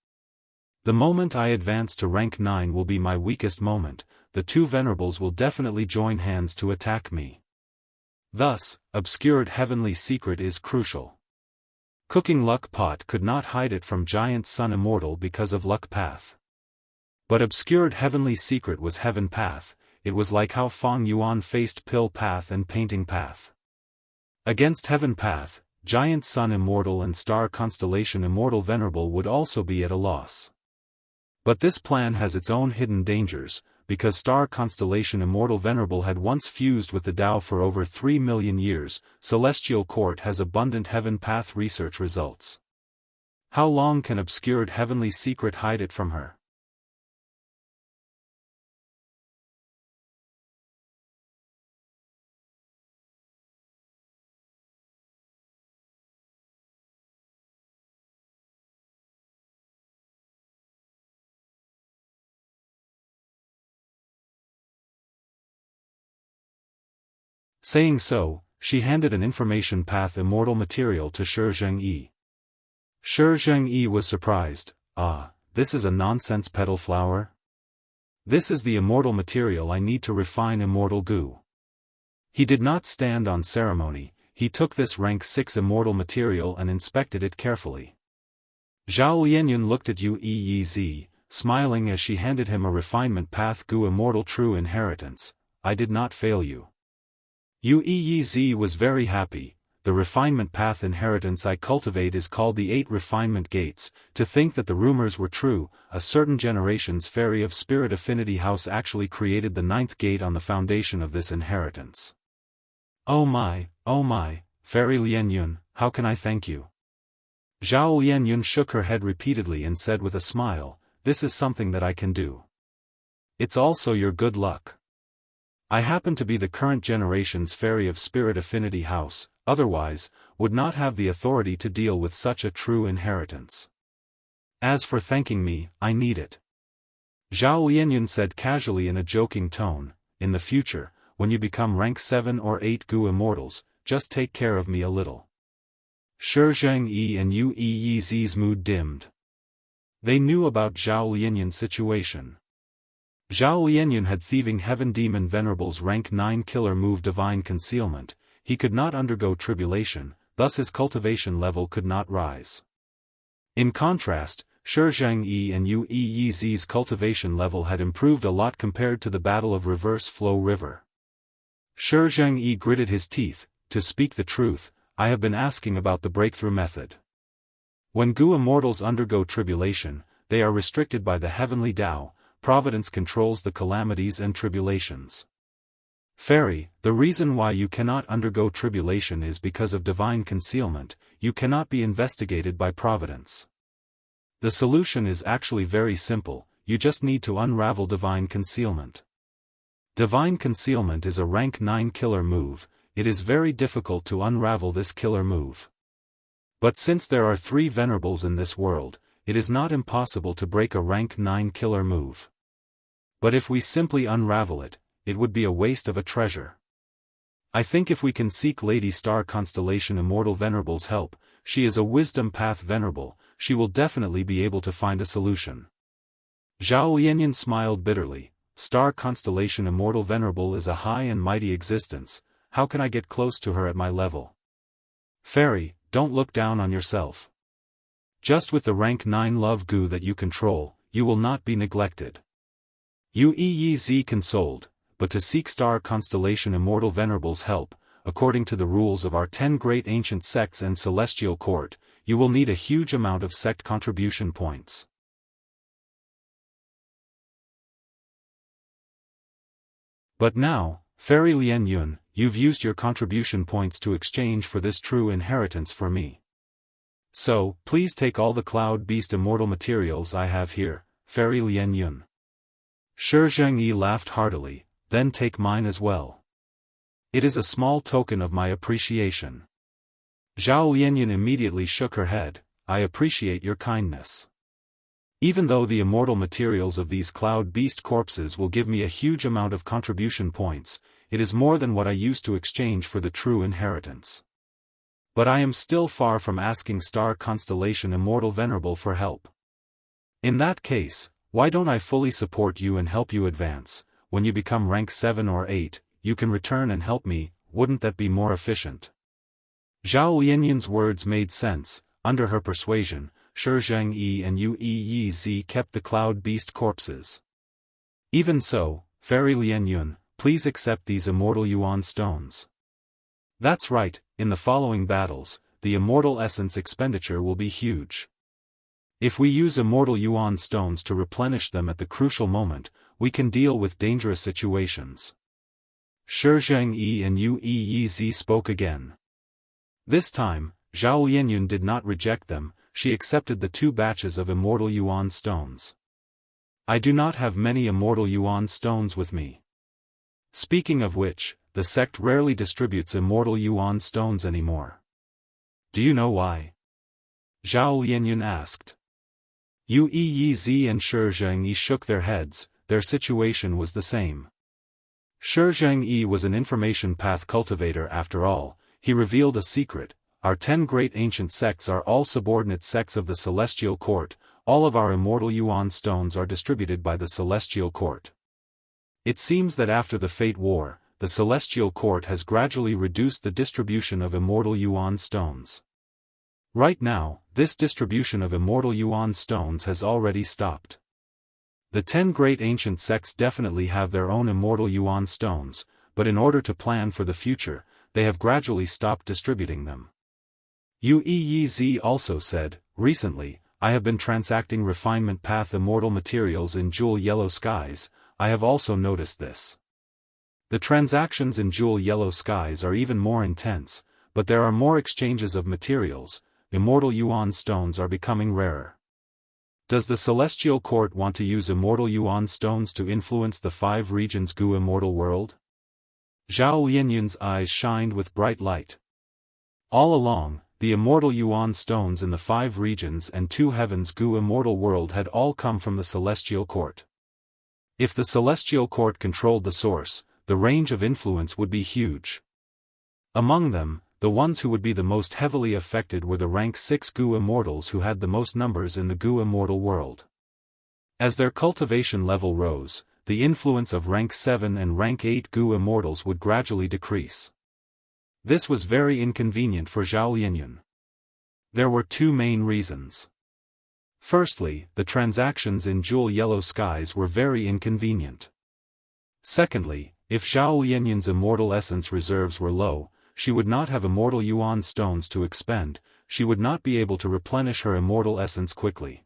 The moment I advance to rank 9 will be my weakest moment. The two venerables will definitely join hands to attack me. Thus, obscured heavenly secret is crucial. Cooking luck pot could not hide it from Giant Sun Immortal because of luck path. But obscured heavenly secret was heaven path. It was like how Feng Yuan faced pill path and painting path. Against heaven path, Giant Sun Immortal and Star Constellation Immortal Venerable would also be at a loss. But this plan has its own hidden dangers, because Star Constellation Immortal Venerable had once fused with the Tao for over 3 million years. Celestial Court has abundant heaven path research results. How long can obscured heavenly secret hide it from her? Saying so, she handed an information path immortal material to Shi Zhengyi. Shi Zhengyi was surprised. Ah, this is a nonsense petal flower? This is the immortal material I need to refine immortal goo. He did not stand on ceremony. He took this rank 6 immortal material and inspected it carefully. Zhao Lianyun looked at Yu Yi, smiling as she handed him a refinement path goo immortal true inheritance. I did not fail you. Yu Yi was very happy. The refinement path inheritance I cultivate is called the 8 refinement gates. To think that the rumors were true, a certain generation's fairy of spirit affinity house actually created the 9th gate on the foundation of this inheritance. Oh my, Fairy Lianyun, how can I thank you? Zhao Lianyun shook her head repeatedly and said with a smile, this is something that I can do. It's also your good luck. I happen to be the current generation's fairy of spirit affinity house, otherwise, would not have the authority to deal with such a true inheritance. As for thanking me, I need it. Zhao Lianyun said casually in a joking tone, in the future, when you become rank 7 or 8 goo immortals, just take care of me a little. Shi Zhengyi and Yu Yi's mood dimmed. They knew about Zhao Lianyun's situation. Zhao Lianyun had thieving heaven demon venerable's rank 9 killer move divine concealment. He could not undergo tribulation, thus his cultivation level could not rise. In contrast, Shi Zhengyi and Yu Yi's cultivation level had improved a lot compared to the battle of Reverse Flow River. Shi Zhengyi gritted his teeth. To speak the truth, I have been asking about the breakthrough method. When goo immortals undergo tribulation, they are restricted by the heavenly Tao. Providence controls the calamities and tribulations. Fairy, the reason why you cannot undergo tribulation is because of divine concealment. You cannot be investigated by Providence. The solution is actually very simple, you just need to unravel divine concealment. Divine concealment is a rank 9 killer move. It is very difficult to unravel this killer move. But since there are 3 venerables in this world, it is not impossible to break a rank 9 killer move. But if we simply unravel it, it would be a waste of a treasure. I think if we can seek Lady Star Constellation Immortal Venerable's help, she is a wisdom path venerable, she will definitely be able to find a solution. Zhao Lianyun smiled bitterly. Star Constellation Immortal Venerable is a high and mighty existence, how can I get close to her at my level? Fairy, don't look down on yourself. Just with the rank 9 love goo that you control, you will not be neglected. Yu Yi consoled, but to seek Star Constellation Immortal Venerable's help, according to the rules of our 10 great ancient sects and Celestial Court, you will need a huge amount of sect contribution points. But now, Fairy Lianyun, you've used your contribution points to exchange for this true inheritance for me. So, please take all the Cloud Beast immortal materials I have here, Fairy Lianyun. Shi Zhengyi laughed heartily, then take mine as well. It is a small token of my appreciation. Zhao Lianyan immediately shook her head. I appreciate your kindness. Even though the immortal materials of these cloud beast corpses will give me a huge amount of contribution points, it is more than what I used to exchange for the true inheritance. But I am still far from asking Star Constellation Immortal Venerable for help. In that case, why don't I fully support you and help you advance? When you become rank 7 or 8, you can return and help me, wouldn't that be more efficient? Zhao Lianyan's words made sense. Under her persuasion, Shi Zhengyi and Yu Yi kept the cloud beast corpses. Even so, Fairy Lianyun, please accept these immortal yuan stones. That's right, in the following battles, the immortal essence expenditure will be huge. If we use immortal yuan stones to replenish them at the crucial moment, we can deal with dangerous situations. Shi Zhengyi and Yu Yi spoke again. This time, Zhao Lianyun did not reject them, she accepted the 2 batches of immortal yuan stones. I do not have many immortal yuan stones with me. Speaking of which, the sect rarely distributes immortal yuan stones anymore. Do you know why? Zhao Lianyun asked. Yu Yi and Shi Zhengyi shook their heads, their situation was the same. Shi Zhengyi was an information path cultivator after all. He revealed a secret. Our 10 great ancient sects are all subordinate sects of the Celestial Court. All of our immortal yuan stones are distributed by the Celestial Court. It seems that after the Fate War, the Celestial Court has gradually reduced the distribution of immortal yuan stones. Right now, this distribution of immortal yuan stones has already stopped. The 10 great ancient sects definitely have their own immortal yuan stones, but in order to plan for the future, they have gradually stopped distributing them. Yu Yi also said, recently, I have been transacting refinement path immortal materials in Jewel Yellow Skies. I have also noticed this. The transactions in Jewel Yellow Skies are even more intense, but there are more exchanges of materials. Immortal yuan stones are becoming rarer. Does the Celestial Court want to use immortal yuan stones to influence the 5 regions Gu immortal world? Zhao Lianyun's eyes shined with bright light. All along, the immortal yuan stones in the 5 regions and 2 heavens Gu immortal world had all come from the Celestial Court. If the Celestial Court controlled the source, the range of influence would be huge. Among them, the ones who would be the most heavily affected were the rank 6 Gu immortals who had the most numbers in the Gu immortal world. As their cultivation level rose, the influence of rank 7 and rank 8 Gu immortals would gradually decrease. This was very inconvenient for Zhao Lianyun. There were 2 main reasons. Firstly, the transactions in Jewel Yellow Skies were very inconvenient. Secondly, if Zhao Lianyun's immortal essence reserves were low, she would not have immortal yuan stones to expend, she would not be able to replenish her immortal essence quickly.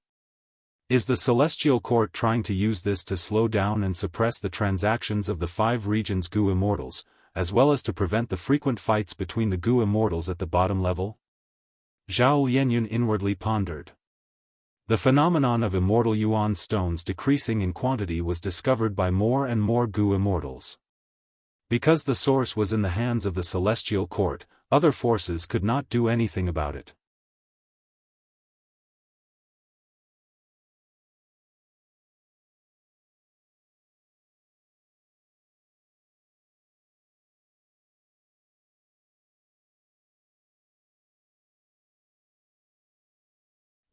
Is the Celestial Court trying to use this to slow down and suppress the transactions of the 5 regions Gu immortals, as well as to prevent the frequent fights between the Gu immortals at the bottom level? Zhao Lianyun inwardly pondered. The phenomenon of immortal yuan stones decreasing in quantity was discovered by more and more Gu immortals. Because the source was in the hands of the Celestial Court, other forces could not do anything about it.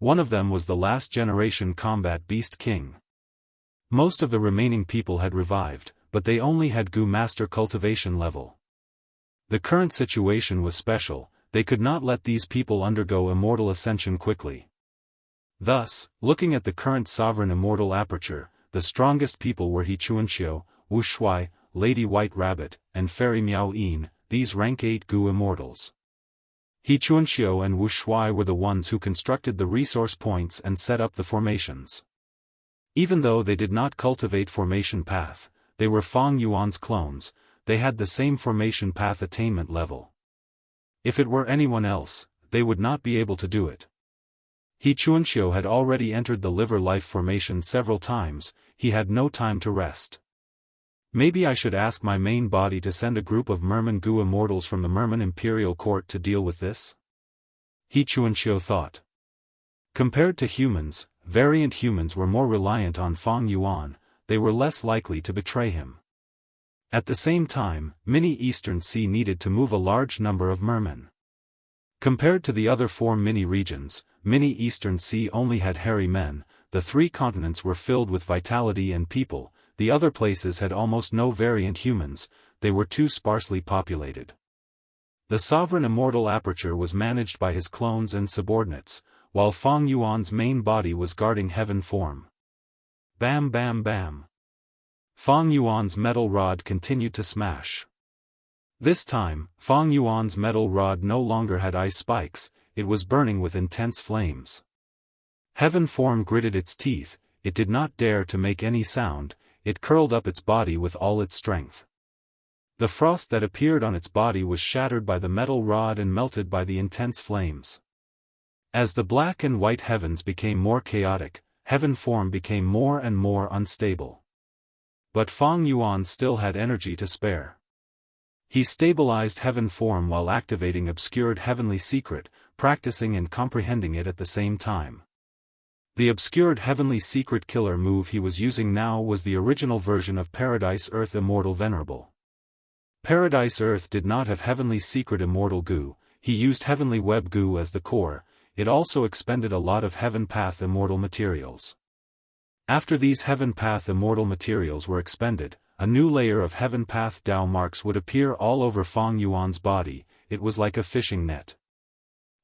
One of them was the last generation combat beast king. Most of the remaining people had revived, but they only had Gu master cultivation level. The current situation was special, they could not let these people undergo immortal ascension quickly. Thus, looking at the current sovereign immortal aperture, the strongest people were He Chuanxiu, Wu Shuai, Lady White Rabbit, and Fairy Miao Yin, these rank 8 Gu immortals. He Chuanxiu and Wu Shuai were the ones who constructed the resource points and set up the formations. Even though they did not cultivate formation path, they were Fang Yuan's clones, they had the same formation path attainment level. If it were anyone else, they would not be able to do it. He Chuanxiu had already entered the liver life formation several times, he had no time to rest. Maybe I should ask my main body to send a group of Merman Gu immortals from the Merman Imperial Court to deal with this? He Xianxia thought. Compared to humans, variant humans were more reliant on Fang Yuan, they were less likely to betray him. At the same time, Mini-Eastern Sea needed to move a large number of mermen. Compared to the other 4 mini-regions, Mini-Eastern Sea only had hairy men, the 3 continents were filled with vitality and people, the other places had almost no variant humans, they were too sparsely populated. The sovereign immortal aperture was managed by his clones and subordinates, while Fang Yuan's main body was guarding heaven form. Bam bam bam. Fang Yuan's metal rod continued to smash. This time, Fang Yuan's metal rod no longer had ice spikes, it was burning with intense flames. Heaven form gritted its teeth, it did not dare to make any sound, it curled up its body with all its strength. The frost that appeared on its body was shattered by the metal rod and melted by the intense flames. As the black and white heavens became more chaotic, heaven form became more and more unstable. But Fang Yuan still had energy to spare. He stabilized heaven form while activating obscured heavenly secret, practicing and comprehending it at the same time. The obscured heavenly secret killer move he was using now was the original version of Paradise Earth Immortal Venerable. Paradise Earth did not have heavenly secret immortal goo, he used heavenly web goo as the core, it also expended a lot of heaven path immortal materials. After these heaven path immortal materials were expended, a new layer of heaven path Dao marks would appear all over Fang Yuan's body, it was like a fishing net.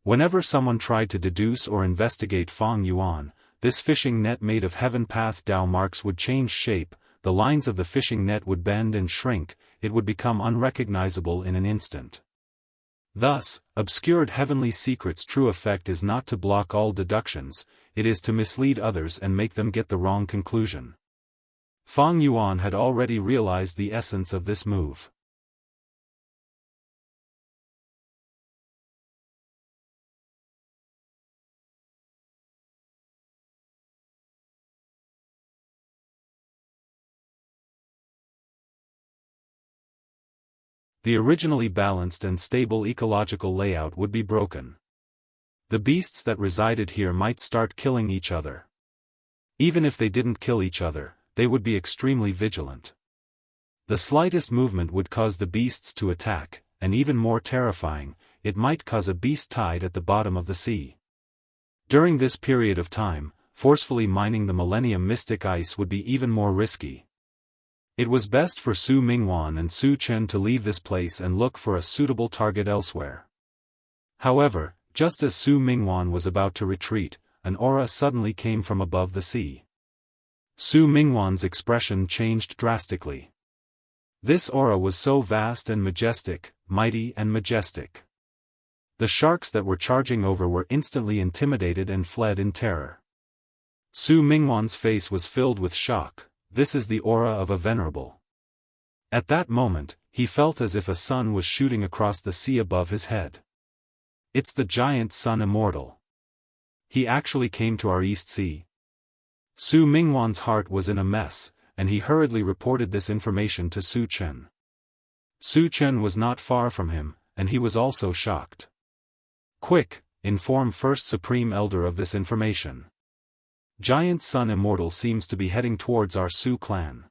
Whenever someone tried to deduce or investigate Fang Yuan, this fishing net made of heaven path Dao marks would change shape, the lines of the fishing net would bend and shrink, it would become unrecognizable in an instant. Thus, obscured heavenly secret's true effect is not to block all deductions, it is to mislead others and make them get the wrong conclusion. Fang Yuan had already realized the essence of this move. The originally balanced and stable ecological layout would be broken. The beasts that resided here might start killing each other. Even if they didn't kill each other, they would be extremely vigilant. The slightest movement would cause the beasts to attack, and even more terrifying, it might cause a beast tide at the bottom of the sea. During this period of time, forcefully mining the Millennium Mystic Ice would be even more risky. It was best for Su Mingwan and Su Chen to leave this place and look for a suitable target elsewhere. However, just as Su Mingwan was about to retreat, an aura suddenly came from above the sea. Su Mingwan's expression changed drastically. This aura was so vast and majestic, mighty and majestic. The sharks that were charging over were instantly intimidated and fled in terror. Su Mingwan's face was filled with shock. This is the aura of a venerable. At that moment, he felt as if a sun was shooting across the sea above his head. It's the giant sun immortal. He actually came to our East Sea. Su Mingwan's heart was in a mess, and he hurriedly reported this information to Su Chen. Su Chen was not far from him, and he was also shocked. Quick, inform First Supreme Elder of this information. Giant Sun Immortal seems to be heading towards our Su clan.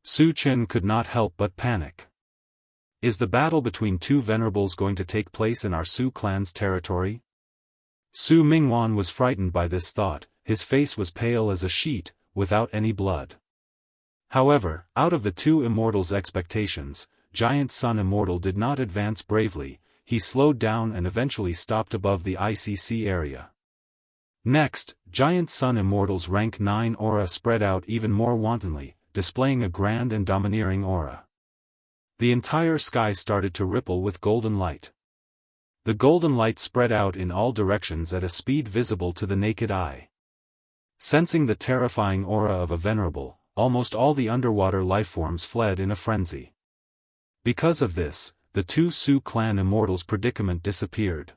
Su Chen could not help but panic. Is the battle between 2 venerables going to take place in our Su clan's territory? Su Mingwan was frightened by this thought, his face was pale as a sheet, without any blood. However, out of the 2 immortals' expectations, Giant Sun Immortal did not advance bravely, he slowed down and eventually stopped above the ICC area. Next, Giant Sun Immortal's rank 9 aura spread out even more wantonly, displaying a grand and domineering aura. The entire sky started to ripple with golden light. The golden light spread out in all directions at a speed visible to the naked eye. Sensing the terrifying aura of a venerable, almost all the underwater lifeforms fled in a frenzy. Because of this, the 2 Su clan immortals' predicament disappeared.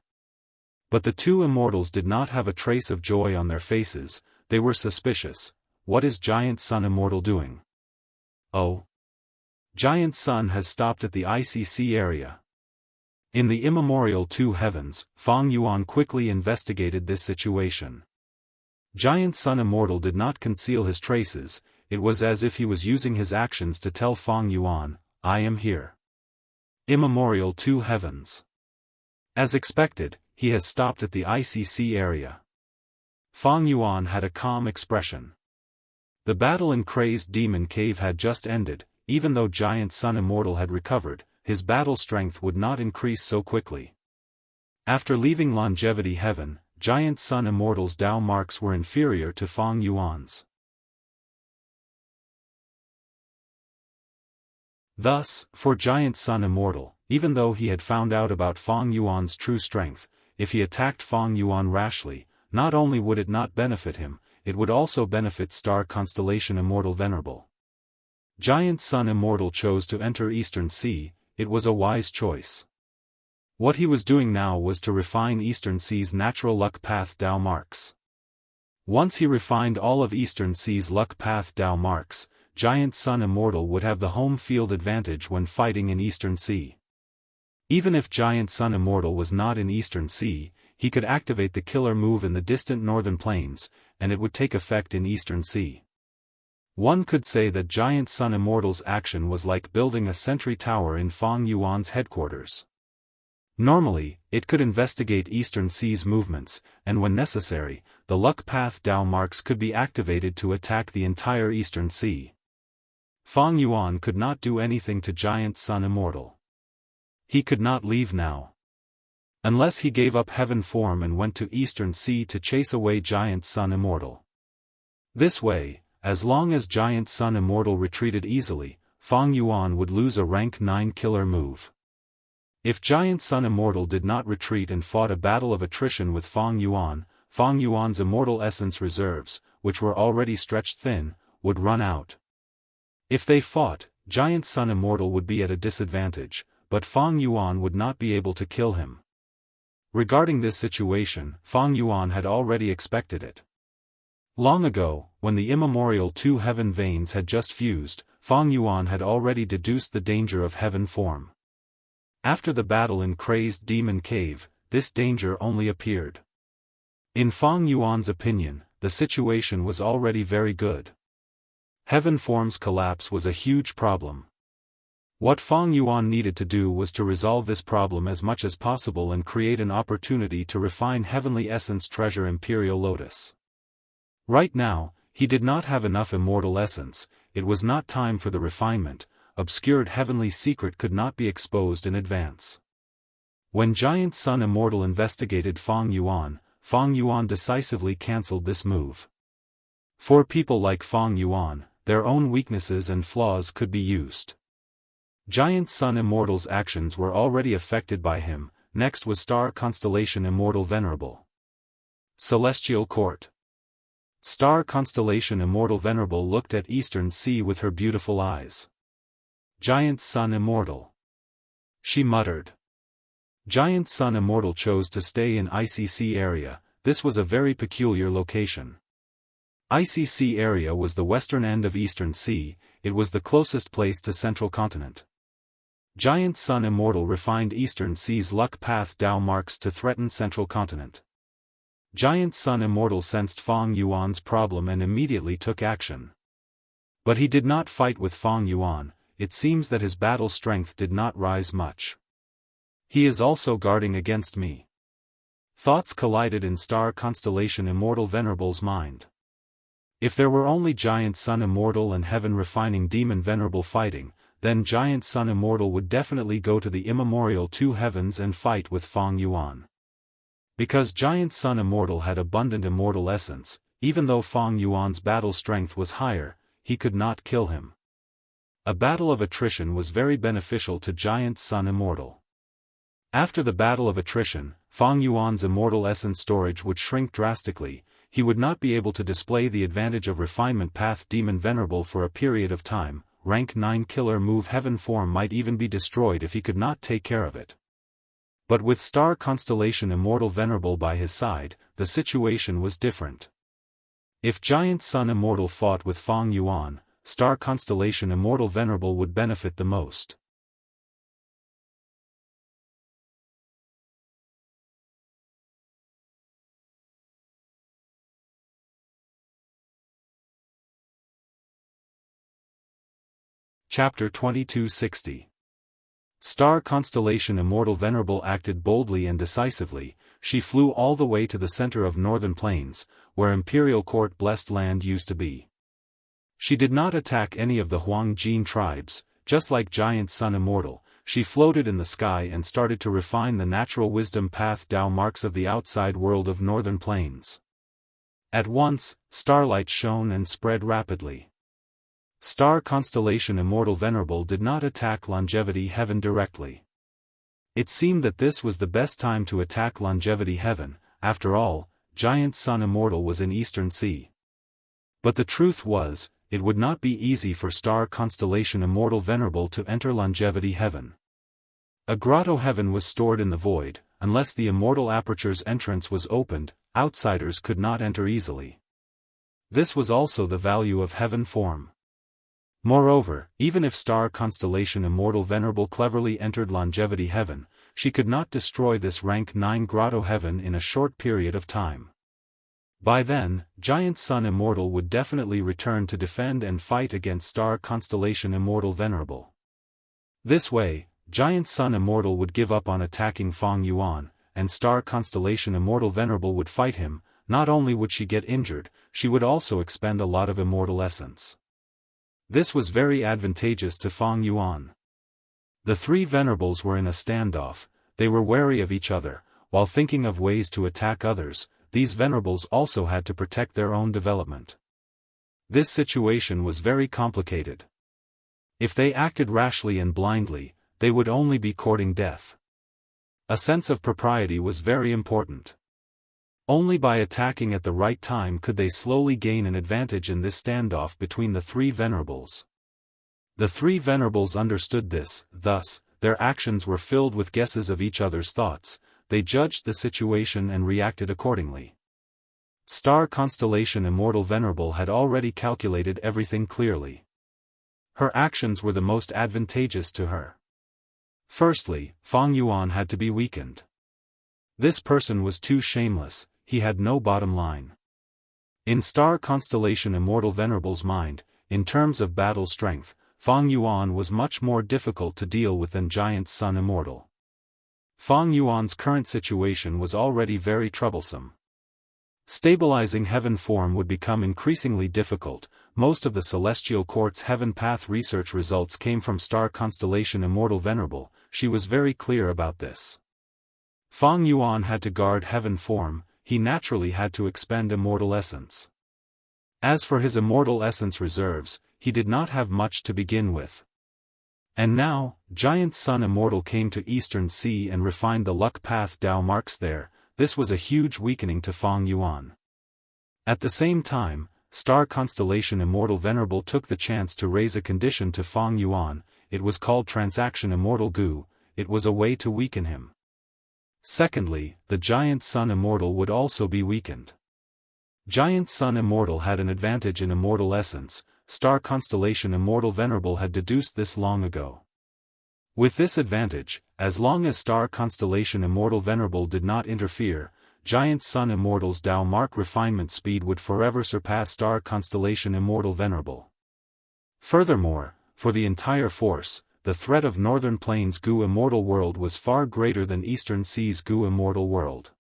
But the 2 immortals did not have a trace of joy on their faces, they were suspicious. What is Giant Sun Immortal doing? Oh! Giant Sun has stopped at the ICC area. In the immemorial two heavens, Fang Yuan quickly investigated this situation. Giant Sun Immortal did not conceal his traces, it was as if he was using his actions to tell Fang Yuan, I am here. Immemorial two heavens. As expected, he has stopped at the ICC area. Fang Yuan had a calm expression. The battle in Crazed Demon Cave had just ended, even though Giant Sun Immortal had recovered, his battle strength would not increase so quickly. After leaving Longevity Heaven, Giant Sun Immortal's Dao marks were inferior to Fang Yuan's. Thus, for Giant Sun Immortal, even though he had found out about Fang Yuan's true strength, if he attacked Fang Yuan rashly, not only would it not benefit him, it would also benefit Star Constellation Immortal Venerable. Giant Sun Immortal chose to enter Eastern Sea, it was a wise choice. What he was doing now was to refine Eastern Sea's natural luck path Dao marks. Once he refined all of Eastern Sea's luck path Dao marks, Giant Sun Immortal would have the home field advantage when fighting in Eastern Sea. Even if Giant Sun Immortal was not in Eastern Sea, he could activate the killer move in the distant northern plains, and it would take effect in Eastern Sea. One could say that Giant Sun Immortal's action was like building a sentry tower in Fang Yuan's headquarters. Normally, it could investigate Eastern Sea's movements, and when necessary, the luck path Dao marks could be activated to attack the entire Eastern Sea. Fang Yuan could not do anything to Giant Sun Immortal. He could not leave now. Unless he gave up heaven form and went to Eastern Sea to chase away Giant Sun Immortal. This way, as long as Giant Sun Immortal retreated easily, Fang Yuan would lose a rank 9 killer move. If Giant Sun Immortal did not retreat and fought a battle of attrition with Fang Yuan's immortal essence reserves, which were already stretched thin, would run out. If they fought, Giant Sun Immortal would be at a disadvantage, but Fang Yuan would not be able to kill him. Regarding this situation, Fang Yuan had already expected it. Long ago, when the immemorial two heaven veins had just fused, Fang Yuan had already deduced the danger of heaven form. After the battle in Crazed Demon Cave, this danger only appeared. In Fang Yuan's opinion, the situation was already very good. Heaven form's collapse was a huge problem. What Fang Yuan needed to do was to resolve this problem as much as possible and create an opportunity to refine Heavenly Essence Treasure Imperial Lotus. Right now, he did not have enough immortal essence, it was not time for the refinement, obscured heavenly secret could not be exposed in advance. When Giant Sun Immortal investigated Fang Yuan decisively cancelled this move. For people like Fang Yuan, their own weaknesses and flaws could be used. Giant Sun Immortal's actions were already affected by him, next was Star Constellation Immortal Venerable. Celestial Court. Star Constellation Immortal Venerable looked at Eastern Sea with her beautiful eyes. Giant Sun Immortal. She muttered. Giant Sun Immortal chose to stay in ICC area, this was a very peculiar location. ICC area was the western end of Eastern Sea, it was the closest place to Central Continent. Giant Sun Immortal refined Eastern Sea's luck path Dao marks to threaten Central Continent. Giant Sun Immortal sensed Fang Yuan's problem and immediately took action. But he did not fight with Fang Yuan, it seems that his battle strength did not rise much. He is also guarding against me. Thoughts collided in Star Constellation Immortal Venerable's mind. If there were only Giant Sun Immortal and Heaven Refining Demon Venerable fighting, then Giant Sun Immortal would definitely go to the immemorial two heavens and fight with Fang Yuan. Because Giant Sun Immortal had abundant immortal essence, even though Fang Yuan's battle strength was higher, he could not kill him. A battle of attrition was very beneficial to Giant Sun Immortal. After the battle of attrition, Fang Yuan's immortal essence storage would shrink drastically, he would not be able to display the advantage of Refinement Path Demon Venerable for a period of time, rank 9 killer move Heaven form might even be destroyed if he could not take care of it. But with Star Constellation Immortal Venerable by his side, the situation was different. If Giant Sun Immortal fought with Fang Yuan, Star Constellation Immortal Venerable would benefit the most. Chapter 2260. Star Constellation Immortal Venerable acted boldly and decisively. She flew all the way to the center of northern plains, where Imperial Court blessed land used to be. She did not attack any of the Huang Jin tribes. Just like Giant Sun Immortal, she floated in the sky and started to refine the natural wisdom path Dao marks of the outside world of northern plains. At once, starlight shone and spread rapidly. Star Constellation Immortal Venerable did not attack Longevity Heaven directly. It seemed that this was the best time to attack Longevity Heaven. After all, Giant Sun Immortal was in Eastern Sea. But the truth was, it would not be easy for Star Constellation Immortal Venerable to enter Longevity Heaven. A grotto heaven was stored in the void. Unless the Immortal Aperture's entrance was opened, outsiders could not enter easily. This was also the value of heaven form. Moreover, even if Star Constellation Immortal Venerable cleverly entered Longevity Heaven, she could not destroy this rank 9 grotto heaven in a short period of time. By then, Giant Sun Immortal would definitely return to defend and fight against Star Constellation Immortal Venerable. This way, Giant Sun Immortal would give up on attacking Fang Yuan, and Star Constellation Immortal Venerable would fight him. Not only would she get injured, she would also expend a lot of immortal essence. This was very advantageous to Fang Yuan. The three venerables were in a standoff. They were wary of each other, while thinking of ways to attack others. These venerables also had to protect their own development. This situation was very complicated. If they acted rashly and blindly, they would only be courting death. A sense of propriety was very important. Only by attacking at the right time could they slowly gain an advantage in this standoff between the three venerables. The three venerables understood this, thus, their actions were filled with guesses of each other's thoughts. They judged the situation and reacted accordingly. Star Constellation Immortal Venerable had already calculated everything clearly. Her actions were the most advantageous to her. Firstly, Fang Yuan had to be weakened. This person was too shameless, he had no bottom line. In Star Constellation Immortal Venerable's mind, in terms of battle strength, Fang Yuan was much more difficult to deal with than Giant Sun Immortal. Fang Yuan's current situation was already very troublesome. Stabilizing heaven form would become increasingly difficult. Most of the Celestial Court's heaven path research results came from Star Constellation Immortal Venerable. She was very clear about this. Fang Yuan had to guard heaven form. He naturally had to expend immortal essence. As for his immortal essence reserves, he did not have much to begin with. And now, Giant Sun Immortal came to Eastern Sea and refined the luck path Dao marks there. This was a huge weakening to Fang Yuan. At the same time, Star Constellation Immortal Venerable took the chance to raise a condition to Fang Yuan. It was called Transaction Immortal Gu. It was a way to weaken him. Secondly, the Giant Sun Immortal would also be weakened. Giant Sun Immortal had an advantage in immortal essence. Star Constellation Immortal Venerable had deduced this long ago. With this advantage, as long as Star Constellation Immortal Venerable did not interfere, Giant Sun Immortal's Dao mark refinement speed would forever surpass Star Constellation Immortal Venerable. Furthermore, for the entire force, the threat of Northern Plains Gu Immortal World was far greater than Eastern Seas Gu Immortal World.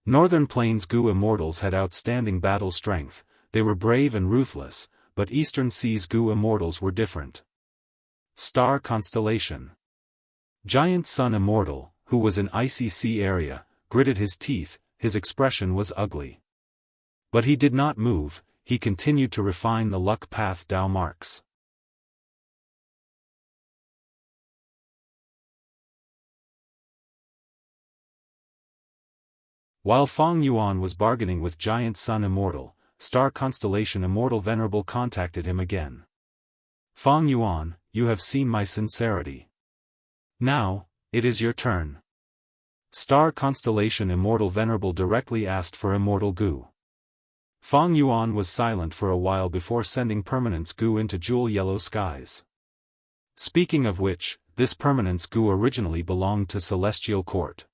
Northern Plains Gu Immortals had outstanding battle strength. They were brave and ruthless, but Eastern Seas Gu Immortals were different. Star Constellation. Giant Sun Immortal, who was in Icy Sea area, gritted his teeth. His expression was ugly. But he did not move. He continued to refine the luck path Dao marks. While Fang Yuan was bargaining with Giant Sun Immortal, Star Constellation Immortal Venerable contacted him again. Fang Yuan, you have seen my sincerity. Now, it is your turn. Star Constellation Immortal Venerable directly asked for Immortal Gu. Fang Yuan was silent for a while before sending Permanence Gu into jewel yellow skies. Speaking of which, this Permanence Gu originally belonged to Celestial Court.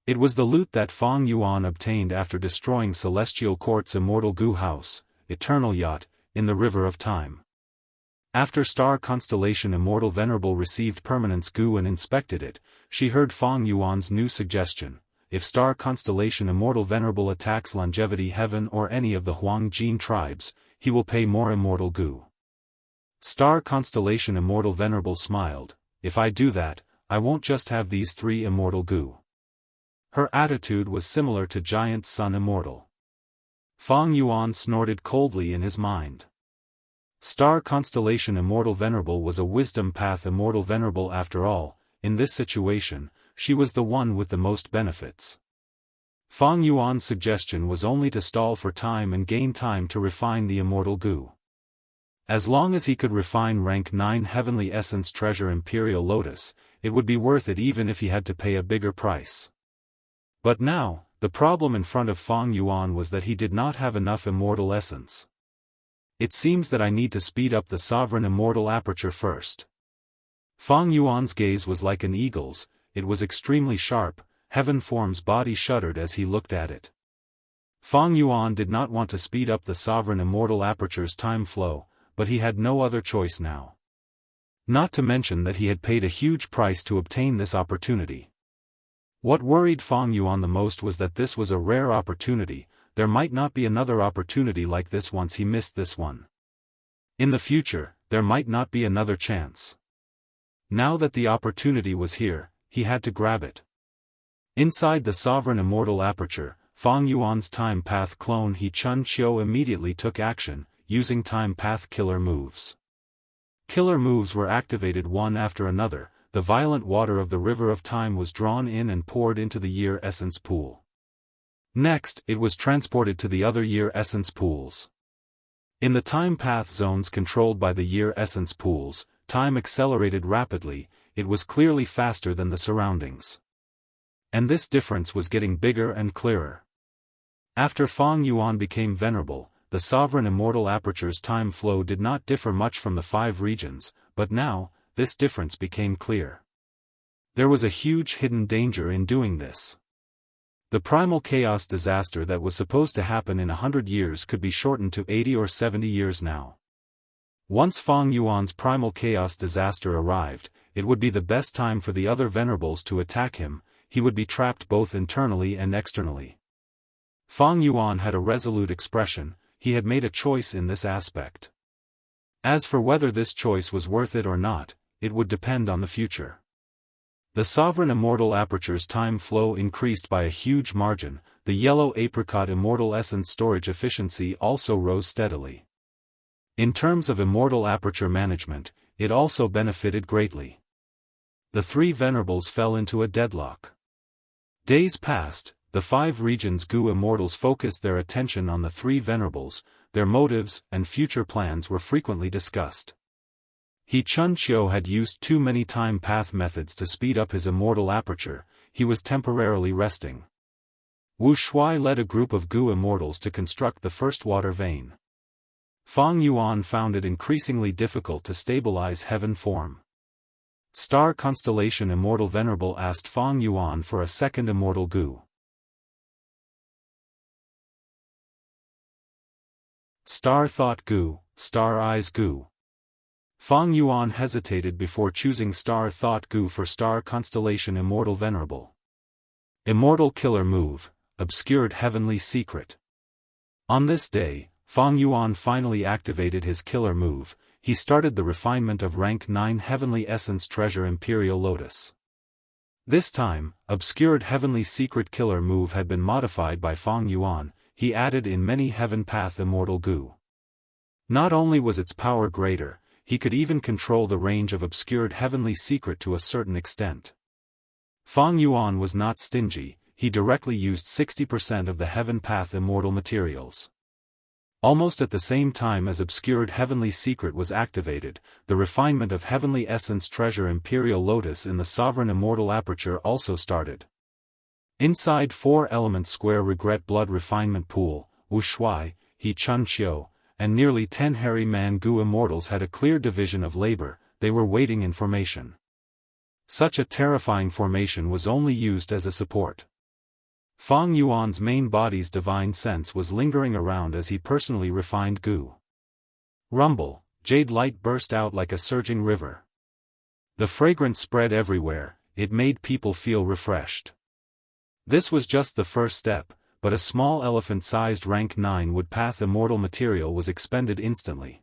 It was the loot that Fang Yuan obtained after destroying Celestial Court's Immortal Gu house, Eternal Yacht, in the River of Time. After Star Constellation Immortal Venerable received Permanence Gu and inspected it, she heard Fang Yuan's new suggestion: if Star Constellation Immortal Venerable attacks Longevity Heaven or any of the Huang Jin tribes, he will pay more Immortal Gu. Star Constellation Immortal Venerable smiled: if I do that, I won't just have these 3 Immortal Gu. Her attitude was similar to Giant Sun Immortal. Fang Yuan snorted coldly in his mind. Star Constellation Immortal Venerable was a Wisdom Path Immortal Venerable after all. In this situation, she was the one with the most benefits. Fang Yuan's suggestion was only to stall for time and gain time to refine the Immortal Gu. As long as he could refine rank 9 Heavenly Essence Treasure Imperial Lotus, it would be worth it even if he had to pay a bigger price. But now, the problem in front of Fang Yuan was that he did not have enough Immortal Essence. It seems that I need to speed up the Sovereign Immortal Aperture first. Fang Yuan's gaze was like an eagle's, it was extremely sharp. Heaven Form's body shuddered as he looked at it. Fang Yuan did not want to speed up the Sovereign Immortal Aperture's time flow, but he had no other choice now. Not to mention that he had paid a huge price to obtain this opportunity. What worried Fang Yuan the most was that this was a rare opportunity. There might not be another opportunity like this once he missed this one. In the future, there might not be another chance. Now that the opportunity was here, he had to grab it. Inside the Sovereign Immortal Aperture, Fang Yuan's Time Path clone He Chun Chiu immediately took action, using Time Path killer moves. Killer moves were activated one after another. The violent water of the River of Time was drawn in and poured into the Year Essence Pool. Next, it was transported to the other Year Essence Pools. In the Time Path zones controlled by the Year Essence Pools, time accelerated rapidly. It was clearly faster than the surroundings. And this difference was getting bigger and clearer. After Fang Yuan became venerable, the Sovereign Immortal Aperture's time flow did not differ much from the 5 regions, but now, this difference became clear. There was a huge hidden danger in doing this. The primal chaos disaster that was supposed to happen in 100 years could be shortened to 80 or 70 years now. Once Fang Yuan's primal chaos disaster arrived, it would be the best time for the other venerables to attack him. He would be trapped both internally and externally. Fang Yuan had a resolute expression. He had made a choice in this aspect. As for whether this choice was worth it or not, it would depend on the future. The Sovereign Immortal Aperture's time flow increased by a huge margin. The Yellow Apricot Immortal Essence storage efficiency also rose steadily. In terms of Immortal Aperture management, it also benefited greatly. The 3 venerables fell into a deadlock. Days passed. The 5 regions' Gu Immortals focused their attention on the 3 venerables. Their motives and future plans were frequently discussed. He Chun Chiu had used too many time path methods to speed up his Immortal Aperture. He was temporarily resting. Wu Shuai led a group of Gu Immortals to construct the first water vein. Fang Yuan found it increasingly difficult to stabilize Heaven Form. Star Constellation Immortal Venerable asked Fang Yuan for a second Immortal Gu. Star Thought Gu, Star Eyes Gu. Fang Yuan hesitated before choosing Star Thought Gu for Star Constellation Immortal Venerable. Immortal Killer Move, Obscured Heavenly Secret. On this day, Fang Yuan finally activated his killer move. He started the refinement of rank 9 Heavenly Essence Treasure Imperial Lotus. This time, Obscured Heavenly Secret Killer Move had been modified by Fang Yuan. He added in many Heaven Path Immortal Gu. Not only was its power greater, he could even control the range of Obscured Heavenly Secret to a certain extent. Fang Yuan was not stingy. He directly used 60% of the Heaven Path Immortal materials. Almost at the same time as Obscured Heavenly Secret was activated, the refinement of Heavenly Essence Treasure Imperial Lotus in the Sovereign Immortal Aperture also started. Inside 4 Element Square Regret Blood Refinement Pool, Wu Shuai, He Chun Chiu, and nearly 10 Hairy Man Gu Immortals had a clear division of labor. They were waiting in formation. Such a terrifying formation was only used as a support. Fang Yuan's main body's divine sense was lingering around as he personally refined Gu. Rumble, jade light burst out like a surging river. The fragrance spread everywhere, it made people feel refreshed. This was just the first step, but a small elephant-sized rank 9 woodpath immortal material was expended instantly.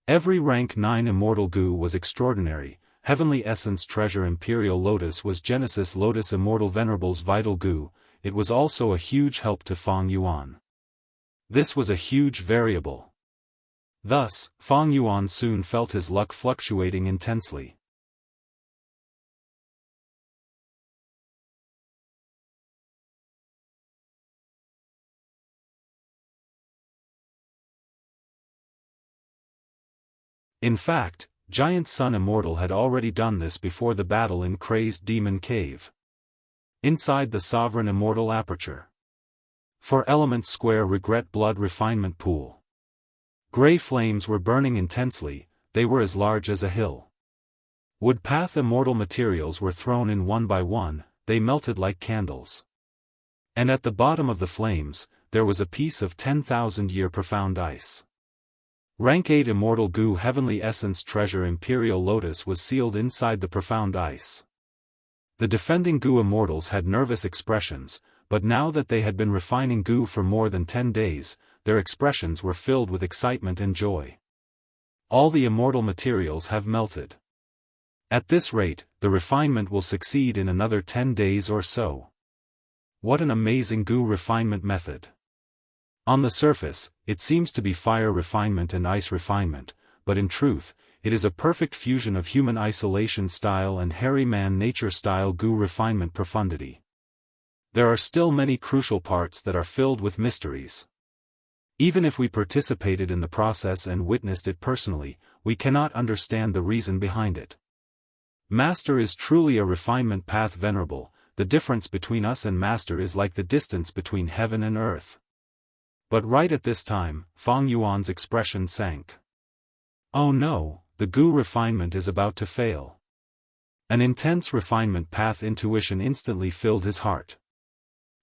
Every rank 9 immortal goo was extraordinary. Heavenly Essence Treasure Imperial Lotus was Genesis Lotus Immortal Venerables Vital Goo. It was also a huge help to Feng Yuan. This was a huge variable. Thus, Feng Yuan soon felt his luck fluctuating intensely. In fact, Giant Sun Immortal had already done this before the battle in Crazed Demon Cave. Inside the Sovereign Immortal Aperture. For Element Square Regret Blood Refinement Pool. Gray flames were burning intensely, they were as large as a hill. Woodpath immortal materials were thrown in one by one, they melted like candles. And at the bottom of the flames, there was a piece of 10,000-year profound ice. Rank 8 Immortal Goo Heavenly Essence Treasure Imperial Lotus was sealed inside the profound ice. The defending Goo Immortals had nervous expressions, but now that they had been refining Goo for more than 10 days, their expressions were filled with excitement and joy. All the immortal materials have melted. At this rate, the refinement will succeed in another 10 days or so. What an amazing Goo refinement method! On the surface, it seems to be fire refinement and ice refinement, but in truth, it is a perfect fusion of human isolation style and hairy man nature style Goo refinement profundity. There are still many crucial parts that are filled with mysteries. Even if we participated in the process and witnessed it personally, we cannot understand the reason behind it. Master is truly a refinement path venerable, the difference between us and Master is like the distance between heaven and earth. But right at this time, Feng Yuan's expression sank. Oh no, the Goo refinement is about to fail. An intense refinement path intuition instantly filled his heart.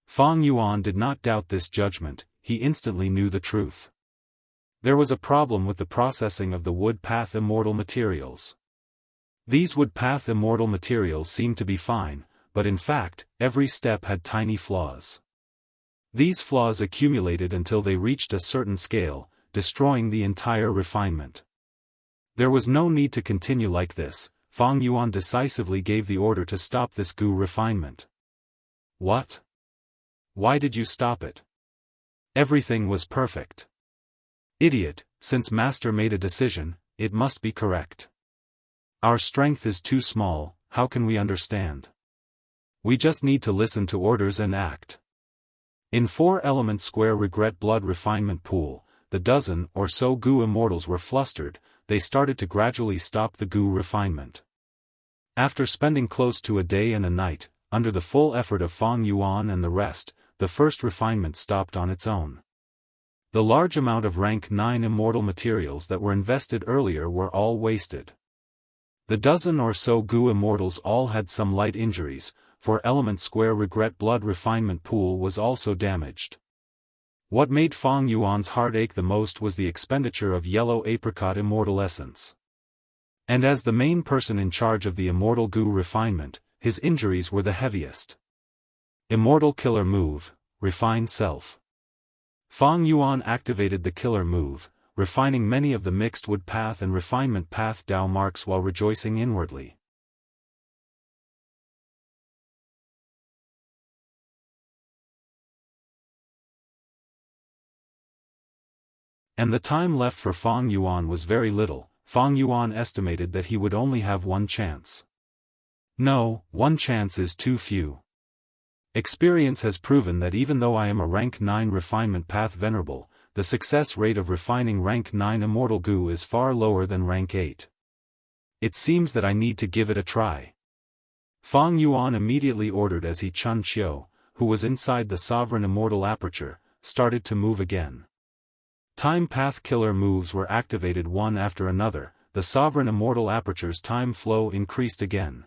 Feng Yuan did not doubt this judgment, he instantly knew the truth. There was a problem with the processing of the wood path immortal materials. These wood path immortal materials seemed to be fine, but in fact, every step had tiny flaws. These flaws accumulated until they reached a certain scale, destroying the entire refinement. There was no need to continue like this. Feng Yuan decisively gave the order to stop this Goo refinement. What? Why did you stop it? Everything was perfect. Idiot, since Master made a decision, it must be correct. Our strength is too small, how can we understand? We just need to listen to orders and act. In 4 Element Square Regret Blood Refinement Pool, the dozen or so Goo Immortals were flustered, they started to gradually stop the Goo refinement. After spending close to a day and a night, under the full effort of Feng Yuan and the rest, the first refinement stopped on its own. The large amount of rank 9 immortal materials that were invested earlier were all wasted. The dozen or so Goo Immortals all had some light injuries, for Element Square Regret Blood Refinement Pool was also damaged. What made Feng Yuan's heart ache the most was the expenditure of yellow apricot immortal essence. And as the main person in charge of the immortal Goo refinement, his injuries were the heaviest. Immortal Killer Move, Refine Self. Feng Yuan activated the killer move, refining many of the mixed wood path and refinement path Dao marks while rejoicing inwardly. And the time left for Feng Yuan was very little. Feng Yuan estimated that he would only have one chance. No, one chance is too few. Experience has proven that even though I am a rank 9 refinement path venerable, the success rate of refining rank 9 immortal Goo is far lower than rank 8. It seems that I need to give it a try. Feng Yuan immediately ordered as he Chun Xiu, who was inside the sovereign immortal aperture, started to move again. Time path killer moves were activated one after another, the sovereign immortal aperture's time flow increased again.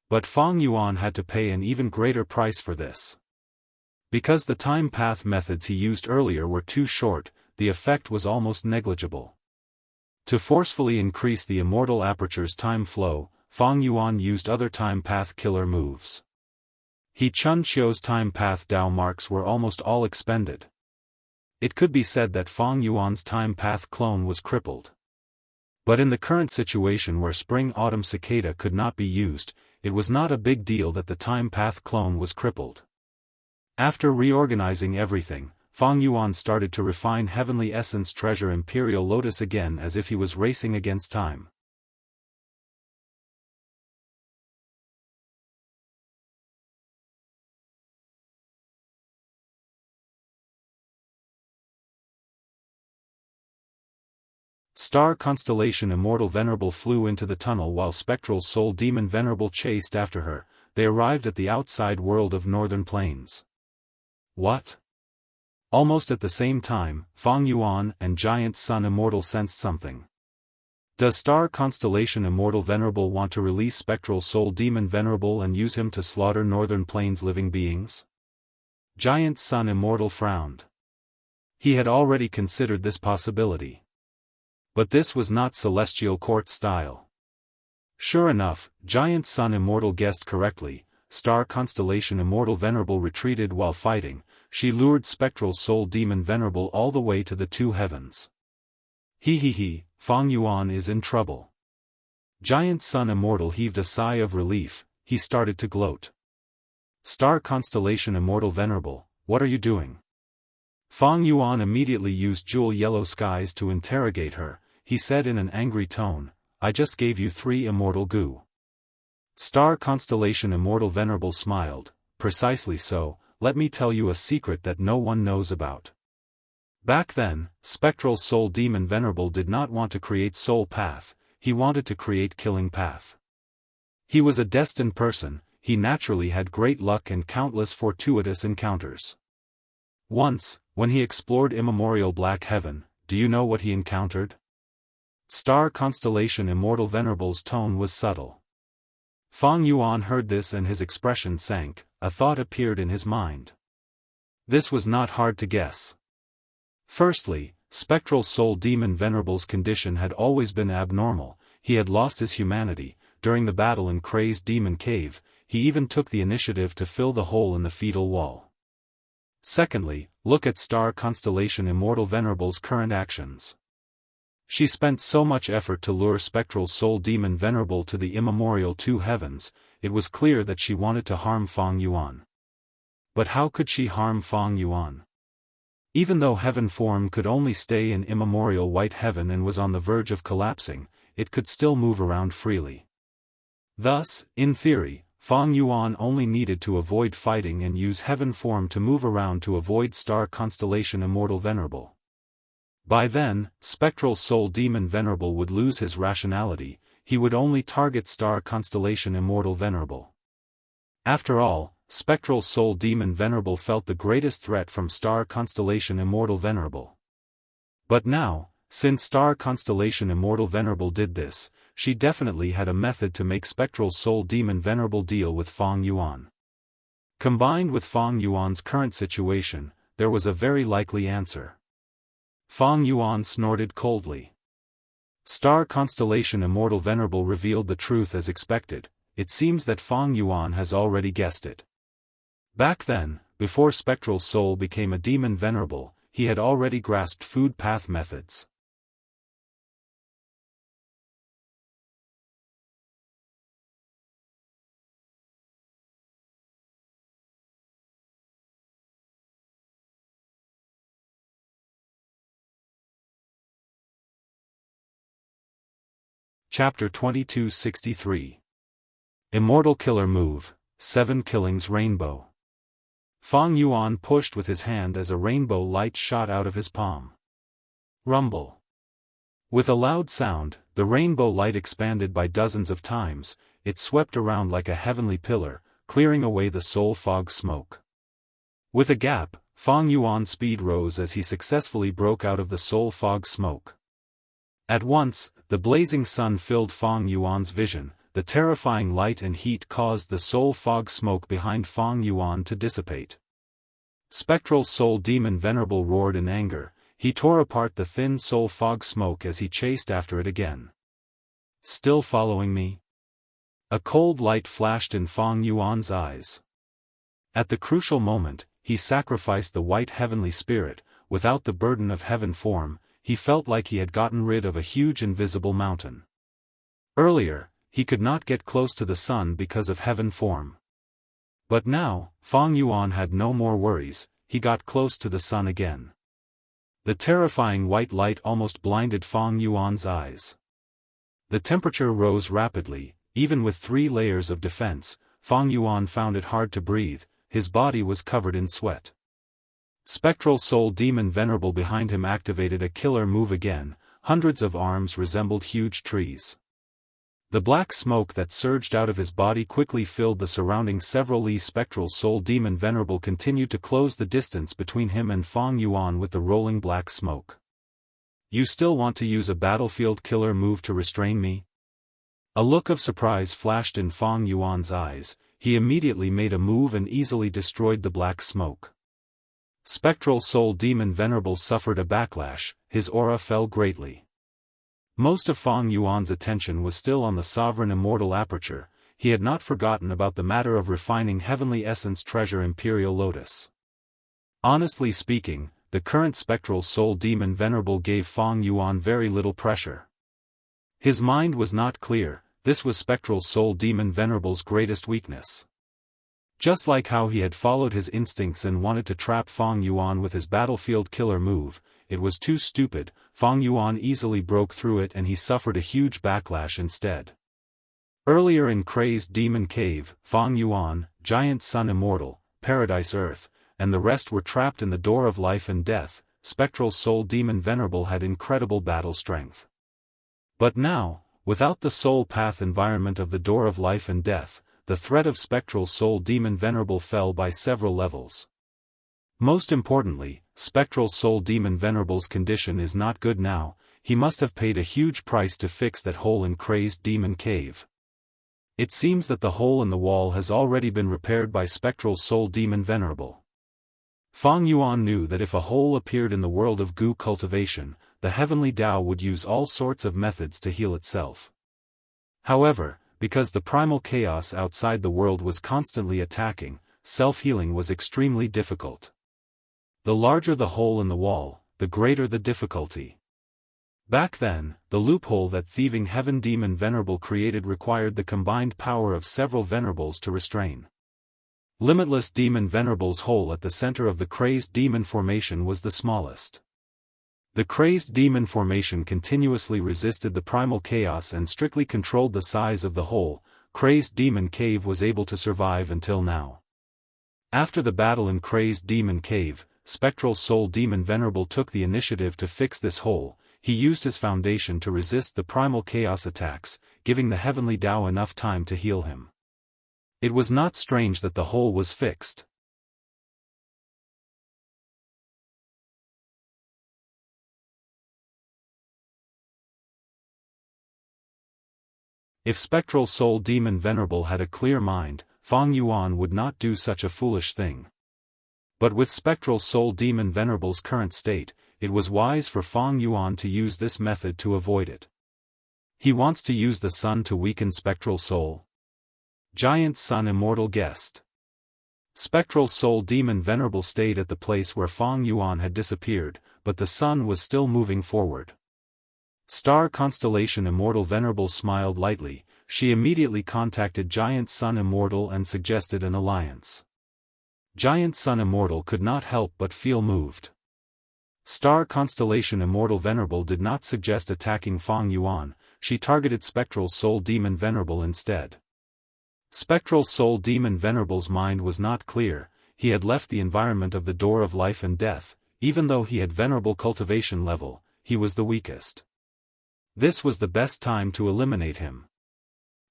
But Feng Yuan had to pay an even greater price for this. Because the time path methods he used earlier were too short, the effect was almost negligible. To forcefully increase the Immortal Aperture's time flow, Fang Yuan used other time path killer moves. He Chun Qiu's time path Dao marks were almost all expended. It could be said that Fang Yuan's time path clone was crippled. But in the current situation where Spring-Autumn Cicada could not be used, it was not a big deal that the time path clone was crippled. After reorganizing everything, Fang Yuan started to refine Heavenly Essence Treasure Imperial Lotus again as if he was racing against time. Star Constellation Immortal Venerable flew into the tunnel while Spectral Soul Demon Venerable chased after her. They arrived at the outside world of Northern Plains. What? Almost at the same time, Fang Yuan and Giant Sun Immortal sensed something. Does Star Constellation Immortal Venerable want to release Spectral Soul Demon Venerable and use him to slaughter Northern Plains living beings? Giant Sun Immortal frowned. He had already considered this possibility. But this was not Celestial Court style. Sure enough, Giant Sun Immortal guessed correctly. Star Constellation Immortal Venerable retreated while fighting. She lured Spectral Soul Demon Venerable all the way to the two heavens. He, Fang Yuan is in trouble. Giant Sun Immortal heaved a sigh of relief. He started to gloat. Star Constellation Immortal Venerable, what are you doing? Fang Yuan immediately used Jewel Yellow Skies to interrogate her. He said in an angry tone, I just gave you 3 immortal goo. Star Constellation Immortal Venerable smiled, precisely so. Let me tell you a secret that no one knows about. Back then, Spectral Soul Demon Venerable did not want to create Soul Path, he wanted to create Killing Path. He was a destined person, he naturally had great luck and countless fortuitous encounters. Once, when he explored immemorial Black Heaven, do you know what he encountered? Star Constellation Immortal Venerable's tone was subtle. Fang Yuan heard this and his expression sank. A thought appeared in his mind. This was not hard to guess. Firstly, Spectral Soul Demon Venerable's condition had always been abnormal. He had lost his humanity. During the battle in Crazed Demon Cave, he even took the initiative to fill the hole in the fetal wall. Secondly, look at Star Constellation Immortal Venerable's current actions. She spent so much effort to lure Spectral Soul Demon Venerable to the immemorial two heavens. It was clear that she wanted to harm Fang Yuan. But how could she harm Fang Yuan? Even though heaven form could only stay in immemorial White Heaven and was on the verge of collapsing, it could still move around freely. Thus, in theory, Fang Yuan only needed to avoid fighting and use heaven form to move around to avoid Star Constellation Immortal Venerable. By then, Spectral Soul Demon Venerable would lose his rationality. He would only target Star Constellation Immortal Venerable. After all, Spectral Soul Demon Venerable felt the greatest threat from Star Constellation Immortal Venerable. But now, since Star Constellation Immortal Venerable did this, she definitely had a method to make Spectral Soul Demon Venerable deal with Fang Yuan. Combined with Fang Yuan's current situation, there was a very likely answer. Fang Yuan snorted coldly. Star Constellation Immortal Venerable revealed the truth as expected. It seems that Fang Yuan has already guessed it. Back then, before Spectral Soul became a Demon Venerable, he had already grasped food path methods. Chapter 2263. Immortal Killer Move, 7 Killings Rainbow. Fang Yuan pushed with his hand as a rainbow light shot out of his palm. Rumble. With a loud sound, the rainbow light expanded by dozens of times. It swept around like a heavenly pillar, clearing away the soul fog smoke. With a gap, Fang Yuan's speed rose as he successfully broke out of the soul fog smoke. At once, the blazing sun filled Fang Yuan's vision. The terrifying light and heat caused the soul fog smoke behind Fang Yuan to dissipate. Spectral Soul Demon Venerable roared in anger. he tore apart the thin soul fog smoke as he chased after it again. Still following me? A cold light flashed in Fang Yuan's eyes. At the crucial moment, he sacrificed the white heavenly spirit. Without the burden of heaven form, he felt like he had gotten rid of a huge invisible mountain. Earlier, he could not get close to the sun because of heaven form. But now, Fang Yuan had no more worries, he got close to the sun again. The terrifying white light almost blinded Fang Yuan's eyes. The temperature rose rapidly, even with 3 layers of defense. Fang Yuan found it hard to breathe, his body was covered in sweat. Spectral Soul Demon Venerable behind him activated a killer move again, hundreds of arms resembled huge trees. The black smoke that surged out of his body quickly filled the surrounding several li. Spectral Soul Demon Venerable continued to close the distance between him and Fang Yuan with the rolling black smoke. You still want to use a battlefield killer move to restrain me? A look of surprise flashed in Fang Yuan's eyes, he immediately made a move and easily destroyed the black smoke. Spectral Soul Demon Venerable suffered a backlash, his aura fell greatly. Most of Fang Yuan's attention was still on the sovereign immortal aperture, he had not forgotten about the matter of refining heavenly essence treasure Imperial Lotus. Honestly speaking, the current Spectral Soul Demon Venerable gave Fang Yuan very little pressure. His mind was not clear, this was Spectral Soul Demon Venerable's greatest weakness. Just like how he had followed his instincts and wanted to trap Fang Yuan with his battlefield killer move, it was too stupid. Fang Yuan easily broke through it and he suffered a huge backlash instead. Earlier in Crazed Demon Cave, Fang Yuan, Giant Sun Immortal, Paradise Earth, and the rest were trapped in the door of life and death. Spectral Soul Demon Venerable had incredible battle strength. But now, without the soul path environment of the door of life and death, the threat of Spectral Soul Demon Venerable fell by several levels. Most importantly, Spectral Soul Demon Venerable's condition is not good now, he must have paid a huge price to fix that hole in Crazed Demon Cave. It seems that the hole in the wall has already been repaired by Spectral Soul Demon Venerable. Fang Yuan knew that if a hole appeared in the world of Gu cultivation, the heavenly Tao would use all sorts of methods to heal itself. However, because the primal chaos outside the world was constantly attacking, self-healing was extremely difficult. The larger the hole in the wall, the greater the difficulty. Back then, the loophole that thieving Heaven Demon Venerable created required the combined power of several Venerables to restrain. Limitless Demon Venerable's hole at the center of the Crazed Demon Formation was the smallest. The Crazed Demon Formation continuously resisted the primal chaos and strictly controlled the size of the hole. Crazed Demon Cave was able to survive until now. After the battle in Crazed Demon Cave, Spectral Soul Demon Venerable took the initiative to fix this hole. He used his foundation to resist the primal chaos attacks, giving the heavenly Tao enough time to heal him. It was not strange that the hole was fixed. If Spectral Soul Demon Venerable had a clear mind, Fang Yuan would not do such a foolish thing. But with Spectral Soul Demon Venerable's current state, it was wise for Fang Yuan to use this method to avoid it. He wants to use the sun to weaken Spectral Soul. Giant Sun Immortal guessed. Spectral Soul Demon Venerable stayed at the place where Fang Yuan had disappeared, but the sun was still moving forward. Star Constellation Immortal Venerable smiled lightly, she immediately contacted Giant Sun Immortal and suggested an alliance. Giant Sun Immortal could not help but feel moved. Star Constellation Immortal Venerable did not suggest attacking Fang Yuan, she targeted Spectral Soul Demon Venerable instead. Spectral Soul Demon Venerable's mind was not clear, he had left the environment of the door of life and death, even though he had venerable cultivation level, he was the weakest. This was the best time to eliminate him.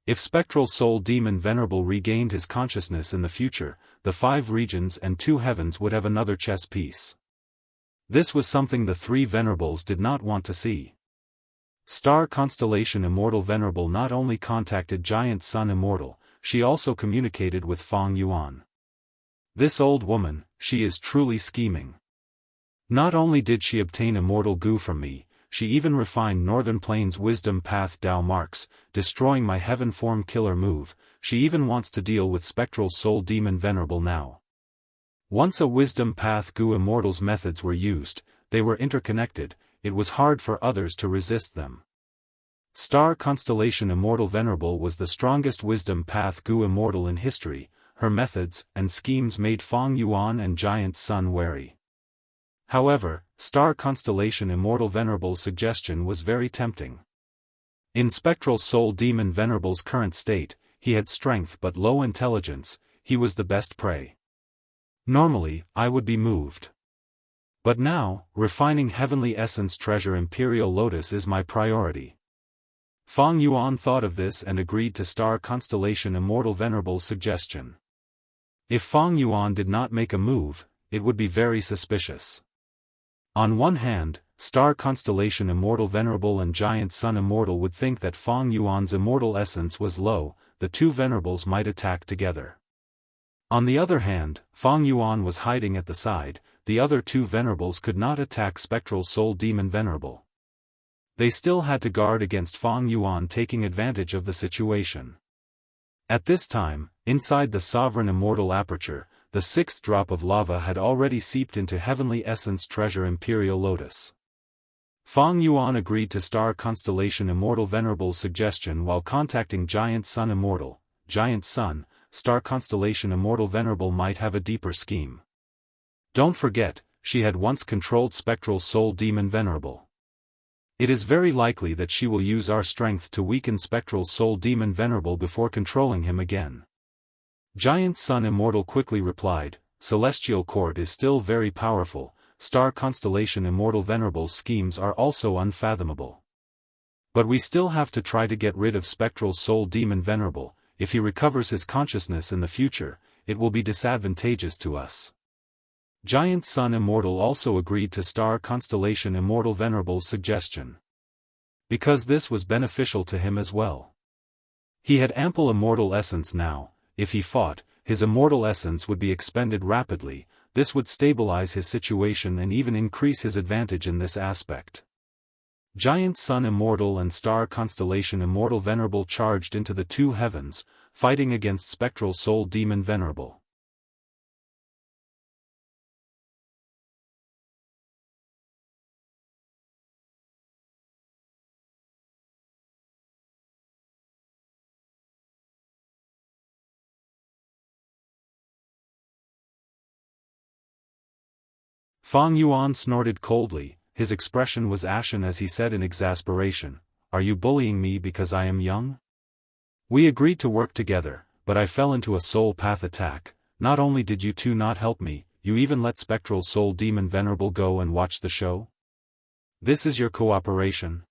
If Spectral Soul Demon Venerable regained his consciousness in the future, the 5 regions and 2 heavens would have another chess piece. This was something the 3 Venerables did not want to see. Star Constellation Immortal Venerable not only contacted Giant Sun Immortal, she also communicated with Fang Yuan. This old woman, she is truly scheming. Not only did she obtain immortal goo from me, she even refined Northern Plains Wisdom Path Dao marks, destroying my Heaven Form Killer move. She even wants to deal with Spectral Soul Demon Venerable now. Once a Wisdom Path Goo Immortal's methods were used, they were interconnected, it was hard for others to resist them. Star Constellation Immortal Venerable was the strongest Wisdom Path Goo Immortal in history. Her methods and schemes made Fang Yuan and Giant Sun wary. However, Star Constellation Immortal Venerable's suggestion was very tempting. In Spectral Soul Demon Venerable's current state, he had strength but low intelligence, he was the best prey. Normally, I would be moved. But now, refining Heavenly Essence Treasure Imperial Lotus is my priority. Fang Yuan thought of this and agreed to Star Constellation Immortal Venerable's suggestion. If Fang Yuan did not make a move, it would be very suspicious. On one hand, Star Constellation Immortal Venerable and Giant Sun Immortal would think that Fang Yuan's immortal essence was low, the two venerables might attack together. On the other hand, Fang Yuan was hiding at the side, the other two venerables could not attack Spectral Soul Demon Venerable. They still had to guard against Fang Yuan taking advantage of the situation. At this time, inside the Sovereign Immortal Aperture, the sixth drop of lava had already seeped into Heavenly Essence Treasure Imperial Lotus. Fang Yuan agreed to Star Constellation Immortal Venerable's suggestion while contacting Giant Sun Immortal. Giant Sun, Star Constellation Immortal Venerable might have a deeper scheme. Don't forget, she had once controlled Spectral Soul Demon Venerable. It is very likely that she will use our strength to weaken Spectral Soul Demon Venerable before controlling him again. Giant Sun Immortal quickly replied, Celestial Court is still very powerful, Star Constellation Immortal Venerable's schemes are also unfathomable. But we still have to try to get rid of Spectral Soul Demon Venerable. If he recovers his consciousness in the future, it will be disadvantageous to us. Giant Sun Immortal also agreed to Star Constellation Immortal Venerable's suggestion. Because this was beneficial to him as well. He had ample immortal essence now, if he fought, his immortal essence would be expended rapidly, this would stabilize his situation and even increase his advantage in this aspect. Giant Sun Immortal and Star Constellation Immortal Venerable charged into the two heavens, fighting against Spectral Soul Demon Venerable. Fang Yuan snorted coldly, his expression was ashen as he said in exasperation, Are you bullying me because I am young? We agreed to work together, but I fell into a soul path attack. Not only did you two not help me, you even let Spectral Soul Demon Venerable go and watch the show? This is your cooperation?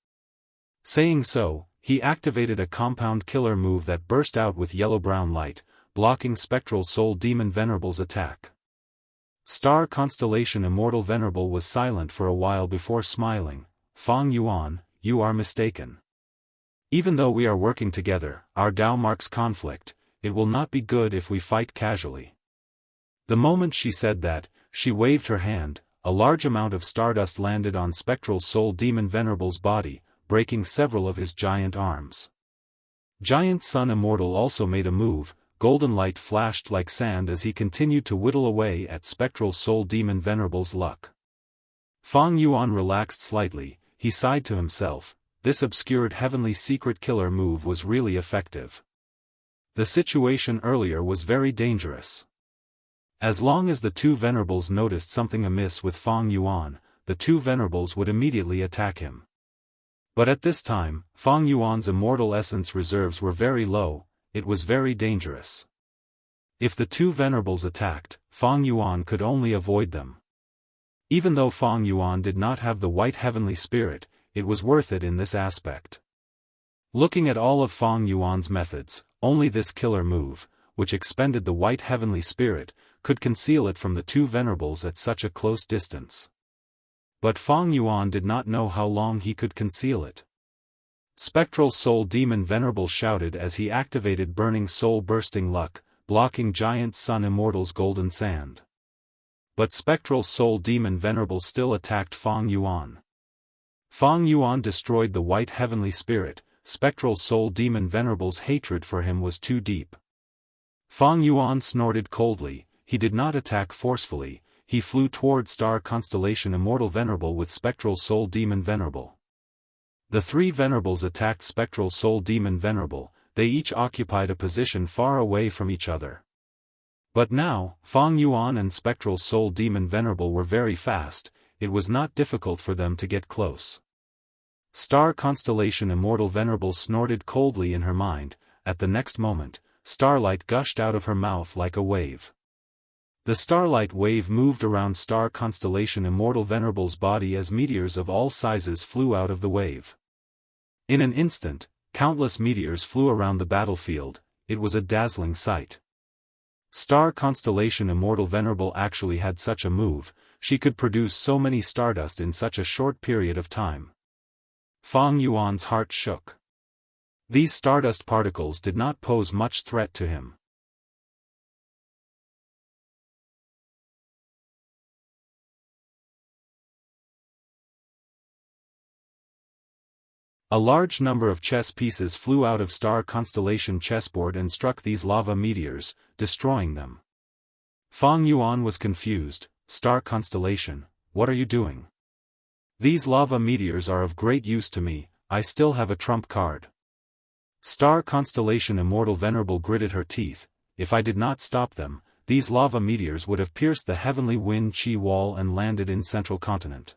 Saying so, he activated a compound killer move that burst out with yellow-brown light, blocking Spectral Soul Demon Venerable's attack. Star Constellation Immortal Venerable was silent for a while before smiling. Fang Yuan, you are mistaken. Even though we are working together, our Dao marks conflict, it will not be good if we fight casually. The moment she said that, she waved her hand, a large amount of stardust landed on Spectral Soul Demon Venerable's body, breaking several of his giant arms. Giant Sun Immortal also made a move. Golden light flashed like sand as he continued to whittle away at Spectral Soul Demon Venerable's luck. Fang Yuan relaxed slightly, he sighed to himself, this obscured heavenly secret killer move was really effective. The situation earlier was very dangerous. As long as the two venerables noticed something amiss with Fang Yuan, the two venerables would immediately attack him. But at this time, Fang Yuan's immortal essence reserves were very low. It was very dangerous. If the two venerables attacked, Fang Yuan could only avoid them. Even though Fang Yuan did not have the white heavenly spirit, it was worth it in this aspect. Looking at all of Fang Yuan's methods, only this killer move, which expended the white heavenly spirit, could conceal it from the two venerables at such a close distance. But Fang Yuan did not know how long he could conceal it. Spectral Soul Demon Venerable shouted as he activated Burning Soul Bursting Luck, blocking Giant Sun Immortal's golden sand. But Spectral Soul Demon Venerable still attacked Fang Yuan. Fang Yuan destroyed the white heavenly spirit. Spectral Soul Demon Venerable's hatred for him was too deep. Fang Yuan snorted coldly. He did not attack forcefully. He flew toward Star Constellation Immortal Venerable with Spectral Soul Demon Venerable. The three Venerables attacked Spectral Soul Demon Venerable. They each occupied a position far away from each other. But now, Fang Yuan and Spectral Soul Demon Venerable were very fast. It was not difficult for them to get close. Star Constellation Immortal Venerable snorted coldly in her mind. At the next moment, starlight gushed out of her mouth like a wave. The starlight wave moved around Star Constellation Immortal Venerable's body as meteors of all sizes flew out of the wave. In an instant, countless meteors flew around the battlefield. It was a dazzling sight. Star Constellation Immortal Venerable actually had such a move. She could produce so many stardust in such a short period of time. Fang Yuan's heart shook. These stardust particles did not pose much threat to him. A large number of chess pieces flew out of Star Constellation chessboard and struck these lava meteors, destroying them. Fang Yuan was confused. Star Constellation, what are you doing? These lava meteors are of great use to me. I still have a trump card. Star Constellation Immortal Venerable gritted her teeth. If I did not stop them, these lava meteors would have pierced the heavenly wind chi wall and landed in Central Continent.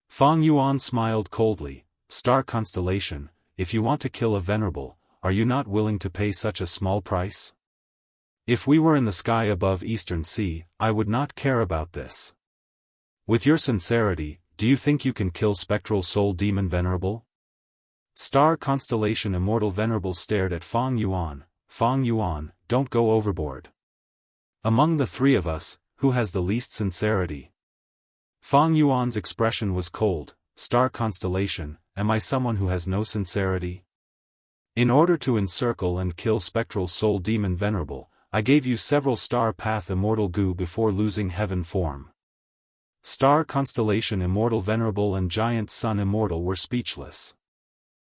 Fang Yuan smiled coldly. Star Constellation, if you want to kill a venerable, are you not willing to pay such a small price? If we were in the sky above Eastern Sea, I would not care about this. With your sincerity, do you think you can kill Spectral Soul Demon Venerable? Star Constellation Immortal Venerable stared at Fang Yuan. Fang Yuan, don't go overboard. Among the three of us, who has the least sincerity? Fang Yuan's expression was cold. Star Constellation, am I someone who has no sincerity? In order to encircle and kill Spectral Soul Demon Venerable, I gave you several Star Path Immortal Goo before losing heaven form. Star Constellation Immortal Venerable and Giant Sun Immortal were speechless.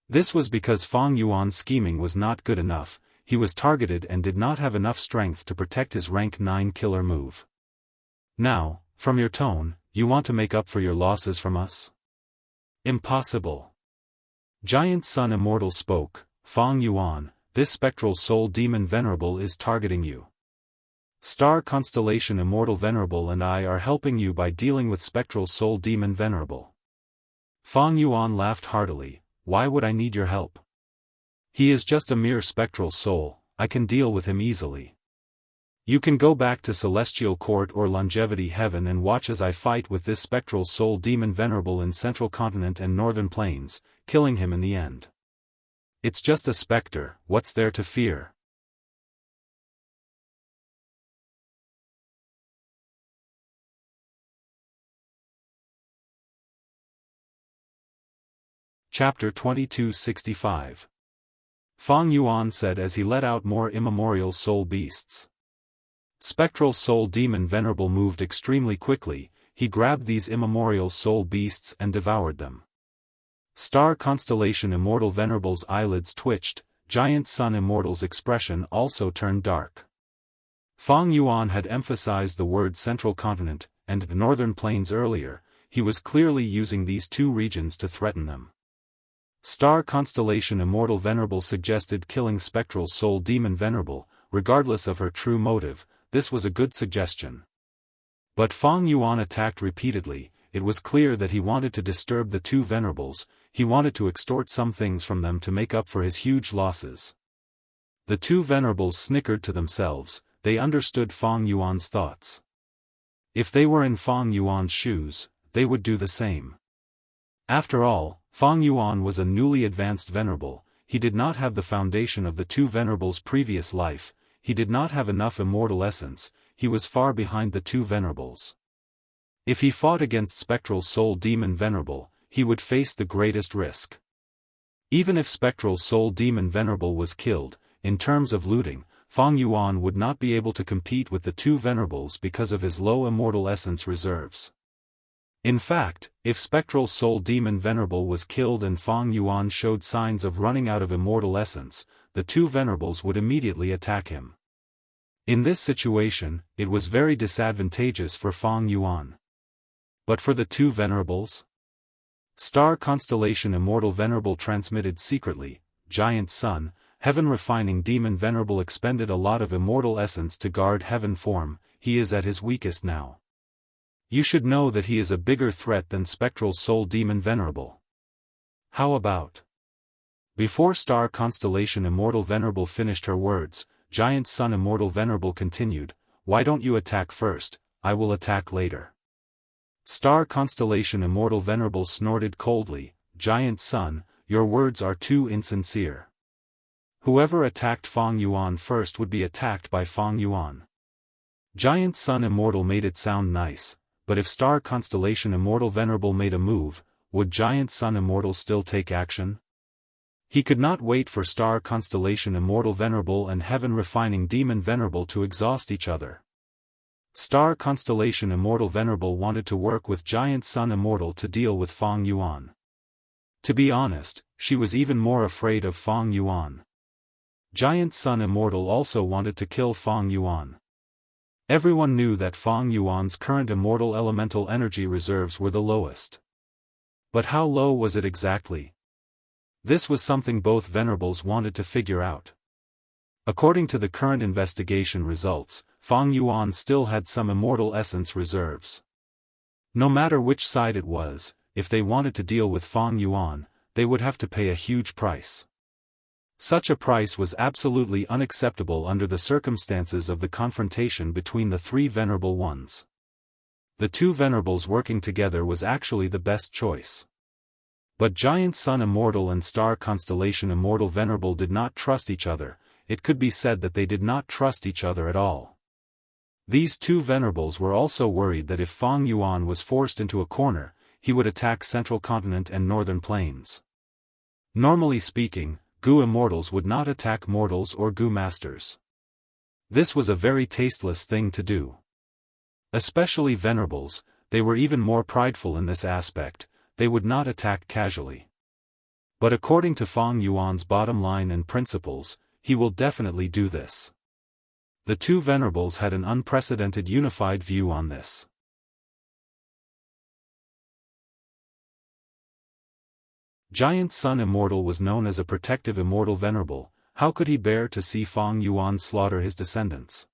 This was because Fang Yuan's scheming was not good enough. He was targeted and did not have enough strength to protect his rank 9 killer move. Now, from your tone, you want to make up for your losses from us? Impossible. Giant Sun Immortal spoke. Fang Yuan, this Spectral Soul Demon Venerable is targeting you. Star Constellation Immortal Venerable and I are helping you by dealing with Spectral Soul Demon Venerable. Fang Yuan laughed heartily. Why would I need your help? He is just a mere spectral soul. I can deal with him easily. You can go back to Celestial Court or Longevity Heaven and watch as I fight with this Spectral Soul Demon Venerable in Central Continent and Northern Plains, killing him in the end. It's just a specter, what's there to fear? Chapter 2265. Fang Yuan said as he let out more immemorial soul beasts. Spectral Soul Demon Venerable moved extremely quickly. He grabbed these immemorial soul beasts and devoured them. Star Constellation Immortal Venerable's eyelids twitched. Giant Sun Immortal's expression also turned dark. Fang Yuan had emphasized the word Central Continent and Northern Plains earlier. He was clearly using these two regions to threaten them. Star Constellation Immortal Venerable suggested killing Spectral Soul Demon Venerable, regardless of her true motive. This was a good suggestion. But Fang Yuan attacked repeatedly. It was clear that he wanted to disturb the two venerables. He wanted to extort some things from them to make up for his huge losses. The two venerables snickered to themselves. They understood Fang Yuan's thoughts. If they were in Fang Yuan's shoes, they would do the same. After all, Fang Yuan was a newly advanced venerable. He did not have the foundation of the two venerables' previous life. He did not have enough immortal essence. He was far behind the two venerables. If he fought against Spectral Soul Demon Venerable, he would face the greatest risk. Even if Spectral Soul Demon Venerable was killed, in terms of looting, Fang Yuan would not be able to compete with the two venerables because of his low immortal essence reserves. In fact, if Spectral Soul Demon Venerable was killed and Fang Yuan showed signs of running out of immortal essence, the two venerables would immediately attack him. In this situation, it was very disadvantageous for Fang Yuan. But for the two venerables? Star Constellation Immortal Venerable transmitted secretly, Giant Sun, Heaven Refining Demon Venerable expended a lot of immortal essence to guard Heaven form, he is at his weakest now. You should know that he is a bigger threat than Spectral Soul Demon Venerable. How about? Before Star Constellation Immortal Venerable finished her words, Giant Sun Immortal Venerable continued, why don't you attack first, I will attack later. Star Constellation Immortal Venerable snorted coldly, Giant Sun, your words are too insincere. Whoever attacked Fang Yuan first would be attacked by Fang Yuan. Giant Sun Immortal made it sound nice, but if Star Constellation Immortal Venerable made a move, would Giant Sun Immortal still take action? He could not wait for Star Constellation Immortal Venerable and Heaven Refining Demon Venerable to exhaust each other. Star Constellation Immortal Venerable wanted to work with Giant Sun Immortal to deal with Fang Yuan. To be honest, she was even more afraid of Fang Yuan. Giant Sun Immortal also wanted to kill Fang Yuan. Everyone knew that Fang Yuan's current immortal elemental energy reserves were the lowest. But how low was it exactly? This was something both venerables wanted to figure out. According to the current investigation results, Fang Yuan still had some immortal essence reserves. No matter which side it was, if they wanted to deal with Fang Yuan, they would have to pay a huge price. Such a price was absolutely unacceptable under the circumstances of the confrontation between the three venerable ones. The two venerables working together was actually the best choice. But Giant Sun Immortal and Star Constellation Immortal Venerable did not trust each other, it could be said that they did not trust each other at all. These two venerables were also worried that if Fang Yuan was forced into a corner, he would attack Central Continent and Northern Plains. Normally speaking, Gu Immortals would not attack mortals or Gu Masters. This was a very tasteless thing to do. Especially venerables, they were even more prideful in this aspect, they would not attack casually. But according to Fang Yuan's bottom line and principles, he will definitely do this. The two venerables had an unprecedented unified view on this. Giant Sun Immortal was known as a protective immortal venerable, how could he bear to see Fang Yuan slaughter his descendants?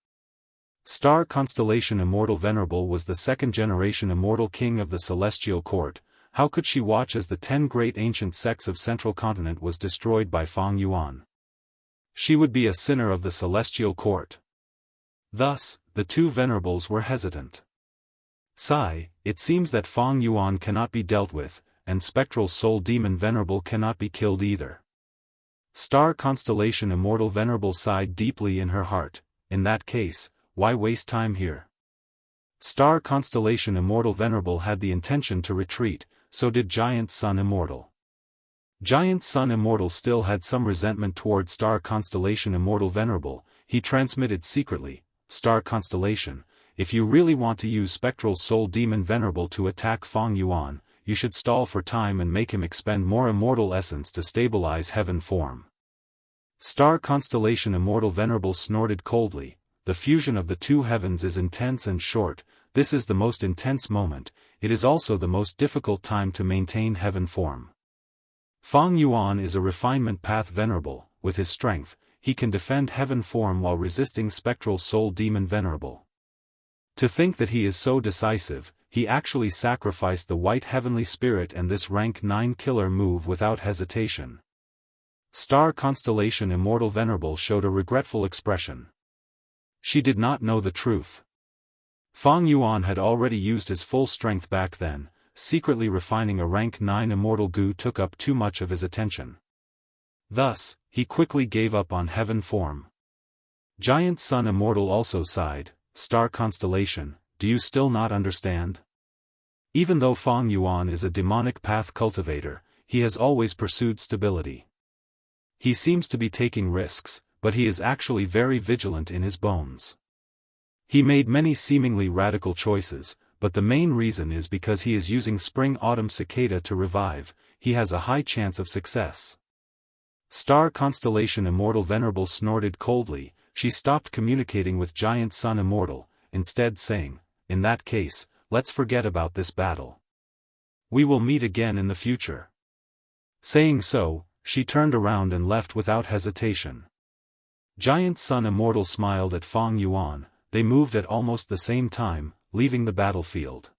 Star Constellation Immortal Venerable was the second-generation immortal king of the Celestial Court, how could she watch as the 10 great ancient sects of Central Continent was destroyed by Fang Yuan? She would be a sinner of the Celestial Court. Thus, the two venerables were hesitant. Sigh, it seems that Fang Yuan cannot be dealt with, and Spectral Soul Demon Venerable cannot be killed either. Star Constellation Immortal Venerable sighed deeply in her heart, in that case, why waste time here? Star Constellation Immortal Venerable had the intention to retreat, so did Giant Sun Immortal. Giant Sun Immortal still had some resentment toward Star Constellation Immortal Venerable, he transmitted secretly, Star Constellation, if you really want to use Spectral Soul Demon Venerable to attack Fang Yuan, you should stall for time and make him expend more immortal essence to stabilize heaven form. Star Constellation Immortal Venerable snorted coldly, the fusion of the two heavens is intense and short, this is the most intense moment, it is also the most difficult time to maintain heaven form. Fang Yuan is a refinement path venerable, with his strength, he can defend heaven form while resisting Spectral Soul Demon Venerable. To think that he is so decisive, he actually sacrificed the white heavenly spirit and this rank 9 killer move without hesitation. Star Constellation Immortal Venerable showed a regretful expression. She did not know the truth. Fang Yuan had already used his full strength back then, secretly refining a rank 9 immortal Gu took up too much of his attention. Thus, he quickly gave up on heaven form. Giant Sun Immortal also sighed, Star Constellation, do you still not understand? Even though Fang Yuan is a demonic path cultivator, he has always pursued stability. He seems to be taking risks, but he is actually very vigilant in his bones. He made many seemingly radical choices, but the main reason is because he is using spring-autumn cicada to revive. He has a high chance of success. Star Constellation Immortal Venerable snorted coldly. She stopped communicating with Giant Sun Immortal, instead saying, "In that case, let's forget about this battle. We will meet again in the future." Saying so, she turned around and left without hesitation. Giant Sun Immortal smiled at Fang Yuan. They moved at almost the same time, leaving the battlefield.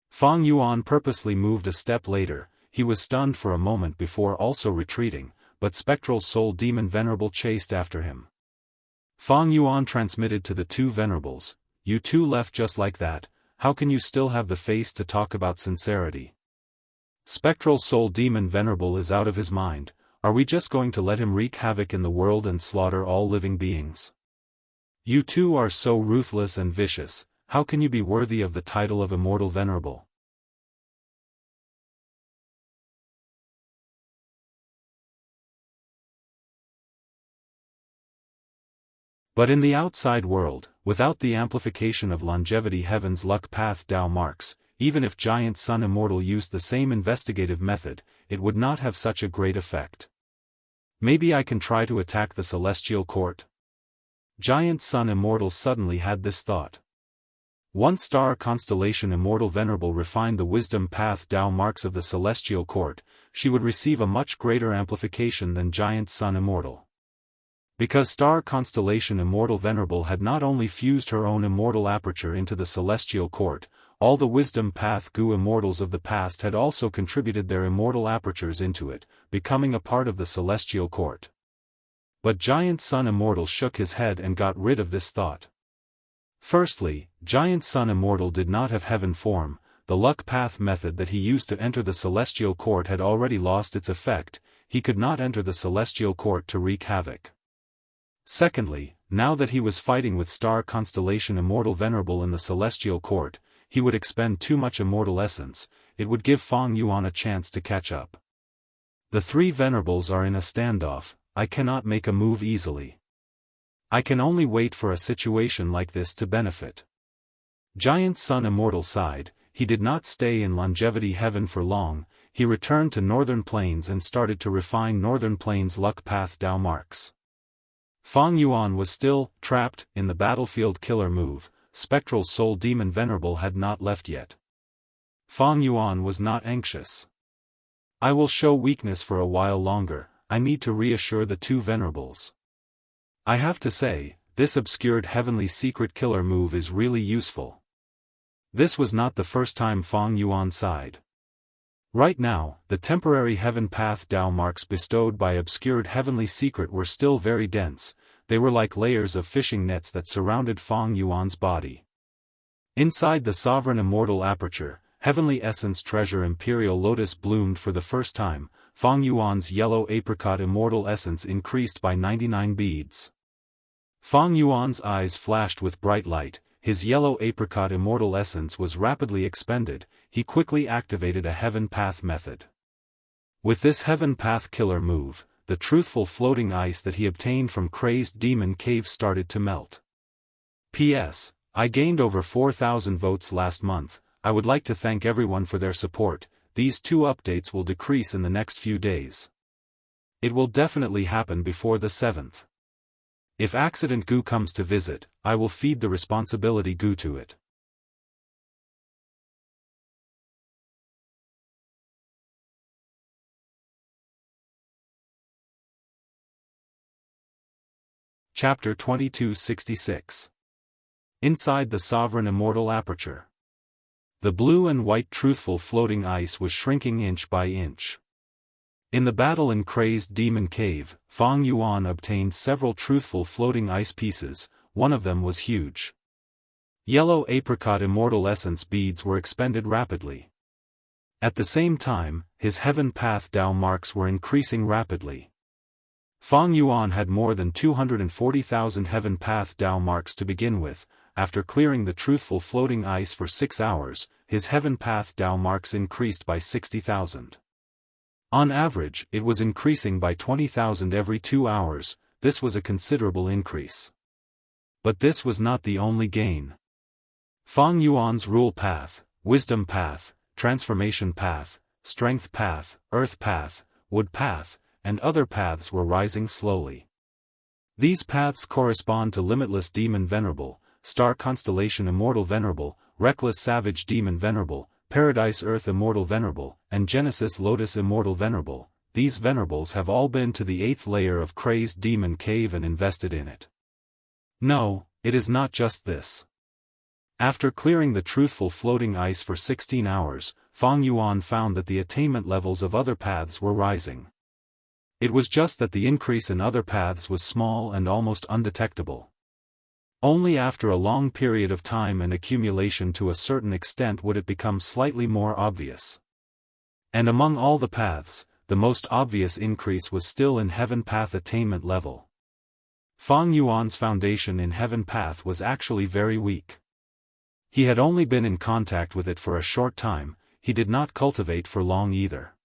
Fang Yuan purposely moved a step later. He was stunned for a moment before also retreating, but Spectral Soul Demon Venerable chased after him. Fang Yuan transmitted to the two venerables, "You two left just like that, how can you still have the face to talk about sincerity?" Spectral Soul Demon Venerable is out of his mind. Are we just going to let him wreak havoc in the world and slaughter all living beings? You two are so ruthless and vicious, how can you be worthy of the title of Immortal Venerable? But in the outside world, without the amplification of longevity heaven's luck path Dao marks, even if Giant Sun Immortal used the same investigative method, it would not have such a great effect. Maybe I can try to attack the Celestial Court? Giant Sun Immortal suddenly had this thought. Once Star Constellation Immortal Venerable refined the wisdom path Dao marks of the Celestial Court, she would receive a much greater amplification than Giant Sun Immortal. Because Star Constellation Immortal Venerable had not only fused her own immortal aperture into the Celestial Court, all the Wisdom Path Gu Immortals of the past had also contributed their immortal apertures into it, becoming a part of the Celestial Court. But Giant Sun Immortal shook his head and got rid of this thought. Firstly, Giant Sun Immortal did not have heaven form. The luck path method that he used to enter the Celestial Court had already lost its effect. He could not enter the Celestial Court to wreak havoc. Secondly, now that he was fighting with Star Constellation Immortal Venerable in the Celestial Court, he would expend too much immortal essence. It would give Fang Yuan a chance to catch up. The three venerables are in a standoff. I cannot make a move easily. I can only wait for a situation like this to benefit. Giant Sun Immortal sighed. He did not stay in longevity heaven for long. He returned to Northern Plains and started to refine Northern Plains luck path Dao marks. Fang Yuan was still trapped in the battlefield killer move. Spectral Soul Demon Venerable had not left yet. Fang Yuan was not anxious. I will show weakness for a while longer. I need to reassure the two venerables. I have to say, this obscured heavenly secret killer move is really useful. This was not the first time Fang Yuan sighed. Right now, the temporary heaven path Dao marks bestowed by obscured heavenly secret were still very dense. They were like layers of fishing nets that surrounded Fang Yuan's body. Inside the sovereign immortal aperture, heavenly essence treasure Imperial Lotus bloomed for the first time. Fang Yuan's yellow apricot immortal essence increased by 99 beads. Fang Yuan's eyes flashed with bright light. His yellow apricot immortal essence was rapidly expended. He quickly activated a heaven path method. With this heaven path killer move, the truthful floating ice that he obtained from Crazed Demon Cave started to melt. P.S. I gained over 4,000 votes last month. I would like to thank everyone for their support. These two updates will decrease in the next few days. It will definitely happen before the 7th. If Accident Gu comes to visit, I will feed the responsibility Gu to it. Chapter 2266. Inside the Sovereign Immortal Aperture. The blue and white truthful floating ice was shrinking inch by inch. In the battle in Crazed Demon Cave, Fang Yuan obtained several truthful floating ice pieces. One of them was huge. Yellow apricot immortal essence beads were expended rapidly. At the same time, his heaven path Dao marks were increasing rapidly. Fang Yuan had more than 240,000 heaven path Dao marks to begin with. After clearing the truthful floating ice for 6 hours, his heaven path Dao marks increased by 60,000. On average, it was increasing by 20,000 every 2 hours. this was a considerable increase. But this was not the only gain. Fang Yuan's rule path, wisdom path, transformation path, strength path, earth path, wood path, and other paths were rising slowly. These paths correspond to Limitless Demon Venerable, Star Constellation Immortal Venerable, Reckless Savage Demon Venerable, Paradise Earth Immortal Venerable, and Genesis Lotus Immortal Venerable. These venerables have all been to the 8th layer of Crazed Demon Cave and invested in it. No, it is not just this. After clearing the truthful floating ice for 16 hours, Fang Yuan found that the attainment levels of other paths were rising. It was just that the increase in other paths was small and almost undetectable. Only after a long period of time and accumulation to a certain extent would it become slightly more obvious. And among all the paths, the most obvious increase was still in Heaven Path attainment level. Fang Yuan's foundation in Heaven Path was actually very weak. He had only been in contact with it for a short time, he did not cultivate for long either.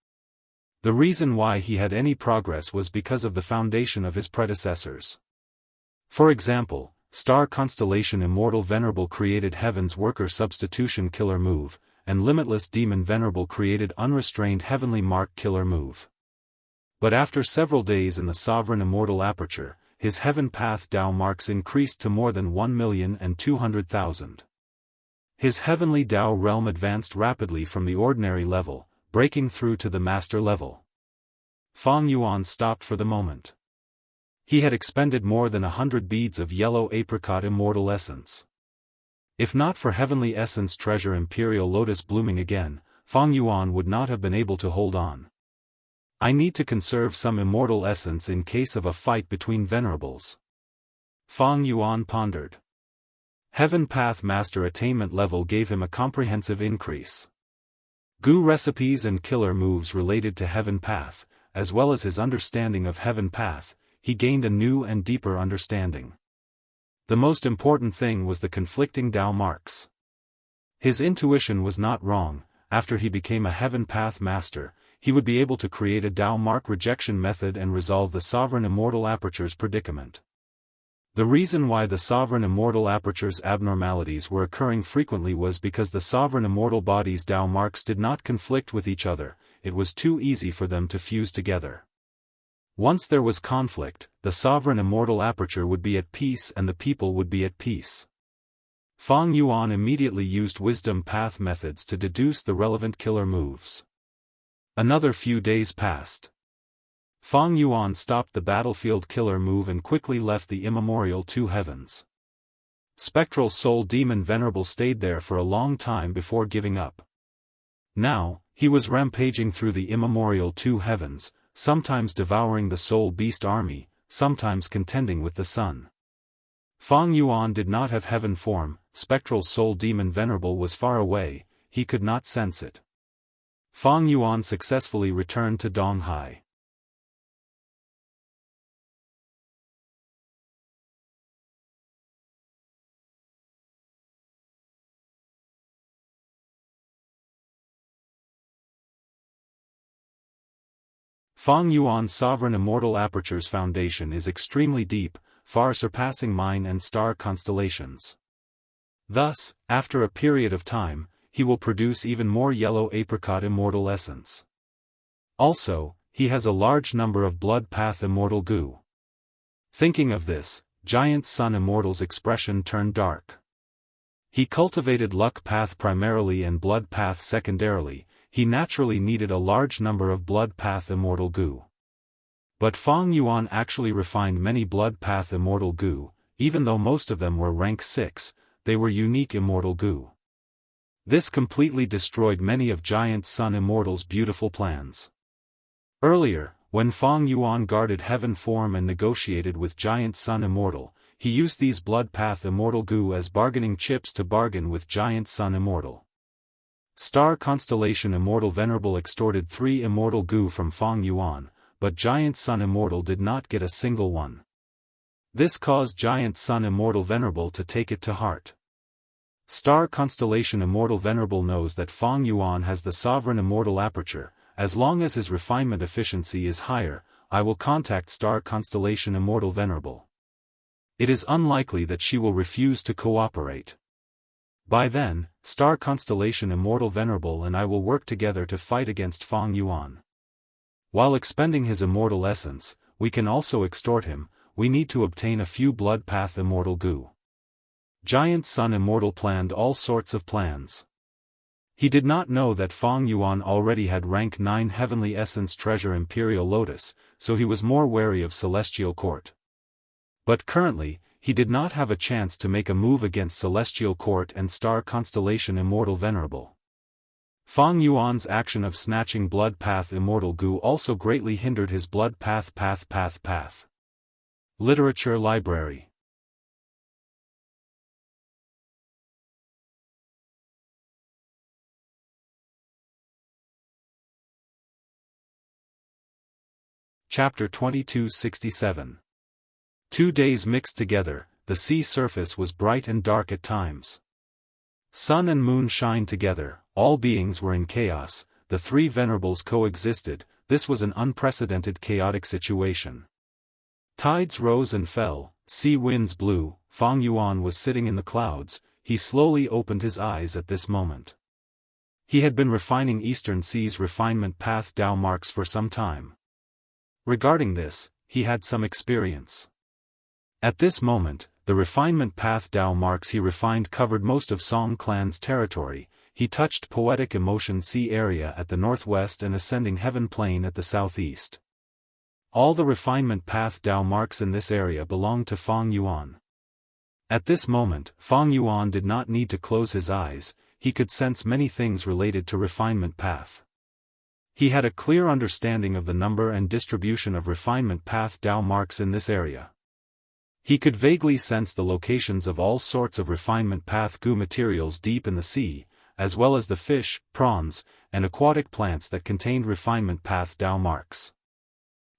The reason why he had any progress was because of the foundation of his predecessors. For example, Star Constellation Immortal Venerable created Heaven's Worker Substitution Killer Move, and Limitless Demon Venerable created Unrestrained Heavenly Mark Killer Move. But after several days in the Sovereign Immortal Aperture, his Heaven Path Dao marks increased to more than 1,200,000. His Heavenly Dao realm advanced rapidly from the ordinary level, breaking through to the master level. Fang Yuan stopped for the moment. He had expended more than 100 beads of yellow apricot immortal essence. If not for Heavenly Essence Treasure Imperial Lotus blooming again, Fang Yuan would not have been able to hold on. I need to conserve some immortal essence in case of a fight between venerables. Fang Yuan pondered. Heaven Path Master attainment level gave him a comprehensive increase. Gu recipes and killer moves related to Heaven Path, as well as his understanding of Heaven Path, he gained a new and deeper understanding. The most important thing was the conflicting Dao marks. His intuition was not wrong. After he became a Heaven Path Master, he would be able to create a Dao mark rejection method and resolve the Sovereign Immortal Aperture's predicament. The reason why the Sovereign Immortal Aperture's abnormalities were occurring frequently was because the Sovereign Immortal Body's Dao marks did not conflict with each other, it was too easy for them to fuse together. Once there was conflict, the Sovereign Immortal Aperture would be at peace and the people would be at peace. Fang Yuan immediately used Wisdom Path methods to deduce the relevant killer moves. Another few days passed. Fang Yuan stopped the battlefield killer move and quickly left the immemorial two heavens. Spectral Soul Demon Venerable stayed there for a long time before giving up. Now, he was rampaging through the immemorial two heavens, sometimes devouring the Soul Beast army, sometimes contending with the sun. Fang Yuan did not have heaven form, Spectral Soul Demon Venerable was far away, he could not sense it. Fang Yuan successfully returned to Donghai. Fang Yuan's Sovereign Immortal Aperture's foundation is extremely deep, far surpassing mine and star constellations. Thus, after a period of time, he will produce even more yellow apricot immortal essence. Also, he has a large number of blood path immortal goo. Thinking of this, Giant Sun Immortal's expression turned dark. He cultivated luck path primarily and blood path secondarily. He naturally needed a large number of blood path immortal goo. But Fang Yuan actually refined many blood path immortal goo, even though most of them were rank 6, they were unique immortal goo. This completely destroyed many of Giant Sun Immortal's beautiful plans. Earlier, when Fang Yuan guarded heaven form and negotiated with Giant Sun Immortal, he used these blood path immortal goo as bargaining chips to bargain with Giant Sun Immortal. Star Constellation Immortal Venerable extorted 3 immortal goo from Fang Yuan, but Giant Sun Immortal did not get a single one. This caused Giant Sun Immortal Venerable to take it to heart. Star Constellation Immortal Venerable knows that Fang Yuan has the Sovereign Immortal Aperture, as long as his refinement efficiency is higher, I will contact Star Constellation Immortal Venerable. It is unlikely that she will refuse to cooperate. By then, Star Constellation Immortal Venerable and I will work together to fight against Fang Yuan. While expending his immortal essence, we can also extort him. We need to obtain a few blood path immortal goo. Giant Sun Immortal planned all sorts of plans. He did not know that Fang Yuan already had rank 9 Heavenly Essence Treasure Imperial Lotus, so he was more wary of Celestial Court. But currently, he did not have a chance to make a move against Celestial Court and Star Constellation Immortal Venerable. Fang Yuan's action of snatching blood path immortal goo also greatly hindered his blood path. Literature Library. Chapter 2267. 2 days mixed together, the sea surface was bright and dark at times. Sun and moon shined together, all beings were in chaos, the three venerables coexisted. This was an unprecedented chaotic situation. Tides rose and fell, sea winds blew. Fang Yuan was sitting in the clouds. He slowly opened his eyes at this moment. He had been refining Eastern Sea's refinement path Dao marks for some time. Regarding this, he had some experience. At this moment, the refinement path Dao marks he refined covered most of Song clan's territory. He touched poetic emotion sea area at the northwest and ascending heaven plain at the southeast. All the refinement path Dao marks in this area belonged to Fang Yuan. At this moment, Fang Yuan did not need to close his eyes. He could sense many things related to refinement path. He had a clear understanding of the number and distribution of refinement path Dao marks in this area. He could vaguely sense the locations of all sorts of refinement path goo materials deep in the sea, as well as the fish, prawns, and aquatic plants that contained refinement path Dao marks.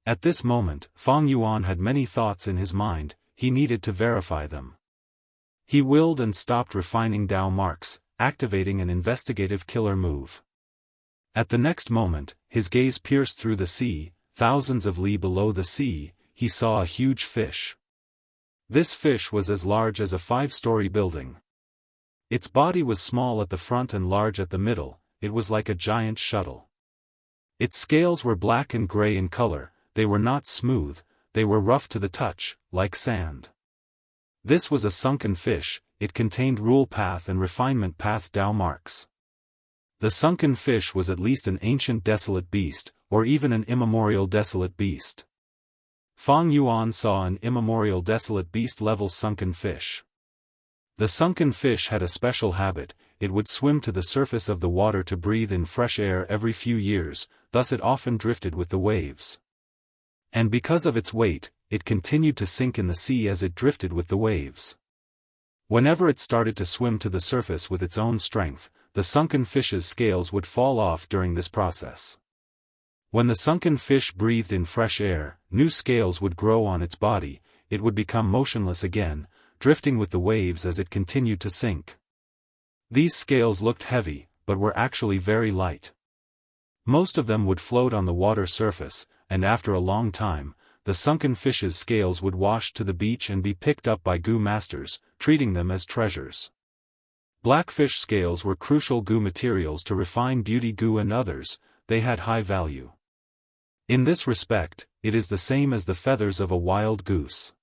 At this moment, Fang Yuan had many thoughts in his mind. He needed to verify them. He willed and stopped refining Dao marks, activating an investigative killer move. At the next moment, his gaze pierced through the sea. Thousands of li below the sea, he saw a huge fish. This fish was as large as a 5-story building. Its body was small at the front and large at the middle. It was like a giant shuttle. Its scales were black and gray in color. They were not smooth, they were rough to the touch, like sand. This was a sunken fish. It contained rule path and refinement path Dao marks. The sunken fish was at least an ancient desolate beast, or even an immemorial desolate beast. Fang Yuan saw an immemorial desolate beast level sunken fish. The sunken fish had a special habit. It would swim to the surface of the water to breathe in fresh air every few years, thus it often drifted with the waves. And because of its weight, it continued to sink in the sea as it drifted with the waves. Whenever it started to swim to the surface with its own strength, the sunken fish's scales would fall off during this process. When the sunken fish breathed in fresh air, new scales would grow on its body. It would become motionless again, drifting with the waves as it continued to sink. These scales looked heavy, but were actually very light. Most of them would float on the water surface, and after a long time, the sunken fish's scales would wash to the beach and be picked up by goo masters, treating them as treasures. Blackfish scales were crucial goo materials to refine beauty goo and others. They had high value. In this respect, it is the same as the feathers of a wild goose.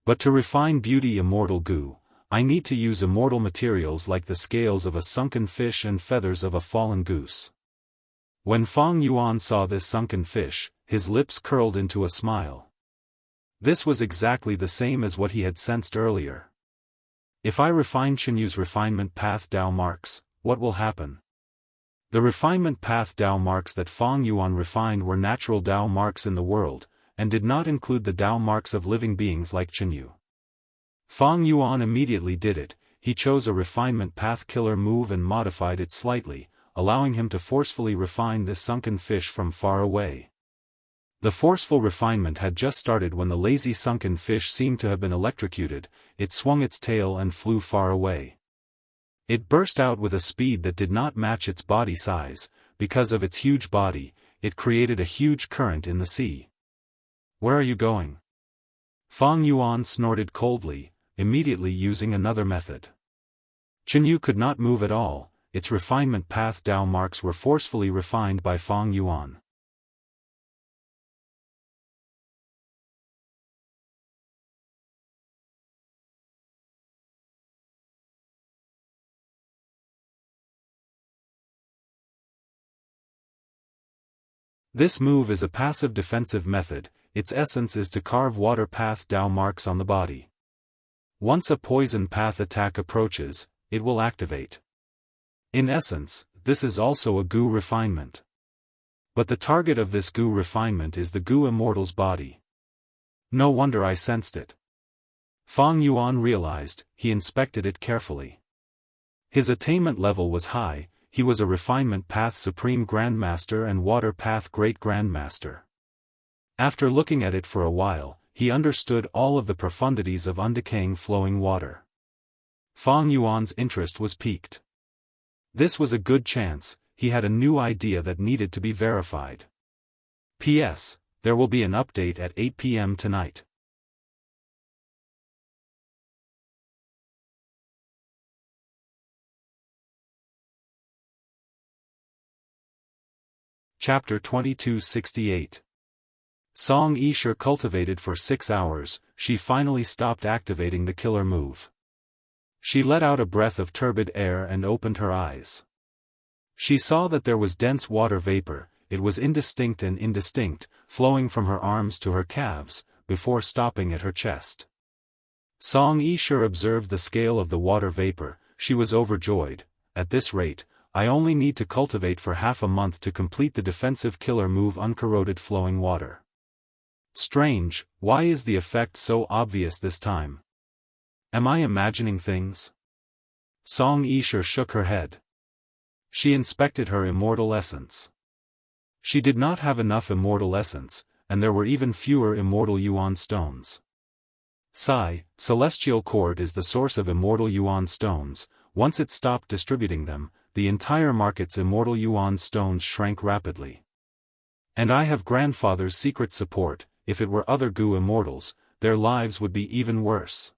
But to refine beauty immortal goo, I need to use immortal materials like the scales of a sunken fish and feathers of a fallen goose. When Fang Yuan saw this sunken fish, his lips curled into a smile. This was exactly the same as what he had sensed earlier. If I refine Qinyu's refinement path Dao marks, what will happen? The refinement path Dao marks that Fang Yuan refined were natural Dao marks in the world, and did not include the Dao marks of living beings like Qinyu. Fang Yuan immediately did it. He chose a refinement path killer move and modified it slightly, allowing him to forcefully refine this sunken fish from far away. The forceful refinement had just started when the lazy sunken fish seemed to have been electrocuted. It swung its tail and flew far away. It burst out with a speed that did not match its body size. Because of its huge body, it created a huge current in the sea. Where are you going? Fang Yuan snorted coldly, immediately using another method. Chenyu could not move at all, its refinement path Dao marks were forcefully refined by Fang Yuan. This move is a passive defensive method, its essence is to carve water path Dao marks on the body. Once a poison path attack approaches, it will activate. In essence, this is also a Gu refinement. But the target of this Gu refinement is the Gu Immortal's body. No wonder I sensed it. Fang Yuan realized, he inspected it carefully. His attainment level was high, he was a refinement path Supreme Grandmaster and water path Great Grandmaster. After looking at it for a while, he understood all of the profundities of undecaying flowing water. Fang Yuan's interest was piqued. This was a good chance, he had a new idea that needed to be verified. P.S. There will be an update at 8 p.m. tonight. Chapter 2268. Song Yishe cultivated for 6 hours, she finally stopped activating the killer move. She let out a breath of turbid air and opened her eyes. She saw that there was dense water vapor, it was indistinct and indistinct, flowing from her arms to her calves, before stopping at her chest. Song Yishe observed the scale of the water vapor, she was overjoyed. At this rate, I only need to cultivate for half a month to complete the defensive killer move Uncorroded Flowing Water. Strange, why is the effect so obvious this time? Am I imagining things? Song Yishe shook her head. She inspected her immortal essence. She did not have enough immortal essence, and there were even fewer immortal yuan stones. Psi, celestial cord is the source of immortal yuan stones. Once it stopped distributing them, the entire market's immortal yuan stones shrank rapidly. And I have grandfather's secret support. If it were other Gu immortals, their lives would be even worse.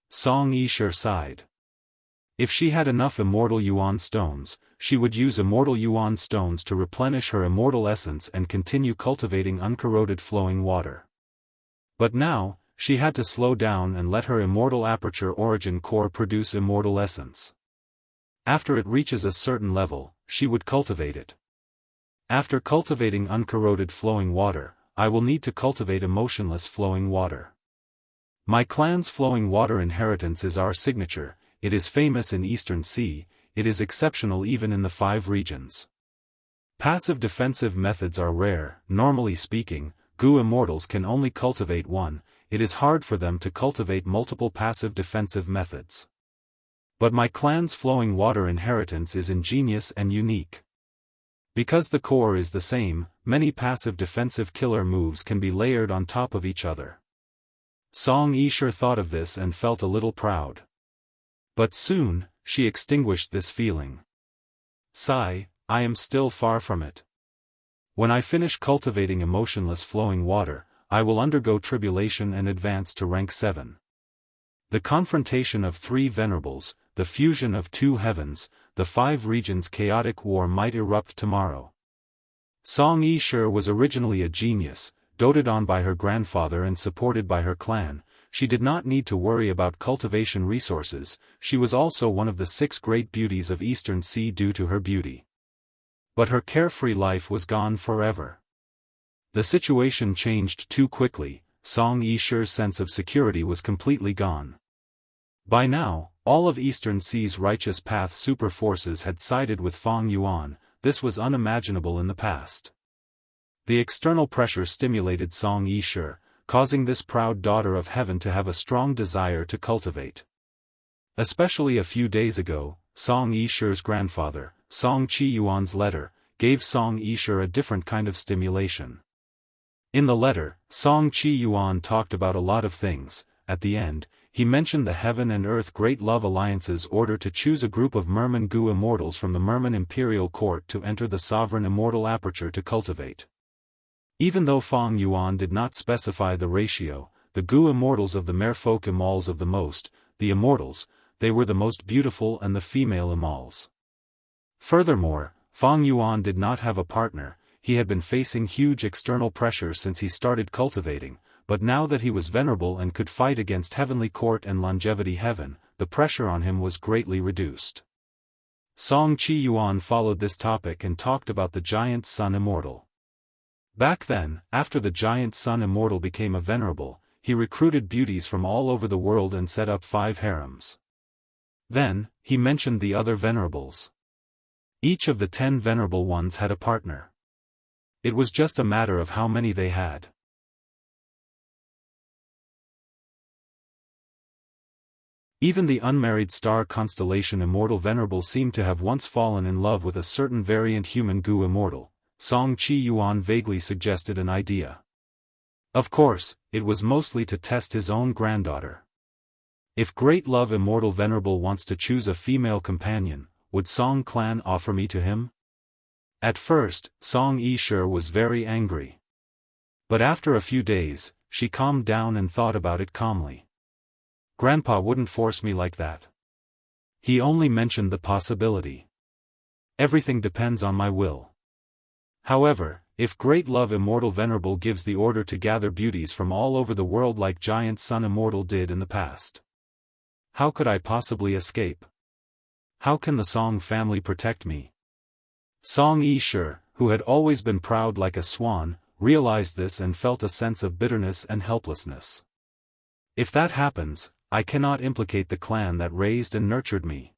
Song Yishe sighed. If she had enough immortal yuan stones, she would use immortal yuan stones to replenish her immortal essence and continue cultivating uncorroded flowing water. But now, she had to slow down and let her immortal aperture origin core produce immortal essence. After it reaches a certain level, she would cultivate it. After cultivating uncorroded flowing water, I will need to cultivate emotionless flowing water. My clan's flowing water inheritance is our signature, it is famous in Eastern Sea, it is exceptional even in the 5 regions. Passive defensive methods are rare, normally speaking, Gu immortals can only cultivate one, it is hard for them to cultivate multiple passive defensive methods. But my clan's flowing water inheritance is ingenious and unique. Because the core is the same, many passive defensive killer moves can be layered on top of each other. Song Yishe thought of this and felt a little proud. But soon, she extinguished this feeling. Sigh, I am still far from it. When I finish cultivating emotionless flowing water, I will undergo tribulation and advance to rank 7. The confrontation of 3 venerables, the fusion of 2 heavens, the 5 regions chaotic war might erupt tomorrow. Song Yishe was originally a genius, doted on by her grandfather and supported by her clan. She did not need to worry about cultivation resources, she was also one of the 6 great beauties of Eastern Sea due to her beauty. But her carefree life was gone forever. The situation changed too quickly, Song Yishe's sense of security was completely gone. By now, all of Eastern Sea's righteous path super forces had sided with Fang Yuan, this was unimaginable in the past. The external pressure stimulated Song Yishe, causing this proud daughter of heaven to have a strong desire to cultivate. Especially a few days ago, Song Yishe's grandfather, Song Qiyuan's letter, gave Song Yishe a different kind of stimulation. In the letter, Song Qiyuan talked about a lot of things. At the end, he mentioned the Heaven and Earth Great Love Alliance's order to choose a group of Merman Gu immortals from the Merman Imperial Court to enter the sovereign immortal aperture to cultivate. Even though Feng Yuan did not specify the ratio, the Gu immortals of the merfolk immortals of the immortals, they were the most beautiful and the female immortals. Furthermore, Feng Yuan did not have a partner. He had been facing huge external pressure since he started cultivating, but now that he was venerable and could fight against Heavenly Court and Longevity Heaven, the pressure on him was greatly reduced. Song Qi Yuan followed this topic and talked about the giant sun immortal. Back then, after the giant sun immortal became a venerable, he recruited beauties from all over the world and set up 5 harems. Then, he mentioned the other venerables. Each of the 10 venerable ones had a partner. It was just a matter of how many they had. Even the unmarried star constellation immortal venerable seemed to have once fallen in love with a certain variant human Gu immortal. Song Qi Yuan vaguely suggested an idea. Of course, it was mostly to test his own granddaughter. If Great Love Immortal Venerable wants to choose a female companion, would Song clan offer me to him? At first, Song Yishe was very angry. But after a few days, she calmed down and thought about it calmly. Grandpa wouldn't force me like that. He only mentioned the possibility. Everything depends on my will. However, if Great Love Immortal Venerable gives the order to gather beauties from all over the world like Giant Sun Immortal did in the past, how could I possibly escape? How can the Song family protect me? Song Yishe, who had always been proud like a swan, realized this and felt a sense of bitterness and helplessness. If that happens, I cannot implicate the clan that raised and nurtured me.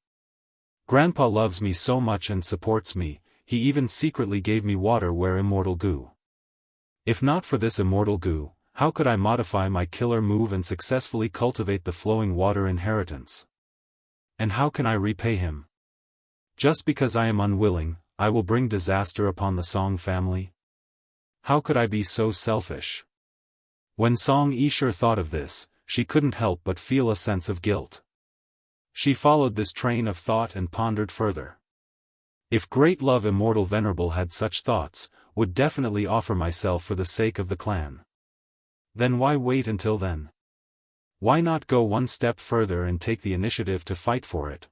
Grandpa loves me so much and supports me, he even secretly gave me water where immortal Gu. If not for this immortal Gu, how could I modify my killer move and successfully cultivate the flowing water inheritance? And how can I repay him? Just because I am unwilling, I will bring disaster upon the Song family? How could I be so selfish? When Song Yishe thought of this, she couldn't help but feel a sense of guilt. She followed this train of thought and pondered further. If Great Love Immortal Venerable had such thoughts, would definitely offer myself for the sake of the clan. Then why wait until then? Why not go one step further and take the initiative to fight for it?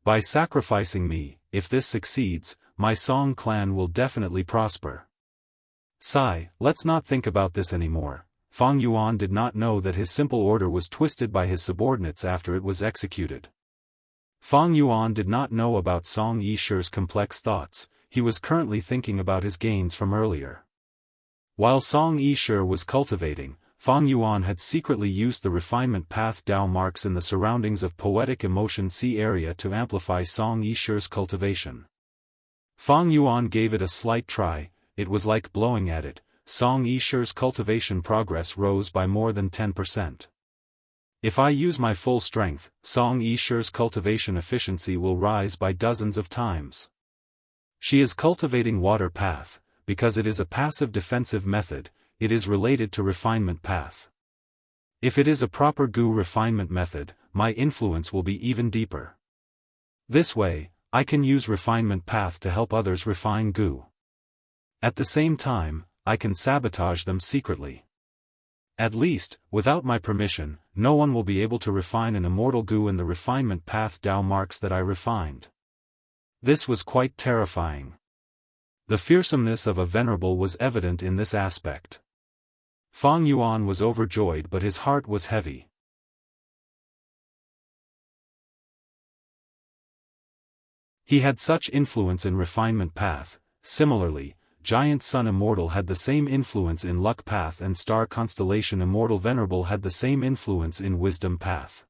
By sacrificing me, if this succeeds, my Song clan will definitely prosper. Sigh, let's not think about this anymore. Feng Yuan did not know that his simple order was twisted by his subordinates after it was executed. Feng Yuan did not know about Song Yishe's complex thoughts. He was currently thinking about his gains from earlier. While Song Yishe was cultivating, Feng Yuan had secretly used the refinement path Dao marks in the surroundings of Poetic Emotion C area to amplify Song Yishe's cultivation. Feng Yuan gave it a slight try. It was like blowing at it. Song Yishe's cultivation progress rose by more than 10%. If I use my full strength, Song Yishe's cultivation efficiency will rise by dozens of times. She is cultivating water path, because it is a passive defensive method, it is related to refinement path. If it is a proper Gu refinement method, my influence will be even deeper. This way, I can use refinement path to help others refine Gu. At the same time, I can sabotage them secretly. At least, without my permission, no one will be able to refine an immortal Gu in the refinement path Dao marks that I refined. This was quite terrifying. The fearsomeness of a venerable was evident in this aspect. Feng Yuan was overjoyed but his heart was heavy. He had such influence in refinement path. Similarly, Giant Sun Immortal had the same influence in Luck Path and Star Constellation Immortal Venerable had the same influence in Wisdom Path.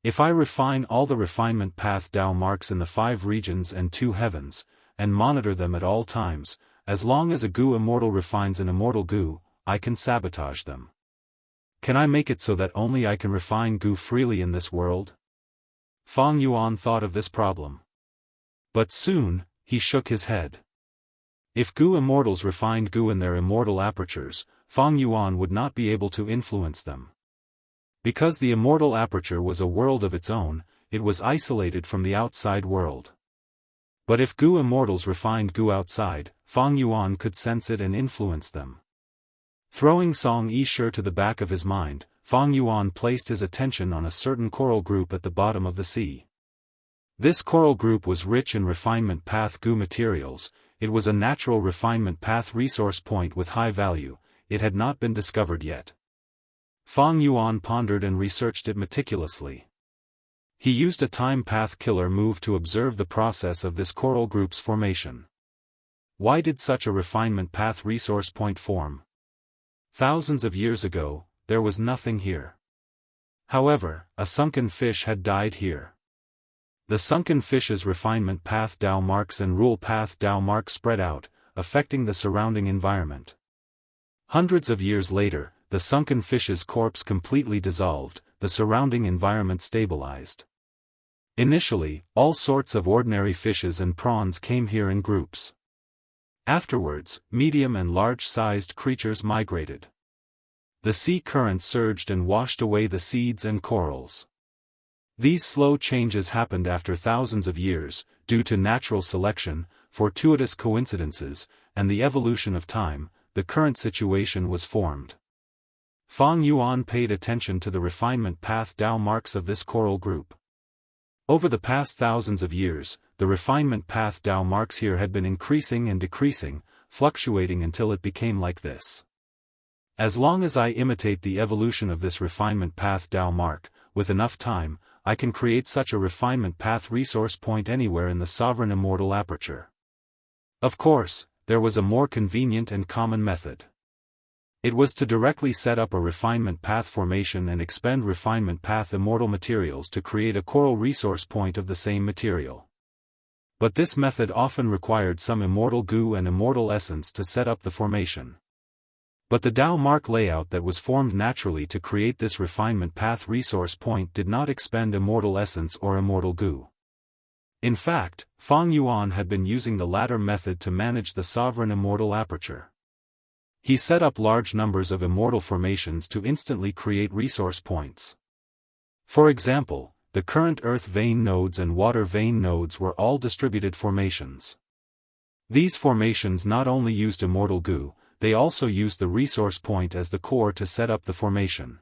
If I refine all the refinement path Dao marks in the 5 regions and 2 heavens, and monitor them at all times, as long as a Gu Immortal refines an immortal Gu, I can sabotage them. Can I make it so that only I can refine Gu freely in this world? Feng Yuan thought of this problem. But soon, he shook his head. If Gu Immortals refined Gu in their immortal apertures, Feng Yuan would not be able to influence them. Because the immortal aperture was a world of its own, it was isolated from the outside world. But if Gu Immortals refined Gu outside, Fang Yuan could sense it and influence them. Throwing Song Yishe to the back of his mind, Fang Yuan placed his attention on a certain coral group at the bottom of the sea. This coral group was rich in refinement path goo materials. It was a natural refinement path resource point with high value. It had not been discovered yet. Fang Yuan pondered and researched it meticulously. He used a time path killer move to observe the process of this coral group's formation. Why did such a refinement path resource point form? Thousands of years ago, there was nothing here. However, a sunken fish had died here. The sunken fish's refinement path Dao marks and rule path Dao mark spread out, affecting the surrounding environment. Hundreds of years later, the sunken fish's corpse completely dissolved, the surrounding environment stabilized. Initially, all sorts of ordinary fishes and prawns came here in groups. Afterwards, medium and large-sized creatures migrated. The sea current surged and washed away the seeds and corals. These slow changes happened after thousands of years, due to natural selection, fortuitous coincidences, and the evolution of time. The current situation was formed. Fang Yuan paid attention to the refinement path Dao marks of this coral group. Over the past thousands of years, the refinement path Dao marks here had been increasing and decreasing, fluctuating until it became like this. As long as I imitate the evolution of this refinement path Dao mark, with enough time, I can create such a refinement path resource point anywhere in the sovereign immortal aperture. Of course, there was a more convenient and common method. It was to directly set up a refinement path formation and expend refinement path immortal materials to create a coral resource point of the same material. But this method often required some immortal goo and immortal essence to set up the formation. But the Dao mark layout that was formed naturally to create this refinement path resource point did not expend immortal essence or immortal goo. In fact, Fang Yuan had been using the latter method to manage the sovereign immortal aperture. He set up large numbers of immortal formations to instantly create resource points. For example, the current earth vein nodes and water vein nodes were all distributed formations. These formations not only used immortal goo, they also used the resource point as the core to set up the formation.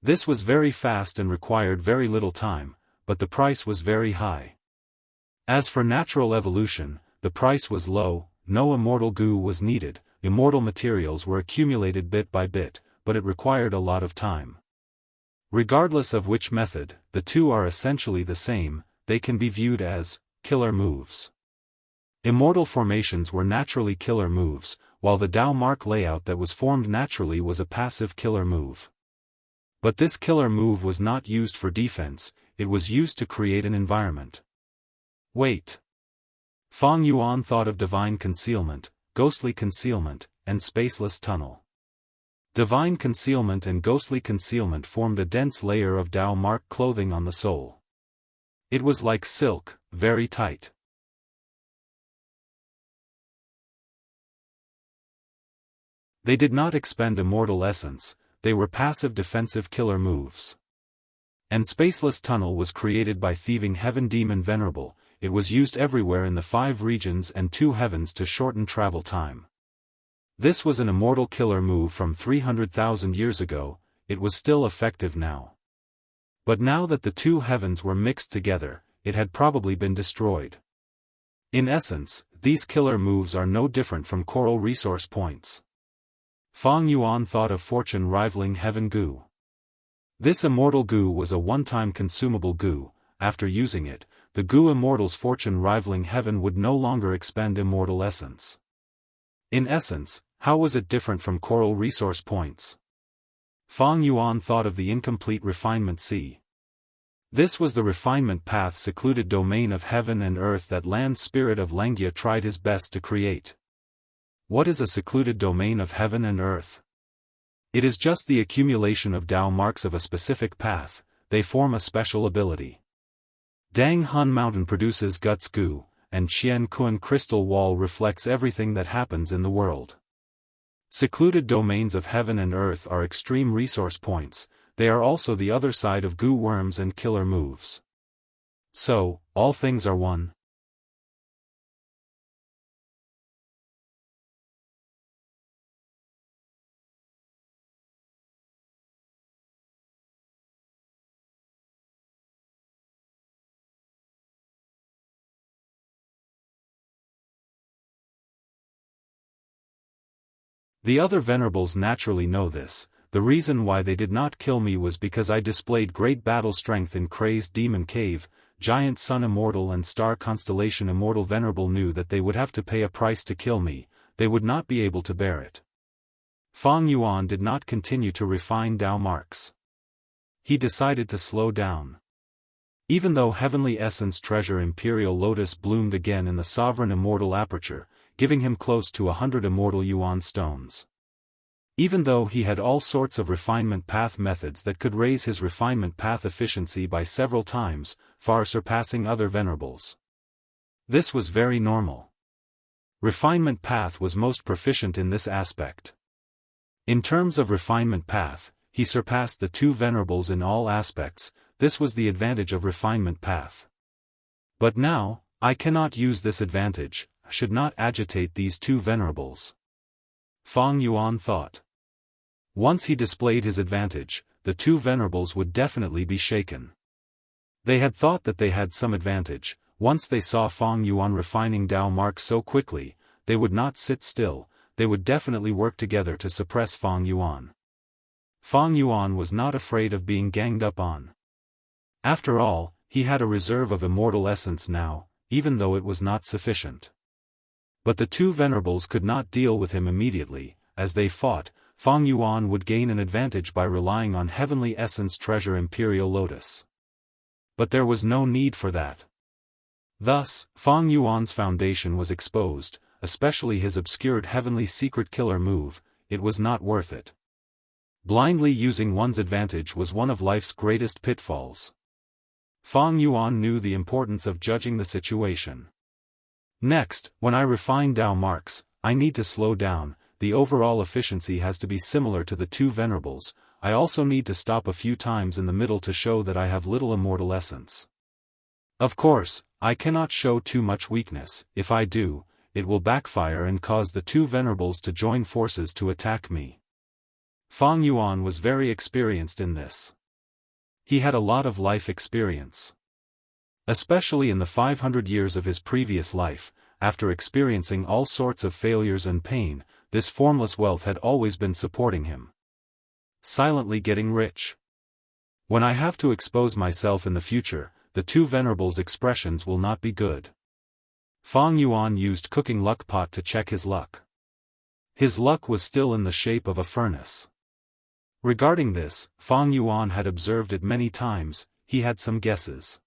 This was very fast and required very little time, but the price was very high. As for natural evolution, the price was low, no immortal goo was needed. Immortal materials were accumulated bit by bit, but it required a lot of time. Regardless of which method, the two are essentially the same. They can be viewed as killer moves. Immortal formations were naturally killer moves, while the Dao mark layout that was formed naturally was a passive killer move. But this killer move was not used for defense, it was used to create an environment. Wait. Fang Yuan thought of divine concealment, ghostly concealment, and spaceless tunnel. Divine concealment and ghostly concealment formed a dense layer of Dao mark clothing on the soul. It was like silk, very tight. They did not expend immortal essence, they were passive defensive killer moves. And spaceless tunnel was created by thieving heaven demon venerable. It was used everywhere in the 5 regions and 2 heavens to shorten travel time. This was an immortal killer move from 300,000 years ago, it was still effective now. But now that the 2 heavens were mixed together, it had probably been destroyed. In essence, these killer moves are no different from coral resource points. Fang Yuan thought of fortune rivaling heaven goo. This immortal goo was a one-time consumable goo. After using it, the goo immortal's fortune rivaling heaven would no longer expend immortal essence. In essence, how was it different from coral resource points? Fang Yuan thought of the incomplete refinement sea. This was the refinement path secluded domain of heaven and earth that land spirit of Langia tried his best to create. What is a secluded domain of heaven and earth? It is just the accumulation of Dao marks of a specific path, they form a special ability. Dang Hun Mountain produces guts goo, and Xian Kun crystal wall reflects everything that happens in the world. Secluded domains of heaven and earth are extreme resource points, they are also the other side of goo worms and killer moves. So, all things are one. The other venerables naturally know this. The reason why they did not kill me was because I displayed great battle strength in Crazed Demon Cave. Giant Sun Immortal and Star Constellation Immortal Venerable knew that they would have to pay a price to kill me. They would not be able to bear it. Fang Yuan did not continue to refine Dao marks. He decided to slow down. Even though Heavenly Essence Treasure Imperial Lotus bloomed again in the Sovereign Immortal Aperture, giving him close to 100 Immortal Yuan stones. Even though he had all sorts of refinement path methods that could raise his refinement path efficiency by several times, far surpassing other venerables. This was very normal. Refinement path was most proficient in this aspect. In terms of refinement path, he surpassed the two venerables in all aspects. This was the advantage of refinement path. But now, I cannot use this advantage. I should not agitate these two venerables. Fang Yuan thought. Once he displayed his advantage, the two venerables would definitely be shaken. They had thought that they had some advantage. Once they saw Fang Yuan refining Dao marks so quickly, they would not sit still. They would definitely work together to suppress Fang Yuan. Fang Yuan was not afraid of being ganged up on. After all, he had a reserve of immortal essence now, even though it was not sufficient. But the two venerables could not deal with him immediately. As they fought, Fang Yuan would gain an advantage by relying on Heavenly Essence Treasure Imperial Lotus. But there was no need for that. Thus, Fang Yuan's foundation was exposed, especially his obscured Heavenly Secret Killer move. It was not worth it. Blindly using one's advantage was one of life's greatest pitfalls. Fang Yuan knew the importance of judging the situation. Next, when I refine Dao marks, I need to slow down. The overall efficiency has to be similar to the two venerables. I also need to stop a few times in the middle to show that I have little immortal essence. Of course, I cannot show too much weakness. If I do, it will backfire and cause the two venerables to join forces to attack me. Fang Yuan was very experienced in this. He had a lot of life experience. Especially in the 500 years of his previous life, after experiencing all sorts of failures and pain, this formless wealth had always been supporting him. Silently getting rich. When I have to expose myself in the future, the two venerables' expressions will not be good. Fang Yuan used cooking luck pot to check his luck. His luck was still in the shape of a furnace. Regarding this, Fang Yuan had observed it many times. He had some guesses.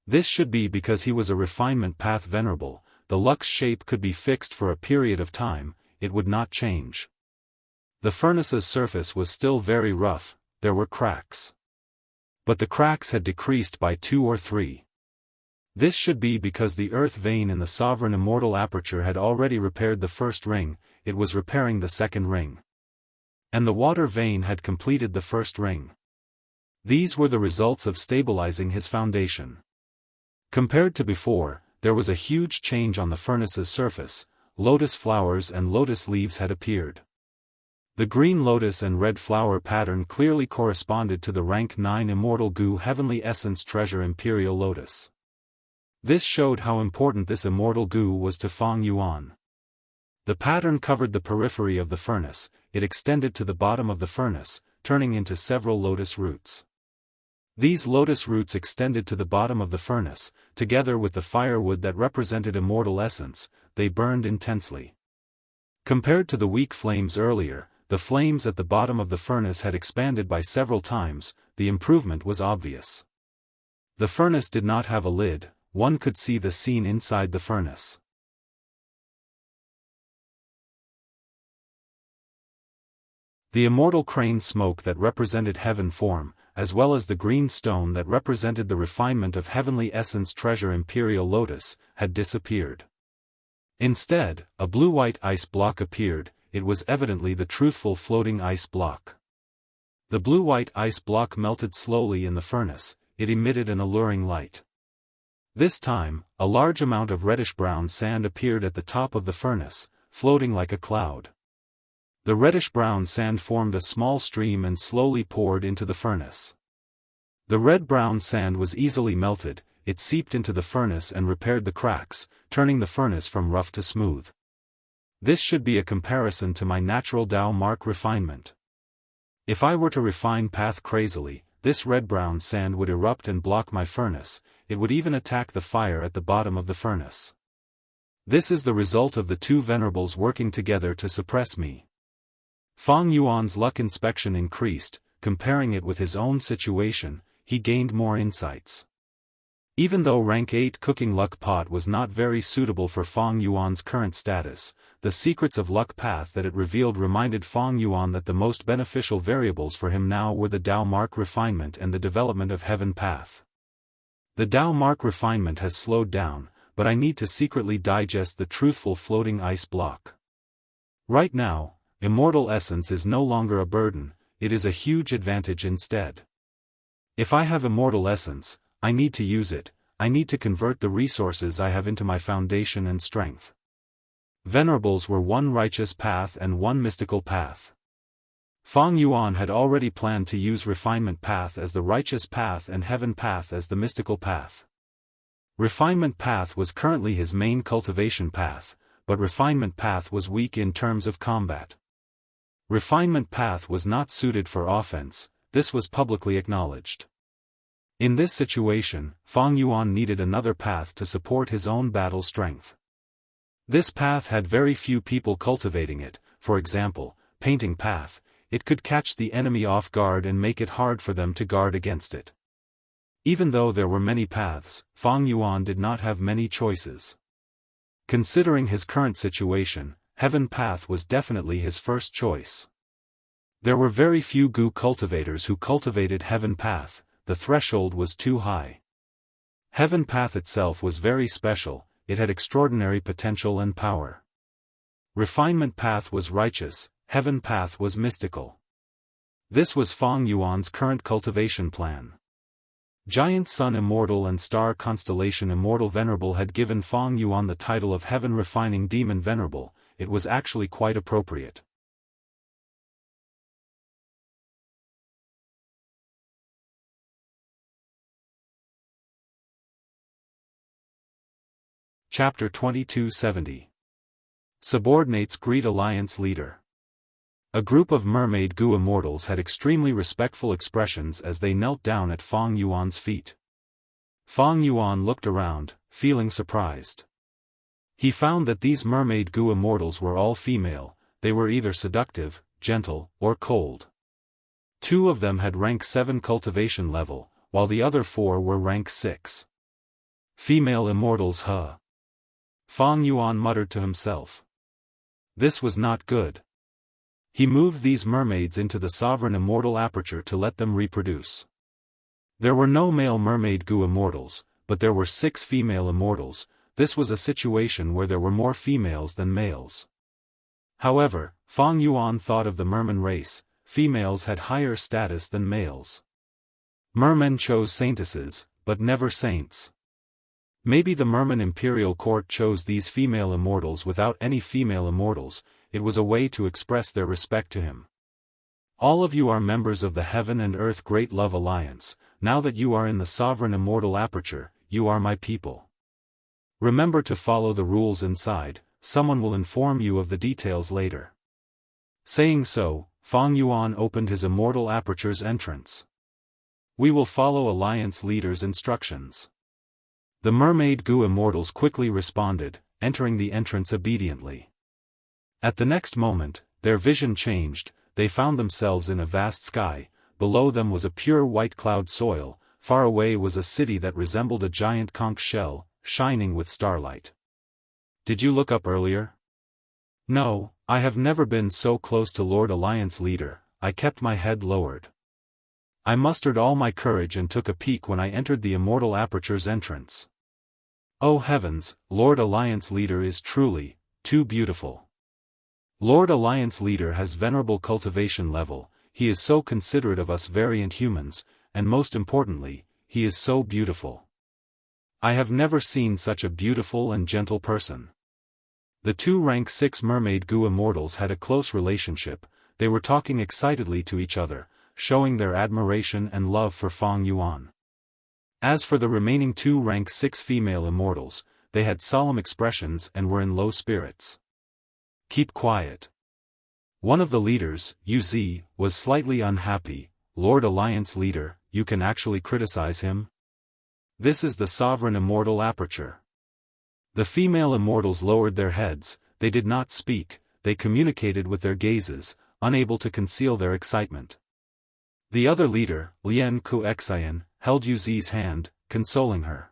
This should be because he was a refinement path venerable. The luck's shape could be fixed for a period of time. It would not change. The furnace's surface was still very rough. There were cracks. But the cracks had decreased by 2 or 3. This should be because the earth vein in the sovereign immortal aperture had already repaired the first ring. It was repairing the second ring. And the water vein had completed the first ring. These were the results of stabilizing his foundation. Compared to before, there was a huge change on the furnace's surface. Lotus flowers and lotus leaves had appeared. The green lotus and red flower pattern clearly corresponded to the rank 9 Immortal Goo Heavenly Essence Treasure Imperial Lotus. This showed how important this Immortal Goo was to Fang Yuan. The pattern covered the periphery of the furnace. It extended to the bottom of the furnace, turning into several lotus roots. These lotus roots extended to the bottom of the furnace. Together with the firewood that represented immortal essence, they burned intensely. Compared to the weak flames earlier, the flames at the bottom of the furnace had expanded by several times. The improvement was obvious. The furnace did not have a lid. One could see the scene inside the furnace. The immortal crane smoke that represented heaven form, as well as the green stone that represented the refinement of Heavenly Essence Treasure Imperial Lotus, had disappeared. Instead, a blue-white ice block appeared. It was evidently the truthful floating ice block. The blue-white ice block melted slowly in the furnace. It emitted an alluring light. This time, a large amount of reddish-brown sand appeared at the top of the furnace, floating like a cloud. The reddish-brown sand formed a small stream and slowly poured into the furnace. The red-brown sand was easily melted. It seeped into the furnace and repaired the cracks, turning the furnace from rough to smooth. This should be a comparison to my natural Tao mark refinement. If I were to refine path crazily, this red-brown sand would erupt and block my furnace, it would even attack the fire at the bottom of the furnace. This is the result of the two venerables working together to suppress me. Fang Yuan's luck inspection increased, comparing it with his own situation, he gained more insights. Even though rank 8 cooking luck pot was not very suitable for Fang Yuan's current status, the secrets of luck path that it revealed reminded Fang Yuan that the most beneficial variables for him now were the Tao mark refinement and the development of heaven path. The Tao mark refinement has slowed down, but I need to secretly digest the truthful floating ice block. Right now, immortal essence is no longer a burden, it is a huge advantage instead. If I have immortal essence, I need to use it, I need to convert the resources I have into my foundation and strength. Venerables were one righteous path and one mystical path. Fang Yuan had already planned to use refinement path as the righteous path and heaven path as the mystical path. Refinement path was currently his main cultivation path, but refinement path was weak in terms of combat. Refinement path was not suited for offense, this was publicly acknowledged. In this situation, Fang Yuan needed another path to support his own battle strength. This path had very few people cultivating it, for example, painting path, it could catch the enemy off guard and make it hard for them to guard against it. Even though there were many paths, Fang Yuan did not have many choices. Considering his current situation, heaven path was definitely his first choice. There were very few Gu cultivators who cultivated heaven path, the threshold was too high. Heaven path itself was very special, it had extraordinary potential and power. Refinement path was righteous, heaven path was mystical. This was Fang Yuan's current cultivation plan. Giant Sun Immortal and Star Constellation Immortal Venerable had given Fang Yuan the title of Heaven Refining Demon Venerable, it was actually quite appropriate. Chapter 2270. Subordinates greet Alliance Leader. A group of mermaid Gu immortals had extremely respectful expressions as they knelt down at Fang Yuan's feet. Fang Yuan looked around, feeling surprised. He found that these mermaid Gu immortals were all female, they were either seductive, gentle, or cold. 2 of them had rank 7 cultivation level, while the other 4 were rank 6. Female immortals huh? Fang Yuan muttered to himself. This was not good. He moved these mermaids into the sovereign immortal aperture to let them reproduce. There were no male mermaid Gu immortals, but there were 6 female immortals. This was a situation where there were more females than males. However, Fang Yuan thought of the merman race, females had higher status than males. Mermen chose saintesses, but never saints. Maybe the Merman imperial court chose these female immortals without any female immortals, it was a way to express their respect to him. All of you are members of the Heaven and Earth Great Love Alliance, now that you are in the sovereign immortal aperture, you are my people. Remember to follow the rules inside, someone will inform you of the details later. Saying so, Fang Yuan opened his immortal aperture's entrance. We will follow Alliance leader's instructions. The mermaid Gu immortals quickly responded, entering the entrance obediently. At the next moment, their vision changed, they found themselves in a vast sky, below them was a pure white cloud soil, far away was a city that resembled a giant conch shell, shining with starlight. Did you look up earlier? No, I have never been so close to Lord Alliance Leader, I kept my head lowered. I mustered all my courage and took a peek when I entered the immortal aperture's entrance. Oh heavens, Lord Alliance Leader is truly, too beautiful. Lord Alliance Leader has venerable cultivation level, he is so considerate of us variant humans, and most importantly, he is so beautiful. I have never seen such a beautiful and gentle person. The 2 rank 6 mermaid Gu immortals had a close relationship, they were talking excitedly to each other, showing their admiration and love for Fang Yuan. As for the remaining 2 rank 6 female immortals, they had solemn expressions and were in low spirits. Keep quiet. One of the leaders, UZ, was slightly unhappy. Lord Alliance leader, you can actually criticize him? This is the sovereign immortal aperture. The female immortals lowered their heads, they did not speak, they communicated with their gazes, unable to conceal their excitement. The other leader, Lian Kuxian, held Yuzi's hand, consoling her.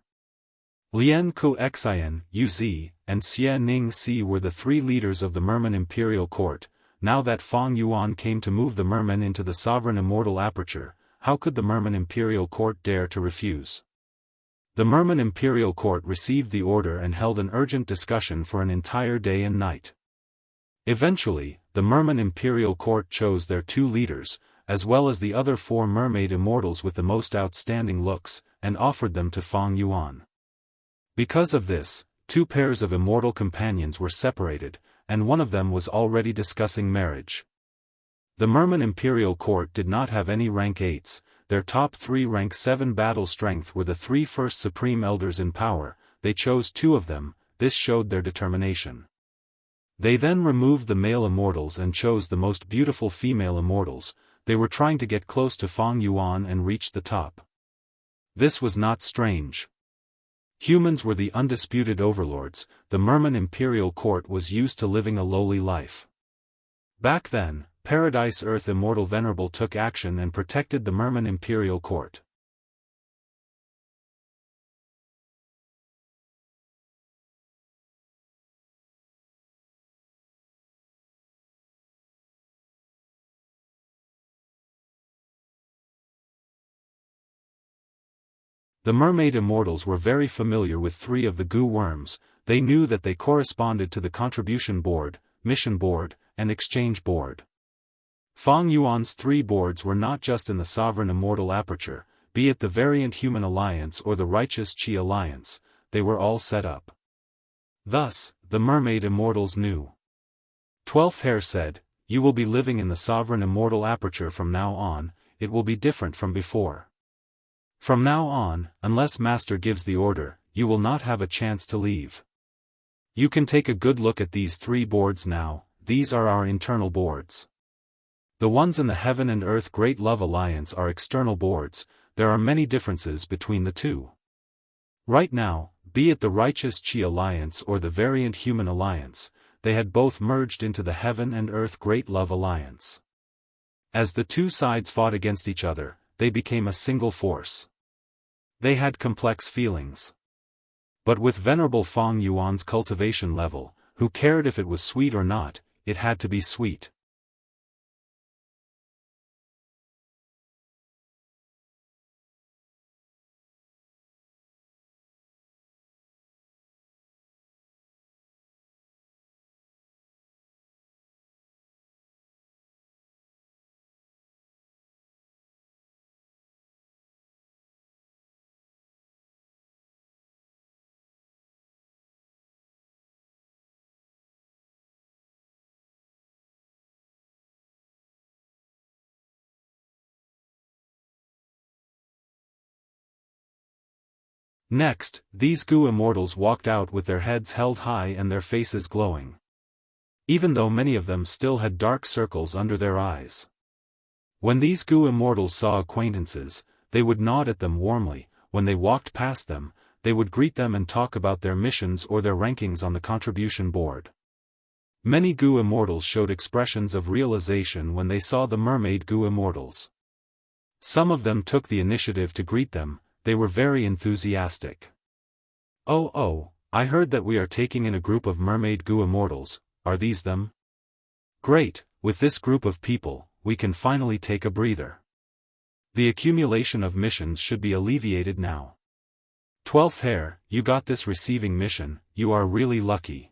Lian Kuxian, Yuzi, and Xie Ningxi were the three leaders of the Merman Imperial Court. Now that Fang Yuan came to move the mermen into the sovereign immortal aperture, how could the Merman Imperial Court dare to refuse? The Merman Imperial Court received the order and held an urgent discussion for an entire day and night. Eventually, the Merman Imperial Court chose their two leaders, as well as the other four mermaid immortals with the most outstanding looks, and offered them to Fang Yuan. Because of this, two pairs of immortal companions were separated, and one of them was already discussing marriage. The Merman Imperial Court did not have any rank 8s, their top 3 rank 7 battle strength were the 3 first supreme elders in power, they chose 2 of them, this showed their determination. They then removed the male immortals and chose the most beautiful female immortals, they were trying to get close to Fang Yuan and reach the top. This was not strange. Humans were the undisputed overlords, the Merman Imperial Court was used to living a lowly life. Back then, Paradise Earth Immortal Venerable took action and protected the Merman Imperial Court. The mermaid immortals were very familiar with 3 of the goo worms, they knew that they corresponded to the contribution board, mission board, and exchange board. Fang Yuan's 3 boards were not just in the sovereign immortal aperture, be it the Variant Human Alliance or the Righteous Qi Alliance, they were all set up. Thus, the mermaid immortals knew. 12th Hair said, "You will be living in the sovereign immortal aperture from now on, it will be different from before. From now on, unless Master gives the order, you will not have a chance to leave. You can take a good look at these 3 boards now, these are our internal boards. The ones in the Heaven and Earth Great Love Alliance are external boards, there are many differences between the 2. Right now, be it the Righteous Qi Alliance or the Variant Human Alliance, they had both merged into the Heaven and Earth Great Love Alliance. As the 2 sides fought against each other, they became a single force. They had complex feelings. But with Venerable Fang Yuan's cultivation level, who cared if it was sweet or not, it had to be sweet. Next, these goo immortals walked out with their heads held high and their faces glowing. Even though many of them still had dark circles under their eyes. When these goo immortals saw acquaintances, they would nod at them warmly, when they walked past them, they would greet them and talk about their missions or their rankings on the contribution board. Many goo immortals showed expressions of realization when they saw the mermaid goo immortals. Some of them took the initiative to greet them, they were very enthusiastic. Oh, I heard that we are taking in a group of mermaid goo immortals, are these them? Great, with this group of people, we can finally take a breather. The accumulation of missions should be alleviated now. 12th Hair, you got this receiving mission, you are really lucky.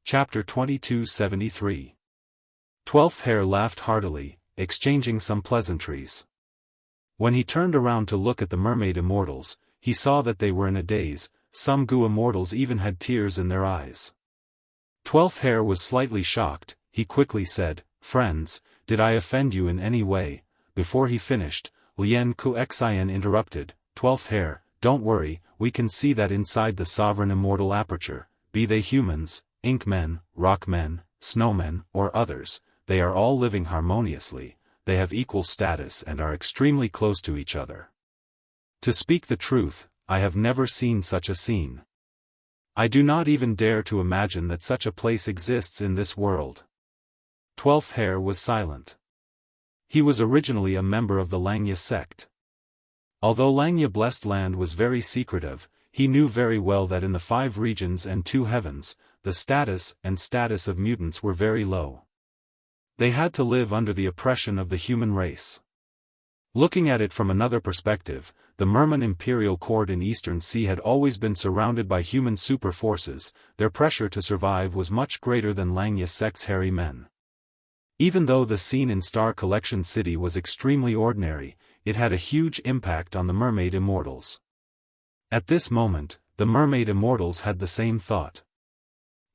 Chapter 2273. 12th Hair laughed heartily, exchanging some pleasantries. When he turned around to look at the mermaid immortals, he saw that they were in a daze, some goo immortals even had tears in their eyes. 12th Hair was slightly shocked, he quickly said, "Friends, did I offend you in any way? Before he finished, Lian Kuxian interrupted, 12th hair, don't worry, we can see that inside the sovereign immortal aperture, be they humans, ink men, rock men, snowmen, or others, they are all living harmoniously, they have equal status and are extremely close to each other. To speak the truth, I have never seen such a scene. I do not even dare to imagine that such a place exists in this world. 12th hair was silent. He was originally a member of the Langya sect. Although Langya Blessed Land was very secretive, he knew very well that in the 5 regions and 2 heavens, the status of mutants were very low. They had to live under the oppression of the human race. Looking at it from another perspective, the Merman imperial court in Eastern Sea had always been surrounded by human super forces, their pressure to survive was much greater than Langya sect's hairy men. Even though the scene in Star Collection City was extremely ordinary, it had a huge impact on the Mermaid Immortals. At this moment, the Mermaid Immortals had the same thought.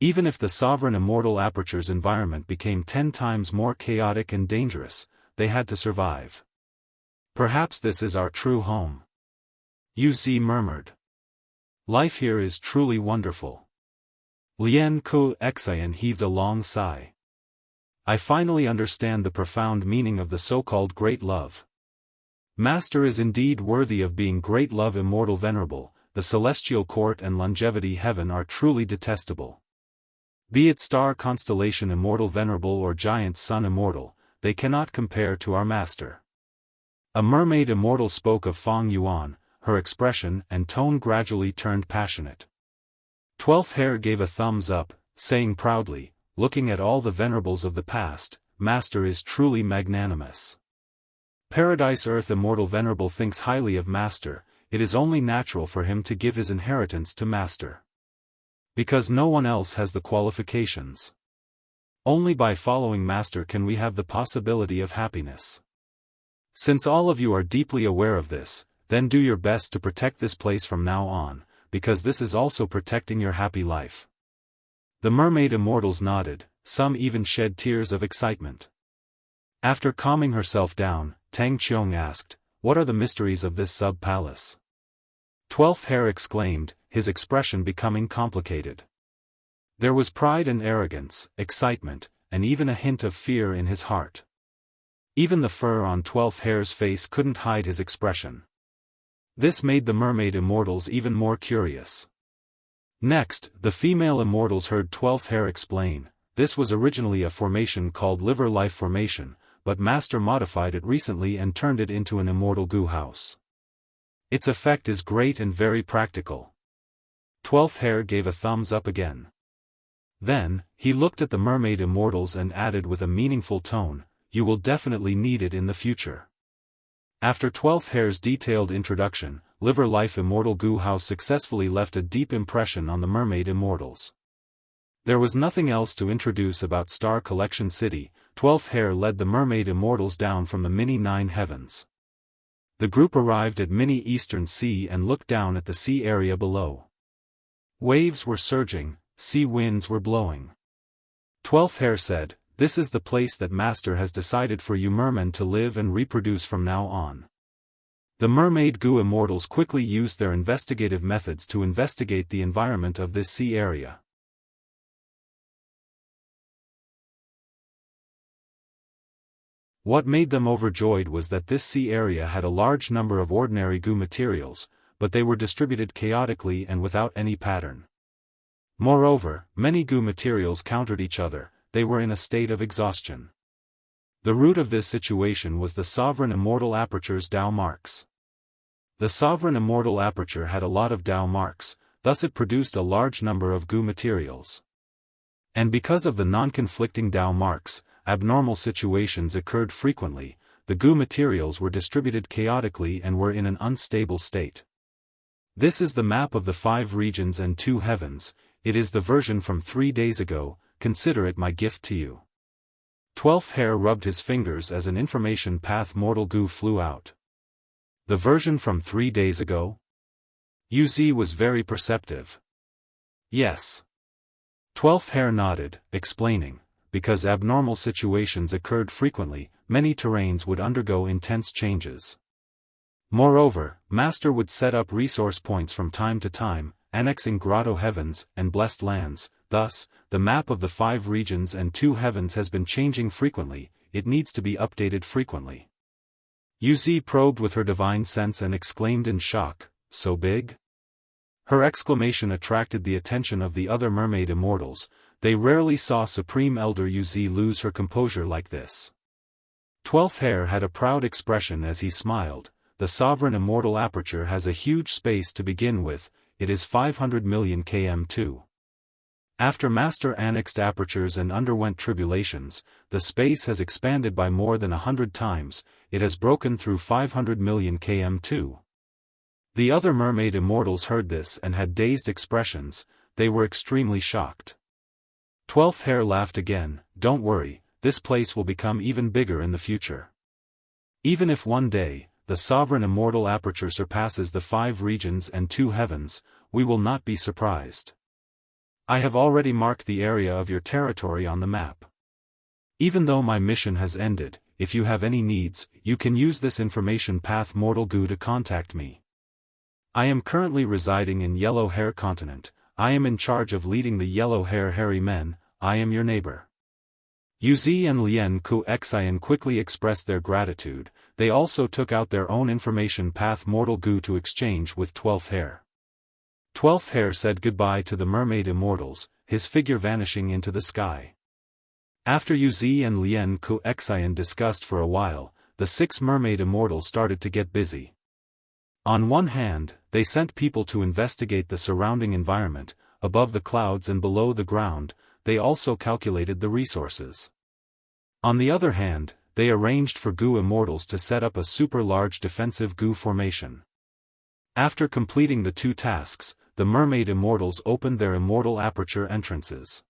Even if the Sovereign Immortal Aperture's environment became 10 times more chaotic and dangerous, they had to survive. Perhaps this is our true home. Yuzi murmured. Life here is truly wonderful. Lian Kuxian heaved a long sigh. I finally understand the profound meaning of the so-called Great Love. Master is indeed worthy of being Great Love Immortal Venerable, the Celestial Court and Longevity Heaven are truly detestable. Be it Star Constellation Immortal Venerable or Giant Sun Immortal, they cannot compare to our Master. A Mermaid Immortal spoke of Feng Yuan, her expression and tone gradually turned passionate. 12th hair gave a thumbs up, saying proudly, looking at all the venerables of the past, Master is truly magnanimous. Paradise Earth Immortal Venerable thinks highly of Master, it is only natural for him to give his inheritance to Master. Because no one else has the qualifications. Only by following Master can we have the possibility of happiness. Since all of you are deeply aware of this, then do your best to protect this place from now on, because this is also protecting your happy life. The Mermaid Immortals nodded, some even shed tears of excitement. After calming herself down, Tang Qiong asked, what are the mysteries of this sub-palace? 12th hair exclaimed, his expression becoming complicated. There was pride and arrogance, excitement, and even a hint of fear in his heart. Even the fur on 12th hair's face couldn't hide his expression. This made the Mermaid Immortals even more curious. Next, the female immortals heard 12th hair explain, this was originally a formation called Liver Life Formation, but Master modified it recently and turned it into an immortal goo house. Its effect is great and very practical. 12th hair gave a thumbs up again. Then, he looked at the Mermaid Immortals and added with a meaningful tone, you will definitely need it in the future. After 12th hair's detailed introduction, Liver Life Immortal Goo House successfully left a deep impression on the Mermaid Immortals. There was nothing else to introduce about Star Collection City. 12th hair led the Mermaid Immortals down from the mini 9 heavens. The group arrived at mini Eastern Sea and looked down at the sea area below. Waves were surging, sea winds were blowing. 12th hair said, this is the place that Master has decided for you mermen to live and reproduce from now on. The Mermaid Goo Immortals quickly used their investigative methods to investigate the environment of this sea area. What made them overjoyed was that this sea area had a large number of ordinary goo materials, but they were distributed chaotically and without any pattern. Moreover, many goo materials countered each other, they were in a state of exhaustion. The root of this situation was the Sovereign Immortal Aperture's Dao marks. The Sovereign Immortal Aperture had a lot of Dao marks, thus it produced a large number of goo materials. And because of the non-conflicting Dao marks, abnormal situations occurred frequently, the goo materials were distributed chaotically and were in an unstable state. This is the map of the 5 regions and 2 heavens, it is the version from 3 days ago, consider it my gift to you. 12th hair rubbed his fingers as an information path mortal goo flew out. The version from 3 days ago? Yuzi was very perceptive. Yes. 12th hair nodded, explaining, because abnormal situations occurred frequently, many terrains would undergo intense changes. Moreover, Master would set up resource points from time to time, annexing grotto heavens and blessed lands. Thus, the map of the 5 regions and 2 heavens has been changing frequently. It needs to be updated frequently. Uz probed with her divine sense and exclaimed in shock, "So big?" Her exclamation attracted the attention of the other mermaid immortals. They rarely saw Supreme Elder Uz lose her composure like this. 12th Hair had a proud expression as he smiled. The sovereign immortal aperture has a huge space to begin with, it is 500 million km too. After Master annexed apertures and underwent tribulations, the space has expanded by more than 100 times, it has broken through 500 million km too. The other mermaid immortals heard this and had dazed expressions, they were extremely shocked. 12th Hair laughed again, "Don't worry, this place will become even bigger in the future. Even if one day, the sovereign immortal aperture surpasses the 5 regions and 2 heavens, we will not be surprised. I have already marked the area of your territory on the map. Even though my mission has ended, if you have any needs, you can use this information path Mortal Goo to contact me. I am currently residing in Yellow Hair Continent, I am in charge of leading the Yellow Hair Hairy Men, I am your neighbor." Uz and Lien Ku Xian quickly expressed their gratitude, they also took out their own information path Mortal Goo to exchange with 12th Hair. 12th Hair said goodbye to the mermaid immortals, his figure vanishing into the sky. After Uz and Lien Ku Xian discussed for a while, the 6 mermaid immortals started to get busy. On one hand, they sent people to investigate the surrounding environment, above the clouds and below the ground, they also calculated the resources. On the other hand, they arranged for Goo immortals to set up a super-large defensive Goo formation. After completing the 2 tasks, the mermaid immortals opened their immortal aperture entrances.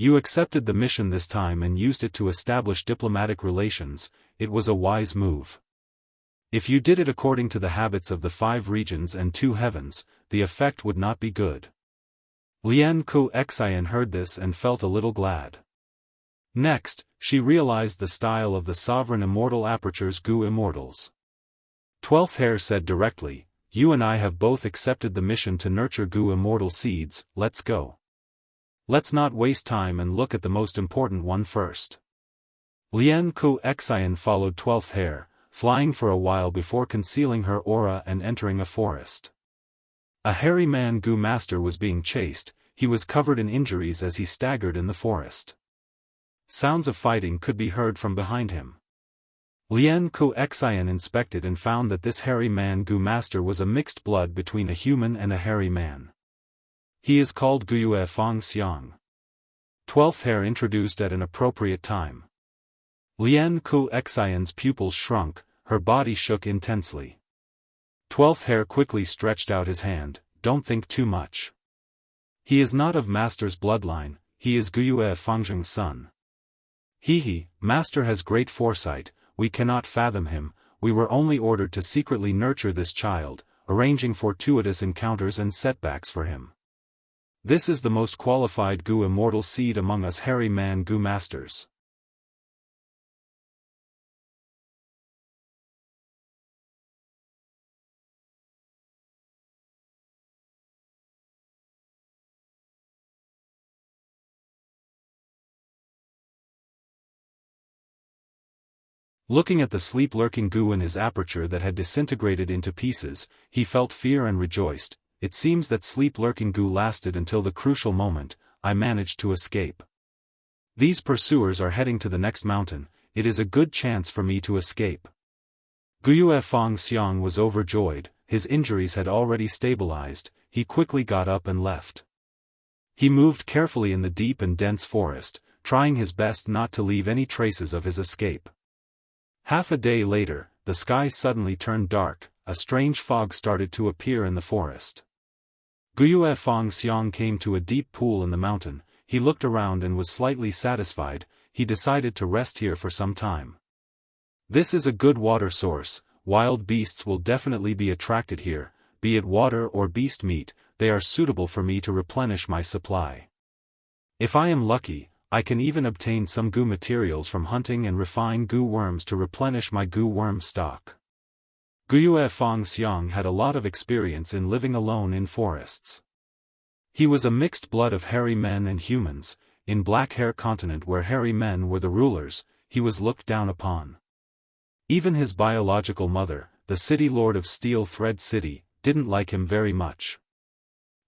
You accepted the mission this time and used it to establish diplomatic relations, it was a wise move. If you did it according to the habits of the 5 regions and 2 heavens, the effect would not be good. Lien Ku Xian heard this and felt a little glad. Next, she realized the style of the sovereign immortal aperture's Goo immortals. 12th Hair said directly, "You and I have both accepted the mission to nurture Goo immortal seeds, let's go. Let's not waste time and look at the most important one first." Lien Ku Xian followed 12th Hair, flying for a while before concealing her aura and entering a forest. A hairy man Goo Master was being chased, he was covered in injuries as he staggered in the forest. Sounds of fighting could be heard from behind him. Lien Ku Xian inspected and found that this hairy man Goo Master was a mixed blood between a human and a hairy man. He is called Wuxia Xianxia. 12th Hair introduced at an appropriate time. Lien Ku Xian's pupils shrunk, her body shook intensely. 12th Hair quickly stretched out his hand, "Don't think too much. He is not of Master's bloodline, he is Wuxia Xianxia's son. Master has great foresight, we cannot fathom him, we were only ordered to secretly nurture this child, arranging fortuitous encounters and setbacks for him. This is the most qualified Goo immortal seed among us hairy man Goo Masters." Looking at the sleep-lurking Goo in his aperture that had disintegrated into pieces, he felt fear and rejoiced. It seems that sleep-lurking Goo lasted until the crucial moment, I managed to escape. These pursuers are heading to the next mountain, it is a good chance for me to escape. Wuxia Xianxia was overjoyed, his injuries had already stabilized, he quickly got up and left. He moved carefully in the deep and dense forest, trying his best not to leave any traces of his escape. Half a day later, the sky suddenly turned dark, a strange fog started to appear in the forest. Wuxia Xianxia came to a deep pool in the mountain, he looked around and was slightly satisfied, he decided to rest here for some time. This is a good water source, wild beasts will definitely be attracted here, be it water or beast meat, they are suitable for me to replenish my supply. If I am lucky, I can even obtain some goo materials from hunting and refine goo worms to replenish my goo worm stock. Wuxia Xianxia had a lot of experience in living alone in forests. He was a mixed blood of hairy men and humans. In Black Hair Continent where hairy men were the rulers, he was looked down upon. Even his biological mother, the city lord of Steel Thread City, didn't like him very much.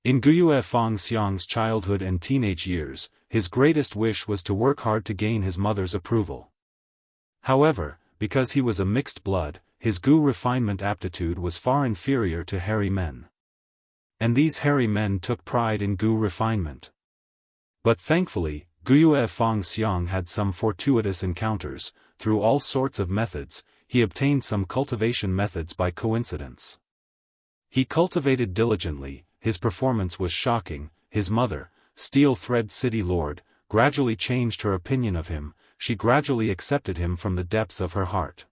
In Wuxia Xianxia's childhood and teenage years, his greatest wish was to work hard to gain his mother's approval. However, because he was a mixed blood, his goo refinement aptitude was far inferior to hairy men. And these hairy men took pride in goo refinement. But thankfully, Wuxia Xianxia had some fortuitous encounters. Through all sorts of methods, he obtained some cultivation methods by coincidence. He cultivated diligently, his performance was shocking. His mother, Steel Thread City Lord, gradually changed her opinion of him, she gradually accepted him from the depths of her heart.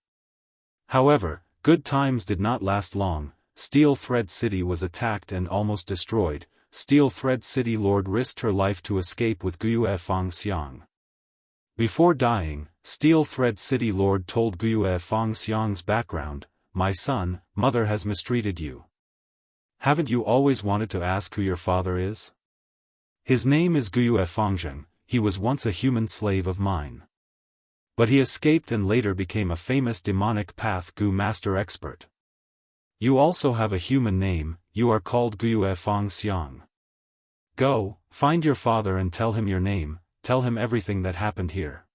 However, good times did not last long. Steel Thread City was attacked and almost destroyed. Steel Thread City Lord risked her life to escape with Wuxia Xianxia. Before dying, Steel Thread City Lord told Wuxia Xianxia's background, "My son, mother has mistreated you. Haven't you always wanted to ask who your father is? His name is Wuxia Xianxia, he was once a human slave of mine. But he escaped and later became a famous demonic path goo master expert. You also have a human name, you are called Wuxia Xianxia. Go, find your father and tell him your name, tell him everything that happened here.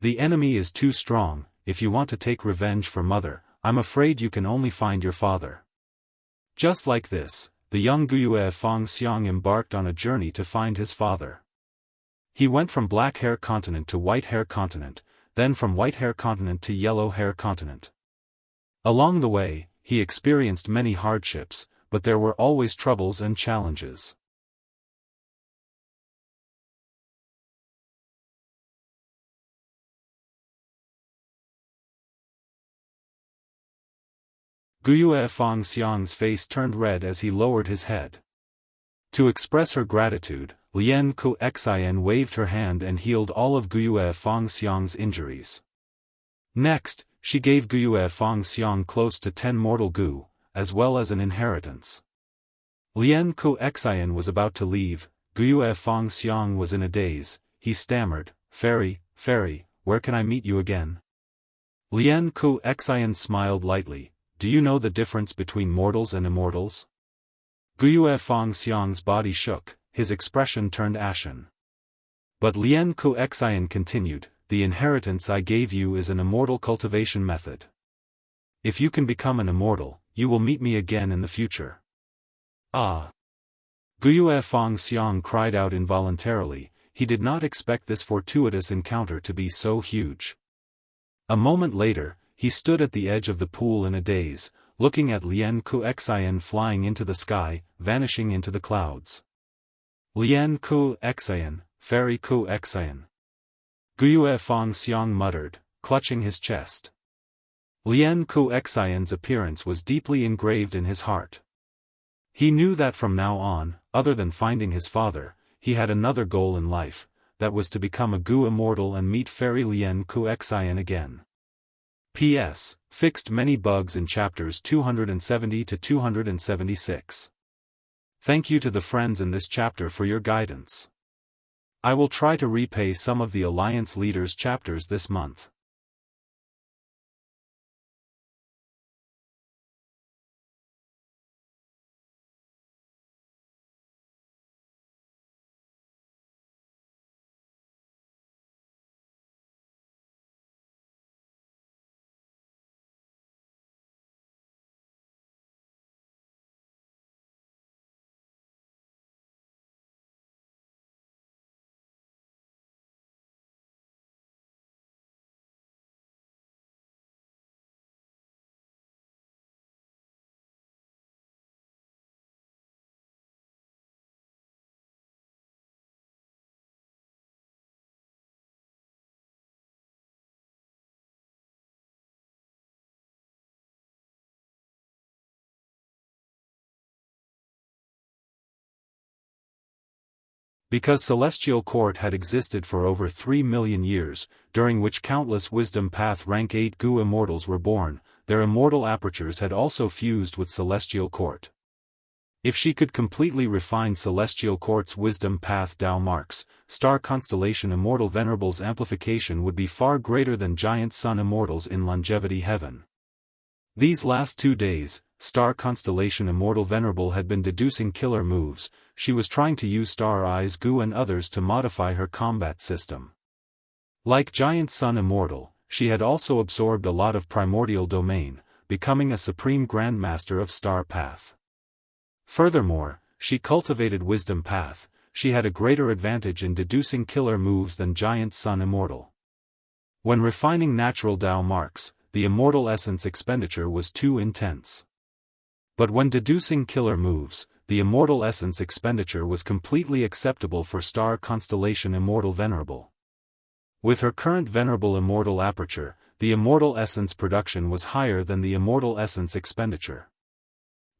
The enemy is too strong, if you want to take revenge for mother, I'm afraid you can only find your father." Just like this, the young Wuxia Xianxia embarked on a journey to find his father. He went from Black Hair Continent to White Hair Continent, then from White Hair Continent to Yellow Hair Continent. Along the way, he experienced many hardships, but there were always troubles and challenges. Wuxia Xianxia's face turned red as he lowered his head. To express her gratitude, Lian Kuxian waved her hand and healed all of Wuxia Xianxia's injuries. Next, she gave Wuxia Xianxia close to 10 mortal goo, as well as an inheritance. Lian Kuxian was about to leave. Wuxia Xianxia was in a daze. He stammered, "Fairy, fairy, where can I meet you again?" Lian Kuxian smiled lightly. "Do you know the difference between mortals and immortals?" Wuxia Xianxia's body shook, his expression turned ashen. But Lian Kuxian continued, "The inheritance I gave you is an immortal cultivation method. If you can become an immortal, you will meet me again in the future." Ah! Wuxia Xianxia cried out involuntarily, he did not expect this fortuitous encounter to be so huge. A moment later, he stood at the edge of the pool in a daze, looking at Lian Kuxian flying into the sky, vanishing into the clouds. "Lian Kuxian, Fairy Kuxian." Wuxia Xianxia muttered, clutching his chest. Lian Kuxian's appearance was deeply engraved in his heart. He knew that from now on, other than finding his father, he had another goal in life, that was to become a goo immortal and meet Fairy Lian Kuxian again. P.S. Fixed many bugs in chapters 270 to 276. Thank you to the friends in this chapter for your guidance. I will try to repay some of the Alliance Leaders chapters this month. Because Celestial Court had existed for over 3 million years, during which countless Wisdom Path rank 8 Gu immortals were born, their immortal apertures had also fused with Celestial Court. If she could completely refine Celestial Court's Wisdom Path Dao marks, Star Constellation Immortal Venerable's amplification would be far greater than Giant Sun Immortals in Longevity Heaven. These last 2 days, Star Constellation Immortal Venerable had been deducing killer moves. She was trying to use Star Eyes Gu and others to modify her combat system. Like Giant Sun Immortal, she had also absorbed a lot of primordial domain, becoming a supreme grandmaster of Star Path. Furthermore, she cultivated Wisdom Path. She had a greater advantage in deducing killer moves than Giant Sun Immortal. When refining natural Dao marks, the immortal essence expenditure was too intense. But when deducing killer moves, the immortal essence expenditure was completely acceptable for Star Constellation Immortal Venerable. With her current Venerable Immortal aperture, the immortal essence production was higher than the immortal essence expenditure.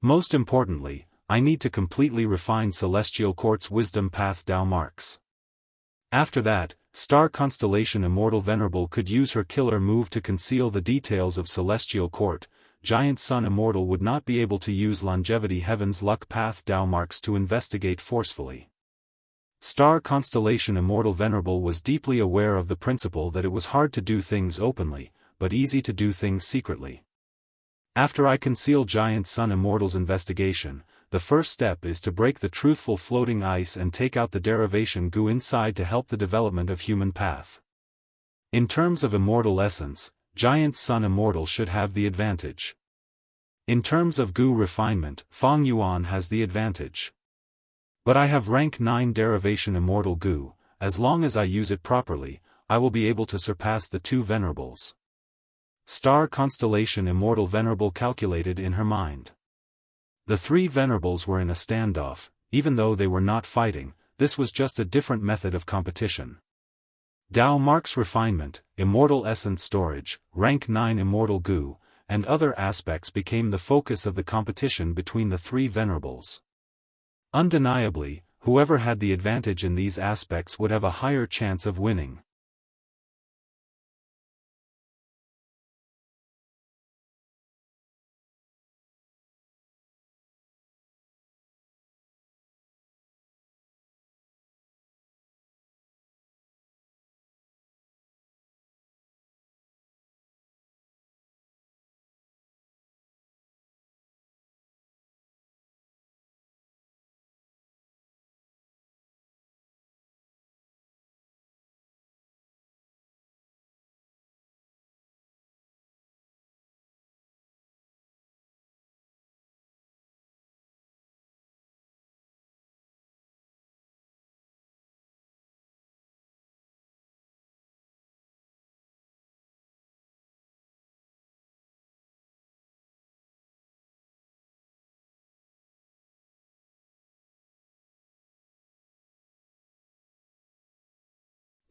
Most importantly, I need to completely refine Celestial Court's Wisdom Path Dao marks. After that, Star Constellation Immortal Venerable could use her killer move to conceal the details of Celestial Court. Giant Sun Immortal would not be able to use Longevity Heaven's Luck Path Dao marks to investigate forcefully. Star Constellation Immortal Venerable was deeply aware of the principle that it was hard to do things openly, but easy to do things secretly. After I conceal Giant Sun Immortal's investigation, the first step is to break the truthful floating ice and take out the derivation Gu inside to help the development of human path. In terms of immortal essence, Giant Sun Immortal should have the advantage. In terms of Gu refinement, Feng Yuan has the advantage. But I have rank 9 derivation Immortal Gu. As long as I use it properly, I will be able to surpass the 2 venerables. Star Constellation Immortal Venerable calculated in her mind. The 3 venerables were in a standoff. Even though they were not fighting, this was just a different method of competition. Dao marks refinement, immortal essence storage, rank 9 immortal Gu, and other aspects became the focus of the competition between the 3 venerables. Undeniably, whoever had the advantage in these aspects would have a higher chance of winning.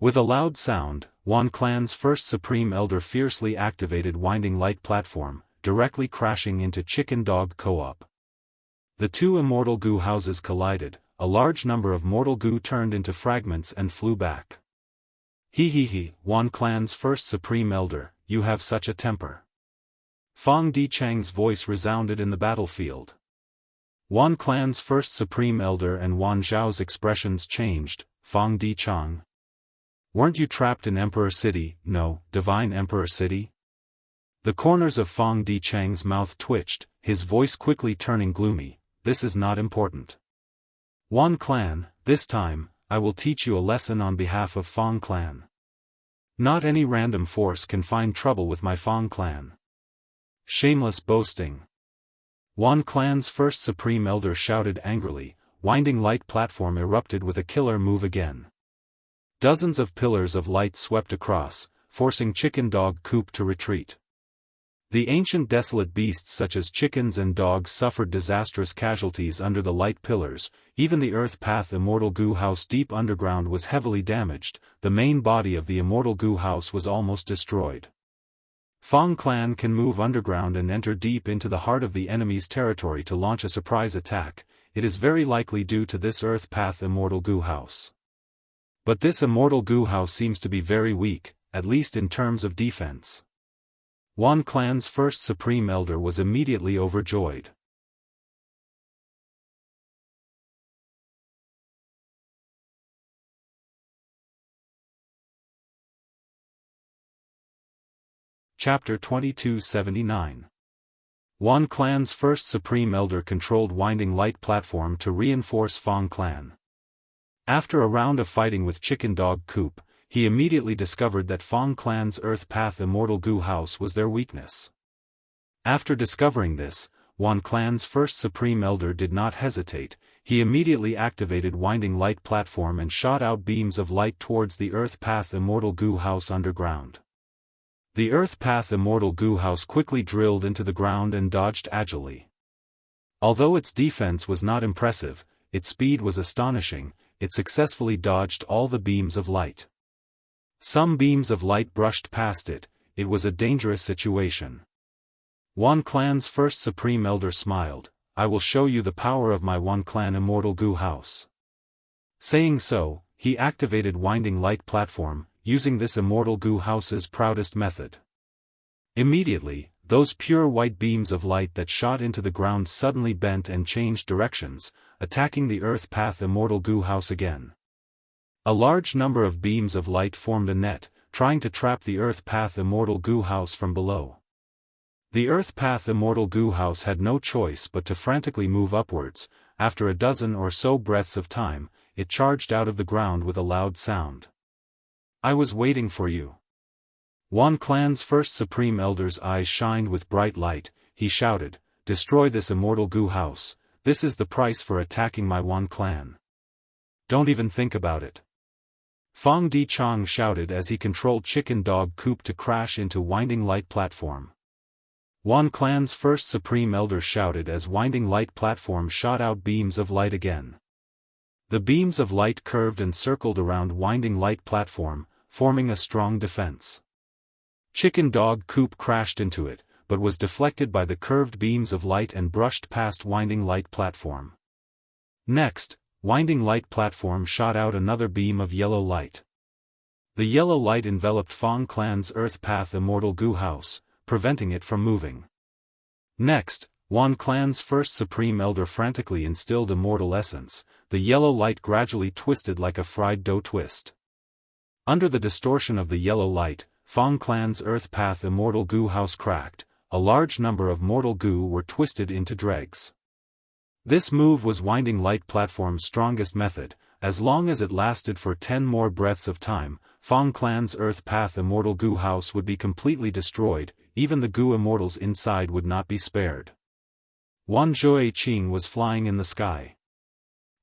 With a loud sound, Wan Clan's first Supreme Elder fiercely activated Winding Light Platform, directly crashing into Chicken Dog Co-op. The 2 immortal Gu houses collided, a large number of mortal Gu turned into fragments and flew back. He, Wan Clan's first Supreme Elder, you have such a temper. Fang Dichang's voice resounded in the battlefield. Wan Clan's first Supreme Elder and Wan Zhao's expressions changed. Fang Dichang. Weren't you trapped in Emperor City? No, Divine Emperor City? The corners of Fang Dichang's mouth twitched, his voice quickly turning gloomy. This is not important. Wan Clan, this time, I will teach you a lesson on behalf of Fang Clan. Not any random force can find trouble with my Fang Clan. Shameless boasting. Wan Clan's first Supreme Elder shouted angrily. Winding Light Platform erupted with a killer move again. Dozens of pillars of light swept across, forcing Chicken Dog Coop to retreat. The ancient desolate beasts such as chickens and dogs suffered disastrous casualties under the light pillars. Even the Earth Path Immortal Gu House deep underground was heavily damaged. The main body of the Immortal Gu House was almost destroyed. Fang Clan can move underground and enter deep into the heart of the enemy's territory to launch a surprise attack. it is very likely due to this Earth Path Immortal Goo House. But this Immortal Goo House seems to be very weak, at least in terms of defense. Wan Clan's first Supreme Elder was immediately overjoyed. Chapter 2279. Wan Clan's first Supreme Elder controlled Winding Light Platform to reinforce Fong Clan. After a round of fighting with Chicken Dog Coop, he immediately discovered that Fong Clan's Earth Path Immortal Goo House was their weakness. After discovering this, Wan Clan's first Supreme Elder did not hesitate. He immediately activated Winding Light Platform and shot out beams of light towards the Earth Path Immortal Goo House underground. The Earth Path Immortal Goo House quickly drilled into the ground and dodged agilely. Although its defense was not impressive, its speed was astonishing. It successfully dodged all the beams of light. Some beams of light brushed past it. It was a dangerous situation. Wan Clan's first Supreme Elder smiled. "I will show you the power of my Wan Clan Immortal Goo House." Saying so, he activated Winding Light Platform, using this Immortal Goo House's proudest method. Immediately, those pure white beams of light that shot into the ground suddenly bent and changed directions, attacking the Earth Path Immortal Goo House again. A large number of beams of light formed a net, trying to trap the Earth Path Immortal Goo House from below. The Earth Path Immortal Goo House had no choice but to frantically move upwards. After a dozen or so breaths of time, it charged out of the ground with a loud sound. "I was waiting for you." Wan Clan's first Supreme Elder's eyes shined with bright light. He shouted, "Destroy this Immortal Goo House. This is the price for attacking my Wan Clan. Don't even think about it." Fong Di Chong shouted as he controlled Chicken Dog Coop to crash into Winding Light Platform. Wan Clan's first Supreme Elder shouted as Winding Light Platform shot out beams of light again. The beams of light curved and circled around Winding Light Platform, forming a strong defense. Chicken Dog Coop crashed into it, but was deflected by the curved beams of light and brushed past Winding Light Platform. Next, Winding Light Platform shot out another beam of yellow light. The yellow light enveloped Fong Clan's Earth Path Immortal Goo House, preventing it from moving. Next, Wan Clan's first Supreme Elder frantically instilled Immortal Essence. The yellow light gradually twisted like a fried dough twist. Under the distortion of the yellow light, Fong Clan's Earth Path Immortal Goo House cracked. A large number of mortal goo were twisted into dregs. This move was Winding Light Platform's strongest method. As long as it lasted for 10 more breaths of time, Fong Clan's Earth Path Immortal Goo House would be completely destroyed. Even the goo immortals inside would not be spared. Wan Zhuoqing was flying in the sky.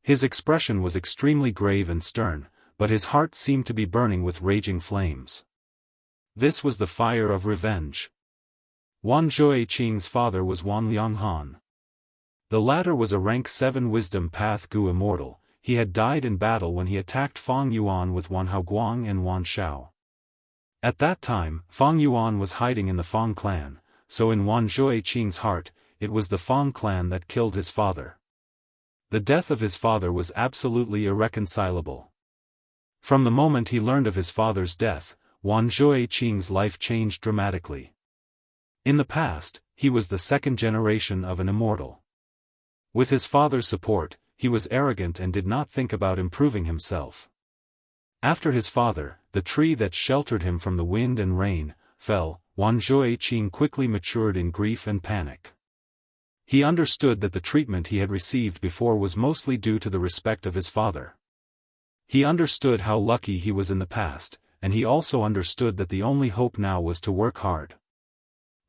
His expression was extremely grave and stern, but his heart seemed to be burning with raging flames. This was the fire of revenge. Wan Zhuoqing's father was Wan Lianghan. The latter was a rank 7 Wisdom Path Goo Immortal. He had died in battle when he attacked Fong Yuan with Wan Haoguang and Wan Shao. At that time, Fong Yuan was hiding in the Fong clan, so in Wan Zhuoqing's heart, it was the Fong clan that killed his father. The death of his father was absolutely irreconcilable. From the moment he learned of his father's death, Wan Zhuoqing's life changed dramatically. In the past, he was the second generation of an immortal. With his father's support, he was arrogant and did not think about improving himself. After his father, the tree that sheltered him from the wind and rain, fell, Wan Zhuoqing quickly matured in grief and panic. He understood that the treatment he had received before was mostly due to the respect of his father. He understood how lucky he was in the past, and he also understood that the only hope now was to work hard.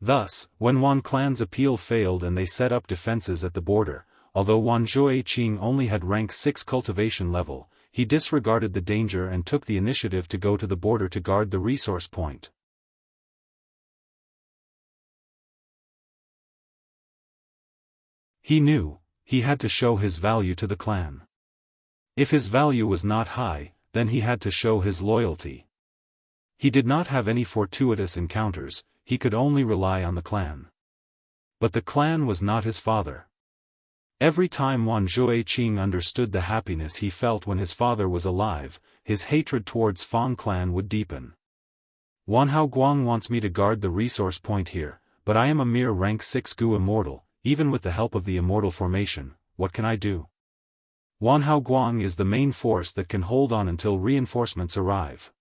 Thus, when Wan Clan's appeal failed and they set up defenses at the border, although Wan Zhuoqing only had rank 6 cultivation level, he disregarded the danger and took the initiative to go to the border to guard the resource point. He knew, he had to show his value to the clan. If his value was not high, then he had to show his loyalty. He did not have any fortuitous encounters, he could only rely on the clan. But the clan was not his father. Every time Wan Zhueqing understood the happiness he felt when his father was alive, his hatred towards Fang clan would deepen. Wan Haoguang wants me to guard the resource point here, but I am a mere rank 6 Gu immortal, even with the help of the immortal formation, what can I do? Wan Haoguang is the main force that can hold on until reinforcements arrive.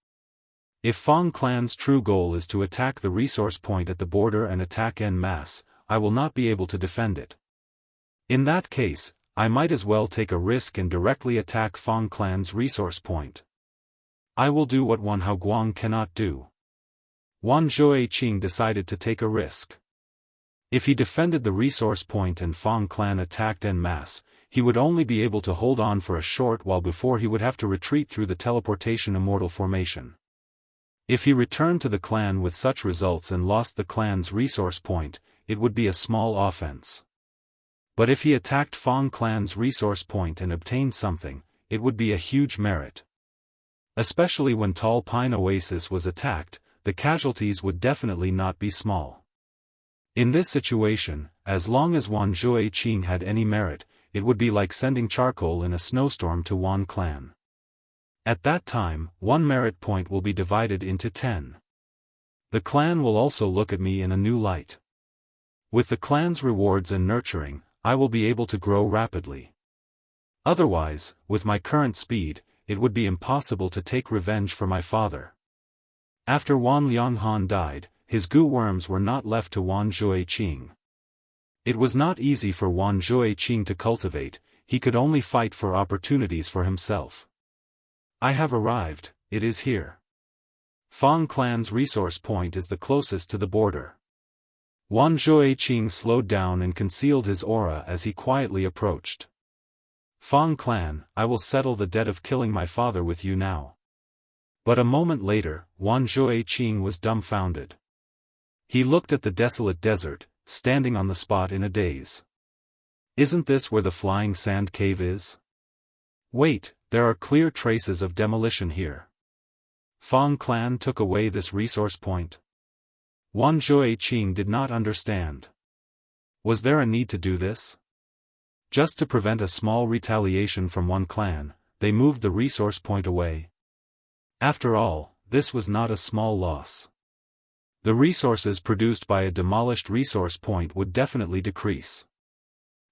If Fang clan's true goal is to attack the resource point at the border and attack en masse, I will not be able to defend it. In that case, I might as well take a risk and directly attack Fang clan's resource point. I will do what Wan Haoguang cannot do. Wan Zhueqing decided to take a risk. If he defended the resource point and Fang clan attacked en masse, he would only be able to hold on for a short while before he would have to retreat through the teleportation immortal formation. If he returned to the clan with such results and lost the clan's resource point, it would be a small offense. But if he attacked Fang clan's resource point and obtained something, it would be a huge merit. Especially when Tall Pine Oasis was attacked, the casualties would definitely not be small. In this situation, as long as Wan Zhueqing had any merit, it would be like sending charcoal in a snowstorm to Wan clan. At that time, 1 merit point will be divided into 10. The clan will also look at me in a new light. With the clan's rewards and nurturing, I will be able to grow rapidly. Otherwise, with my current speed, it would be impossible to take revenge for my father. After Wan Lianghan died, his gu worms were not left to Wan Zhueqing. It was not easy for Wan Zhueqing to cultivate, he could only fight for opportunities for himself. I have arrived, it is here. Fang clan's resource point is the closest to the border. Wan Zhueqing slowed down and concealed his aura as he quietly approached. Fang clan, I will settle the debt of killing my father with you now. But a moment later, Wan Zhueqing was dumbfounded. He looked at the desolate desert, standing on the spot in a daze. Isn't this where the flying sand cave is? Wait, there are clear traces of demolition here. Fang clan took away this resource point. Wan Zhueqing did not understand. Was there a need to do this? Just to prevent a small retaliation from one clan, they moved the resource point away. After all, this was not a small loss. The resources produced by a demolished resource point would definitely decrease.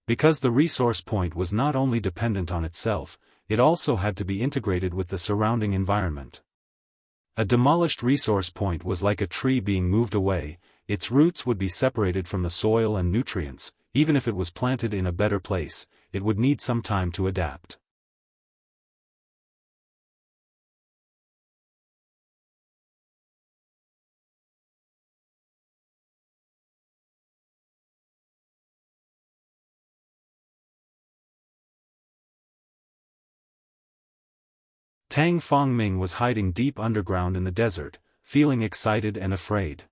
Because the resource point was not only dependent on itself, it also had to be integrated with the surrounding environment. A demolished resource point was like a tree being moved away, its roots would be separated from the soil and nutrients, even if it was planted in a better place, it would need some time to adapt. Tang Fangming was hiding deep underground in the desert, feeling excited and afraid.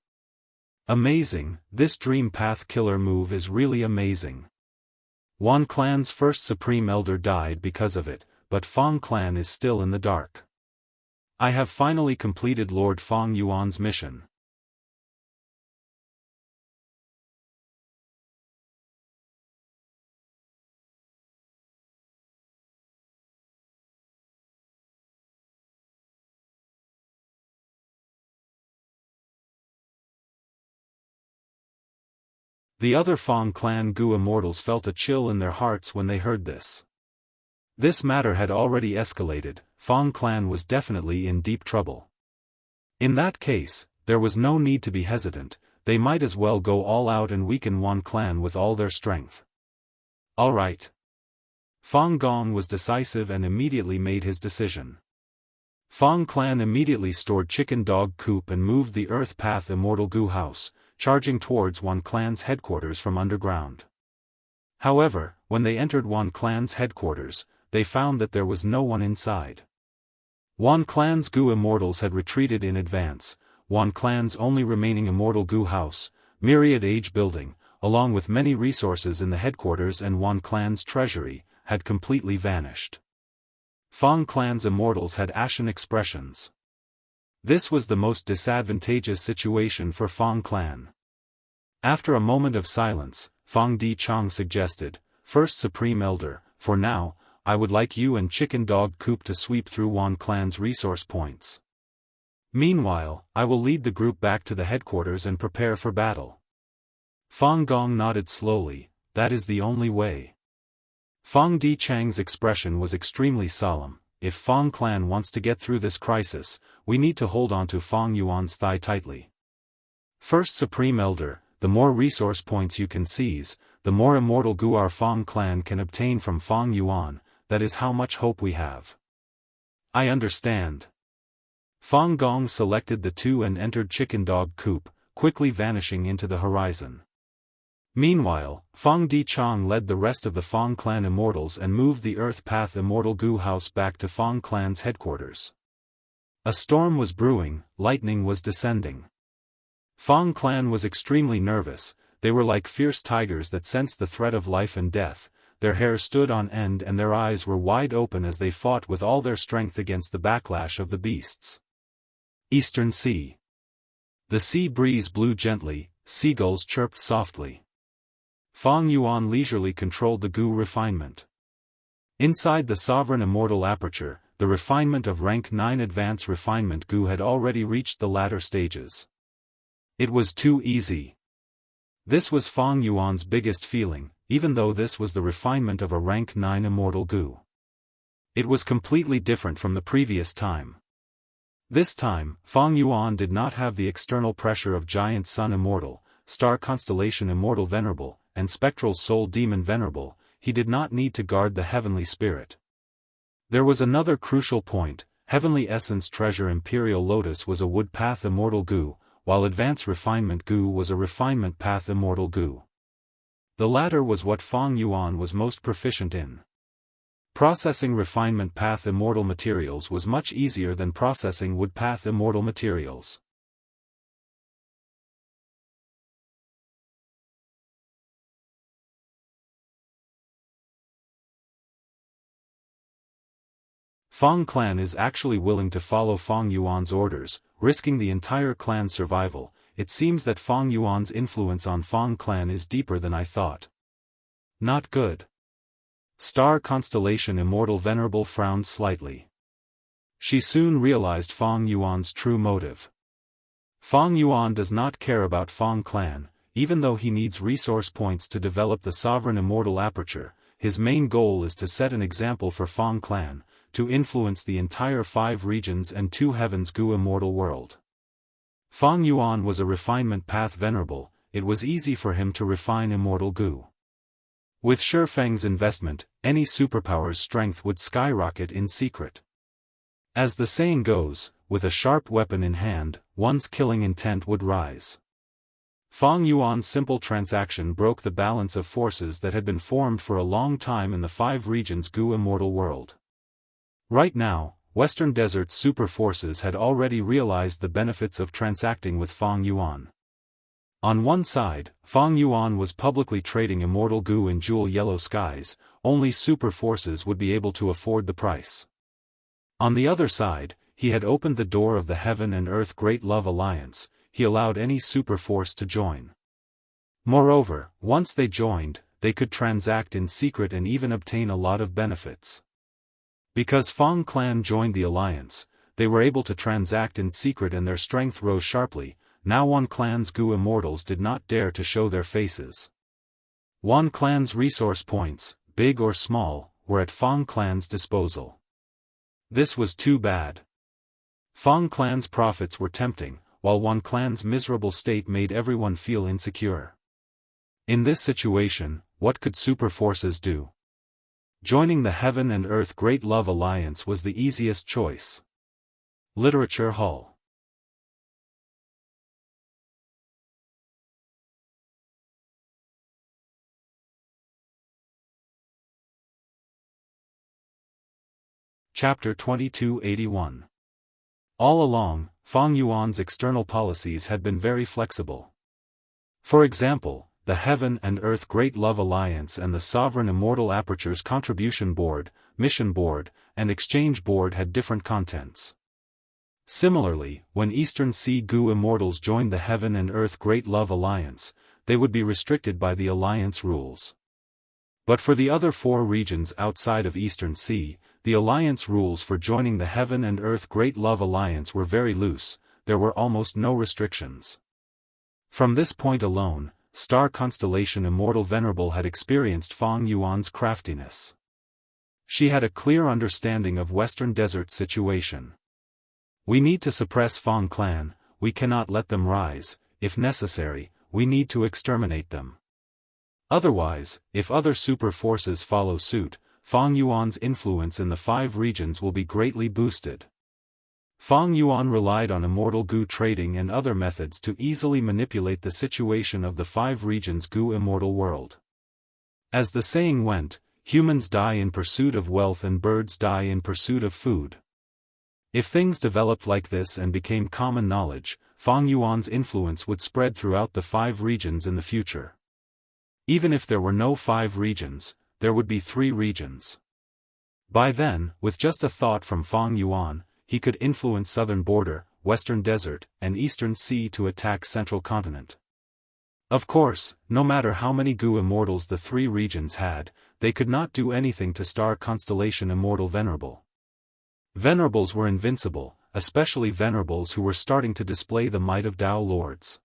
Amazing, this dream path killer move is really amazing. Wan clan's first supreme elder died because of it, but Fang clan is still in the dark. I have finally completed Lord Fang Yuan's mission. The other Fang clan Gu immortals felt a chill in their hearts when they heard this. This matter had already escalated, Fang clan was definitely in deep trouble. In that case, there was no need to be hesitant, they might as well go all out and weaken Wan clan with all their strength. Alright. Fang Gong was decisive and immediately made his decision. Fang clan immediately stored Chicken Dog Coop and moved the Earth Path Immortal Gu House, charging towards Wan clan's headquarters from underground. However, when they entered Wan clan's headquarters, they found that there was no one inside. Wan clan's Gu immortals had retreated in advance, Wan clan's only remaining immortal Gu house, Myriad Age building, along with many resources in the headquarters and Wan clan's treasury, had completely vanished. Fang clan's immortals had ashen expressions. This was the most disadvantageous situation for Fang clan. After a moment of silence, Fang Di Chang suggested, First Supreme Elder, for now, I would like you and Chicken Dog Coop to sweep through Wan Clan's resource points. Meanwhile, I will lead the group back to the headquarters and prepare for battle. Fang Gong nodded slowly. That is the only way. Fang Di Chang's expression was extremely solemn. If Fang Clan wants to get through this crisis, we need to hold on to Fang Yuan's thigh tightly. First Supreme Elder, the more resource points you can seize, the more immortal goo our Fang Clan can obtain from Fang Yuan. That is how much hope we have. I understand. Fang Gong selected the two and entered Chicken Dog Coop, quickly vanishing into the horizon. Meanwhile, Fang Di Chang led the rest of the Fang Clan Immortals and moved the Earth Path Immortal Goo House back to Fang Clan's headquarters. A storm was brewing, lightning was descending. Fang Clan was extremely nervous. They were like fierce tigers that sensed the threat of life and death. Their hair stood on end and their eyes were wide open as they fought with all their strength against the backlash of the beasts. Eastern Sea. The sea breeze blew gently, seagulls chirped softly. Fang Yuan leisurely controlled the goo refinement. Inside the sovereign immortal aperture, the refinement of rank 9 advanced refinement goo had already reached the latter stages. It was too easy. This was Fang Yuan's biggest feeling, even though this was the refinement of a rank 9 immortal goo. It was completely different from the previous time. This time, Fang Yuan did not have the external pressure of Giant Sun Immortal, Star Constellation Immortal Venerable, and Spectral Soul Demon Venerable. He did not need to guard the Heavenly Spirit. There was another crucial point. Heavenly Essence Treasure Imperial Lotus was a Wood Path Immortal Goo, while Advanced Refinement Goo was a Refinement Path Immortal Goo. The latter was what Fang Yuan was most proficient in. Processing Refinement Path Immortal materials was much easier than processing Wood Path Immortal materials. Fang Clan is actually willing to follow Fang Yuan's orders, risking the entire clan's survival. It seems that Fang Yuan's influence on Fang Clan is deeper than I thought. Not good. Star Constellation Immortal Venerable frowned slightly. She soon realized Fang Yuan's true motive. Fang Yuan does not care about Fang Clan, even though he needs resource points to develop the sovereign immortal aperture. His main goal is to set an example for Fang Clan, to influence the entire 5 regions and 2 heavens goo immortal world. Fang Yuan was a refinement path venerable. It was easy for him to refine immortal goo. With Shifeng's investment, any superpower's strength would skyrocket in secret. As the saying goes, with a sharp weapon in hand, one's killing intent would rise. Fang Yuan's simple transaction broke the balance of forces that had been formed for a long time in the 5 regions goo immortal world. Right now, Western Desert's super forces had already realized the benefits of transacting with Fang Yuan. On one side, Fang Yuan was publicly trading immortal goo in jewel yellow skies. Only super forces would be able to afford the price. On the other side, he had opened the door of the Heaven and Earth Great Love Alliance. He allowed any super force to join. Moreover, once they joined, they could transact in secret and even obtain a lot of benefits. Because Fang Clan joined the alliance, they were able to transact in secret and their strength rose sharply. Now Wan Clan's goo immortals did not dare to show their faces. Wan Clan's resource points, big or small, were at Fang Clan's disposal. This was too bad. Fang Clan's profits were tempting, while Wan Clan's miserable state made everyone feel insecure. In this situation, what could super forces do? Joining the Heaven and Earth Great Love Alliance was the easiest choice. Literature Hall. Chapter 2281. All along, Fang Yuan's external policies had been very flexible. For example, the Heaven and Earth Great Love Alliance and the Sovereign Immortal Aperture's Contribution Board, Mission Board, and Exchange Board had different contents. Similarly, when Eastern Sea Goo Immortals joined the Heaven and Earth Great Love Alliance, they would be restricted by the alliance rules. But for the other 4 regions outside of Eastern Sea, the alliance rules for joining the Heaven and Earth Great Love Alliance were very loose. There were almost no restrictions. From this point alone, star constellation Immortal Venerable had experienced Feng Yuan's craftiness. She had a clear understanding of Western Desert's situation. We need to suppress Feng clan, we cannot let them rise, if necessary, we need to exterminate them. Otherwise, if other super forces follow suit, Feng Yuan's influence in the 5 regions will be greatly boosted. Feng Yuan relied on immortal goo trading and other methods to easily manipulate the situation of the 5 regions' goo immortal world. As the saying went, humans die in pursuit of wealth and birds die in pursuit of food. If things developed like this and became common knowledge, Feng Yuan's influence would spread throughout the 5 regions in the future. Even if there were no 5 regions, there would be 3 regions. By then, with just a thought from Feng Yuan, he could influence southern border, western desert, and eastern sea to attack central continent. Of course, no matter how many goo immortals the 3 regions had, they could not do anything to star constellation Immortal Venerable. Venerables were invincible, especially venerables who were starting to display the might of Dao Lords.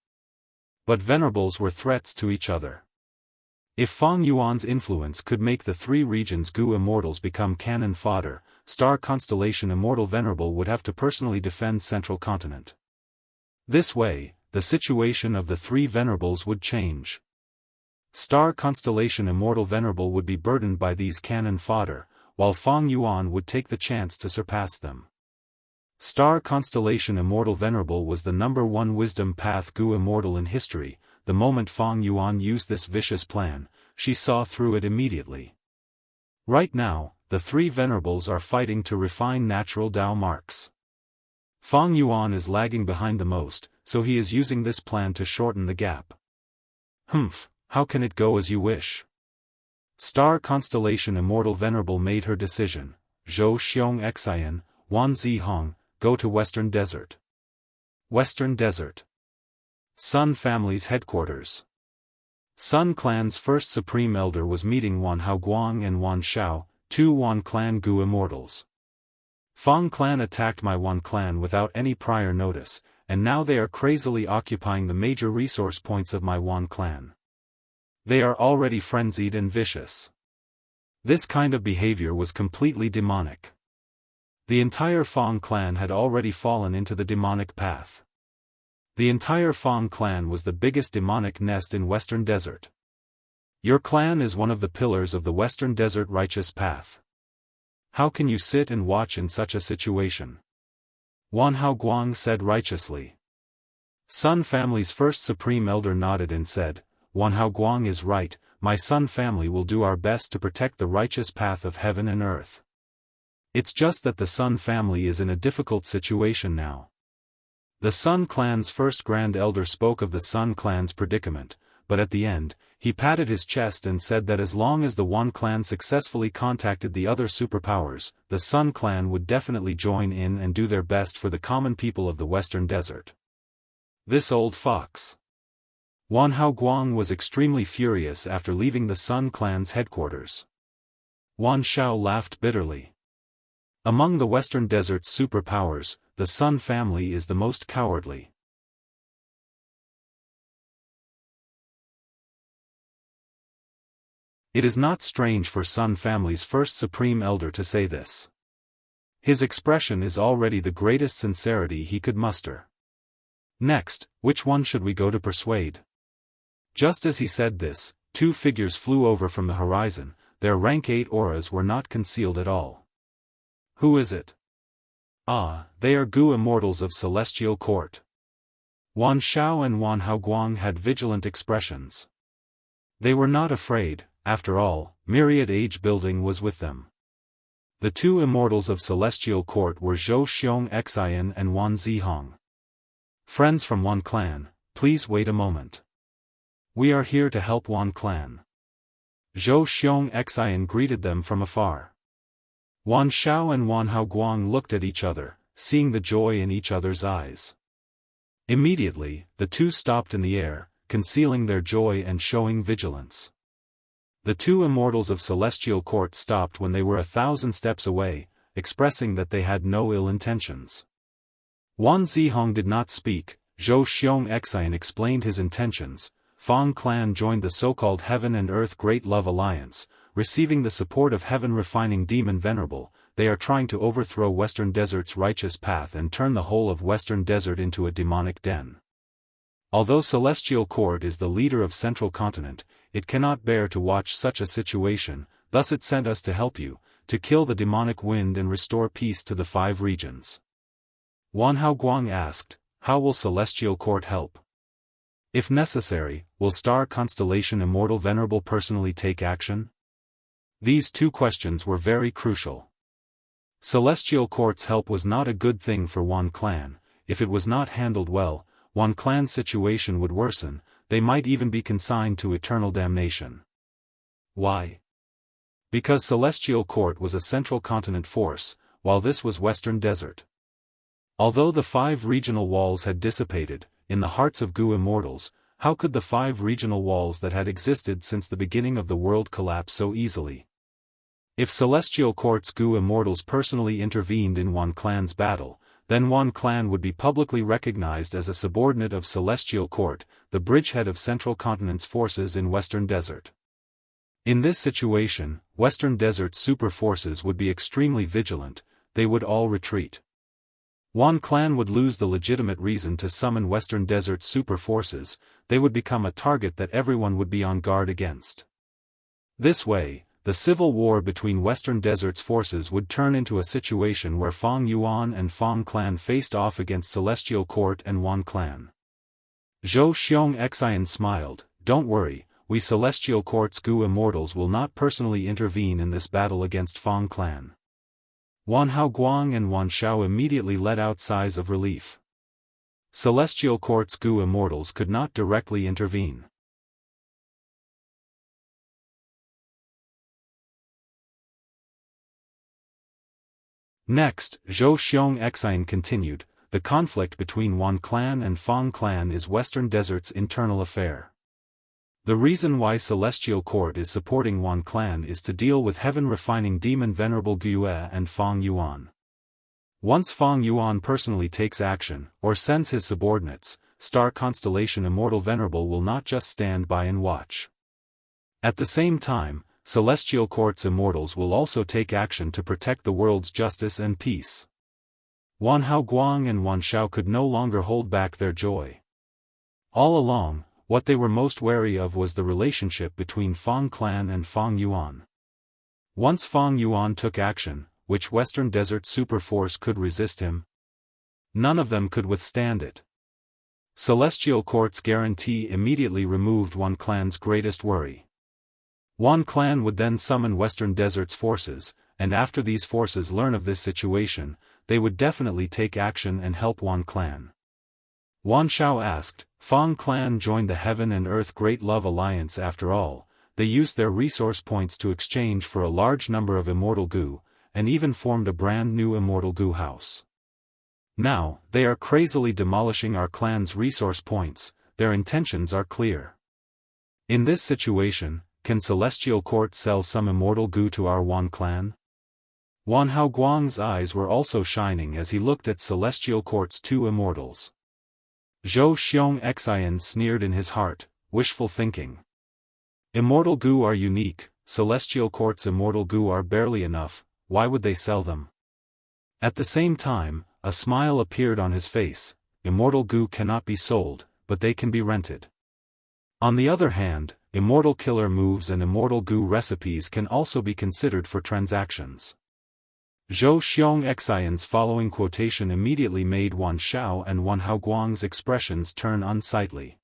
But venerables were threats to each other. If Feng Yuan's influence could make the 3 regions' goo immortals become cannon fodder, star constellation Immortal Venerable would have to personally defend central continent. This way, the situation of the 3 venerables would change. Star constellation Immortal Venerable would be burdened by these cannon fodder, while Feng Yuan would take the chance to surpass them. Star constellation Immortal Venerable was the #1 wisdom path goo immortal in history. The moment Feng Yuan used this vicious plan, she saw through it immediately. Right now, the 3 venerables are fighting to refine natural Dao marks. Feng Yuan is lagging behind the most, so he is using this plan to shorten the gap. How can it go as you wish? Star constellation Immortal Venerable made her decision. Zhou Xianxia, Wan Zihong, go to Western Desert. Western Desert. Sun Family's headquarters. Sun Clan's first Supreme Elder was meeting Wan Haoguang and Wan Shao, 2 Wan Clan goo immortals. Feng Clan attacked my Wan Clan without any prior notice, and now they are crazily occupying the major resource points of my Wan Clan. They are already frenzied and vicious. This kind of behavior was completely demonic. The entire Feng Clan had already fallen into the demonic path. The entire Feng Clan was the biggest demonic nest in Western Desert. Your clan is one of the pillars of the Western Desert righteous path. How can you sit and watch in such a situation? Wan Haoguang said righteously. Sun Family's first Supreme Elder nodded and said, Wan Haoguang is right, my Sun Family will do our best to protect the righteous path of heaven and earth. It's just that the Sun Family is in a difficult situation now. The Sun Clan's first Grand Elder spoke of the Sun Clan's predicament, but at the end, he patted his chest and said that as long as the Wan Clan successfully contacted the other superpowers, the Sun Clan would definitely join in and do their best for the common people of the Western Desert. This old fox. Wan Haoguang was extremely furious after leaving the Sun Clan's headquarters. Wan Shao laughed bitterly. Among the Western Desert's superpowers, the Sun Family is the most cowardly. It is not strange for Sun Family's first Supreme Elder to say this. His expression is already the greatest sincerity he could muster. Next, which one should we go to persuade? Just as he said this, 2 figures flew over from the horizon. Their rank 8 auras were not concealed at all. Who is it? Ah, they are goo immortals of Celestial Court. Wan Shao and Wan Haoguang had vigilant expressions. They were not afraid, after all, Myriad Age Building was with them. The 2 immortals of Celestial Court were Zhou Xianxia and Wan Zihong. Friends from Wan Clan, please wait a moment. We are here to help Wan Clan. Zhou Xianxia greeted them from afar. Wan Shao and Wan Haoguang looked at each other, seeing the joy in each other's eyes. Immediately, the 2 stopped in the air, concealing their joy and showing vigilance. The two immortals of Celestial Court stopped when they were 1,000 steps away, expressing that they had no ill intentions. Wan Zihong did not speak. Zhou Xianxia explained his intentions. Fang clan joined the so-called Heaven and Earth Great Love Alliance, receiving the support of Heaven Refining Demon Venerable. They are trying to overthrow Western Desert's righteous path and turn the whole of Western Desert into a demonic den. Although Celestial Court is the leader of Central Continent, it cannot bear to watch such a situation, thus it sent us to help you, to kill the demonic wind and restore peace to the 5 regions. Wan Haoguang asked, how will Celestial Court help? If necessary, will Star Constellation Immortal Venerable personally take action? These 2 questions were very crucial. Celestial Court's help was not a good thing for Wan clan. If it was not handled well, Wan clan's situation would worsen. They might even be consigned to eternal damnation. Why? Because Celestial Court was a Central Continent force, while this was Western Desert. Although the 5 regional walls had dissipated, in the hearts of Gu immortals, how could the 5 regional walls that had existed since the beginning of the world collapse so easily? If Celestial Court's Gu immortals personally intervened in Wan clan's battle, then Wan clan would be publicly recognized as a subordinate of Celestial Court, the bridgehead of Central Continent's forces in Western Desert. In this situation, Western Desert's super forces would be extremely vigilant. They would all retreat. Wan clan would lose the legitimate reason to summon Western Desert's super forces. They would become a target that everyone would be on guard against. This way, the civil war between Western Desert's forces would turn into a situation where Fang Yuan and Fang clan faced off against Celestial Court and Wan clan. Zhou Xianxia smiled, don't worry, we Celestial Court's Gu immortals will not personally intervene in this battle against Fang clan. Wan Haoguang and Wan Shao immediately let out sighs of relief. Celestial Court's Gu immortals could not directly intervene. Next, Zhou Xianxia continued, the conflict between Wan clan and Fang clan is Western Desert's internal affair. The reason why Celestial Court is supporting Wan clan is to deal with Heaven Refining Demon Venerable Gue and Fang Yuan. Once Fang Yuan personally takes action, or sends his subordinates, Star Constellation Immortal Venerable will not just stand by and watch. At the same time, Celestial Court's immortals will also take action to protect the world's justice and peace. Wan Haoguang and Wan Shao could no longer hold back their joy. All along, what they were most wary of was the relationship between Fang clan and Fang Yuan. Once Fang Yuan took action, which Western Desert super force could resist him? None of them could withstand it. Celestial Court's guarantee immediately removed Wan clan's greatest worry. Wan clan would then summon Western Desert's forces, and after these forces learn of this situation, they would definitely take action and help Wan clan. Wan Shao asked, Fang clan joined the Heaven and Earth Great Love Alliance after all. They used their resource points to exchange for a large number of Immortal Gu, and even formed a brand new Immortal Gu house. Now, they are crazily demolishing our clan's resource points. Their intentions are clear. In this situation, can Celestial Court sell some Immortal Gu to our Wan clan? Wan Haoguang's eyes were also shining as he looked at Celestial Court's 2 immortals. Zhou Xianxia sneered in his heart, wishful thinking. Immortal Gu are unique, Celestial Court's Immortal Gu are barely enough, why would they sell them? At the same time, a smile appeared on his face. Immortal Gu cannot be sold, but they can be rented. On the other hand, Immortal Killer moves and Immortal Gu recipes can also be considered for transactions. Zhou Xianxia's following quotation immediately made Wan Shao and Wan Haoguang's expressions turn unsightly.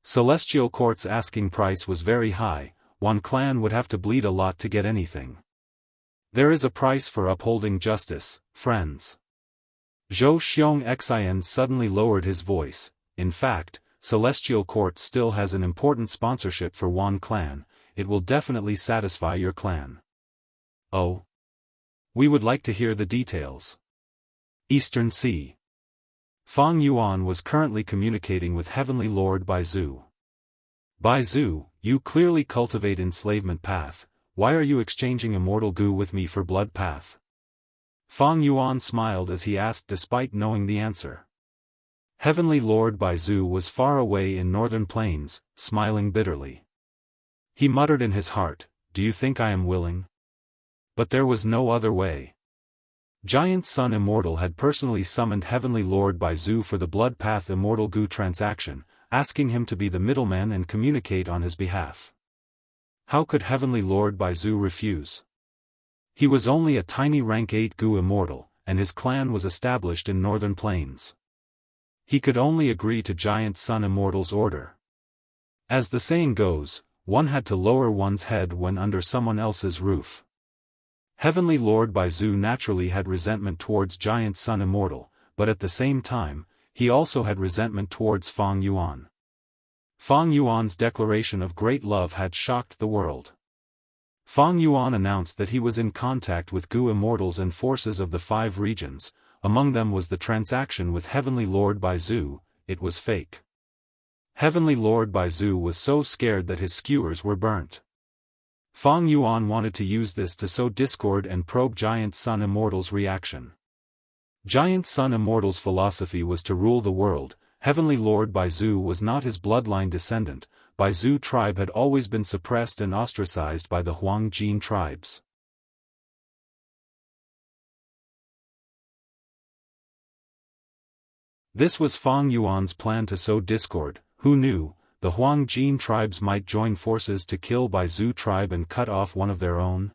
Celestial Court's asking price was very high. Wan clan would have to bleed a lot to get anything. There is a price for upholding justice, friends. Zhou Xianxia suddenly lowered his voice. In fact, Celestial Court still has an important sponsorship for Wan clan. It will definitely satisfy your clan. Oh. We would like to hear the details. Eastern Sea. Fang Yuan was currently communicating with Heavenly Lord Baizu. Baizu, you clearly cultivate enslavement path, why are you exchanging immortal goo with me for blood path? Fang Yuan smiled as he asked despite knowing the answer. Heavenly Lord Baizu was far away in northern plains, smiling bitterly. He muttered in his heart, do you think I am willing? But there was no other way. Giant Sun Immortal had personally summoned Heavenly Lord Baizu for the Blood Path Immortal Goo transaction, asking him to be the middleman and communicate on his behalf. How could Heavenly Lord Baizu refuse? He was only a tiny rank 8 Goo Immortal, and his clan was established in northern plains. He could only agree to Giant Sun Immortal's order. As the saying goes, one had to lower one's head when under someone else's roof. Heavenly Lord Baizu naturally had resentment towards Giant Sun Immortal, but at the same time, he also had resentment towards Fang Yuan. Fang Yuan's declaration of great love had shocked the world. Fang Yuan announced that he was in contact with Goo Immortals and forces of the 5 regions, among them was the transaction with Heavenly Lord Baizu. It was fake. Heavenly Lord Baizu was so scared that his skewers were burnt. Fang Yuan wanted to use this to sow discord and probe Giant Sun Immortal's reaction. Giant Sun Immortal's philosophy was to rule the world. Heavenly Lord Baizu was not his bloodline descendant. Baizu tribe had always been suppressed and ostracized by the Huangjin tribes. This was Fang Yuan's plan to sow discord. Who knew, the Huangjin tribes might join forces to kill Baizu tribe and cut off one of their own?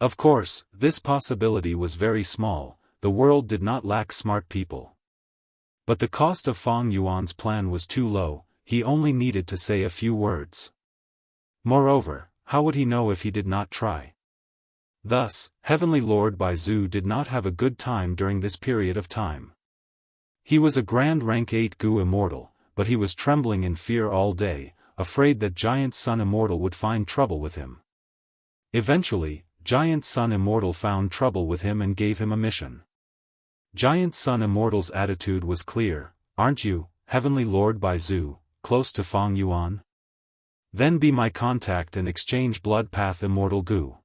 Of course, this possibility was very small, the world did not lack smart people. But the cost of Fang Yuan's plan was too low, he only needed to say a few words. Moreover, how would he know if he did not try? Thus, Heavenly Lord Baizu did not have a good time during this period of time. He was a grand rank 8 Goo Immortal, but he was trembling in fear all day, afraid that Giant Sun Immortal would find trouble with him. Eventually, Giant Sun Immortal found trouble with him and gave him a mission. Giant Sun Immortal's attitude was clear, aren't you, Heavenly Lord Baizu, close to Fang Yuan? Then be my contact and exchange Blood Path Immortal Goo.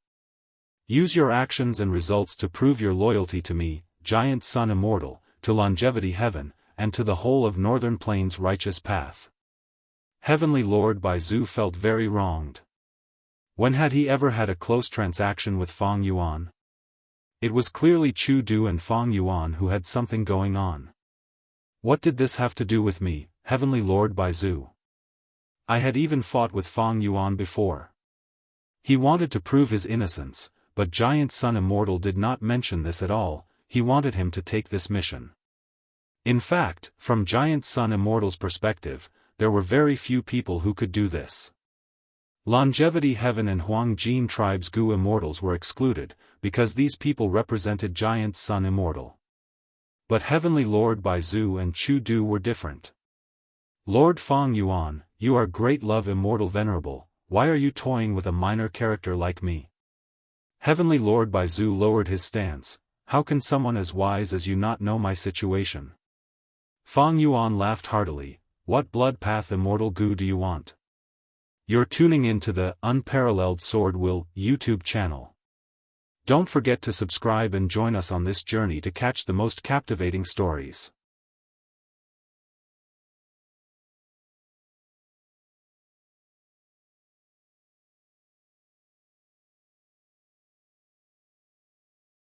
Use your actions and results to prove your loyalty to me, Giant Sun Immortal, to Longevity Heaven, and to the whole of Northern Plains righteous path. Heavenly Lord Baizu felt very wronged. When had he ever had a close transaction with Fang Yuan? It was clearly Chu Du and Fang Yuan who had something going on. What did this have to do with me, Heavenly Lord Baizu? I had even fought with Fang Yuan before. He wanted to prove his innocence, but Giant Sun Immortal did not mention this at all. He wanted him to take this mission. In fact, from Giant Sun Immortal's perspective, there were very few people who could do this. Longevity Heaven and Huangjin tribes Goo Immortals were excluded, because these people represented Giant Sun Immortal. But Heavenly Lord Baizu and Chu Du were different. Lord Fang Yuan, you are great love immortal venerable, why are you toying with a minor character like me? Heavenly Lord Baizu lowered his stance. How can someone as wise as you not know my situation? Fang Yuan laughed heartily. What blood path immortal goo do you want? You're tuning in to the Unparalleled SwordWill YouTube channel. Don't forget to subscribe and join us on this journey to catch the most captivating stories.